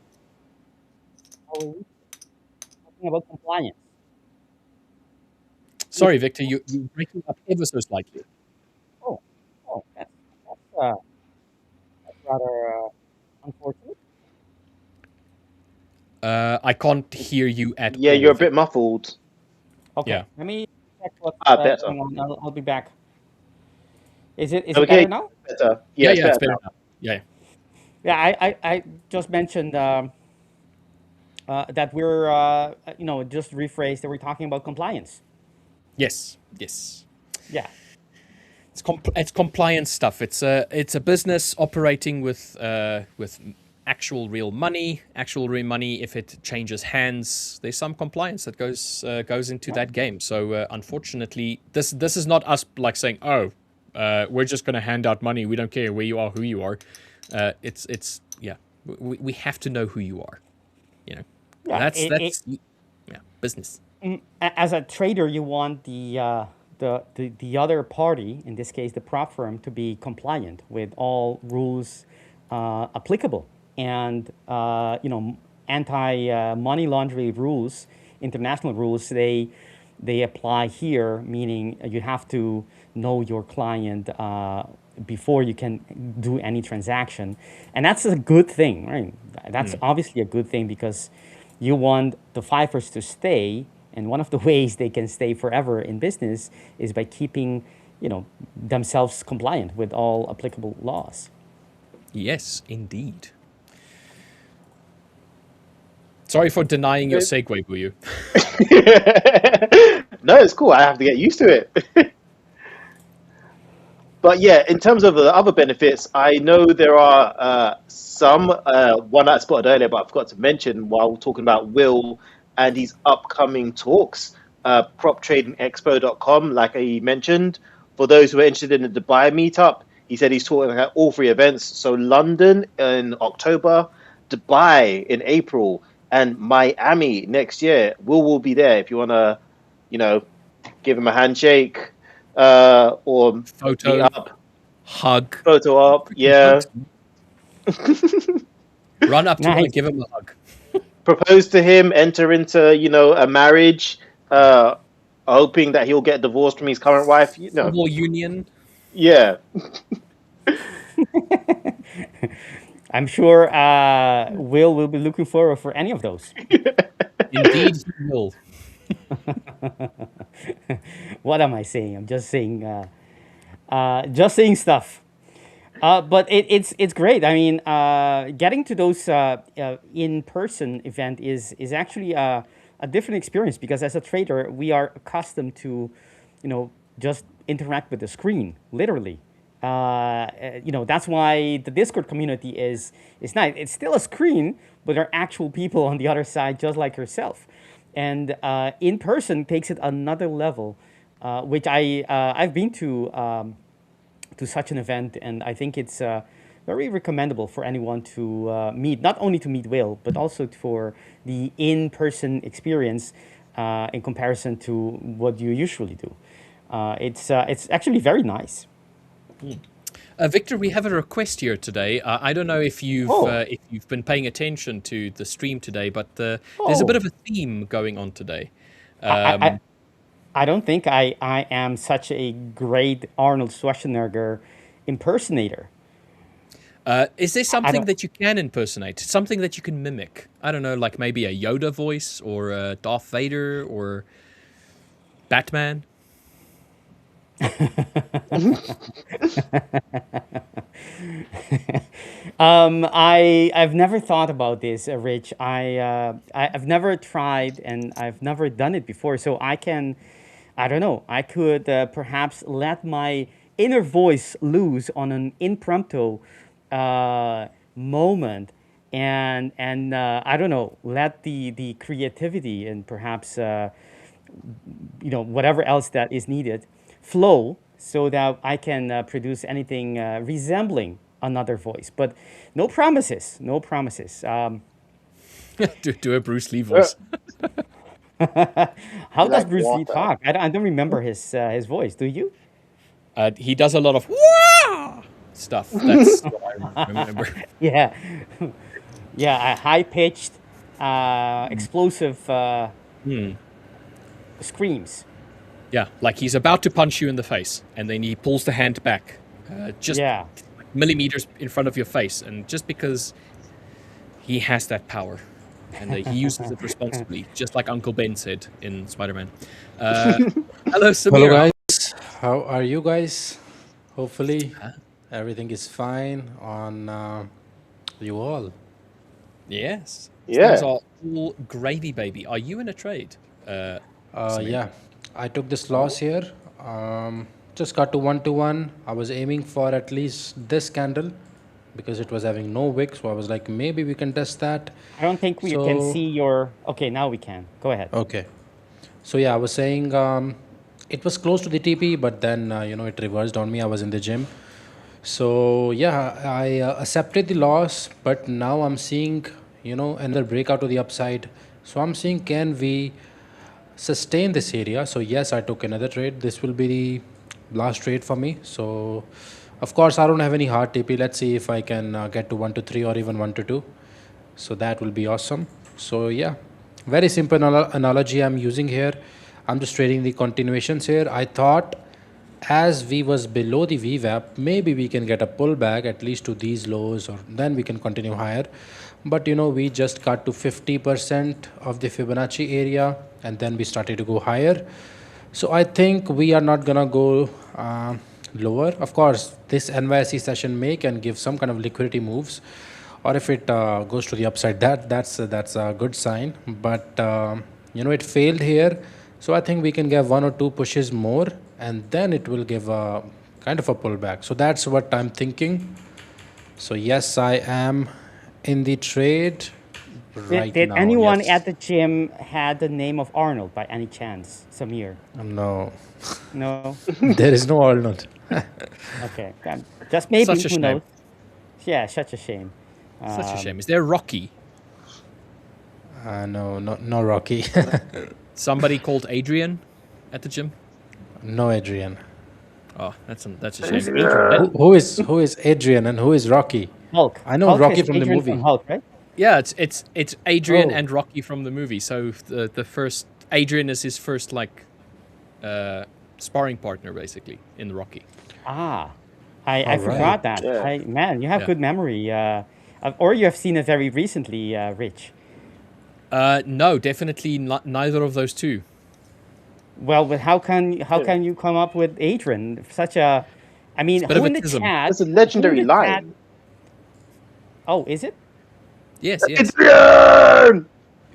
you? Talking about compliance. Sorry, Victor, you're breaking up ever so slightly. Oh, that's rather unfortunate. I can't hear you at all. Yeah, you're a bit muffled. Okay, yeah. let me check what's better. going on. I'll be back. Is it Okay. better now? Better. Yeah, it's it's better better now. Yeah. Yeah, I just mentioned that we're just rephrased that we're talking about compliance. Yes. Yeah. It's compliance stuff. It's a business operating with actual real money. If it changes hands, there's some compliance that goes into that game. So unfortunately, this is not us like saying, we're just going to hand out money. We don't care where you are, who you are. We have to know who you are. Yeah, that's business. As a trader, you want the other party, in this case the prop firm, to be compliant with all rules applicable, and anti-money laundering rules, international rules, they apply here, meaning you have to know your client before you can do any transaction. And that's a good thing, right? That's obviously a good thing, because you want the 5ers to stay, and one of the ways they can stay forever in business is by keeping, themselves compliant with all applicable laws. Yes, indeed. Sorry for denying your segue, Buyu. No, it's cool. I have to get used to it. But yeah, in terms of the other benefits, I know there are some. One I spotted earlier, but I forgot to mention while talking about Will and his upcoming talks. PropTradingExpo.com, like he mentioned. For those who are interested in the Dubai meetup, he said he's talking at all three events. So London in October, Dubai in April, and Miami next year. Will be there if you want to, give him a handshake or meet Photo, up, hug, photo up. freaking Yeah, hugs. Run up to him Nice. and give him a hug. propose to him, enter into a marriage, hoping that he'll get divorced from his current wife. Civil union. Yeah. I'm sure Will be looking forward for any of those. Indeed, he will. What am I saying? I'm just saying stuff. But it's great. I mean, getting to those in-person event is actually a different experience because as a trader, we are accustomed to, just interact with the screen, literally. That's why the Discord community is nice. It's still a screen, but there are actual people on the other side, just like yourself. And in person takes it another level, which I've been to such an event, and I think it's very recommendable for anyone to meet, not only to meet Will, but also for the in-person experience in comparison to what you usually do. It's actually very nice. Victor, we have a request here today. I don't know if you've been paying attention to the stream today, but there's a bit of a theme going on today. I don't think I am such a great Arnold Schwarzenegger impersonator. Is there something that you can impersonate? Something that you can mimic? I don't know, like maybe a Yoda voice or a Darth Vader or Batman? I've never thought about this, Rich. I've never tried and I've never done it before. So I don't know. I could perhaps let my inner voice loose on an impromptu moment, and I don't know, let the creativity and perhaps whatever else that is needed flow so that I can produce anything resembling another voice. But no promises. No promises. Do a Bruce Lee voice. How does Bruce Lee talk? I don't remember his voice. Do you? He does a lot of wah stuff. That's what I remember. Yeah, yeah, high pitched, explosive screams. Yeah, like he's about to punch you in the face, and then he pulls the hand back, just millimeters in front of your face, and just because he has that power. And he uses it responsibly, just like Uncle Ben said in Spider-Man. Hello, Samir. Hello, guys. How are you guys? Hopefully, everything is fine on you all. Yes. Yeah. Things are all gravy, baby. Are you in a trade? Yeah, I took this loss here. Just got to 1-to-1. I was aiming for at least this candle because it was having no wick. So I was like, maybe we can test that. I don't think we can see your... Okay, now we can. Go ahead. Okay. So yeah, I was saying it was close to the TP, but then, it reversed on me. I was in the gym. So yeah, I accepted the loss, but now I'm seeing, another breakout to the upside. So I'm seeing, can we sustain this area? So yes, I took another trade. This will be the last trade for me. So of course, I don't have any hard TP. Let's see if I can get to 1-to-3 or even 1-to-2. So that will be awesome. So yeah, very simple analogy I'm using here. I'm just trading the continuations here. I thought as we was below the VWAP, maybe we can get a pullback at least to these lows, or then we can continue higher. But we just got to 50% of the Fibonacci area, and then we started to go higher. So I think we are not gonna go lower. Of course, this NYSE session may can give some kind of liquidity moves, or if it goes to the upside, that's a good sign. But it failed here, so I think we can get 1 or 2 pushes more, and then it will give a kind of a pullback. So that's what I'm thinking. So yes, I am in the trade right Did now. anyone yes. at the gym had the name of Arnold by any chance? Samir? No, No? there is no Arnold. Okay. Just maybe, Such a who shame. knows? Yeah, such a shame. Such a shame. Is there Rocky? No, no Rocky. Somebody called Adrian at the gym? No Adrian. Oh, that's a shame. Who is Adrian and who is Rocky? Hulk. I know Hulk Rocky is from the Adrian movie. From Hulk, right? Yeah, it's Adrian Oh. and Rocky from the movie. So the first Adrian is his first sparring partner basically in the Rocky. I All forgot right. that. Yeah. Man, you have Yeah. good memory. Or you have seen it very recently, Rich. No, definitely neither of those two. Well, but how can you come up with Adrian? Such a, I mean, bit of who a in the tism. chat? That's a legendary who in the chat- line. Oh, is it? Yes. Adrian!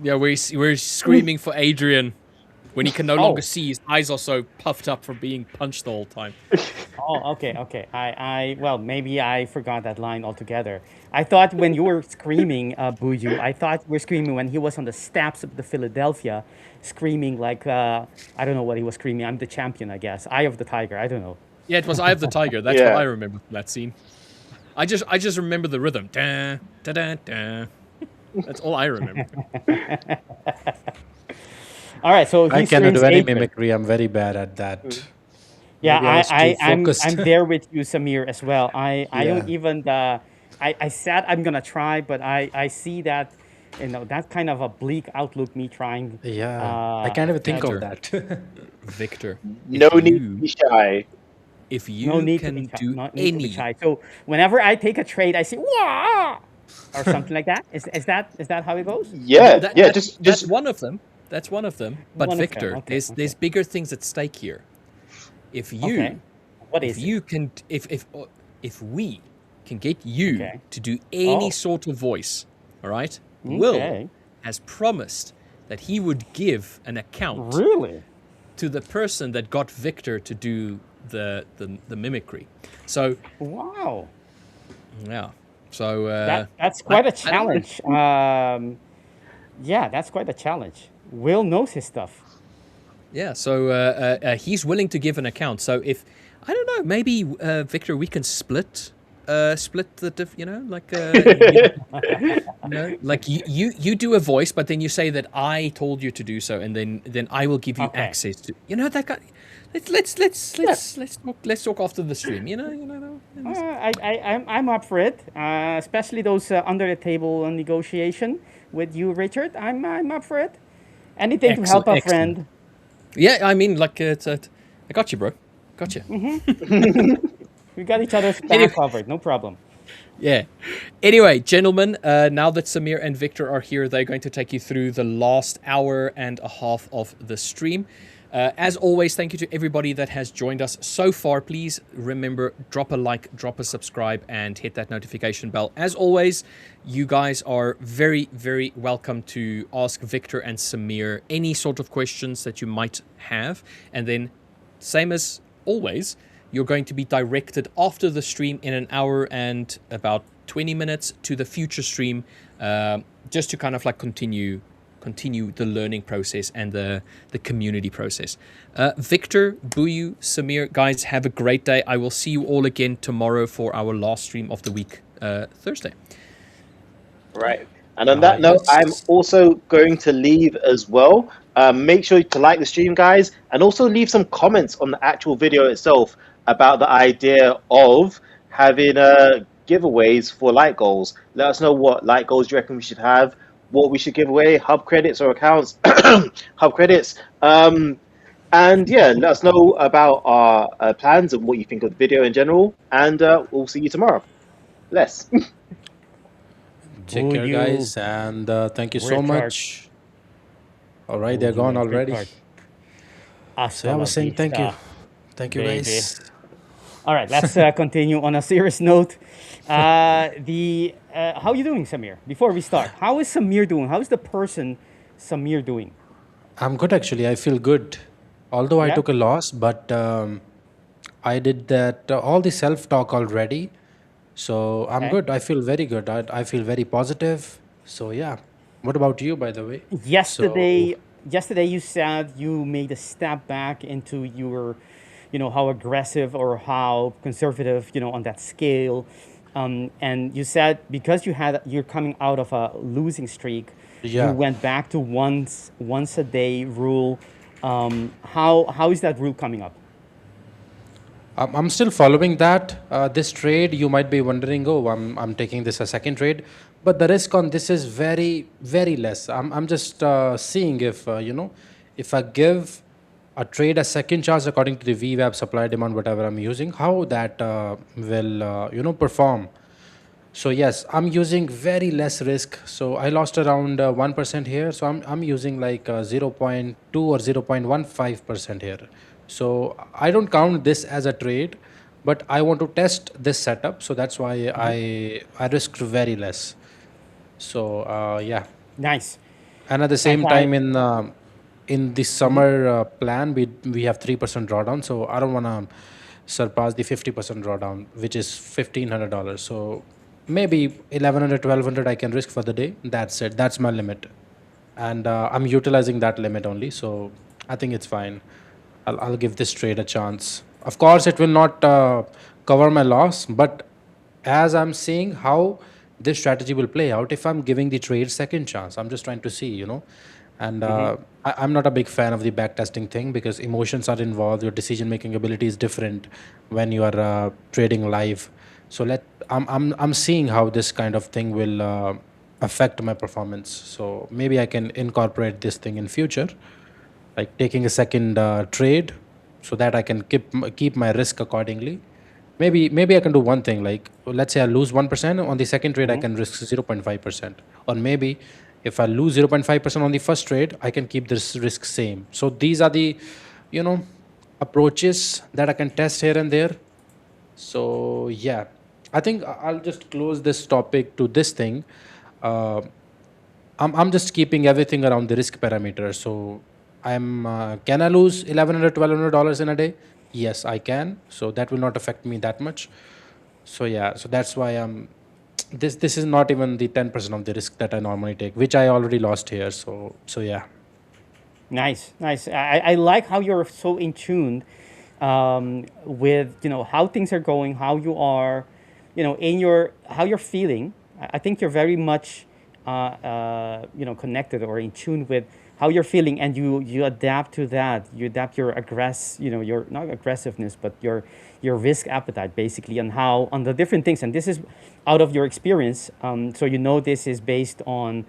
Yeah, we're screaming for Adrian when he can no Oh. longer see. His eyes are so puffed up from being punched the whole time. Oh, okay. Well, maybe I forgot that line altogether. I thought when you were screaming, Buju, I thought you were screaming when he was on the steps of the Philadelphia, screaming like, I don't know what he was screaming. I'm the champion, I guess. Eye of the Tiger. I don't know. Yeah, it was Eye of the Tiger. That's Yeah. what I remember from that scene. I just remember the rhythm. Da, da, da, da. That's all I remember. All right, so he I cannot screams do any Adrian. mimicry. I'm very bad at that. Yeah, Maybe I was too I'm focused. there with you, Samir, as well. I don't Yeah. even I said I'm gonna try, but I see that that kind of a bleak outlook. Me trying. Yeah, I can't even think Victor. of that. Victor, No if need to you- be shy. If you No need can to be shy. do No need to be any, shy. So whenever I take a trade, I say "Wah!" or something like that. Is that how it goes? Yeah, that's just one of them. That's one of them. But One of them, Victor, okay, there's bigger things at stake here. If you, Okay. What if is you can, if we can get you Okay. to do any Oh. sort of voice, all right? Will Okay. has promised that he would give an account Really? to the person that got Victor to do the mimicry. So Wow. yeah. So That's quite a I don't know. challenge. Yeah, that's quite a challenge. Will knows his stuff. Yeah, so he's willing to give an account. So if I don't know, maybe Victor, we can split the like you do a voice, but then you say that I told you to do so, and then I will give you Okay. access to that guy. Let's talk after the stream. I'm up for it. Especially those under the table negotiation with you, Richard. I'm up for it. Anything to help a Excellent. friend. Yeah, I mean, like I got you, bro. Got you. We got each other's back Anyway. covered. No problem. Yeah. Anyway, gentlemen, now that Samir and Victor are here, they're going to take you through the last hour and a half of the stream. As always, thank you to everybody that has joined us so far. Please remember, drop a like, drop a subscribe, and hit that notification bell. As always, you guys are very, very welcome to ask Victor and Samir any sort of questions that you might have. And then, same as always, you're going to be directed after the stream in an hour and about 20 minutes to the future stream, just to kind of like continue the learning process and the community process. Victor, Buyu, Samir, guys, have a great day. I will see you all again tomorrow for our last stream of the week, Thursday. Right. And on that note, I'm also going to leave as well. Make sure to like the stream, guys, and also leave some comments on the actual video itself about the idea of having giveaways for light goals. Let us know what light goals you reckon we should have, what we should give away, hub credits or accounts, hub credits. And yeah, let us know about our plans and what you think of the video in general. And we'll see you tomorrow. Bless. Take care, guys, and thank you so much. All right, they're gone already. So I was saying thank you. Thank you, guys. All right, let's continue on a serious note. How are you doing, Samir? Before we start, how is Samir doing? How is the person Samir doing? I'm good, actually. I feel good. Although I Yeah? took a loss, but I did that all the self-talk already. So I'm Okay. good. I feel very good. I feel very positive. So yeah. What about you, by the way? So Yesterday you said you made a step back into your, how aggressive or how conservative, on that scale. And you said because you're coming out of a losing streak, you yeah, went back to once a day rule. How is that rule coming up? I'm still following that. This trade, you might be wondering, oh, I'm taking this a second trade, but the risk on this is very, very less. I'm just seeing if, if I give a trade a second chance according to the VWAP supply demand, whatever I'm using, how that will, perform. So yes, I'm using very less risk. So I lost around 1% here. So I'm using like 0.2 or 0.15% here. So I don't count this as a trade, but I want to test this setup. So that's why I risked very less. So yeah, Nice. and at the And same time in the summer plan we have 3% drawdown. So I don't want to surpass the 50% drawdown, which is $1,500. So maybe 1100, 1200 I can risk for the day. That's it. That's my limit, and I'm utilizing that limit only. So I think it's fine. I'll give this trade a chance. Of course, it will not cover my loss, but as I'm seeing how this strategy will play out, if I'm giving the trade second chance, I'm just trying to see, and I'm not a big fan of the backtesting thing because emotions are involved. Your decision making ability is different when you are trading live. So I'm seeing how this kind of thing will affect my performance. So maybe I can incorporate this thing in future, like taking a second trade, so that I can keep my risk accordingly. Maybe I can do one thing, like let's say I lose 1% on the second trade, I can risk 0.5%, or maybe if I lose 0.5% on the first trade, I can keep this risk same. So these are the you know approaches that I can test here and there. So yeah, I think I'll just close this topic to this thing. uh, I'm just keeping everything around the risk parameter. So I'm can I lose 1100, $1,200 in a day? Yes, I can. So that will not affect me that much. So yeah, so that's why I'm this is not even the 10% of the risk that I normally take, which I already lost here. So yeah. Nice, nice. I like how you're so in tune with how things are going, how you are, in your how you're feeling. I think you're very much connected or in tune with how you're feeling, and you adapt to that. You adapt your not aggressiveness, but your risk appetite basically, and how on the different things. And this is out of your experience. So this is based on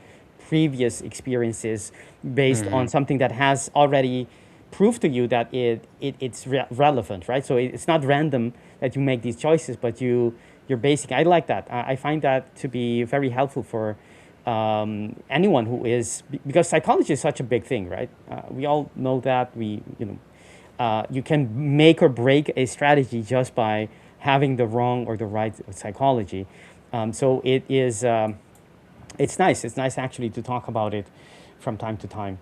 previous experiences, based on something that has already proved to you that it's relevant, right? So it's not random that you make these choices, but you're basic. I like that. I find that to be very helpful for anyone who is, because psychology is such a big thing, right? We all know that you can make or break a strategy just by having the wrong or the right psychology. So it is. It's nice. It's nice actually to talk about it from time to time.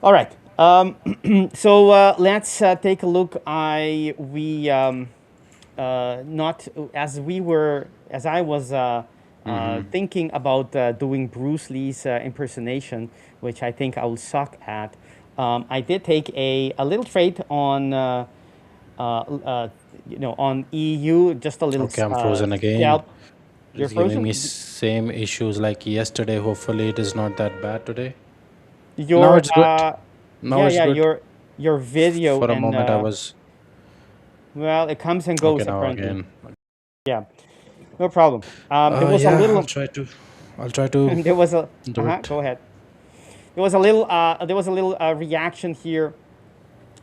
All right. So let's take a look. Not as I was thinking about doing Bruce Lee's impersonation, which I think I will suck at. I did take a little trade on on EU, just a little Okay, I'm frozen again. scalp. You're It's giving me frozen. same issues like yesterday. Hopefully, it is not that bad today. Now Your it's good. Now yeah, it's yeah, good. your video For a and moment, I was well, it comes and okay. goes Now apparently. again. Yeah, no problem. There was a Yeah, little I'll try to there was a do it. go ahead. There was a little reaction here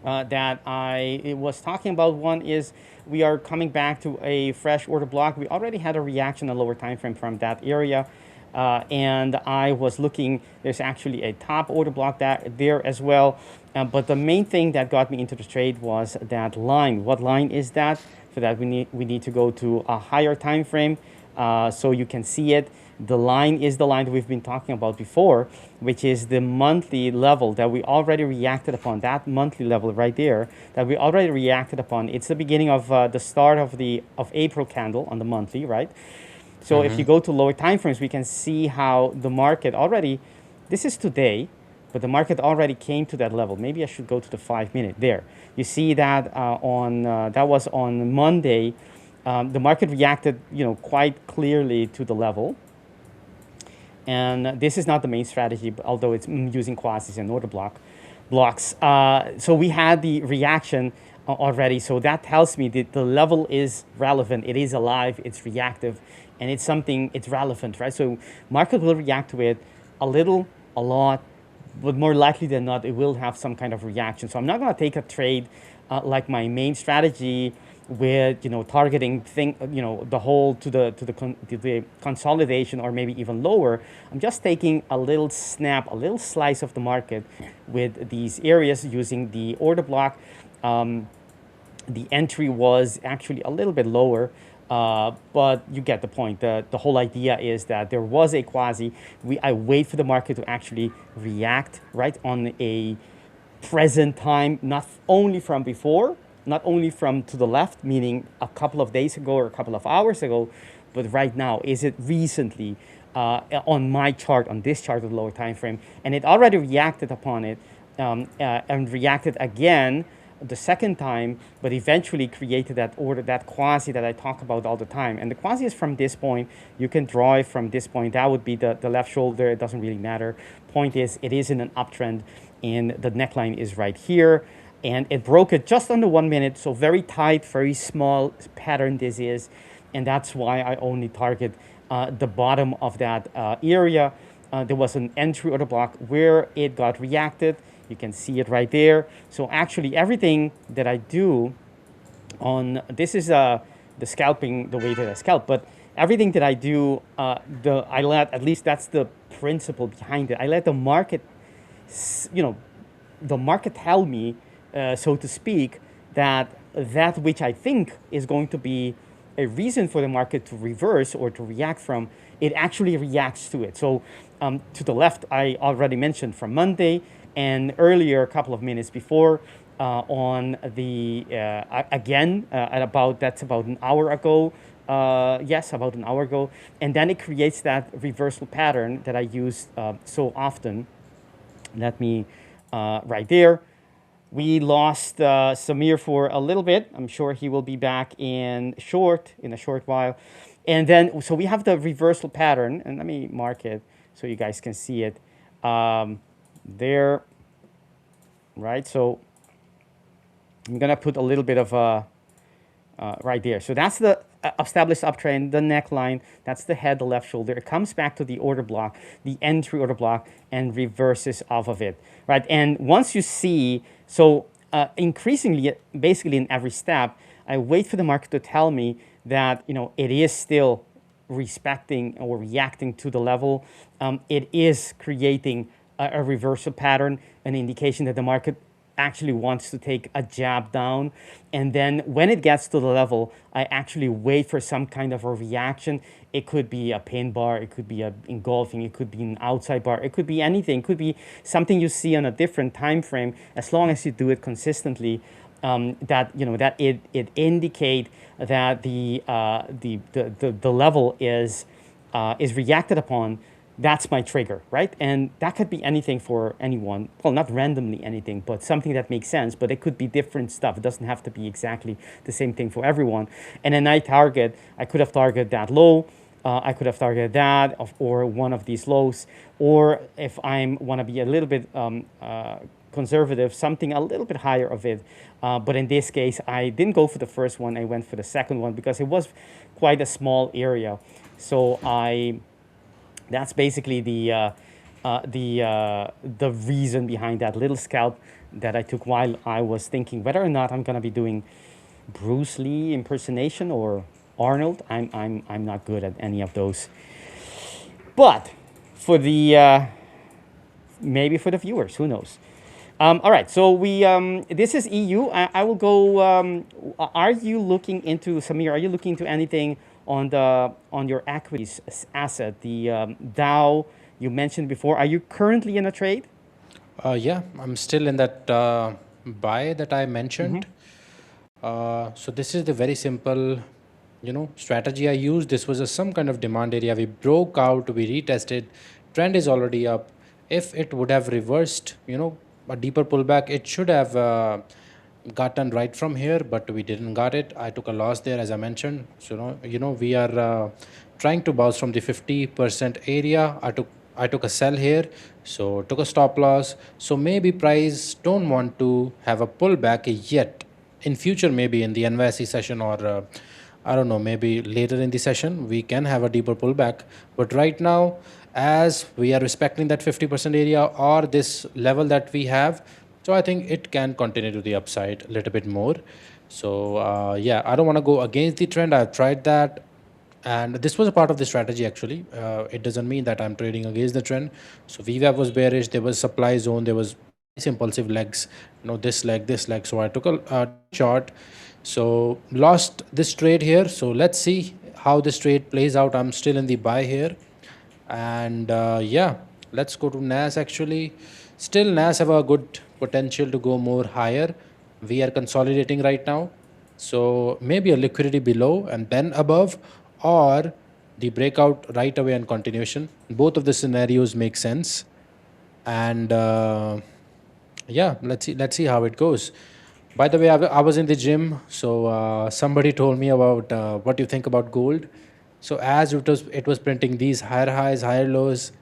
that I was talking about. One is we are coming back to a fresh order block. We already had a reaction, a lower time frame from that area. And I was looking, there's actually a top order block there as well. But the main thing that got me into the trade was that line. What line is that? For that we need to go to a higher time frame so you can see it. The line is the line that we've been talking about before, which is the monthly level that we already reacted upon. That monthly level right there that we already reacted upon. It's the beginning of the start of the April candle on the monthly, right? So if you go to lower time frames, we can see how the market already. This is today, but the market already came to that level. Maybe I should go to the 5-minute there. You see that that was on Monday. The market reacted, quite clearly to the level. And this is not the main strategy, but although it's using quasis and order blocks. So we had the reaction already. So that tells me that the level is relevant. It is alive. It's reactive, and it's something. It's relevant, right? So market will react to it a little, a lot, but more likely than not, it will have some kind of reaction. So I'm not going to take a trade like my main strategy with targeting the whole to the consolidation or maybe even lower. I'm just taking a little snap, a little slice of the market with these areas using the order block. The entry was actually a little bit lower, but you get the point. The whole idea is that there was a quasi. I wait for the market to actually react right on a present time, not only from before, not only from to the left, meaning a couple of days ago or a couple of hours ago, but right now. Is it recently on my chart, on this chart of the lower time frame? And it already reacted upon it and reacted again the second time, but eventually created that order, that quasi that I talk about all the time. And the quasi is from this point. You can draw it from this point. That would be the left shoulder. It doesn't really matter. Point is, it is in an uptrend, and the neckline is right here. And it broke it just under 1 minute, so very tight, very small pattern this is. And that's why I only target the bottom of that area. There was an entry order block where it got reacted. You can see it right there. So actually everything that I do on, this is the scalping, the way that I scalp, but everything that I do, I let, at least that's the principle behind it. I let the market, the market tell me, so to speak, that which I think is going to be a reason for the market to reverse or to react from, it actually reacts to it. So to the left, I already mentioned from Monday, and earlier, a couple of minutes before, on the, again, that's about an hour ago, yes, about an hour ago, and then it creates that reversal pattern that I use so often. Let me, right there. We lost Samir for a little bit. I'm sure he will be back in a short while. And then, so we have the reversal pattern, and let me mark it so you guys can see it. There, right? So I'm gonna put a little bit of right there. So that's the established uptrend, the neckline, that's the head, the left shoulder. It comes back to the order block, the entry order block, and reverses off of it, right? And once you see, so increasingly, basically in every step, I wait for the market to tell me that, it is still respecting or reacting to the level. It is creating a reversal pattern, an indication that the market actually wants to take a jab down. And then when it gets to the level, I actually wait for some kind of a reaction. It could be a pin bar, it could be a engulfing, it could be an outside bar, it could be anything. It could be something you see on a different time frame, as long as you do it consistently. That it indicate that the level is reacted upon. That's my trigger, right? And that could be anything for anyone. Well, not randomly anything, but something that makes sense. But it could be different stuff. It doesn't have to be exactly the same thing for everyone. And then I could have targeted that low. I could have targeted that or one of these lows. Or if I want to be a little bit conservative, something a little bit higher of it. But in this case, I didn't go for the first one. I went for the second one because it was quite a small area. So that's basically the reason behind that little scalp that I took while I was thinking whether or not I'm gonna be doing Bruce Lee impersonation or Arnold. I'm not good at any of those. But for the maybe for the viewers, who knows? All right, so we this is EU. I will go. Are you looking into, Samir? Are you looking into anything on your equities asset, the Dow you mentioned before. Are you currently in a trade? Yeah, I'm still in that buy that I mentioned. So this is the very simple, strategy I used. This was some kind of demand area. We broke out, we retested. Trend is already up. If it would have reversed, a deeper pullback, it should have gotten right from here, but we didn't got it. I took a loss there, as I mentioned. So we are trying to bounce from the 50% area. I took a sell here, so took a stop loss. So maybe price don't want to have a pullback yet. In future, maybe in the NYSE session, or I don't know, maybe later in the session we can have a deeper pullback. But right now, as we are respecting that 50% area or this level that we have, so I think it can continue to the upside a little bit more. So yeah, I don't want to go against the trend. I've tried that, and this was a part of the strategy actually. It doesn't mean that I'm trading against the trend. So VWAP was bearish. There was supply zone. There was impulsive legs. This leg. So I took a short. So lost this trade here. So let's see how this trade plays out. I'm still in the buy here, and yeah, let's go to NAS actually. Still NAS have a good potential to go more higher. We are consolidating right now, so maybe a liquidity below and then above, or the breakout right away and continuation. Both of the scenarios make sense, and yeah, let's see how it goes. By the way, I was in the gym, so somebody told me about what you think about gold. So as it was printing these higher highs, higher lows.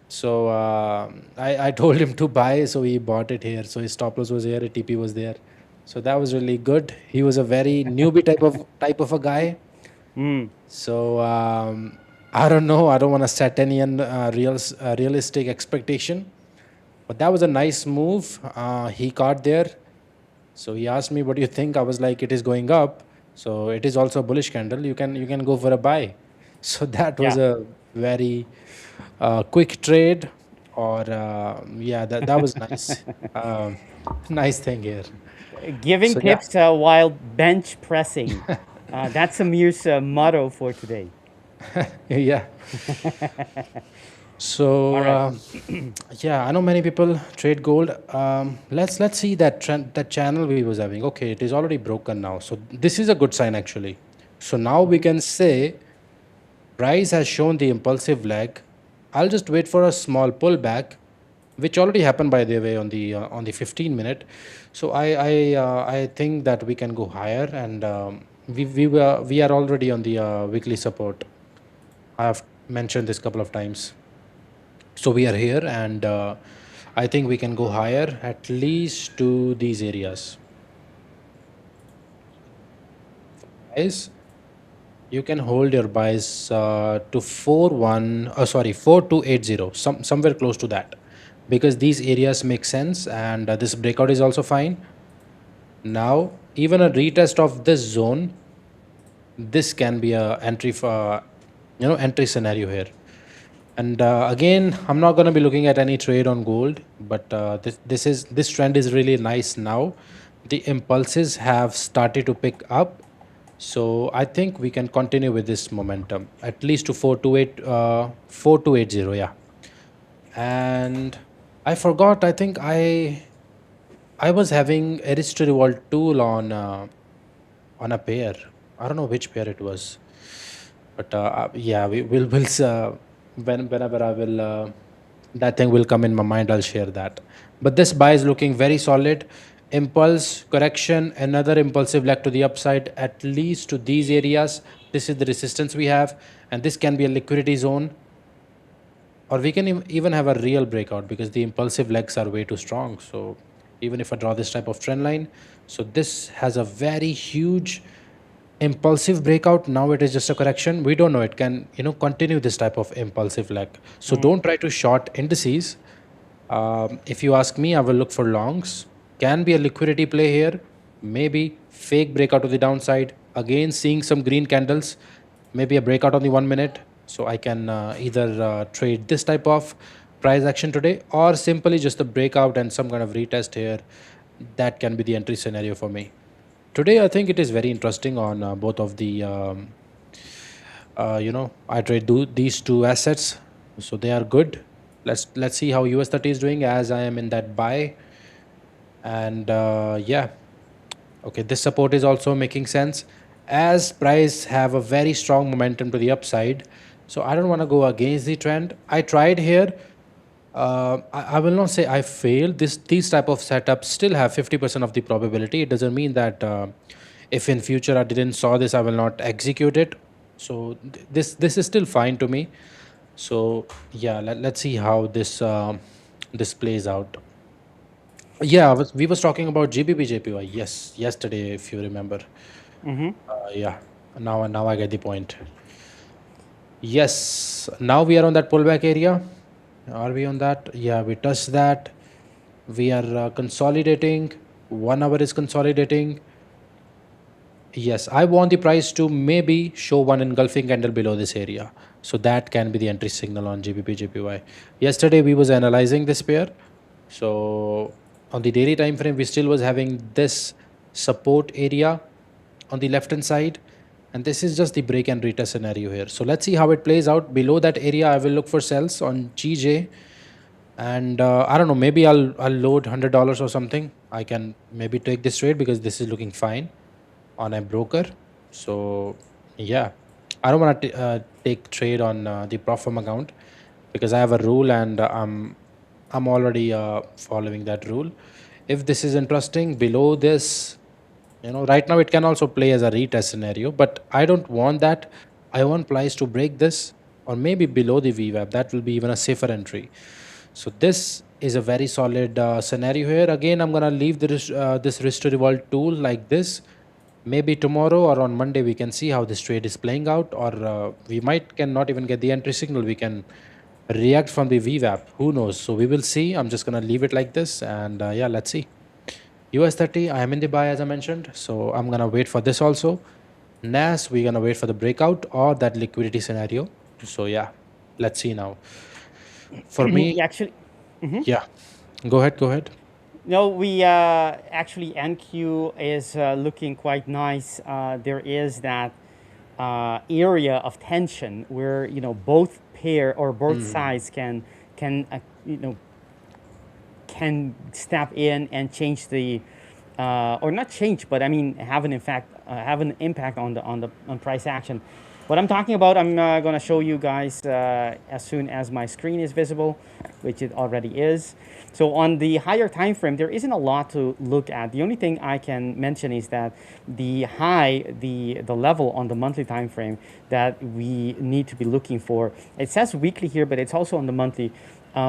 So I told him to buy, so he bought it here. So his stop loss was here, a TP was there. So that was really good. He was a very newbie type of a guy. So I don't know. I don't want to set any realistic expectation, but that was a nice move. He caught there. So he asked me, "What do you think?" I was like, "It is going up, so it is also a bullish candle. You can go for a buy." So that was Yeah. a very quick trade, or yeah, that was nice. Nice thing here. Giving So yeah, tips while bench pressing. That's Amir's motto for today. yeah. So All right. yeah, I know many people trade gold. Let's see that trend, that channel we was having. Okay, it is already broken now. So this is a good sign actually. So now we can say price has shown the impulsive leg. I'll just wait for a small pullback, which already happened by the way on the 15 minute. So I think that we can go higher, and we are already on the weekly support. I have mentioned this couple of times. So we are here, and I think we can go higher at least to these areas. Guys, you can hold your buys to 4280, somewhere close to that, because these areas make sense, and this breakout is also fine. Now even a retest of this zone, this can be a entry for entry scenario here. And again, I'm not going to be looking at any trade on gold, but this trend is really nice now. The impulses have started to pick up, so I think we can continue with this momentum at least to 4280. Yeah, and I forgot. I think I was having a risk to reward tool on a pair. I don't know which pair it was, but yeah, whenever I will that thing will come in my mind, I'll share that. But this buy is looking very solid. Impulse correction, another impulsive leg to the upside, at least to these areas. This is the resistance we have, and this can be a liquidity zone, or we can even have a real breakout, because the impulsive legs are way too strong. So even if I draw this type of trend line, so this has a very huge impulsive breakout. Now it is just a correction. We don't know, it can continue this type of impulsive leg. So don't try to short indices. If you ask me, I will look for longs. Can be a liquidity play here, maybe fake breakout to the downside, again seeing some green candles, maybe a breakout on the 1 minute. So I can either trade this type of price action today, or simply just a breakout and some kind of retest here. That can be the entry scenario for me today. I think it is very interesting on both of the I trade these two assets, so they are good. Let's see how US30 is doing, as I am in that buy. And yeah, okay, this support is also making sense, as price have a very strong momentum to the upside. So I don't want to go against the trend. I tried here. I will not say I failed. These type of setups still have 50% of the probability. It doesn't mean that if in future I didn't saw this, I will not execute it. So this is still fine to me. So yeah, let's see how this plays out. Yeah, we was talking about GBP JPY. Yes, yesterday, if you remember. Yeah, now I get the point. Yes, now we are on that pullback area. Are we on that? Yeah, we touched that. We are consolidating. 1 hour is consolidating. Yes, I want the price to maybe show one engulfing candle below this area. So that can be the entry signal on GBP JPY. Yesterday we was analyzing this pair. So on the daily time frame, we still was having this support area on the left hand side, and this is just the break and retest scenario here. So let's see how it plays out. Below that area, I will look for sells on GJ, and I don't know, maybe I'll load $100 or something. I can maybe take this trade because this is looking fine on a broker. So yeah, I don't want to take trade on the Profirm account because I have a rule, and I'm already following that rule. If this is interesting below this, right now it can also play as a retest scenario, but I don't want that. I want price to break this or maybe below the VWAP. That will be even a safer entry. So this is a very solid scenario here. Again, I'm gonna leave this risk to revolve tool like this. Maybe tomorrow or on Monday we can see how this trade is playing out, or we might cannot even get the entry signal. We can react from the VWAP. Who knows? So we will see. I'm just gonna leave it like this, and yeah, let's see. US30, I am in the buy as I mentioned, so I'm gonna wait for this also. NAS, we're gonna wait for the breakout or that liquidity scenario. So yeah, let's see now. For me, Actually, yeah, go ahead. no, we actually NQ is looking quite nice. There is that area of tension where both pair or both sides can can step in and change the or not change, but I mean have an impact on price action. What I'm talking about, I'm going to show you guys as soon as my screen is visible, which it already is. So on the higher time frame, there isn't a lot to look at. The only thing I can mention is that the high, the level on the monthly time frame that we need to be looking for. It says weekly here, but it's also on the monthly.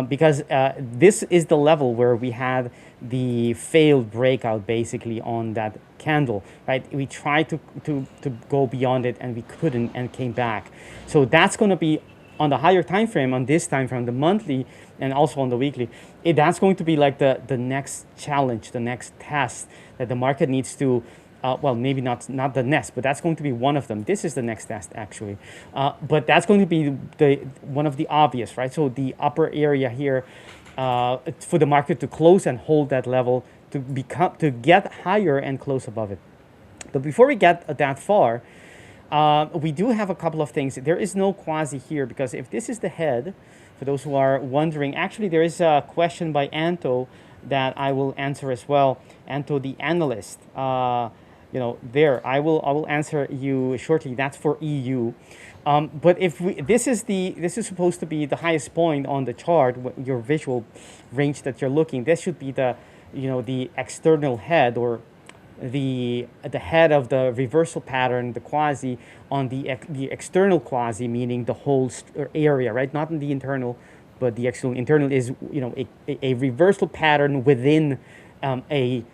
Because this is the level where we had the failed breakout basically on that candle, right? We tried to go beyond it and we couldn't and came back. So that's going to be on the higher time frame, on this time frame, the monthly and also on the weekly. That's going to be like the next challenge, the next test that the market needs to well, maybe not the next, but that's going to be one of them. This is the next test, actually. But that's going to be one of the obvious, right? So the upper area here for the market to close and hold that level to get higher and close above it. But before we get that far, we do have a couple of things. There is no quasi here because if this is the head, for those who are wondering, actually there is a question by Anto that I will answer as well. Anto, the analyst. There I will answer you shortly. That's for EU. But if this is supposed to be the highest point on the chart, your visual range that you're looking. This should be the the external head or the head of the reversal pattern, the quasi on the external quasi, meaning the whole area, right? Not in the internal, but the external. Internal is a reversal pattern within a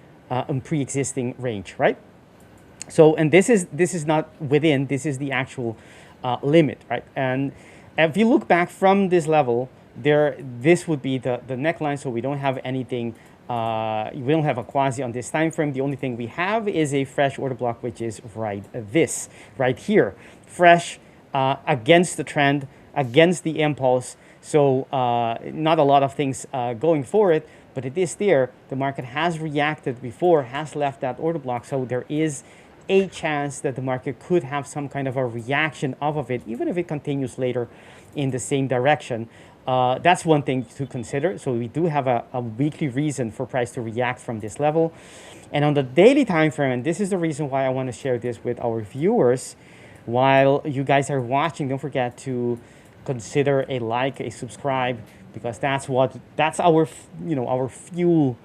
pre-existing range, right? So, and this is not within, this is the actual limit, right? And if you look back from this level, this would be the neckline, so we don't have anything, we don't have a quasi on this time frame. The only thing we have is a fresh order block, which is right here. Fresh, against the trend, against the impulse, so not a lot of things going for it, but it is there. The market has reacted before, has left that order block, so there is a chance that the market could have some kind of a reaction off of it, even if it continues later in the same direction. That's one thing to consider. So we do have a weekly reason for price to react from this level. And on the daily time frame, and this is the reason why I want to share this with our viewers, while you guys are watching, don't forget to consider a like, a subscribe, because that's our our fuel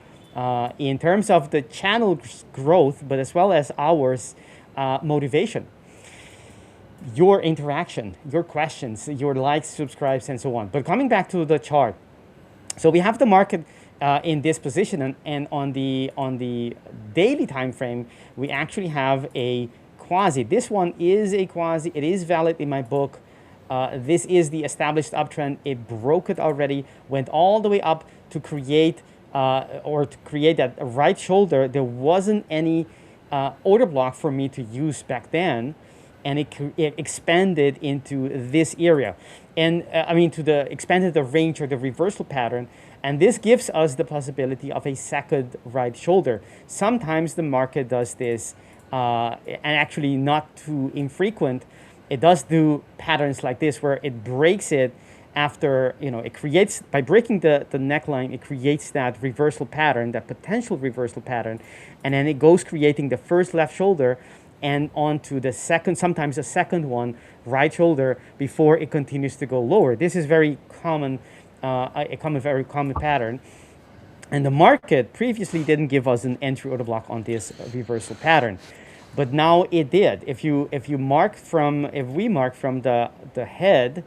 in terms of the channel growth, but as well as ours motivation. Your interaction, your questions, your likes, subscribes, and so on. But coming back to the chart, so we have the market in this position, and on the daily time frame, we actually have a quasi. This one is a quasi. It is valid in my book. This is the established uptrend. It broke it already, went all the way up to create that right shoulder. There wasn't any order block for me to use back then, and it expanded into this area, and expanded the range or the reversal pattern, and this gives us the possibility of a second right shoulder. Sometimes the market does this, and actually not too infrequent. It does do patterns like this where it breaks it after, it creates, by breaking the neckline, it creates that reversal pattern, that potential reversal pattern, and then it goes creating the first left shoulder and onto the second, sometimes the second one, right shoulder, before it continues to go lower. This is very common, very common pattern. And the market previously didn't give us an entry order block on this reversal pattern, but now it did. If we mark from the head,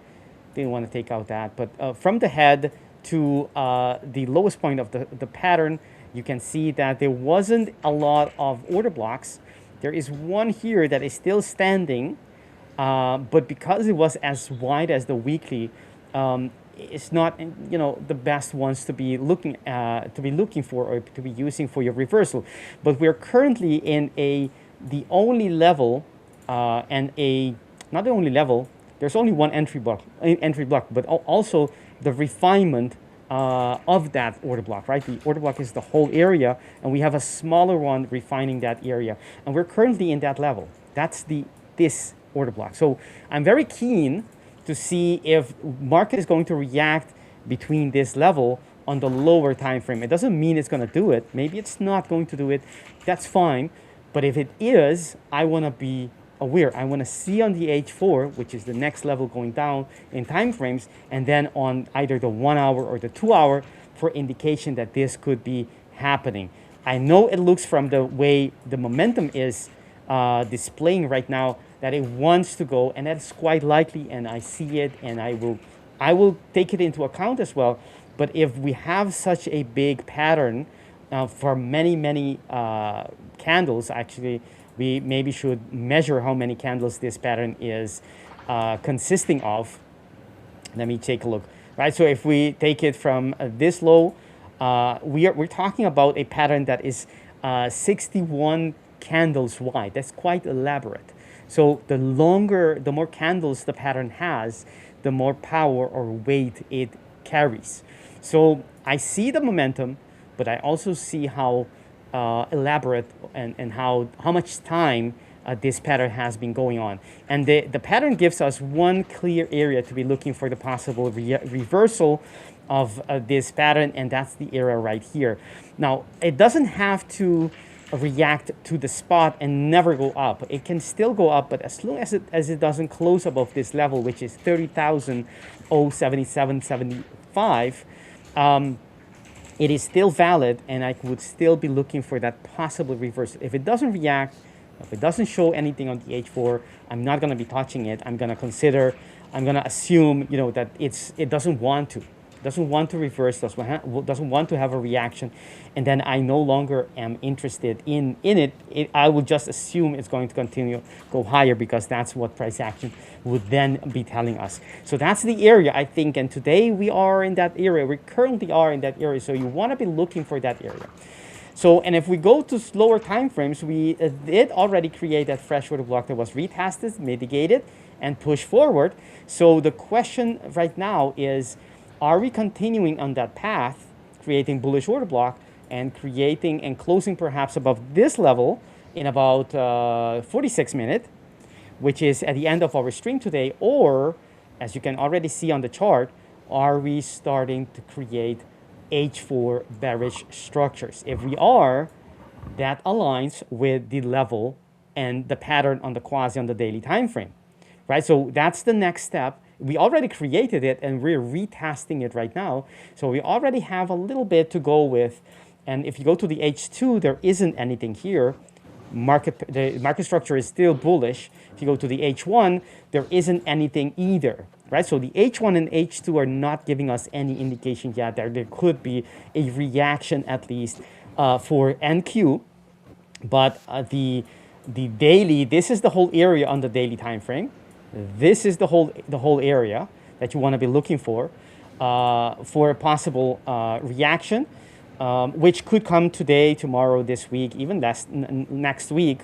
didn't want to take out that, but from the head to the lowest point of the pattern, you can see that there wasn't a lot of order blocks. There is one here that is still standing, but because it was as wide as the weekly, it's not the best ones to be looking for or to be using for your reversal. But we're currently in the only level, not the only level. There's only one entry block, but also the refinement of that order block, right? The order block is the whole area, and we have a smaller one refining that area, and we're currently in that level. That's this order block. So I'm very keen to see if market is going to react between this level on the lower time frame. It doesn't mean it's going to do it. Maybe it's not going to do it. That's fine. But if it is, I want to be aware. I want to see on the H4, which is the next level going down in time frames, and then on either the 1 hour or the 2 hour for indication that this could be happening. I know it looks from the way the momentum is displaying right now that it wants to go, and that's quite likely, and I see it, and I will take it into account as well. But if we have such a big pattern for many candles, actually, we maybe should measure how many candles this pattern is consisting of. Let me take a look. Right, so if we take it from this low, we're talking about a pattern that is 61 candles wide. That's quite elaborate. So the more candles the pattern has, the more power or weight it carries. So I see the momentum, but I also see how elaborate and how much time this pattern has been going on. And the pattern gives us one clear area to be looking for the possible reversal of this pattern, and that's the area right here. Now, it doesn't have to react to the spot and never go up. It can still go up, but as long as it doesn't close above this level, which is 30,077.75, it is still valid, and I would still be looking for that possible reversal. If it doesn't react, if it doesn't show anything on the H4, I'm not going to be touching it. I'm going to assume, that it doesn't want to. Doesn't want to reverse, doesn't want to have a reaction, and then I no longer am interested in it. I would just assume it's going to continue go higher, because that's what price action would then be telling us. So that's the area, I think, and today we are in that area. We currently are in that area, so you want to be looking for that area. So, and if we go to slower time frames, we did already create that fresh order block that was retested, mitigated, and pushed forward. So the question right now is, are we continuing on that path, creating bullish order block and creating and closing perhaps above this level in about 46 minutes, which is at the end of our stream today, or as you can already see on the chart, are we starting to create H4 bearish structures? If we are, that aligns with the level and the pattern on the quasi on the daily time frame, right? So that's the next step. We already created it and we're retesting it right now. So we already have a little bit to go with. And if you go to the H2, there isn't anything here. The market structure is still bullish. If you go to the H1, there isn't anything either, right? So the H1 and H2 are not giving us any indication yet that there could be a reaction at least for NQ. But the daily, this is the whole area on the daily time frame. This is the whole area that you want to be looking for a possible reaction, which could come today, tomorrow, this week, even next week.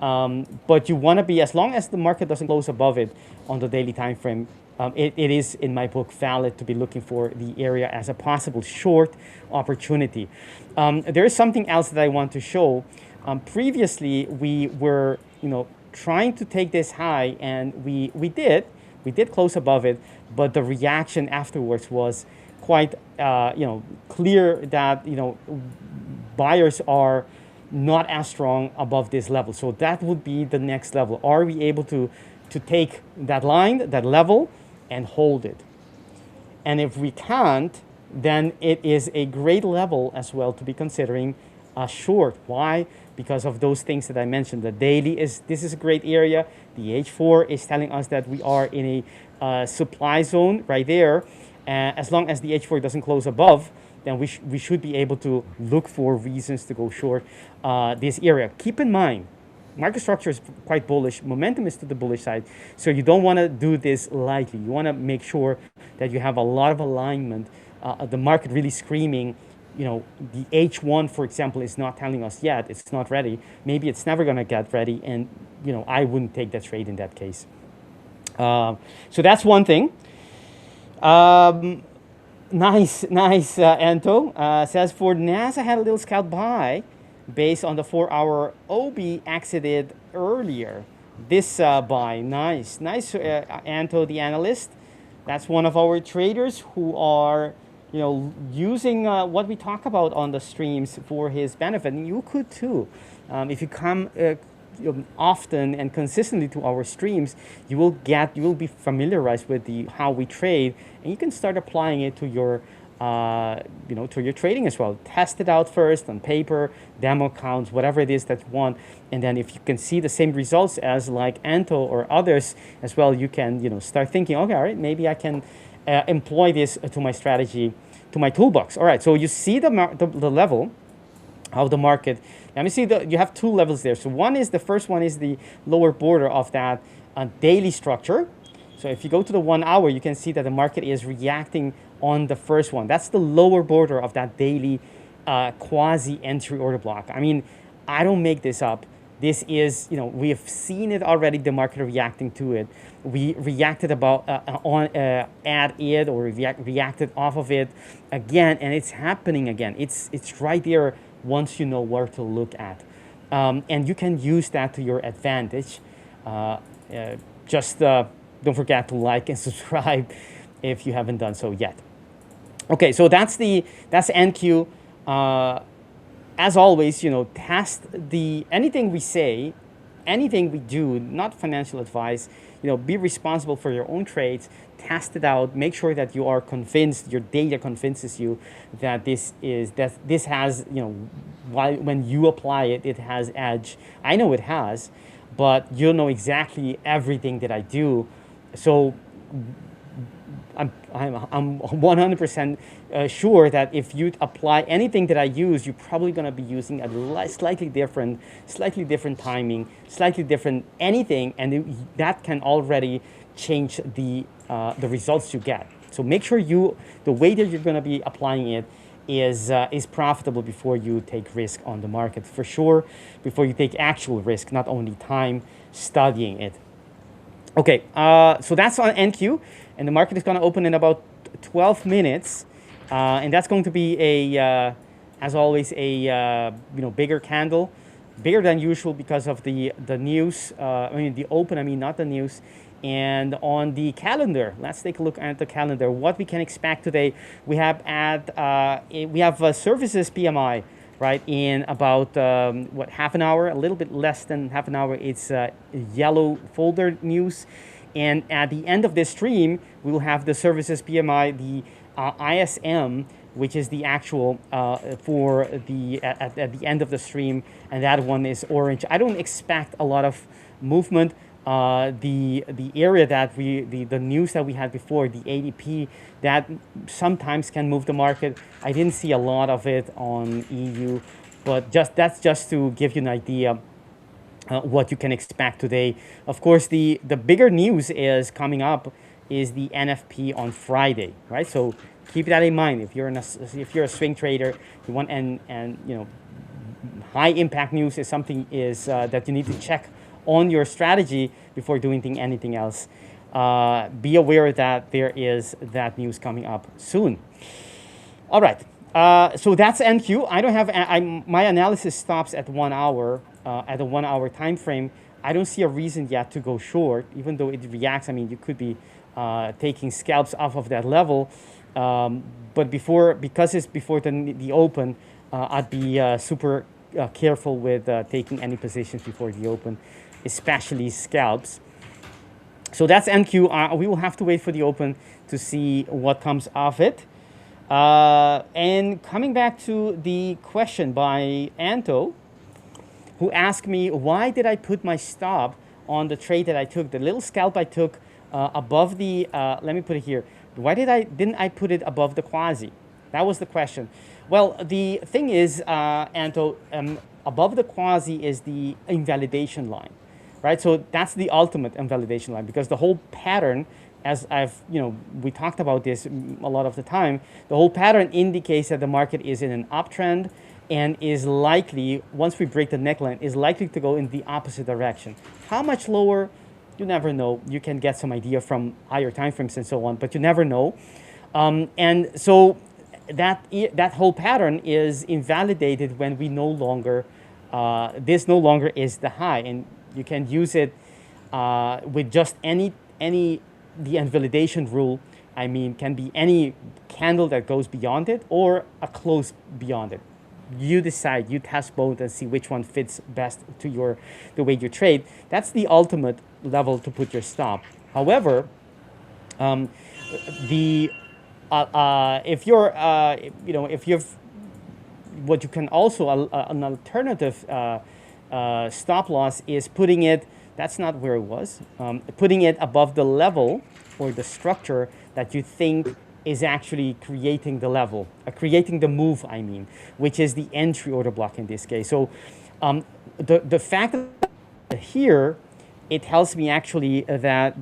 But you want to be, as long as the market doesn't close above it on the daily time frame, it is, in my book, valid to be looking for the area as a possible short opportunity. There is something else that I want to show. Previously, we were, trying to take this high, and we did close above it, but the reaction afterwards was quite, clear that, buyers are not as strong above this level. So that would be the next level. Are we able to take that line, that level, and hold it? And if we can't, then it is a great level as well to be considering a short. Why? Because of those things that I mentioned. The daily this is a great area. The H4 is telling us that we are in a supply zone right there. As long as the H4 doesn't close above, then we should be able to look for reasons to go short this area. Keep in mind, market structure is quite bullish. Momentum is to the bullish side. So you don't want to do this lightly. You want to make sure that you have a lot of alignment. The market really screaming, the H1, for example, is not telling us yet. It's not ready. Maybe it's never going to get ready. And, I wouldn't take that trade in that case. So that's one thing. Nice, Anto. Says, for NASA, had a little scalp buy based on the 4-hour OB exited earlier. This buy, nice, Anto, the analyst. That's one of our traders who are, using what we talk about on the streams for his benefit. And you could too. If you come often and consistently to our streams, you will be familiarized with how we trade, and you can start applying it to your to your trading as well. Test it out first on paper, demo accounts, whatever it is that you want, and then if you can see the same results as like Anto or others as well, you can start thinking, okay, all right, maybe I can employ this to my strategy, to my toolbox. All right, so you see the level, how the market. Let me see, you have two levels there. So the first one is the lower border of that daily structure. So if you go to the 1 hour, you can see that the market is reacting on the first one. That's the lower border of that daily quasi entry order block. I mean, I don't make this up. This is, we have seen it already, the market reacting to it. We reacted at it, or reacted off of it again, and it's happening again. It's right there once you know where to look at. And you can use that to your advantage. Just don't forget to like and subscribe if you haven't done so yet. Okay, so that's NQ. As always, test anything we say, anything we do, not financial advice. Be responsible for your own trades. Test it out. Make sure that you are convinced, your data convinces you that this has, when you apply it, it has edge. I know it has, but you'll know exactly everything that I do. So I'm 100% sure that if you apply anything that I use, you're probably going to be using a slightly different timing, slightly different anything, and that can already change the results you get. So make sure the way that you're going to be applying it is profitable before you take risk on the market, for sure, before you take actual risk, not only time studying it. Okay, so that's on NQ, and the market is going to open in about 12 minutes, and that's going to be as always, a bigger candle. bigger than usual because of the news. I mean the open. I mean not the news. And on the calendar, let's take a look at the calendar. What we can expect today, we have services PMI, right? In about what, half an hour, a little bit less than half an hour. It's yellow folder news, and at the end of this stream, we will have the services PMI, the ISM, which is the actual for the at the end of the stream, and that one is orange. I don't expect a lot of movement. The area that the news that we had before, the ADP, that sometimes can move the market. I didn't see a lot of it on EU, but that's just to give you an idea what you can expect today. Of course, the bigger news is coming up is the NFP on Friday, right? So keep that in mind. If you're a swing trader, you want and you know, high impact news is something that you need to check on your strategy before doing anything else. Be aware that there is that news coming up soon. All right, so that's NQ. I don't have, my analysis stops at 1 hour, at a 1 hour time frame. I don't see a reason yet to go short, even though it reacts. I mean, you could be taking scalps off of that level. But because it's before the open, I'd be super careful with taking any positions before the open, especially scalps. So that's NQ. We will have to wait for the open to see what comes of it. And coming back to the question by Anto, who asked me, why did I put my stop on the trade that I took, the little scalp I took above the, let me put it here. Why didn't I put it above the quasi? That was the question. Well, the thing is, Anto, above the quasi is the invalidation line, right? So that's the ultimate invalidation line, because the whole pattern, as we talked about this a lot of the time, the whole pattern indicates that the market is in an uptrend and is likely, once we break the neckline, is likely to go in the opposite direction. How much lower? You never know. You can get some idea from higher time frames and so on, but you never know. And so that whole pattern is invalidated when we no longer, this no longer is the high, and you can use it with just the invalidation rule. I mean, can be any candle that goes beyond it or a close beyond it. You decide, you test both and see which one fits best to the way you trade. That's the ultimate level to put your stop. However, if you've, what you can also, an alternative stop loss is putting it, that's not where it was, putting it above the level or the structure that you think is actually creating the level, creating the move, I mean, which is the entry order block in this case. So the fact that here, it tells me actually that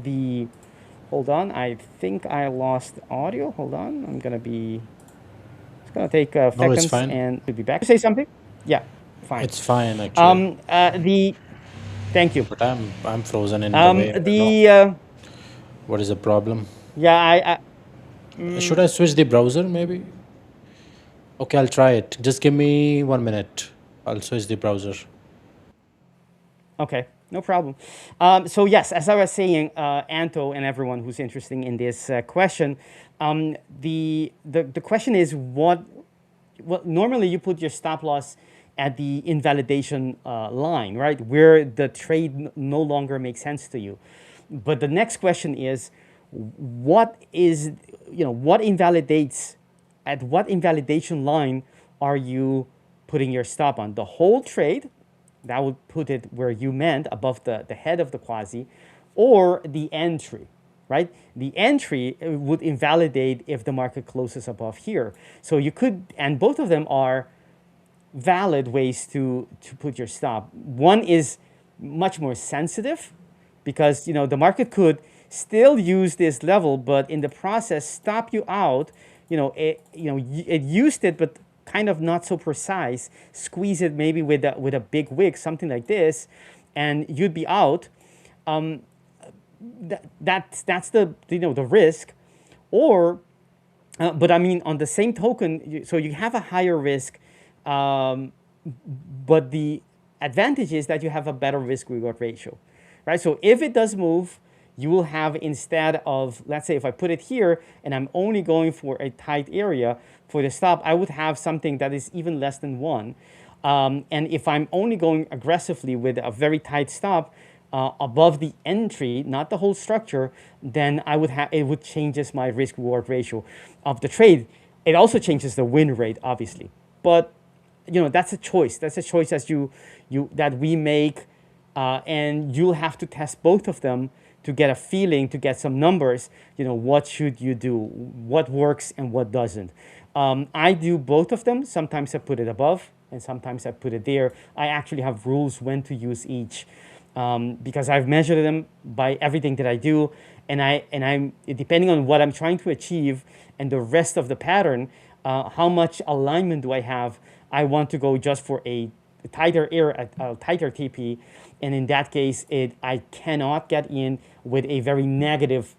hold on, I think I lost audio. Hold on, it's gonna take seconds. No, it's fine. And to be back. Say something? Yeah, fine. It's fine, actually. Thank you. But I'm frozen in the way. What is the problem? Yeah, Should I switch the browser, maybe? Okay, I'll try it. Just give me 1 minute. I'll switch the browser. Okay, no problem. So yes, as I was saying, Anto and everyone who's interested in this question, the question is what normally you put your stop loss at the invalidation line, right, where the trade no longer makes sense to you. But the next question is, what invalidates, at what invalidation line are you putting your stop on? The whole trade, that would put it where you meant, above the head of the quasi, or the entry, right? The entry would invalidate if the market closes above here. So you could, and both of them are valid ways to put your stop. One is much more sensitive, because the market could still use this level, but in the process stop you out. It used it, but kind of not so precise. Squeeze it maybe with a big wick, something like this, and you'd be out. That's the risk. Or, but I mean, on the same token, so you have a higher risk, but the advantage is that you have a better risk reward ratio, right? So if it does move, you will have, instead of, let's say if I put it here and I'm only going for a tight area for the stop, I would have something that is even less than 1. And if I'm only going aggressively with a very tight stop above the entry, not the whole structure, then I would have, it would changes my risk reward ratio of the trade. It also changes the win rate, obviously. But that's a choice. That's a choice that we make, and you'll have to test both of them to get a feeling, to get some numbers. What should you do? What works and what doesn't? I do both of them. Sometimes I put it above, and sometimes I put it there. I actually have rules when to use each, because I've measured them by everything that I do, and I'm depending on what I'm trying to achieve and the rest of the pattern. How much alignment do I have? I want to go just for a tighter tighter TP, and in that case, I cannot get in with a very negative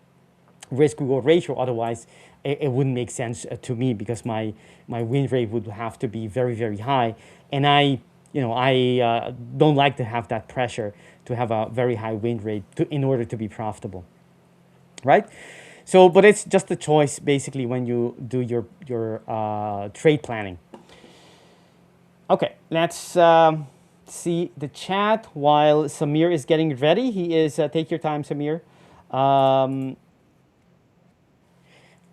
risk reward ratio. Otherwise, it wouldn't make sense to me, because my win rate would have to be very, very high, and I don't like to have that pressure to have a very high win rate in order to be profitable, right? So, but it's just a choice basically when you do your trade planning. Okay, let's see the chat while Samir is getting ready. He is, take your time, Samir.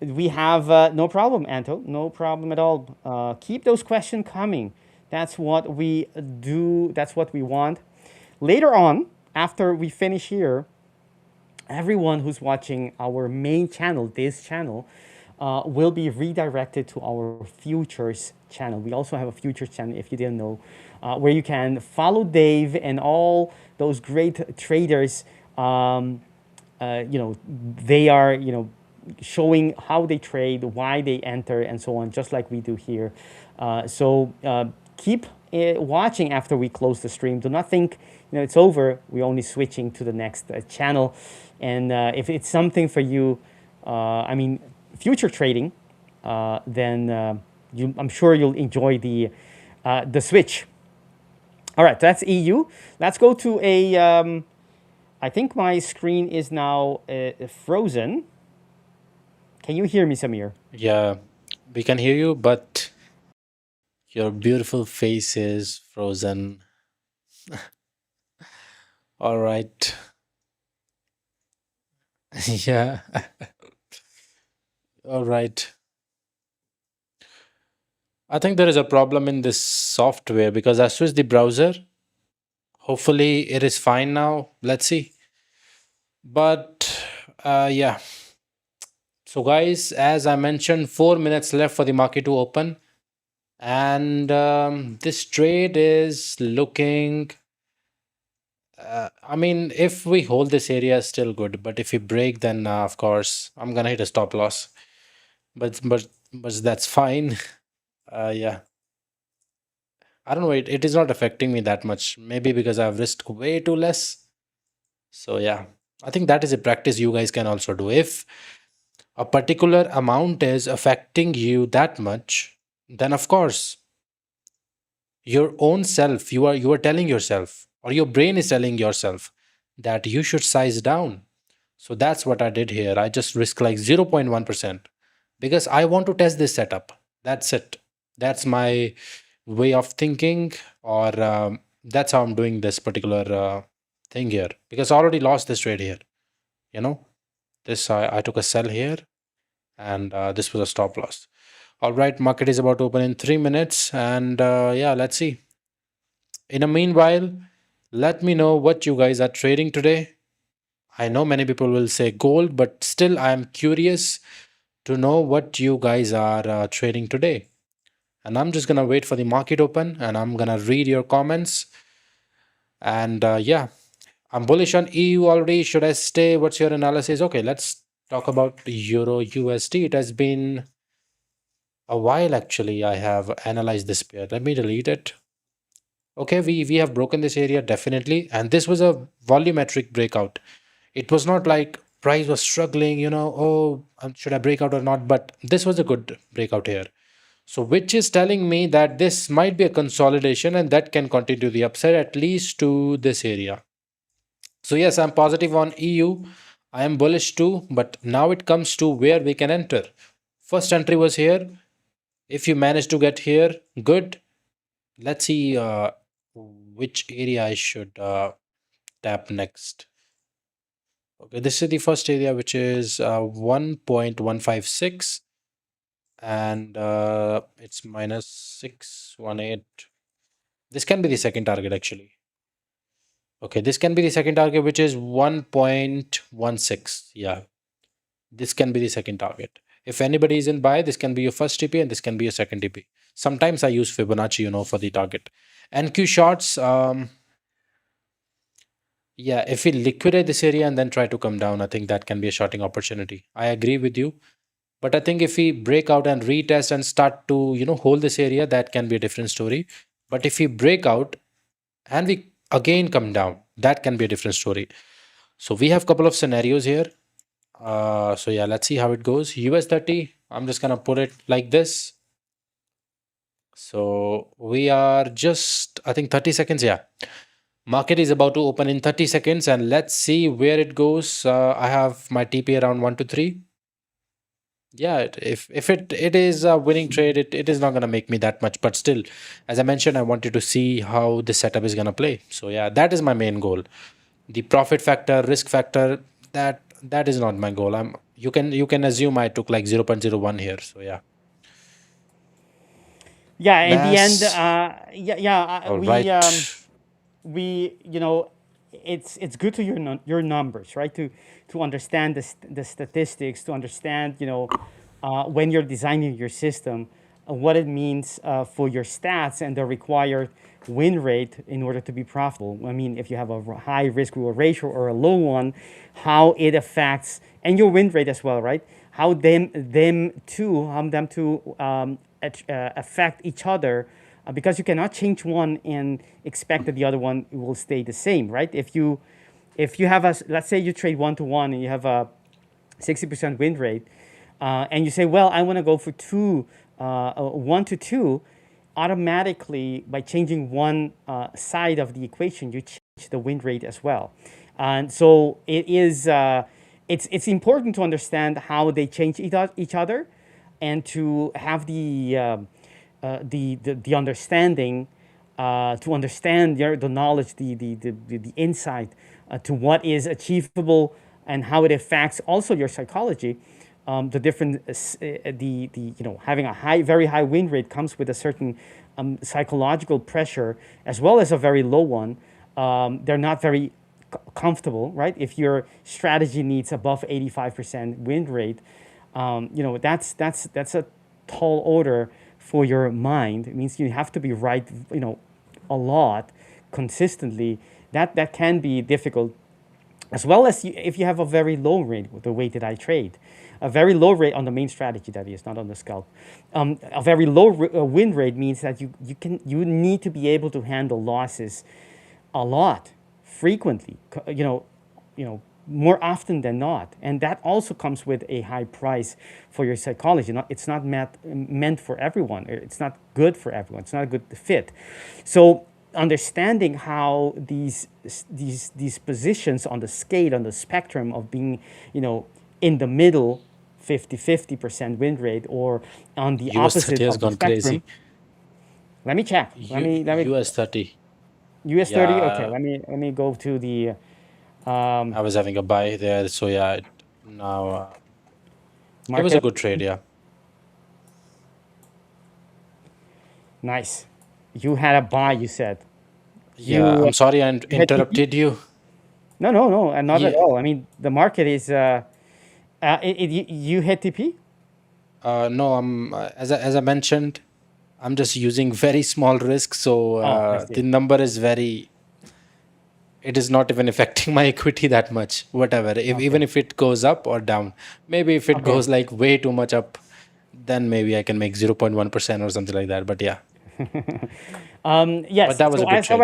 We have, no problem, Anto, no problem at all. Keep those questions coming. That's what we do, that's what we want. Later on, after we finish here, everyone who's watching our main channel, this channel, will be redirected to our futures channel. We also have a futures channel, if you didn't know, where you can follow Dave and all those great traders. They are, showing how they trade, why they enter, and so on, just like we do here. So keep watching after we close the stream. Do not think it's over. We're only switching to the next channel. And if it's something for you, future trading, then I'm sure you'll enjoy the switch. All right, that's EU. Let's go to I think my screen is now frozen. Can you hear me, Samir? Yeah, we can hear you, but your beautiful face is frozen. All right. Yeah. All right. I think there is a problem in this software because I switched the browser. Hopefully it is fine now. Let's see. But yeah. So guys, as I mentioned, 4 minutes left for the market to open. And this trade is looking, if we hold this area, still good. But if we break, then of course, I'm gonna hit a stop loss. But that's fine. Yeah. I don't know, it is not affecting me that much. Maybe because I've risked way too less. So yeah, I think that is a practice you guys can also do. If a particular amount is affecting you that much, then of course your own self, you are telling yourself, or your brain is telling yourself that you should size down. So that's what I did here. I just risk like 0.1% because I want to test this setup. That's it. That's my way of thinking, or that's how I'm doing this particular thing here, because I already lost this trade here. This I took a sell here, and this was a stop loss. All right, market is about to open in 3 minutes, and yeah, let's see. In the meanwhile, let me know what you guys are trading today. I know many people will say gold, but still I am curious to know what you guys are trading today. And I'm just gonna wait for the market open, and I'm gonna read your comments. And yeah, I'm bullish on EU already. Should I stay? What's your analysis? Okay, let's talk about Euro USD. It has been a while actually. I have analyzed this pair. Let me delete it. Okay, we have broken this area definitely, and this was a volumetric breakout. It was not like price was struggling, oh, should I break out or not? But this was a good breakout here. So which is telling me that this might be a consolidation and that can continue to the upside at least to this area. So yes, I'm positive on EU. I am bullish too, but now it comes to where we can enter. First entry was here. If you manage to get here, good. Let's see which area I should tap next. Okay, this is the first area, which is 1.156, and it's minus 618. This can be the second target actually. Okay, this can be the second target, which is 1.16. Yeah, this can be the second target. If anybody is in buy, this can be your first TP and this can be your second TP. Sometimes I use Fibonacci, for the target. NQ shots, yeah, if we liquidate this area and then try to come down, I think that can be a shorting opportunity. I agree with you. But I think if we break out and retest and start to, hold this area, that can be a different story. But if we break out and we again come down, that can be a different story. So we have a couple of scenarios here. So yeah, let's see how it goes. US 30, I'm just gonna put it like this. So we are just, I think 30 seconds, yeah. Market is about to open in 30 seconds and let's see where it goes. I have my TP around 1 to 3. Yeah, if it is a winning trade, it is not going to make me that much. But still, as I mentioned, I wanted to see how this setup is going to play. So yeah, that is my main goal. The profit factor, risk factor, that is not my goal. You can assume I took like 0.01 here. So yeah. Yeah, in the end, All right. we it's good to your numbers, right? To understand the statistics, to understand when you're designing your system, what it means for your stats and the required win rate in order to be profitable. I mean, if you have a high risk reward ratio or a low one, how it affects, and your win rate as well, right? How them two affect each other, because you cannot change one and expect that the other one will stay the same, right? If you have let's say you trade 1-to-1 and you have a 60% win rate, and you say, well, I want to go for 1-to-2, automatically by changing one side of the equation, you change the win rate as well. And so it is it's important to understand how they change each other, and to have the understanding, to understand the knowledge, the insight to what is achievable and how it affects also your psychology. The different having a very high win rate comes with a certain psychological pressure, as well as a very low one. They're not very comfortable, right? If your strategy needs above 85% win rate, that's a tall order for your mind. It means you have to be right, a lot, consistently. That can be difficult, as well as if you have a very low rate, the way that I trade. A very low rate on the main strategy, that is, not on the scalp. A very low win rate means that you need to be able to handle losses a lot, frequently, more often than not. And that also comes with a high price for your psychology. It's not meant for everyone. It's not good for everyone. It's not a good fit. So understanding how these positions on the scale, on the spectrum of being, in the middle, 50% win rate, or on the opposite of the spectrum. Crazy. Let me check. Let me US 30. US 30. Okay. Let me go to the. I was having a buy there, so yeah. Now it was a good trade. Yeah. Nice. You had a buy, you said. Yeah. I'm sorry I interrupted you. No, not at all. I mean, the market is. You hit TP? No, as I mentioned, I'm just using very small risk, so the number is very. It is not even affecting my equity that much. Whatever, even if it goes up or down, maybe if it goes like way too much up, then maybe I can make 0.1% or something like that. But yeah. Yes. But that was a good trade.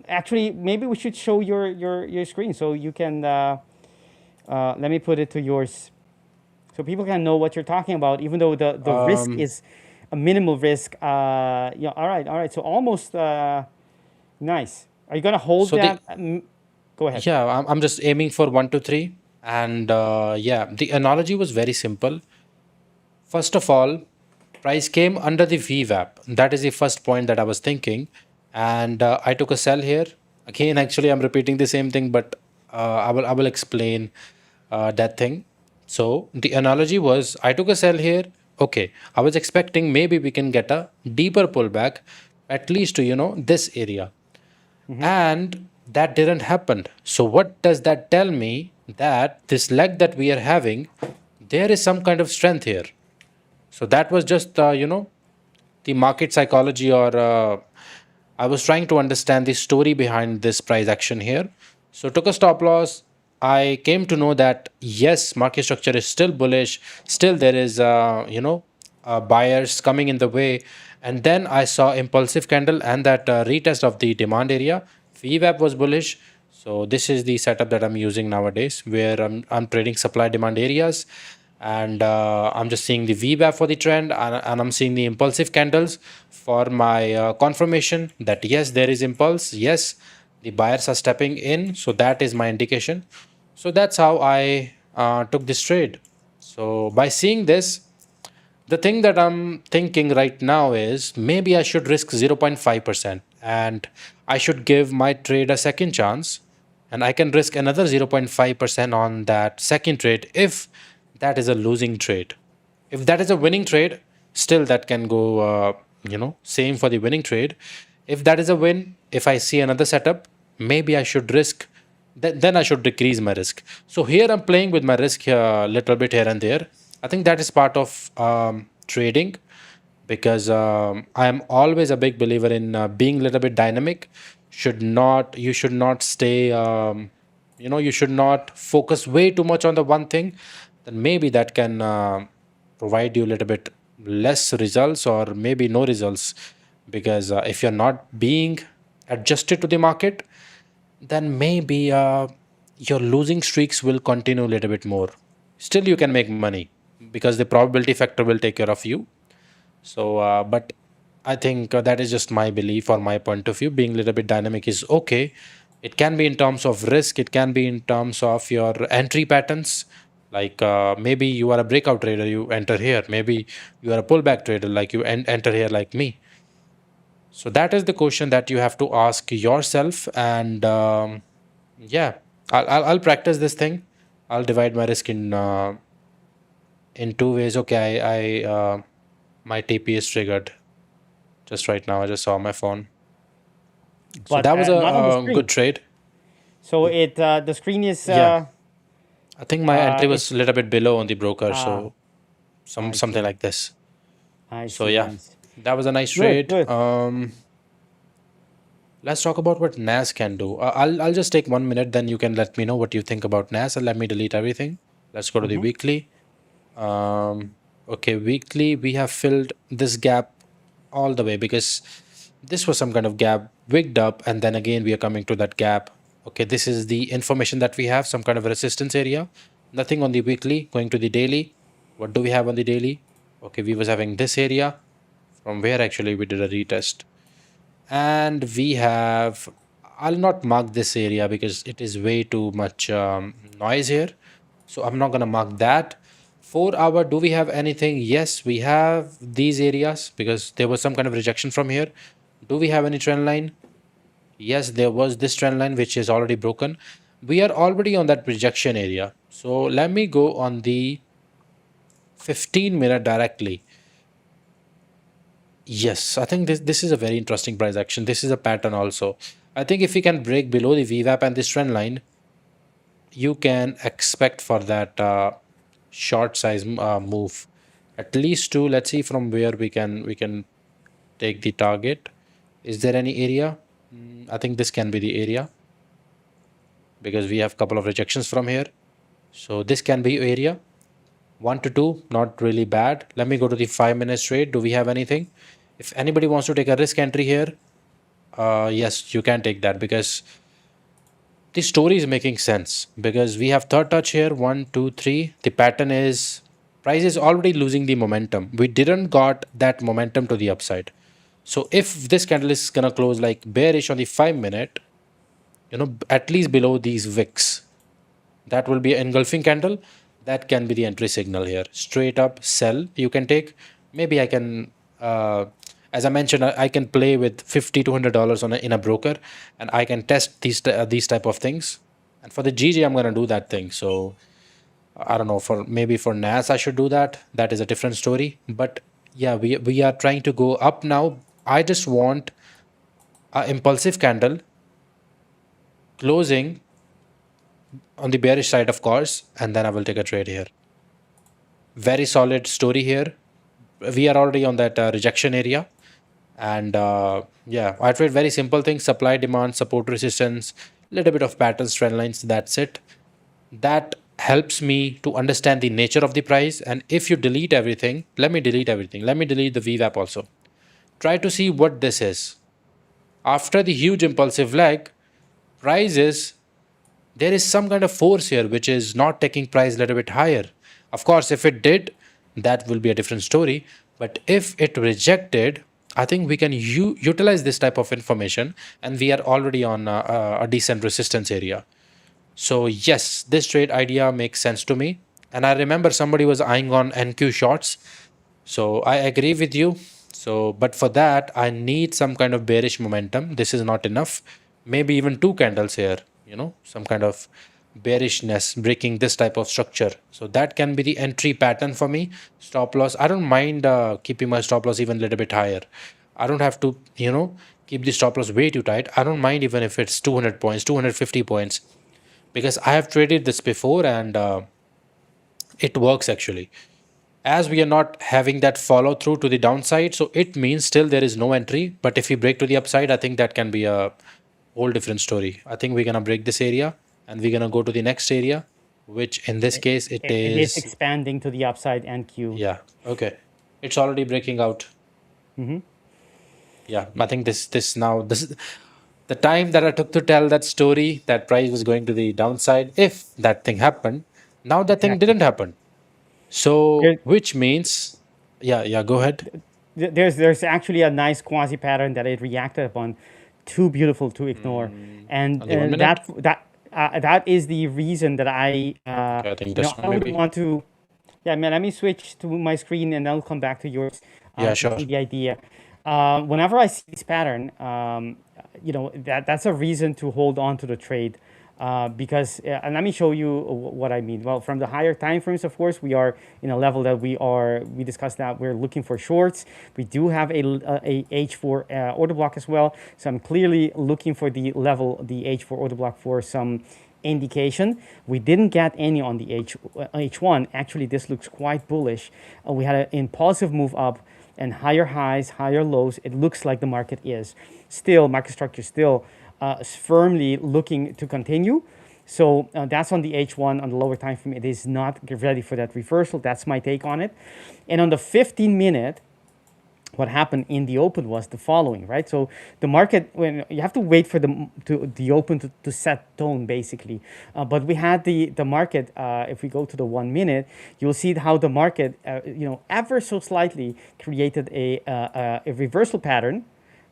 Actually, maybe we should show your screen so you can. Let me put it to yours. so people can know what you're talking about, even though the risk is a minimal risk. Yeah, all right. So almost nice. Are you gonna hold So that? the Go ahead. yeah, I'm just aiming for 1 to 3, and yeah, the analogy was very simple. First of all, price came under the VWAP. That is the first point that I was thinking, and I took a sell here. Again, actually, I'm repeating the same thing, but I will explain that thing. So the analogy was I took a sell here. Okay, I was expecting maybe we can get a deeper pullback, at least to this area, and that didn't happen. So what does that tell me? That this leg that we are having, there is some kind of strength here. So that was just the market psychology, or I was trying to understand the story behind this price action here. So took a stop loss. I came to know that yes, market structure is still bullish. Still there is buyers coming in the way, and then I saw impulsive candle and that retest of the demand area. VWAP was bullish. So this is the setup that I'm using nowadays, where I'm trading supply demand areas, and I'm just seeing the VWAP for the trend, and I'm seeing the impulsive candles for my confirmation that yes, there is impulse. Yes, the buyers are stepping in. So that is my indication. So that's how I took this trade. So by seeing this, the thing that I'm thinking right now is maybe I should risk 0.5% and I should give my trade a second chance, and I can risk another 0.5% on that second trade if that is a losing trade. If that is a winning trade, still that can go, same for the winning trade. If that is a win, if I see another setup, maybe I should risk, then I should decrease my risk. So here I'm playing with my risk here a little bit here and there. I think that is part of trading, because I am always a big believer in being a little bit dynamic. You should not stay, you should not focus way too much on the one thing. Then maybe that can provide you a little bit less results, or maybe no results, because if you're not being adjusted to the market, then maybe your losing streaks will continue a little bit more. Still, you can make money because the probability factor will take care of you. So, but I think that is just my belief or my point of view. Being a little bit dynamic is okay. It can be in terms of risk, it can be in terms of your entry patterns. Like maybe you are a breakout trader, you enter here. Maybe you are a pullback trader, like you enter here, like me. So that is the question that you have to ask yourself. And yeah, I'll practice this thing. I'll divide my risk in two ways. Okay, I my TP is triggered just right now. I just saw my phone. So But that was not on the a screen. good trade. So it the screen is Yeah. I think my entry was it's a little bit below on the broker, ah, so I something see. like this. I So see. yeah, Nice. that was a nice Good. trade. Good. Let's talk about what NAS can do. I'll just take 1 minute, then you can let me know what you think about NAS, and let me delete everything. Let's go to the weekly. Okay, weekly, we have filled this gap all the way, because this was some kind of gap wigged up, and then again we are coming to that gap. Okay, this is the information that we have, some kind of resistance area. Nothing on the weekly. Going to the daily, what do we have on the daily? Okay, we was having this area from where actually we did a retest, and we have, I'll not mark this area because it is way too much noise here, so I'm not gonna mark that. 4 hour, do we have anything? Yes, we have these areas because there was some kind of rejection from here. Do we have any trend line? Yes, there was this trend line which is already broken. We are already on that rejection area. So let me go on the 15-minute directly. Yes, I think this is a very interesting price action. This is a pattern also. I think if we can break below the VWAP and this trend line, you can expect for that short size move, at least to, let's see from where we can take the target. Is there any area? I think this can be the area, because we have a couple of rejections from here. So this can be area 1 to 2, not really bad. Let me go to the 5 minute trade. Do we have anything? If anybody wants to take a risk entry here, yes, you can take that, because the story is making sense. Because we have third touch here, 1 2 3. The pattern is Price is already losing the momentum. We didn't got that momentum to the upside. So if this candle is gonna close like bearish on the 5 minute, at least below these wicks, that will be an engulfing candle. That can be the entry signal here. Straight up sell you can take. Maybe I can, as I mentioned, I can play with $50 to $100 in a broker, and I can test these type of things. And for the GG, I'm gonna do that thing. So I don't know, for maybe for NAS I should do that. That is a different story. But yeah, we are trying to go up now. I just want a impulsive candle closing on the bearish side, of course, and then I will take a trade here. Very solid story here. We are already on that rejection area. And yeah, I trade very simple things: supply, demand, support, resistance, little bit of patterns, trend lines. That's it. That helps me to understand the nature of the price. And if you delete everything, let me delete everything. Let me delete the VWAP also. Try to see what this is. After the huge impulsive leg, prices, there is some kind of force here which is not taking price a little bit higher. Of course, if it did, that will be a different story. But if it rejected, I think we can utilize this type of information, and we are already on a decent resistance area. So yes, this trade idea makes sense to me. And I remember somebody was eyeing on NQ shorts. So I agree with you. So, but for that, I need some kind of bearish momentum. This is not enough. Maybe even two candles here, some kind of bearishness breaking this type of structure. So that can be the entry pattern for me. Stop loss. I don't mind keeping my stop loss even a little bit higher. I don't have to, keep the stop loss way too tight. I don't mind even if it's 200 points, 250 points, because I have traded this before and it works actually. As we are not having that follow through to the downside, so it means still there is no entry. But if we break to the upside, I think that can be a whole different story. I think we're gonna break this area and we're gonna go to the next area, which in this case it is expanding to the upside NQ. Yeah. Okay. It's already breaking out. Yeah. I think this is the time that I took to tell that story. That price was going to the downside. If that thing happened, now that thing didn't happen. So, which means, yeah, go ahead. There's actually a nice quasi pattern that it reacted upon, too beautiful to ignore, and that is the reason that I think this one maybe want to. Yeah, man. Let me switch to my screen and I'll come back to yours. Yeah, sure. The idea. Whenever I see this pattern, that's a reason to hold on to the trade. Because and let me show you what I mean. Well, from the higher time frames, of course, we are in a level that we discussed that we're looking for shorts. We do have a H4 order block as well. So I'm clearly looking for the level, the H4 order block for some indication. We didn't get any on the H1. Actually, this looks quite bullish. We had an impulsive move up and higher highs, higher lows. It looks like the market is still, market structure still firmly looking to continue. So that's on the H1 on the lower time frame. It is not ready for that reversal. That's my take on it. And on the 15-minute, what happened in the open was the following, right? So the market, when you have to wait for the open to set tone, basically. But we had the market. If we go to the 1 minute, you'll see how the market, ever so slightly created a reversal pattern.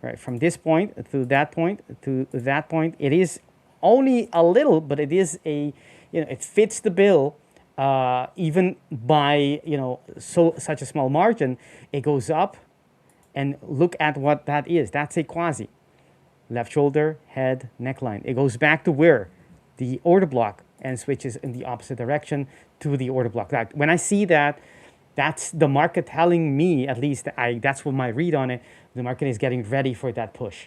Right, from this point to that point to that point, it is only a little, but it is it fits the bill, even by such a small margin. It goes up, and look at what that is. That's a quasi, left shoulder, head, neckline. It goes back to where the order block and switches in the opposite direction to the order block. When I see that, that's the market telling me, at least that's what my read on it. The market is getting ready for that push.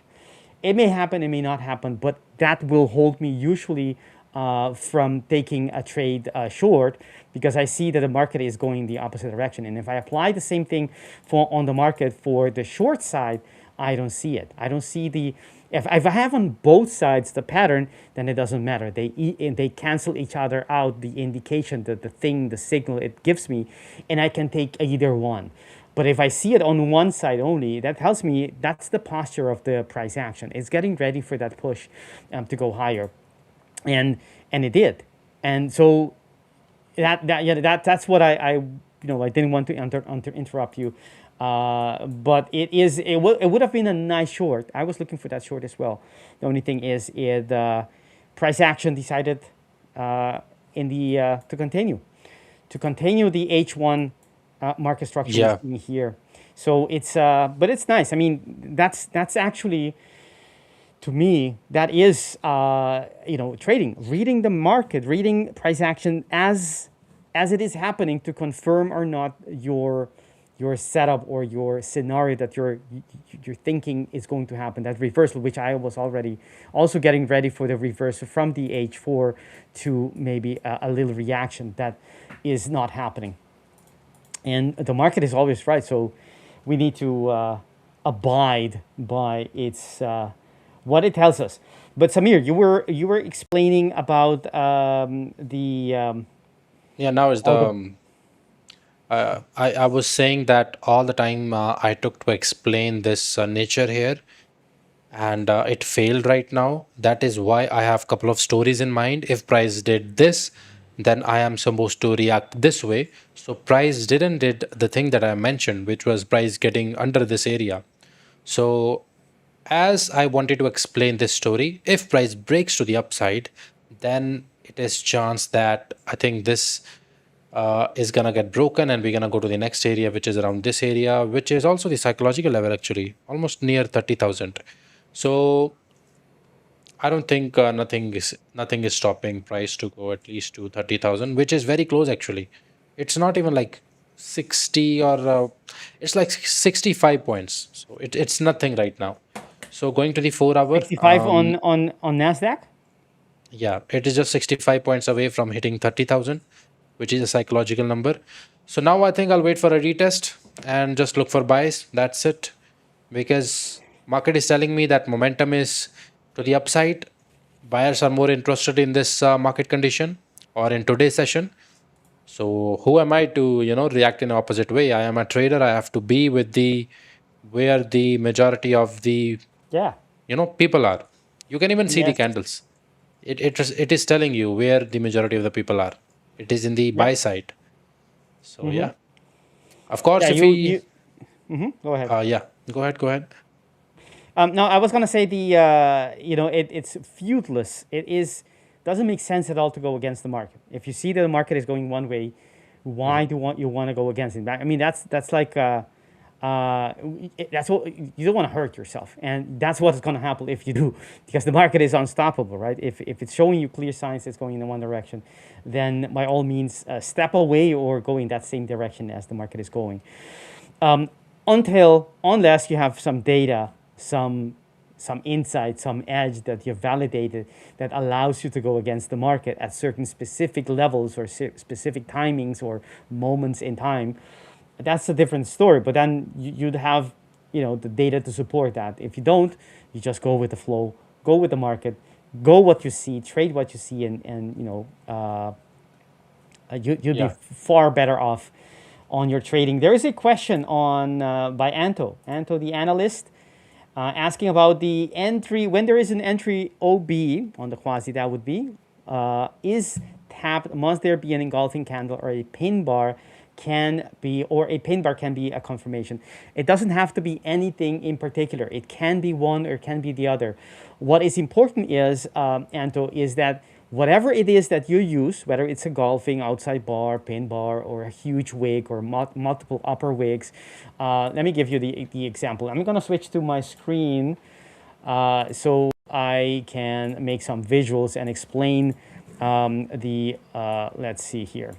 It may happen, it may not happen, but that will hold me usually from taking a trade short, because I see that the market is going the opposite direction. And if I apply the same thing on the market for the short side, I don't see it. I don't see if I have on both sides the pattern, then it doesn't matter. They cancel each other out, the indication, the signal it gives me, and I can take either one. But if I see it on one side only, that tells me that's the posture of the price action. It's getting ready for that push to go higher, and it did. And so that's what I I didn't want to interrupt you, but it would have been a nice short. I was looking for that short as well. The only thing is, price action decided in the to continue the H1 market structure Yeah. we're seeing here. So it's but it's nice. I mean, that's actually, to me, that is trading, reading the market, reading price action as it is happening to confirm or not your setup or your scenario that you're thinking is going to happen. That reversal, which I was already also getting ready for the reversal from the H4 to maybe a little reaction that is not happening. And the market is always right, so we need to abide by its what it tells us. But Samir, you were explaining about the Yeah, now is the all the I was saying that all the time I took to explain this nature here, and it failed right now. That is why I have couple of stories in mind. If price did this, then I am supposed to react this way. So price didn't did the thing that I mentioned, which was price getting under this area. So as I wanted to explain this story, if price breaks to the upside, then it is chance that I think this is gonna get broken, and we're gonna go to the next area, which is around this area, which is also the psychological level actually, almost near 30,000. So I don't think nothing is stopping price to go at least to 30,000, which is very close actually. It's not even like 60 or it's like 65 points. So it's nothing right now. So going to the 4 hour, 65 on NASDAQ. yeah, it is just 65 points away from hitting 30,000, which is a psychological number. So now I think I'll wait for a retest and just look for buys. That's it. Because market is telling me that momentum is to the upside. Buyers are more interested in this market condition or in today's session. So who am I to, react in the opposite way? I am a trader. I have to be with where the majority of the, Yeah. people are. You can even see the Yes. candles. It is telling you where the majority of the people are. It is in the Yeah. buy side. So yeah, of course, Yeah. if we Go ahead. yeah, go ahead. No, I was gonna say it's fruitless. Doesn't make sense at all to go against the market. If you see that the market is going one way, why do you want to go against it? I mean, that's like that's what you don't want to hurt yourself, and that's what's going to happen if you do, because the market is unstoppable, right? If it's showing you clear signs it's going in one direction, then by all means step away or go in that same direction as the market is going. Unless you have some data, some insight, some edge that you've validated that allows you to go against the market at certain specific levels or specific timings or moments in time, that's a different story. But then you'd have, the data to support that. If you don't, you just go with the flow, go with the market, go what you see, trade what you see, and you'll be far better off on your trading. There is a question on by Anto the analyst, asking about the entry, when there is an entry OB on the quasi, that would be, is tapped, must there be an engulfing candle or a pin bar can be a confirmation. It doesn't have to be anything in particular. It can be one or it can be the other. What is important is, Anto, is that whatever it is that you use, whether it's a golfing outside bar, pin bar, or a huge wick, or multiple upper wicks. Let me give you the example. I'm going to switch to my screen so I can make some visuals and explain let's see here.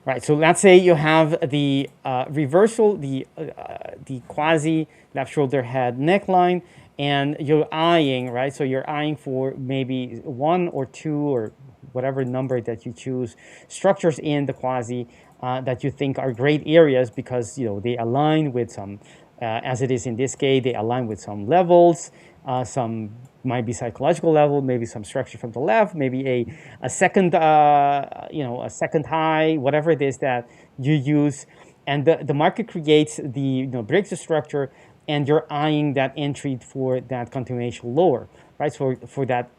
Right, so let's say you have the reversal, the quasi left shoulder head neckline, and you're eyeing, right? So you're eyeing for maybe 1 or 2 or whatever number that you choose, structures in the quasi that you think are great areas because, they align with some, as it is in this case, they align with some levels, some might be psychological level, maybe some structure from the left, maybe a second, a second high, whatever it is that you use. And the market creates breaks the structure, and you're eyeing that entry for that continuation lower, right? For that,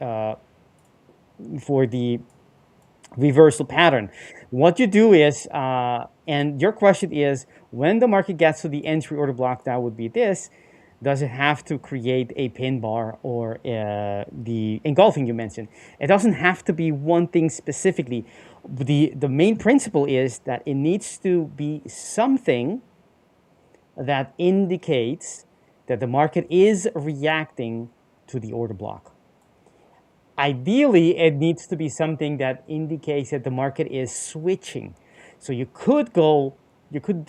for the reversal pattern. What you do is, and your question is, when the market gets to the entry order block, that would be this. Does it have to create a pin bar or the engulfing you mentioned? It doesn't have to be one thing specifically. The main principle is that it needs to be something that indicates that the market is reacting to the order block. Ideally, it needs to be something that indicates that the market is switching. So you could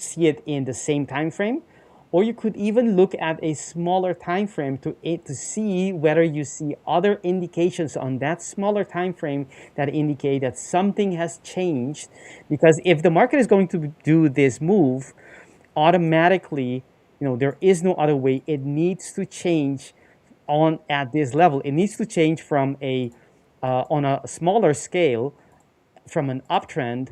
see it in the same time frame, or you could even look at a smaller time frame to see whether you see other indications on that smaller time frame that indicate that something has changed. Because if the market is going to do this move, automatically, there is no other way. It needs to change at this level. It needs to change from on a smaller scale, from an uptrend,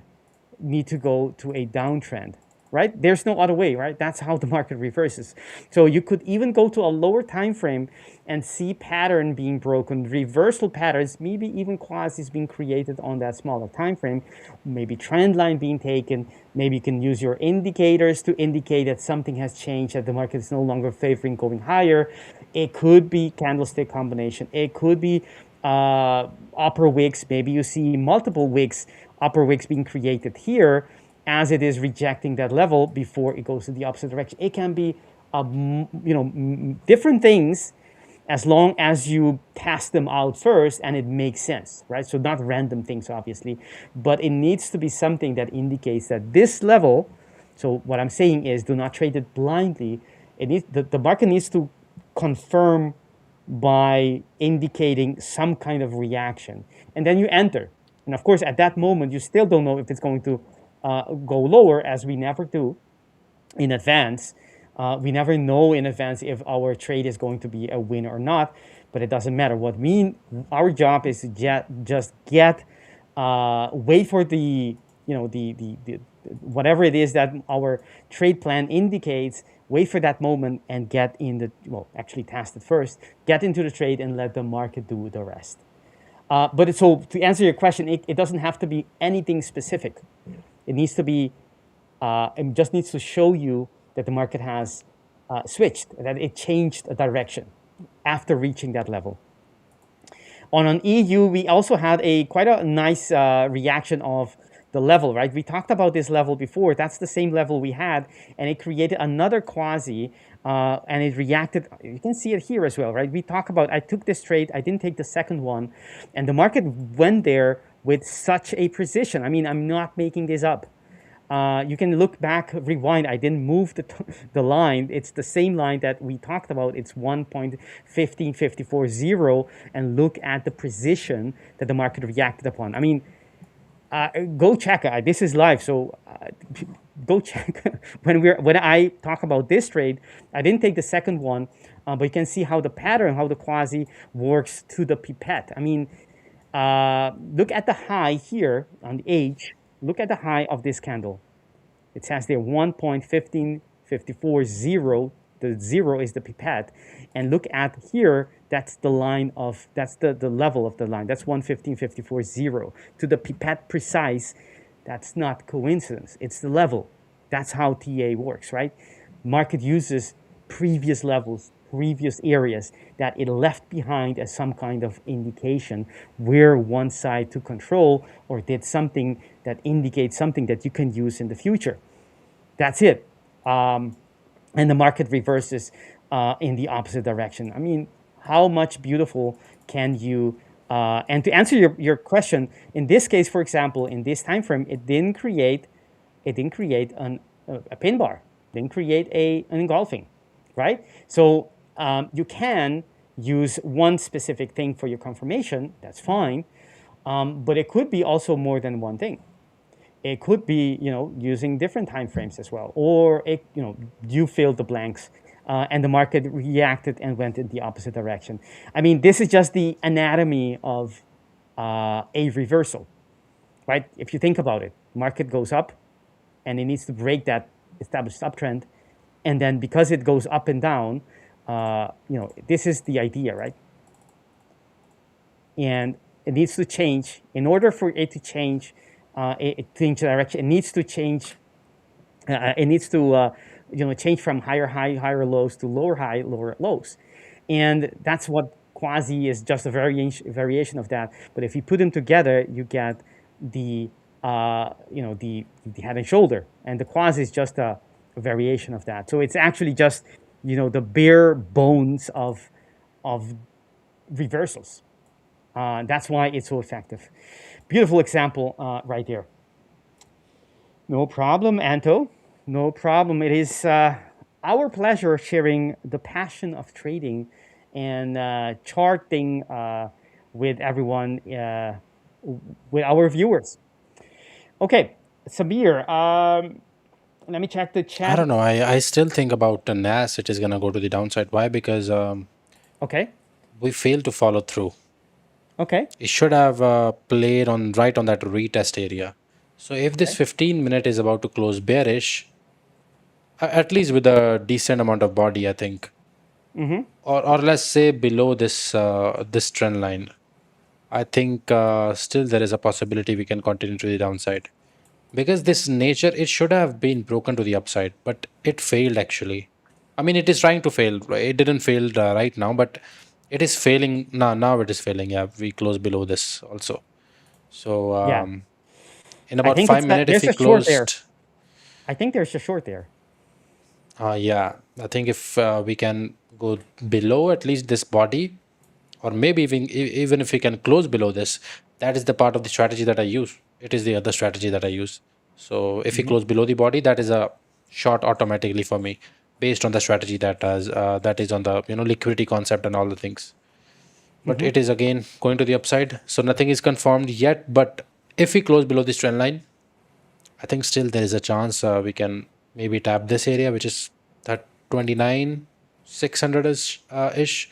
need to go to a downtrend, right? There's no other way, right? That's how the market reverses. So you could even go to a lower time frame and see pattern being broken, reversal patterns, maybe even quasis being created on that smaller time frame, maybe trend line being taken. Maybe you can use your indicators to indicate that something has changed, that the market is no longer favoring going higher. It could be candlestick combination. It could be upper wicks. Maybe you see multiple wicks, upper wicks being created here as it is rejecting that level before it goes to the opposite direction. It can be different things, as long as you test them out first and it makes sense, right? So not random things, obviously, but it needs to be something that indicates that this level. So what I'm saying is, do not trade it blindly. The market needs to confirm by indicating some kind of reaction, and then you enter. And of course, at that moment, you still don't know if it's going to go lower, as we never do in advance. We never know in advance if our trade is going to be a win or not, but it doesn't matter. Our job is to wait for the whatever it is that our trade plan indicates, wait for that moment and actually test it first, get into the trade and let the market do the rest. But so to answer your question, it doesn't have to be anything specific. It needs to be, it just needs to show you that the market has switched, that it changed a direction after reaching that level. On an EU, we also had quite a nice reaction of the level, right? We talked about this level before. That's the same level we had, and it created another quasi, and it reacted. You can see it here as well, right? We talk about, I took this trade, I didn't take the second one, and the market went there with such a precision. I mean, I'm not making this up. You can look back, rewind. I didn't move the line. It's the same line that we talked about. It's 1.15540, and look at the precision that the market reacted upon. I mean, go check. This is live, so go check. When I talk about this trade, I didn't take the second one, but you can see how the pattern, how the quasi works to the pipette. I mean, look at the high here on the H. Look at the high of this candle. It says there 1.15540. The 0 is the pipette. And look at here, that's the line of, that's the level of the line. That's 1.15540. To the pipette precise, that's not coincidence. It's the level. That's how TA works, right? Market uses previous levels, previous areas that it left behind as some kind of indication where one side to control or did something that indicates something that you can use in the future. That's it. And the market reverses in the opposite direction. I mean, how much beautiful can you, and to answer your question, in this case, for example, in this time frame, it didn't create a pin bar, didn't create an engulfing, right? So you can use one specific thing for your confirmation, that's fine, but it could be also more than one thing. It could be, using different time frames as well, or you filled the blanks, and the market reacted and went in the opposite direction. I mean, this is just the anatomy of a reversal, right? If you think about it, market goes up, and it needs to break that established uptrend, and then because it goes up and down, this is the idea, right? And it needs to change. In order for it to change, direction, it needs to change. It needs to change from higher high, higher lows to lower high, lower lows, and that's what quasi is, just a variation of that. But if you put them together, you get the the head and shoulder, and the quasi is just a variation of that. So it's actually just the bare bones of reversals. That's why it's so effective. Beautiful example right there. No problem, Anto. No problem. It is our pleasure sharing the passion of trading and charting with everyone, with our viewers. Okay, Samir, let me check the chat. I don't know. I still think about the NAS. It is going to go to the downside. Why? Because Okay. we failed to follow through. Okay. It should have played right on that retest area. So if this 15-minute is about to close bearish, at least with a decent amount of body, I think, or let's say below this this trend line, I think still there is a possibility we can continue to the downside. Because this nature, it should have been broken to the upside, but it failed actually. I mean, it is trying to fail. It didn't fail right now, but it is failing now. Now it is failing. Yeah, we close below this also. So Yeah. in about 5 minutes, if we there's a short there. closed, I think there's a short there. yeah, I think if we can go below at least this body, or maybe even if we can close below this, that is the part of the strategy that I use. It is the other strategy that I use. So if we close below the body, that is a short automatically for me, based on the strategy that is on the liquidity concept and all the things. But it is again going to the upside, so nothing is confirmed yet. But if we close below this trend line, I think still there is a chance we can maybe tap this area, which is that 29,600 ish.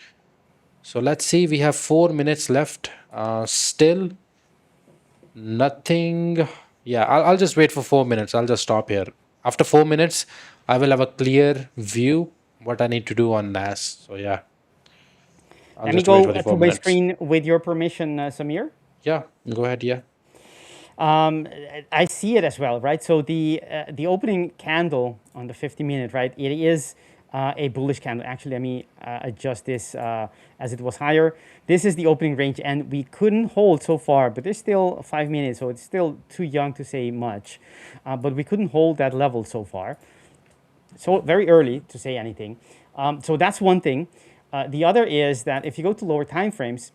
So let's see. We have 4 minutes left. Still nothing. Yeah, I'll just wait for 4 minutes. I'll just stop here. After 4 minutes, I will have a clear view what I need to do on NAS. So yeah, Let me go to my screen with your permission, Samir. Yeah, go ahead. Yeah. I see it as well, right? So the opening candle on the 50-minute, right? It is a bullish candle. Actually, let me adjust this as it was higher. This is the opening range, and we couldn't hold so far, but there's still 5 minutes, so it's still too young to say much. But we couldn't hold that level so far. So very early to say anything. So that's one thing. The other is that if you go to lower time frames,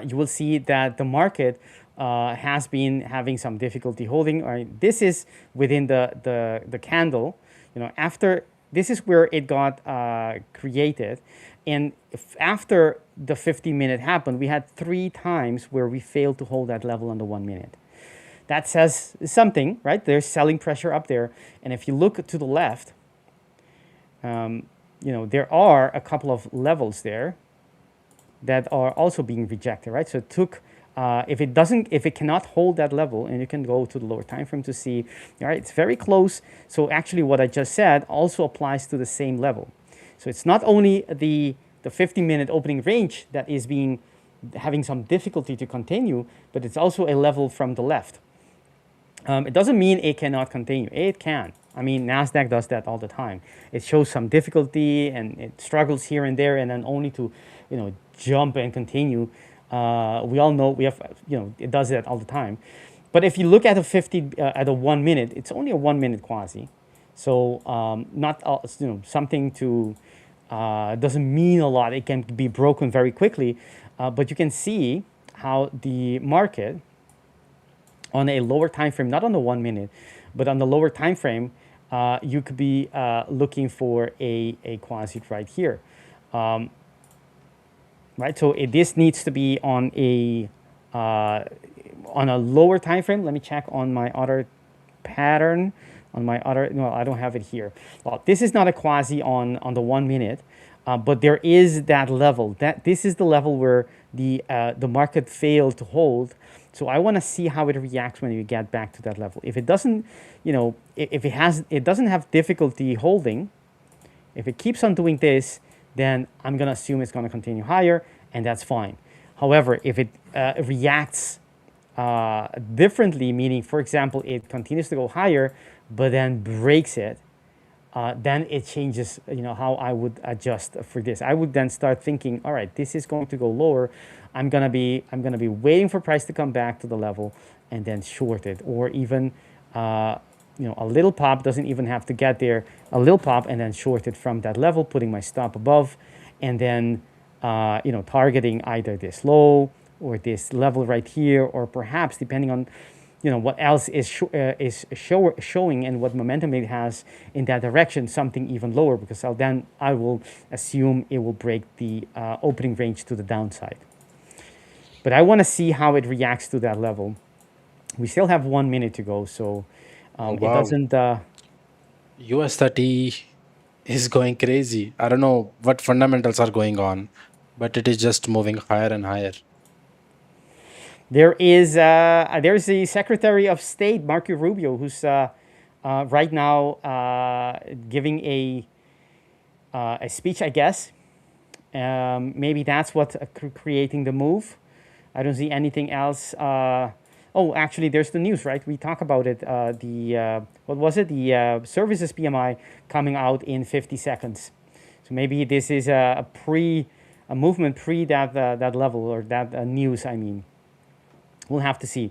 you will see that the market has been having some difficulty holding. This is within the candle. After this is where it got created, and after the 50-minute happened, we had 3 times where we failed to hold that level on the 1 minute. That says something, right? There's selling pressure up there, and if you look to the left, there are a couple of levels there that are also being rejected, right? So it took, if it cannot hold that level, and you can go to the lower time frame to see, all right, it's very close. So actually what I just said also applies to the same level. So it's not only the 50-minute opening range that is having some difficulty to continue, but it's also a level from the left. It doesn't mean it cannot continue. It can. I mean, NASDAQ does that all the time. It shows some difficulty and it struggles here and there, and then only to, jump and continue. We all know it does that all the time. But if you look at at a 1 minute, it's only a 1 minute quasi. So not something to doesn't mean a lot. It can be broken very quickly, but you can see how the market on a lower time frame, not on the 1 minute, but on the lower time frame, you could be looking for a quasi right here. Right, so this needs to be on a lower time frame. Let me check on my other pattern. No, I don't have it here. Well, this is not a quasi on the 1 minute, but there is that level. This is the level where the market failed to hold. So I want to see how it reacts when we get back to that level. If it doesn't, if it doesn't have difficulty holding, if it keeps on doing this, then I'm going to assume it's going to continue higher, and that's fine. However, if it reacts differently, meaning, for example, it continues to go higher, but then breaks it, then it changes, how I would adjust for this. I would then start thinking, all right, this is going to go lower. I'm gonna be waiting for price to come back to the level and then short it, or even a little pop, doesn't even have to get there, a little pop and then short it from that level, putting my stop above, and then targeting either this low or this level right here, or perhaps depending on what else is showing and what momentum it has in that direction, something even lower, because I will assume it will break the opening range to the downside. But I want to see how it reacts to that level. We still have 1 minute to go, so it Wow. doesn't. US30 is going crazy. I don't know what fundamentals are going on, but it is just moving higher and higher. There's the Secretary of State, Marco Rubio, who's right now giving a speech, I guess. Maybe that's what creating the move. I don't see anything else. Actually, there's the news, right? We talk about it. What was it? The services PMI coming out in 50 seconds. So maybe this is a movement pre that level, or that news, I mean. We'll have to see.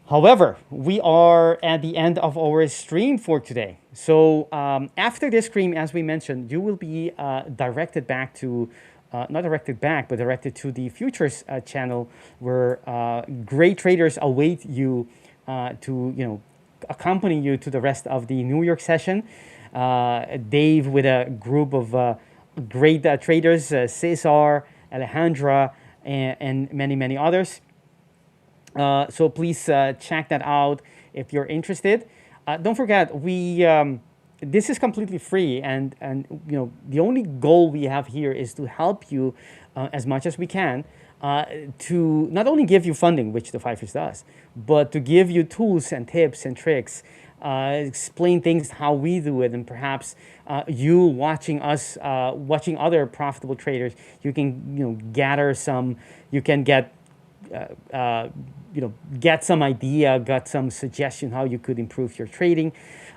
However, we are at the end of our stream for today. So after this stream, as we mentioned, you will be directed back to, not directed back, but directed to the futures channel, where great traders await you to, accompany you to the rest of the New York session. Dave with a group of great traders, Cesar, Alejandra, and many, many others. So please check that out if you're interested. Don't forget, this is completely free, and the only goal we have here is to help you as much as we can, to not only give you funding, which the 5ers does, but to give you tools and tips and tricks, explain things how we do it, and perhaps you watching us, watching other profitable traders, you can gather some, you can get get some idea, got some suggestion how you could improve your trading.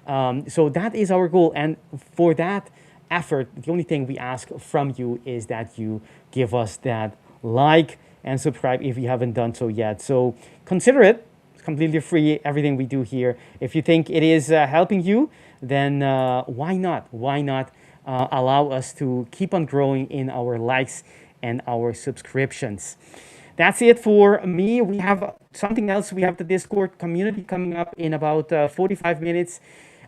So that is our goal. And for that effort, the only thing we ask from you is that you give us that like and subscribe if you haven't done so yet. So consider it. It's completely free, everything we do here. If you think it is helping you, then why not? Why not allow us to keep on growing in our likes and our subscriptions? That's it for me. We have something else. We have the Discord community coming up in about 45 minutes.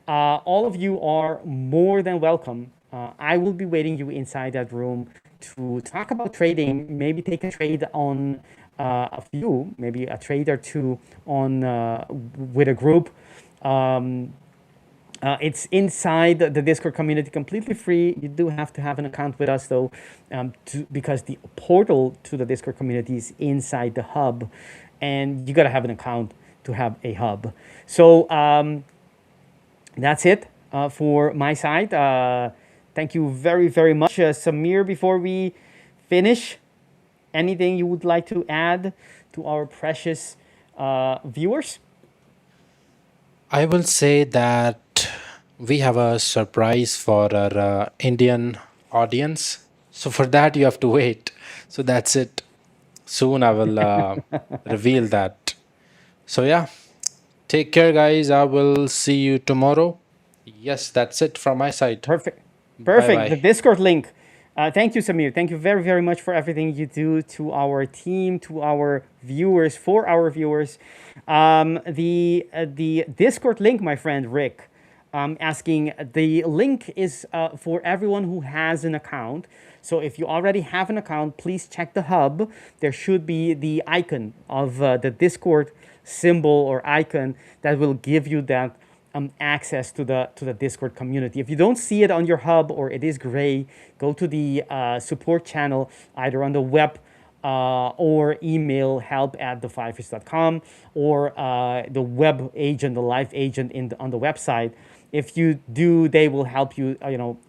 All of you are more than welcome. I will be waiting you inside that room to talk about trading, maybe take a trade on a few, maybe a trade or two on with a group. It's inside the Discord community, completely free. You do have to have an account with us, though, because the portal to the Discord community is inside the hub, and you got to have an account to have a hub. So that's it for my side. Thank you very, very much. Samir, before we finish, anything you would like to add to our precious viewers? I will say that we have a surprise for our Indian audience. So for that, you have to wait. So that's it. Soon I will reveal that. So yeah, take care, guys. I will see you tomorrow. Yes, that's it from my side. Perfect. Bye-bye. The Discord link. Thank you, Samir. Thank you very, very much for everything you do to our team, to our viewers, for our viewers. The Discord link, my friend Rick, asking, the link is for everyone who has an account. So if you already have an account, please check the hub. There should be the icon of the Discord symbol or icon that will give you that access to the Discord community. If you don't see it on your hub or it is gray, go to the support channel either on the web or email help@the5ers.com, or the web agent, the live agent on the website If you do, they will help you,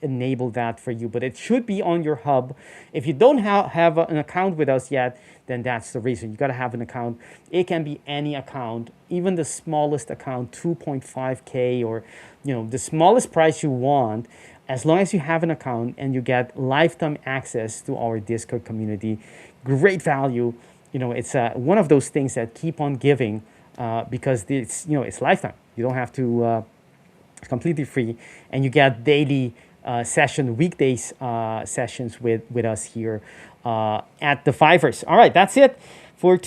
enable that for you. But it should be on your hub. If you don't have an account with us yet, then that's the reason. You got to have an account. It can be any account, even the smallest account, 2.5K, or the smallest price you want. As long as you have an account and you get lifetime access to our Discord community, great value. It's one of those things that keep on giving because it's lifetime. You don't have to. It's completely free, and you get daily weekdays sessions with us here at the 5ers. All right, that's it for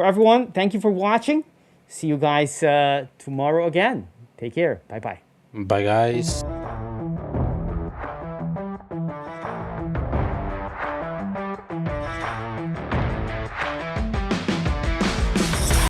everyone. Thank you for watching. See you guys tomorrow again. Take care. Bye bye. Bye, guys.